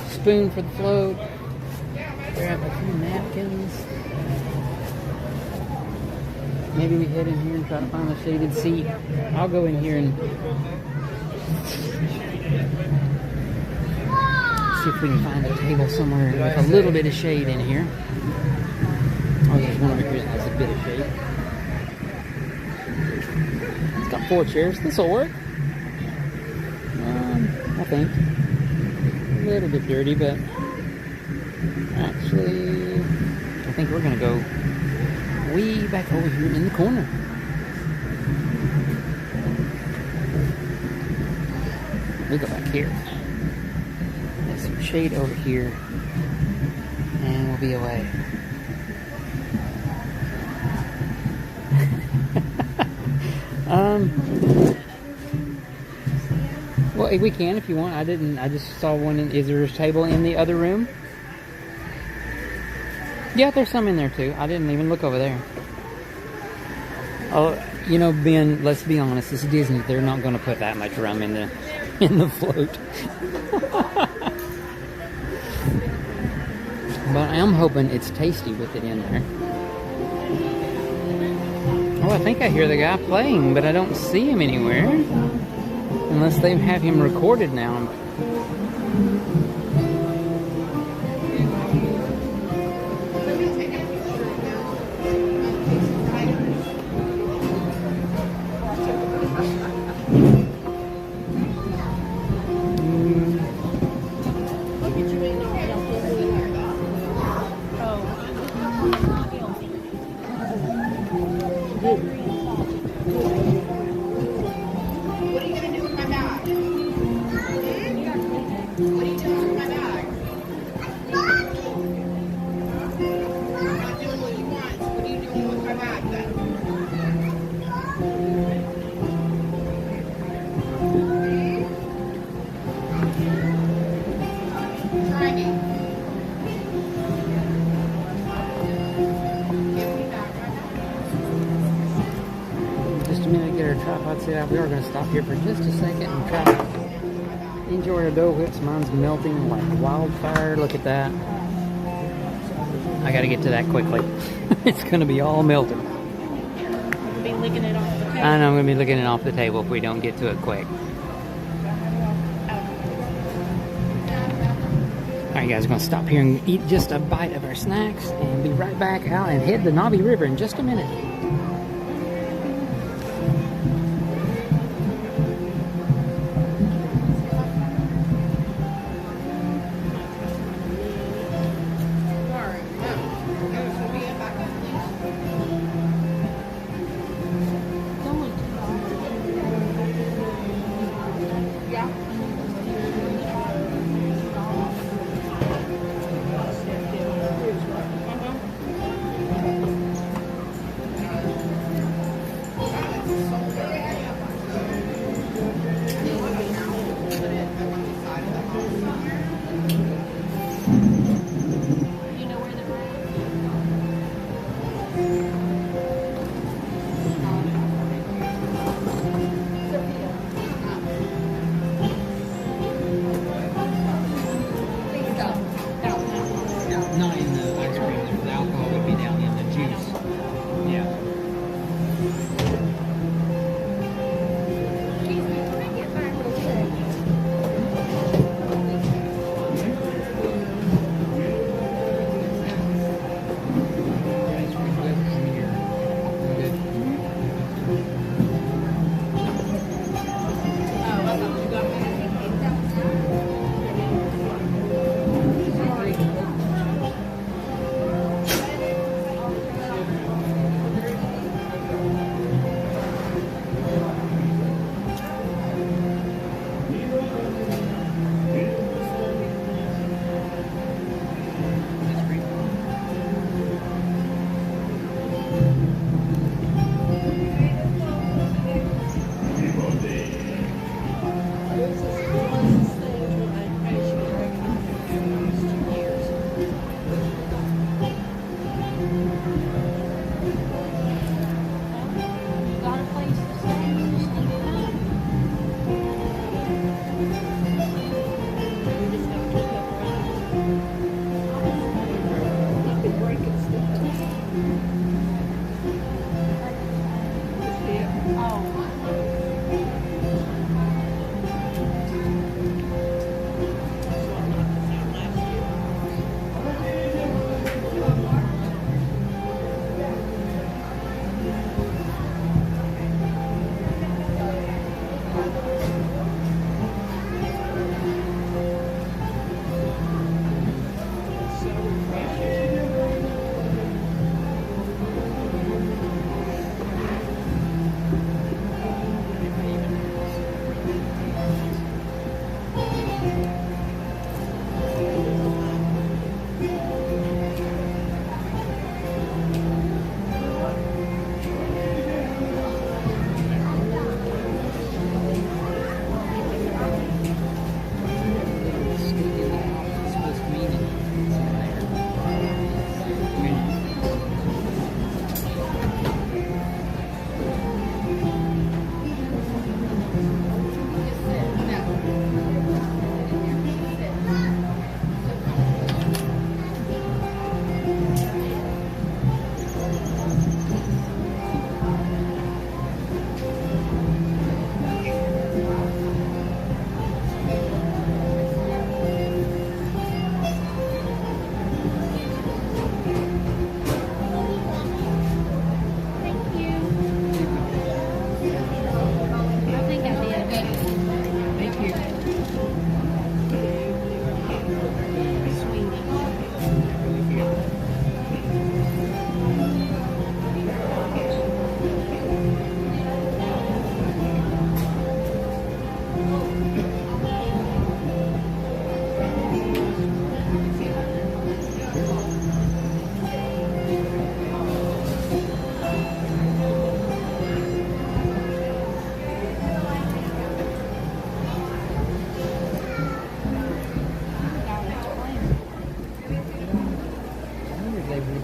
spoon for the float. Grab a few napkins. Maybe we head in here and try to find a shaded seat. I'll go in here and see if we can find a table somewhere with a little bit of shade in here. Oh, there's one over here that has a bit of shade. It's got 4 chairs. This will work. I think. A little bit dirty, but actually, I think we're going to go way back over here in the corner. We go back here. There's some shade over here, and we'll be away. Well, we can if you want. I just saw one. Is there a table in the other room? Yeah, there's some in there too. I didn't even look over there. Oh, you know, Ben, let's be honest. It's Disney. They're not going to put that much rum in the float. But I am hoping it's tasty with it in there. Oh, I think I hear the guy playing, but I don't see him anywhere. Unless they have him recorded now. We are going to stop here for just a second and try to enjoy our Dole Whips. Mine's melting like wildfire. Look at that. I got to get to that quickly. It's going to be all melted. You'll be licking it off the table. I know I'm going to be licking it off the table if we don't get to it quick. Alright guys, we're going to stop here and eat just a bite of our snacks and be right back out and head to Nobby River in just a minute.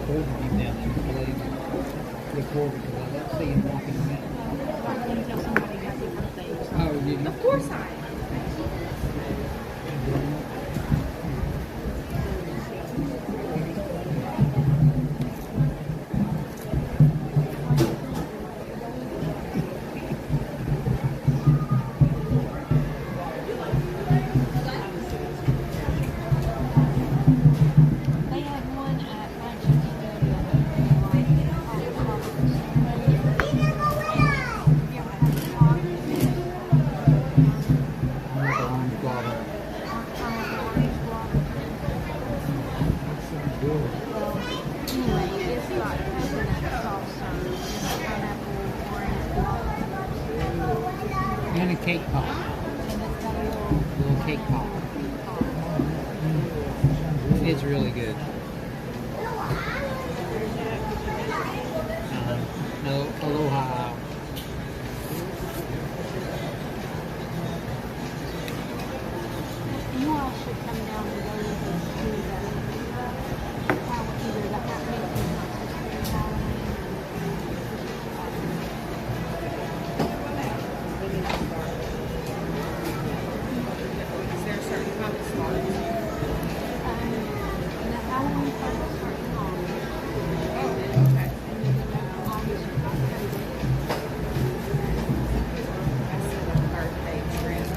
overview down there. I look forward because I love seeing walking around. Oh, you didn't? Of course I am. And a cake pop. Little cake pop. It's really good. No, aloha. You all should come down to those either the happening Is there a certain time it starts? the Halloween party starts in August. Oh, okay. August or October. That's a birthday trip.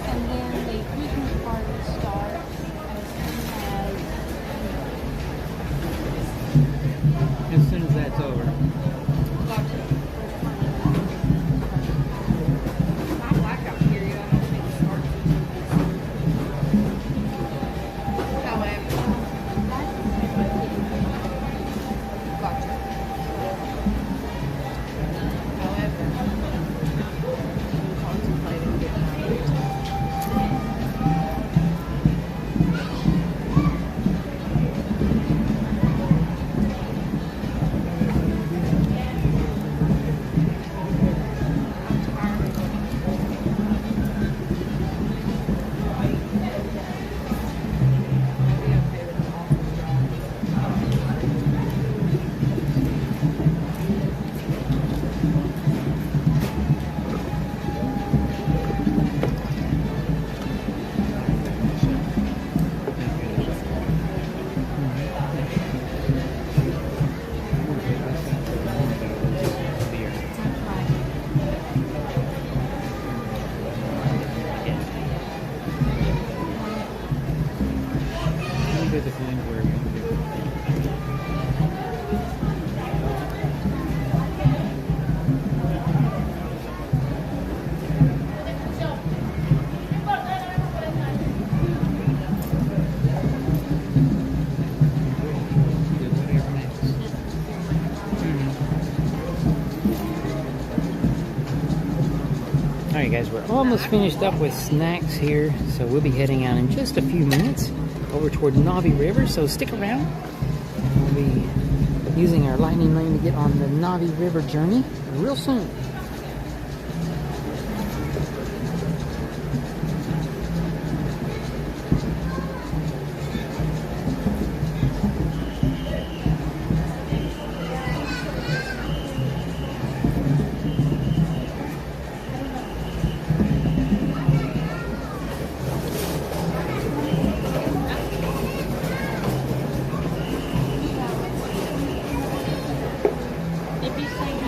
And then the Christmas party starts As soon as that's over. I blackout period. I don't think it starts until however. Gotcha. However, I'm contemplating getting out of it. Alright guys, we're almost finished up with snacks here, so we'll be heading out in just a few minutes over toward Navi River, so stick around. We'll be using our lightning lane to get on the Navi River journey real soon. if you say no.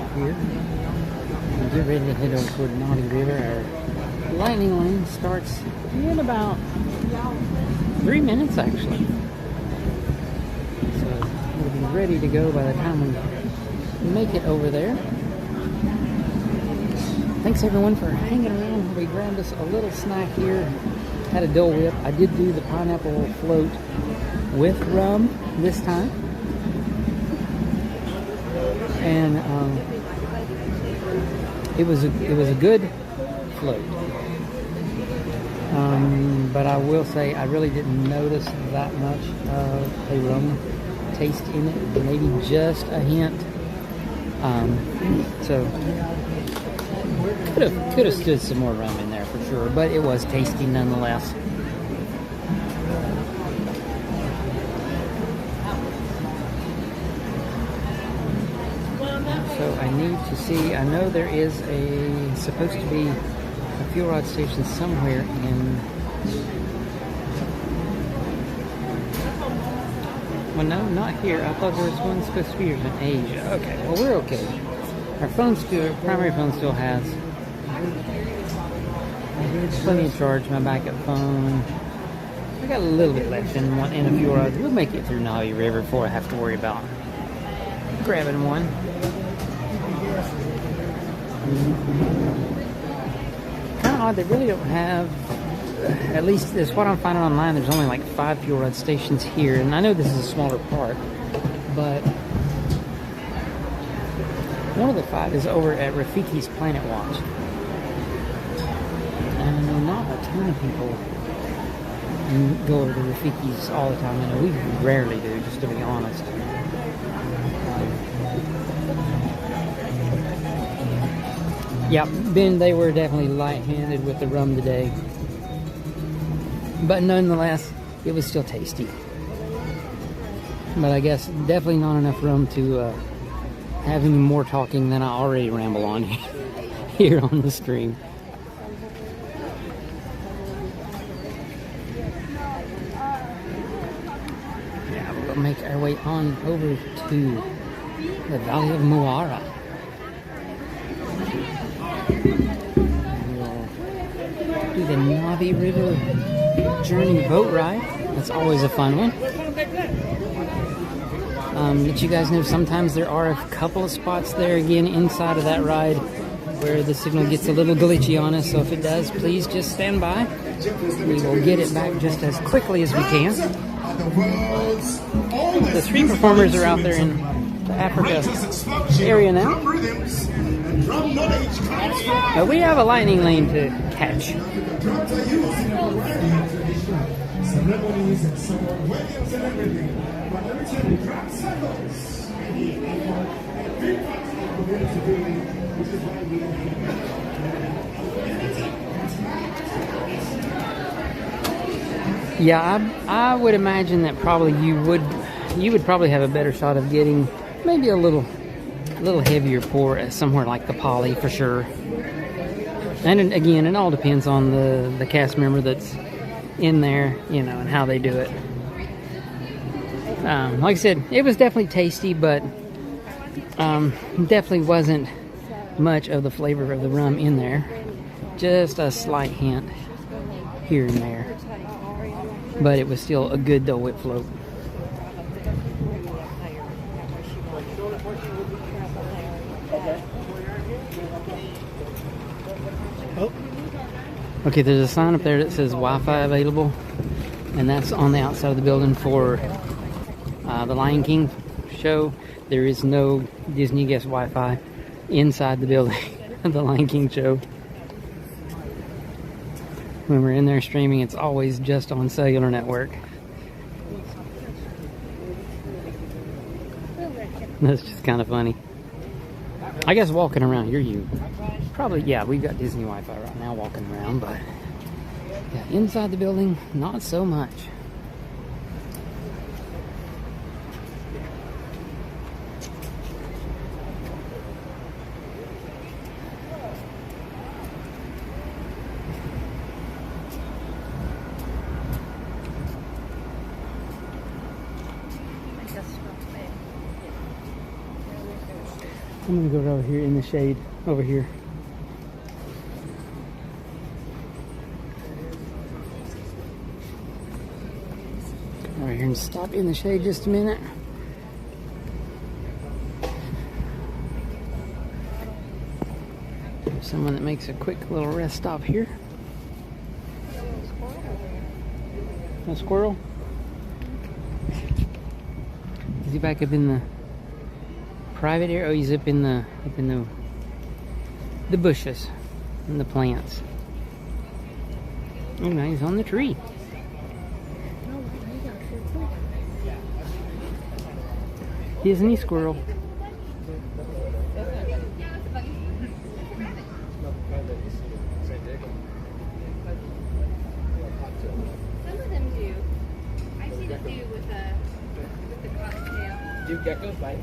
out here and get ready to head over toward Naughty River. Our lightning lane starts in about 3 minutes actually. So we'll be ready to go by the time we make it over there. Thanks everyone for hanging around. We grabbed us a little snack here. Had a Dole Whip. I did do the pineapple float with rum this time. And it was a good float. But I will say I really didn't notice that much of a rum taste in it. Maybe just a hint. So could have stood some more rum in there for sure, but it was tasty nonetheless. So I need to see, I know there is supposed to be a fuel rod station somewhere in, well no, not here. I thought there was one supposed to be here in Asia. Okay, well we're okay. Our primary phone still has plenty of charge. My backup phone, I got a little bit left in a few rods. We'll make it through Naughty River before I have to worry about grabbing one. Kind of odd, they really don't have, at least that's what I'm finding online, there's only like 5 fuel rod stations here, and I know this is a smaller park, but one of the 5 is over at Rafiki's Planet Watch. And I know not a ton of people go over to Rafiki's all the time. I know we rarely do, just to be honest. Yeah, Ben, they were definitely light-handed with the rum today. But nonetheless, it was still tasty. But I guess definitely not enough rum to have any more talking than I already ramble on here on the stream. Yeah, we'll make our way on over to the Valley of Maharaja. We'll do the Naughty River Journey boat ride. That's always a fun one. Let you guys know sometimes there are a couple of spots there again inside of that ride where the signal gets a little glitchy on us, so if it does, please just stand by. We will get it back just as quickly as we can. The 3 performers are out there in the Africa area now. But we have a lightning lane to catch. Yeah, I would imagine that probably you would probably have a better shot of getting maybe a little heavier pour somewhere like the Poly for sure. And again, it all depends on the cast member that's in there, you know, and how they do it. Like I said, it was definitely tasty, but definitely wasn't much of the flavor of the rum in there. Just a slight hint here and there. But it was still a good Dole Whip float. Okay, there's a sign up there that says Wi-Fi available, and that's on the outside of the building for the Lion King show. There is no Disney guest Wi-Fi inside the building of the Lion King show. When we're in there streaming, it's always just on cellular network. That's just kind of funny. I guess walking around here, you probably, yeah, we've got Disney Wi-Fi right now walking around, but yeah, inside the building, not so much. I'm gonna go over here in the shade over here. Come over here and stop in the shade just a minute. There's someone that makes a quick little rest stop here. A squirrel? Is he back up in the private area? Oh, he's up in the bushes and the plants. Oh, now he's on the tree. Isn't he, squirrel? Some of them do. I see them do with the cocktail. Do geckos bite?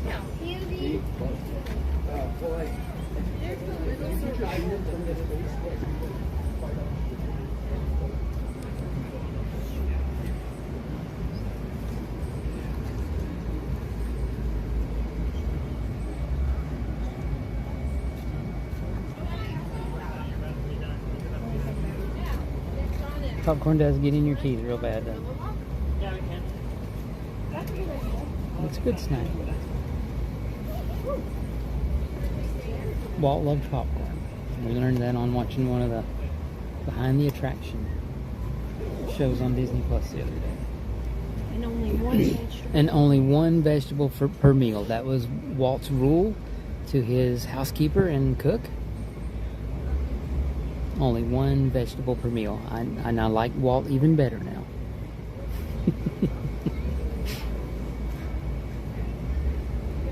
No, candy. Oh boy. Popcorn does get in your teeth real bad, though. It's a good snack. Walt loved popcorn. We learned that on watching one of the Behind the Attraction shows on Disney Plus the other day. And only one vegetable. And only one vegetable per meal. That was Walt's rule to his housekeeper and cook. Only one vegetable per meal. I now like Walt even better now.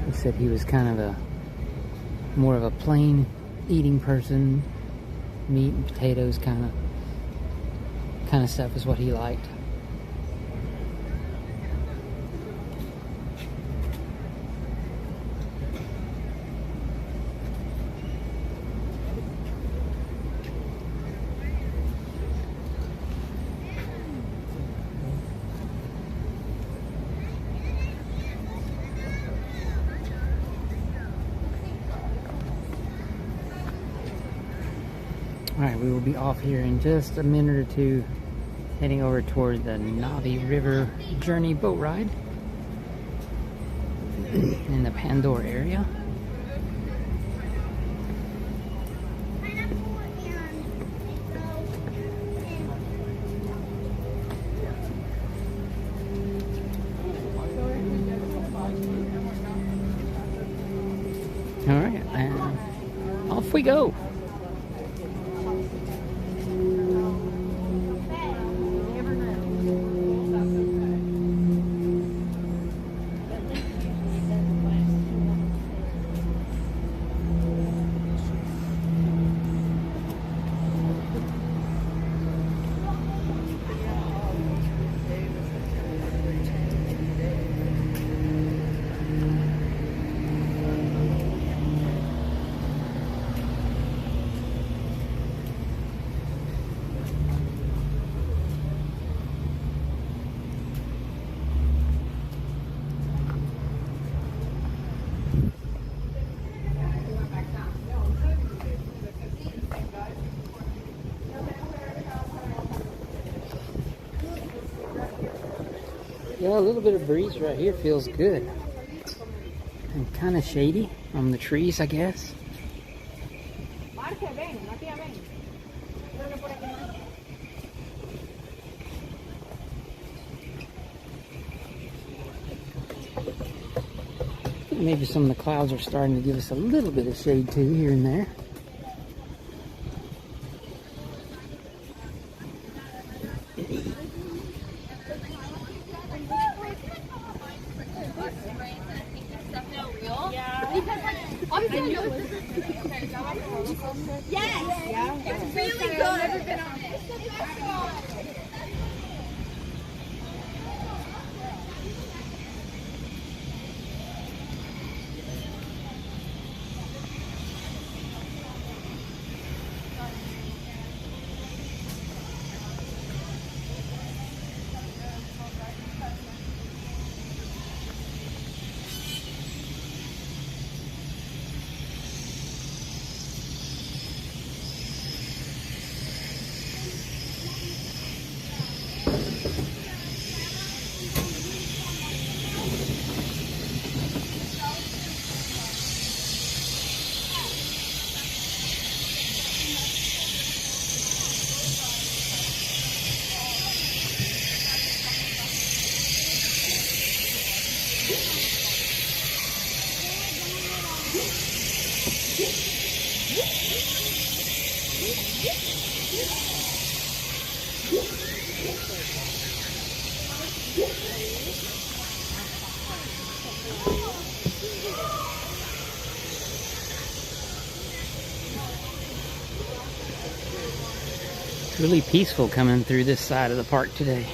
He said he was kind of more of a plain eating person. Meat and potatoes kind of stuff is what he liked. Alright, we will be off here in just a minute or two, heading over toward the Navi River Journey boat ride in the Pandora area. Alright, and off we go. Yeah, a little bit of breeze right here feels good. And kind of shady on the trees, I guess. Maybe some of the clouds are starting to give us a little bit of shade too, here and there. It's really good. Really peaceful coming through this side of the park today.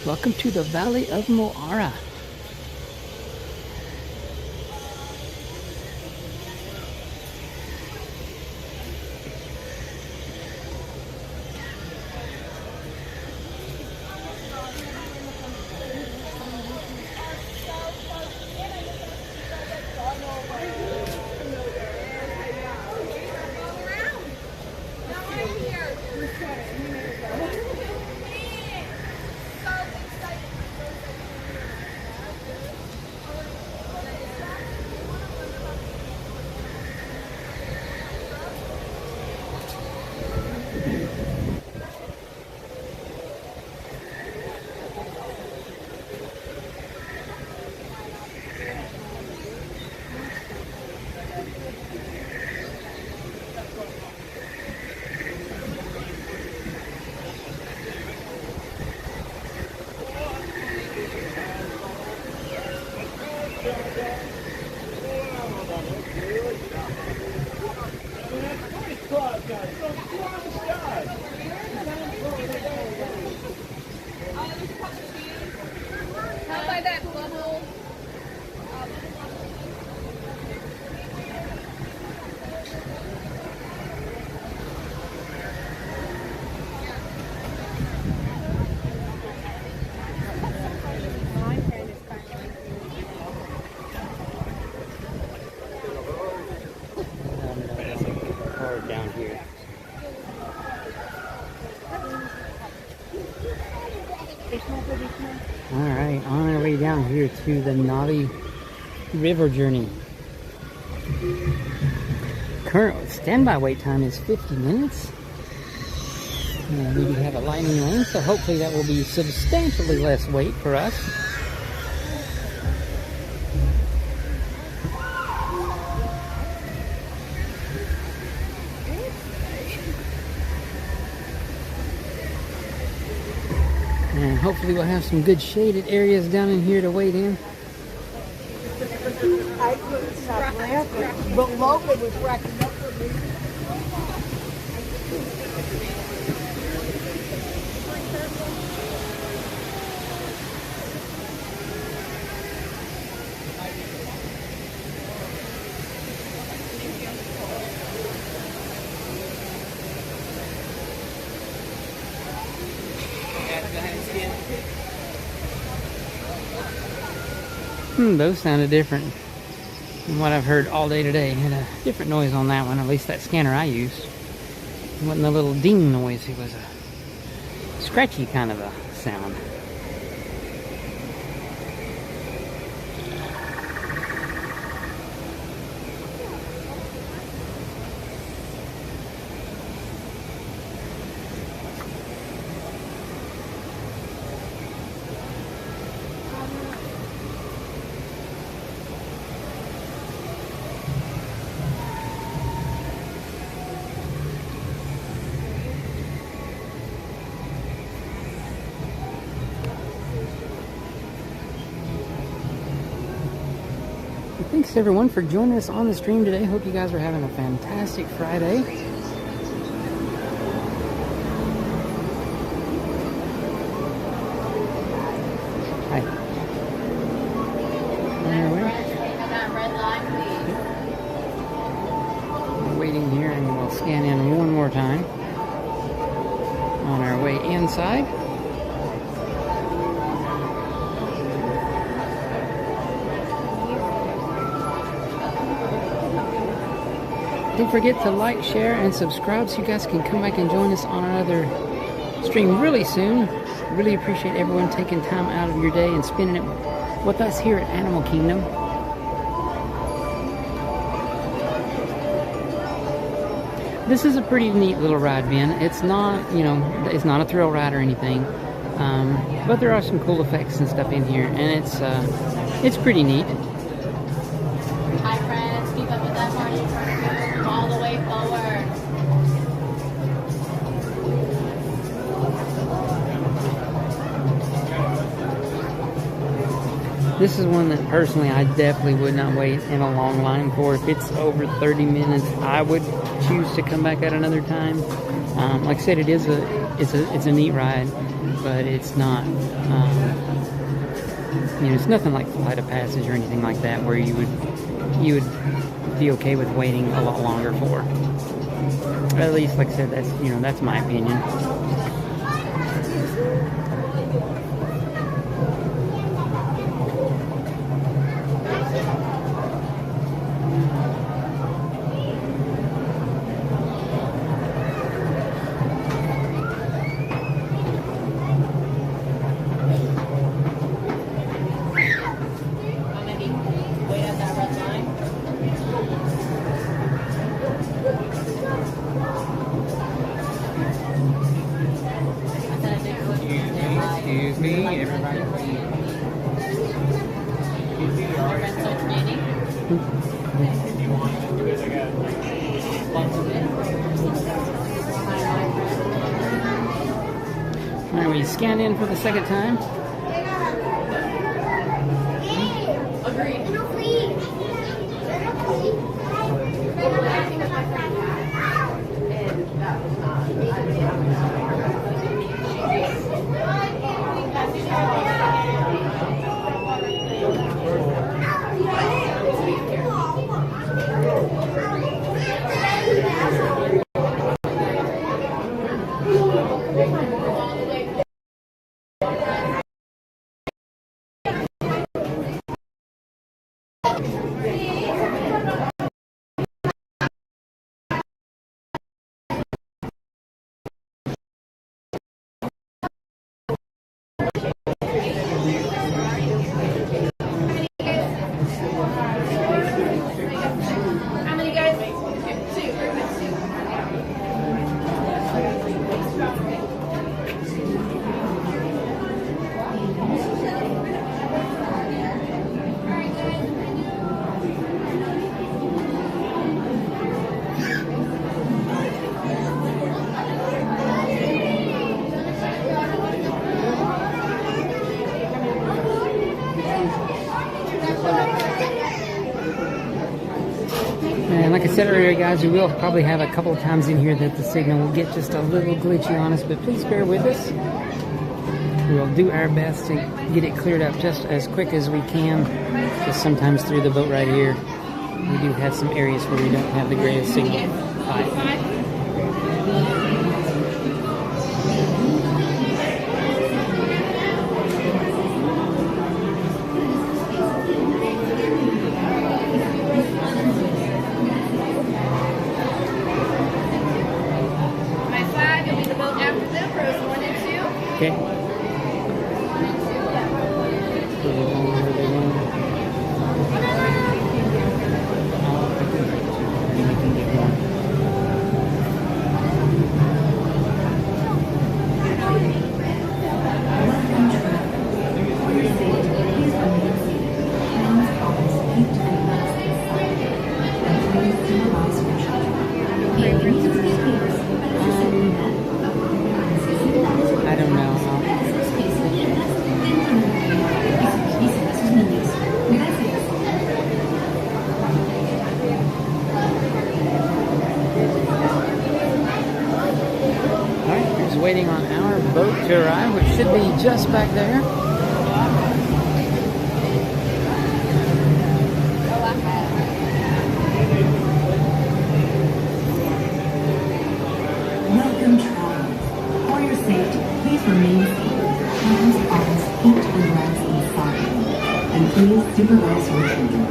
Welcome to the Valley of Maharaja. Down here. Alright, on our way down here to the Navi River journey. Current standby wait time is 50 minutes. And we do have a lightning lane, so hopefully that will be substantially less wait for us. And hopefully we'll have some good shaded areas down in here to wait in. I couldn't stop laughing, but Logan was cracking up for me. Those sounded different from what I've heard all day today. Had a different noise on that one, at least that scanner I used. It wasn't a little ding noise, it was a scratchy kind of a sound. Thanks everyone for joining us on the stream today. Hope you guys are having a fantastic Friday. Hi. On our way. We're waiting here and we'll scan in one more time. On our way inside. Don't forget to like, share, and subscribe so you guys can come back and join us on our other stream really soon. Really appreciate everyone taking time out of your day and spending it with us here at Animal Kingdom. This is a pretty neat little ride, Ben. It's not, you know, it's not a thrill ride or anything, but there are some cool effects and stuff in here, and it's pretty neat. Hi friends, keep up with This is one that personally I definitely would not wait in a long line for. If it's over 30 minutes, I would choose to come back at another time. Like I said, it's a neat ride, but it's not, you know, it's nothing like Flight of Passage or anything like that where you would be okay with waiting a lot longer for. At least, like I said, that's my opinion. Excuse me, everybody. Alright, we scan in for the second time. And like I said earlier, guys, we will probably have a couple of times in here that the signal will get just a little glitchy on us, but please bear with us. We will do our best to get it cleared up just as quick as we can. Just sometimes through the boat right here, we do have some areas where we don't have the greatest signal. Okay. I don't know. Alright, just waiting on our boat to arrive, which should be just back there. Welcome, travelers. For your safety, please remain seated. Hands, arms, feet, and legs inside. And please supervise your children.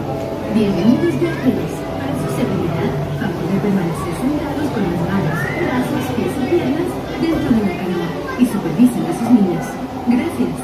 Bienvenidos viajeros. Para su seguridad, favor de permanecer sentados con las manos, brazos, pies y piernas dentro de la canoa y supervisen a sus niños. Gracias.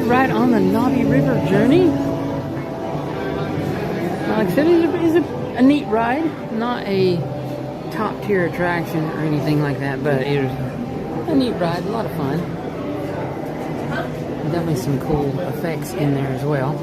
ride on the Navi River journey. Like I said, it's a neat ride. Not a top tier attraction or anything like that, but it was a neat ride, a lot of fun. Definitely some cool effects in there as well.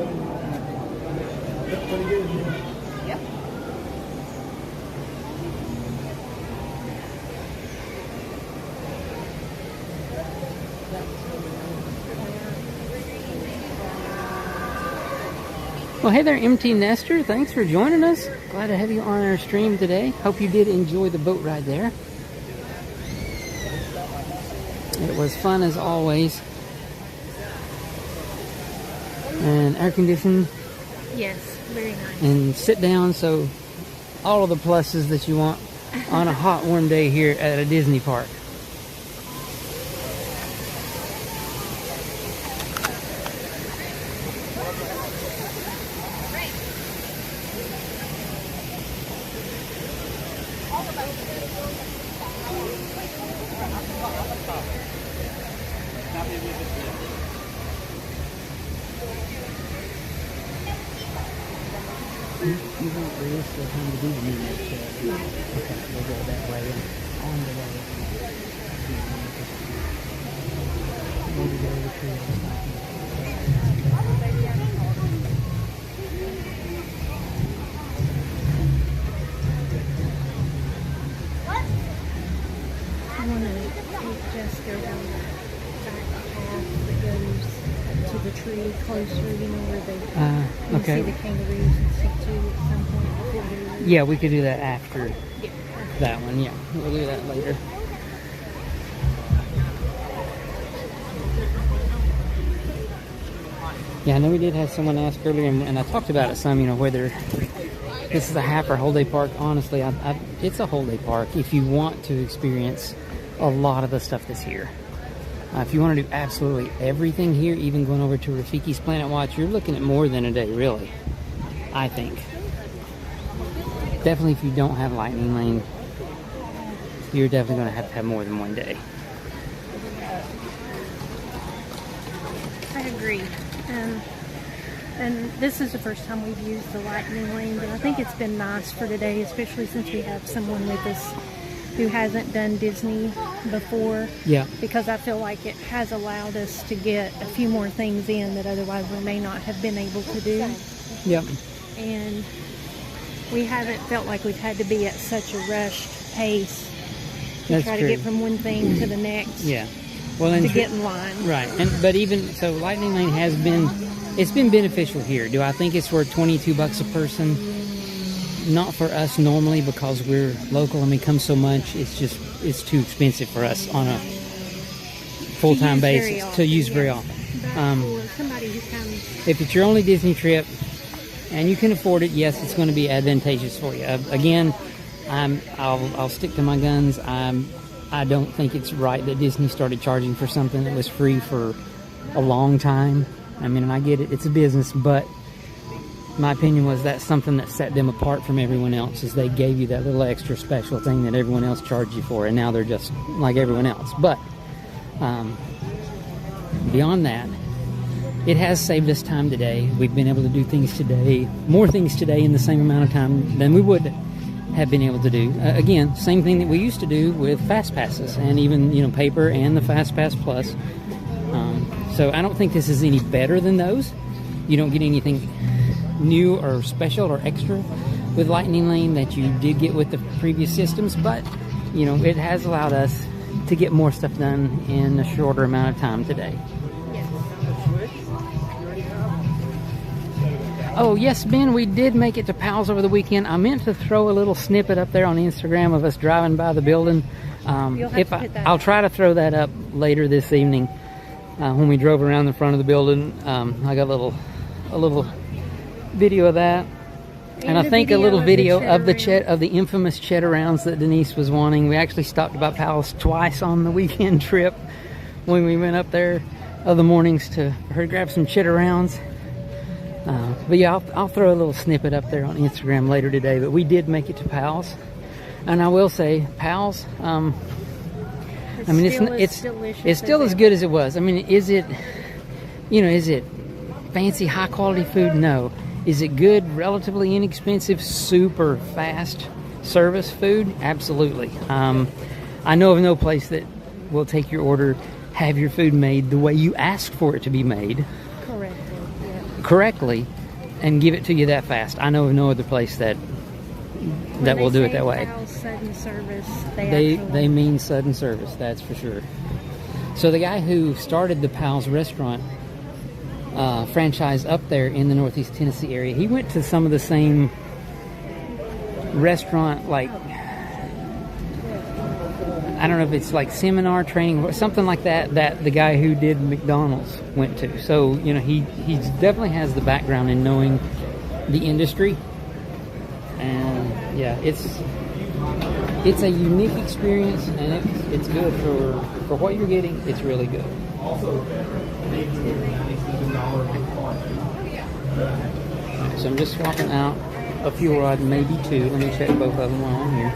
Well, hey there, Empty Nester. Thanks for joining us. Glad to have you on our stream today. Hope you did enjoy the boat ride there. It was fun as always. And air conditioned. Yes, very nice. And sit down, so all of the pluses that you want on a hot, warm day here at a Disney park. You won't be used to having to do the next step. Okay, we'll go that way and on the way. Maybe go over to I want to just go down that back path that goes to the tree closer, you know, where they okay. see the kangaroos and stuff too at some point before we leave. Yeah, we could do that after that one. Yeah, we'll do that later. Yeah, I know we did have someone ask earlier, and I talked about it some, you know, whether this is a half or whole day park. Honestly, it's a whole day park if you want to experience a lot of the stuff that's here. If you want to do absolutely everything here, even going over to Rafiki's Planet Watch, you're looking at more than a day, really, I think. Definitely if you don't have Lightning Lane, you're definitely going to have more than one day. I agree. And this is the first time we've used the Lightning Lane, but I think it's been nice for today, especially since we have someone with us who hasn't done Disney before. Yeah. Because I feel like it has allowed us to get a few more things in that otherwise we may not have been able to do. Yep. And we haven't felt like we've had to be at such a rushed pace to That's try true. to get from one thing to the next. Yeah. Well, to get in line. Right. But even so, Lightning Lane has been, it's been beneficial here. Do I think it's worth $22 a person? Not for us normally, because we're local and we come so much. It's just, it's too expensive for us on a full-time basis to use very often. For somebody who comes, If it's your only Disney trip and you can afford it, yes, it's going to be advantageous for you. Again, I'll stick to my guns. I don't think it's right that Disney started charging for something that was free for a long time. I mean, and I get it, it's a business, but my opinion was that's something that set them apart from everyone else, is they gave you that little extra special thing that everyone else charged you for, and now they're just like everyone else. But beyond that, it has saved us time today. We've been able to do things today, more things today in the same amount of time than we would have been able to do. Again, same thing that we used to do with Fast Passes, and even, you know, paper and the Fast Pass Plus. So I don't think this is any better than those. You don't get anything new or special or extra with Lightning Lane that you did get with the previous systems, but you know, it has allowed us to get more stuff done in a shorter amount of time today. Oh yes, Ben, we did make it to Powell's over the weekend. I meant to throw a little snippet up there on Instagram of us driving by the building. I'll try to throw that up later this evening when we drove around the front of the building. I got a little video of that, and I think a little video of the infamous cheddar rounds that Denise was wanting. We actually stopped by Powell's twice on the weekend trip when we went up there of the mornings for her to grab some cheddar rounds. But yeah, I'll throw a little snippet up there on Instagram later today. But we did make it to Powell's, and I will say Powell's. I mean, it's still as good as it was. I mean, is it you know, is it fancy, high quality food? No. Is it good, relatively inexpensive, super fast service food? Absolutely. I know of no place that will take your order, have your food made the way you asked for it to be made. Correctly, and give it to you that fast. I know of no other place that will do it that way. Sudden service, they mean sudden service, that's for sure. So the guy who started the Pal's restaurant franchise up there in the Northeast Tennessee area, he went to some of the same restaurant, like, I don't know if it's like seminar training or something like that, that the guy who did McDonald's went to. So, you know, he definitely has the background in knowing the industry. And yeah, it's a unique experience, and it's good for what you're getting. It's really good. So I'm just swapping out a fuel rod, maybe two. Let me check both of them while I'm here.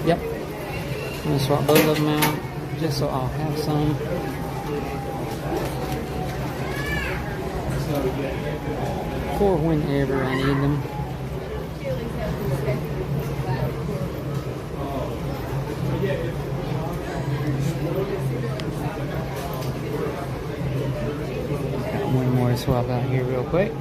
Yep. I'm going to swap both of them out just so I'll have some. For whenever I need them. Got one more to swap out here real quick.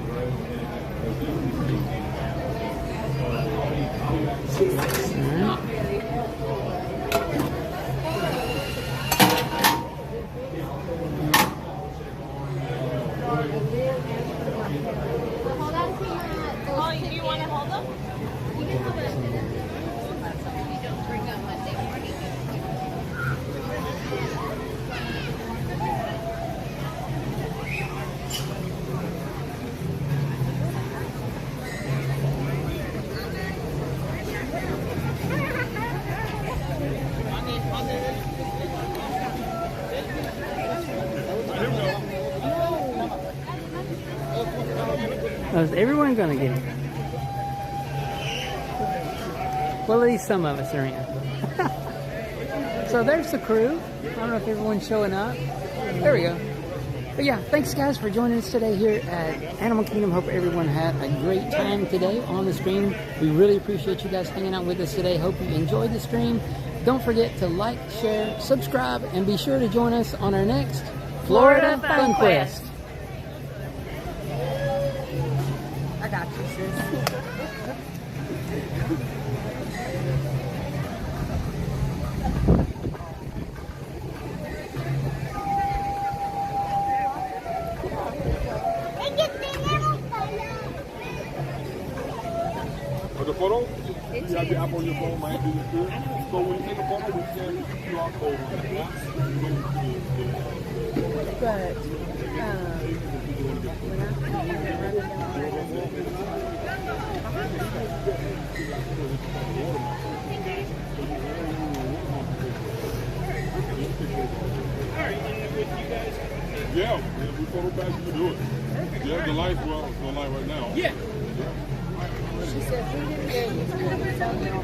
Alright. Do you want to hold them? You can hold it. Is everyone gonna get it? Well, at least some of us are in. So there's the crew. I don't know if everyone's showing up. There we go. But yeah, thanks guys for joining us today here at Animal Kingdom. Hope everyone had a great time today on the stream. We really appreciate you guys hanging out with us today. Hope you enjoyed the stream. Don't forget to like, share, subscribe, and be sure to join us on our next Florida Fun Quest. I got you, sis. For the photo, you have the app on your phone, might be good. So when you take a photo, we scan the QR code on the app. But, yeah, we photo back, you can do it. Yeah, the lights, well, it's on light right now. yeah. She said, who did it?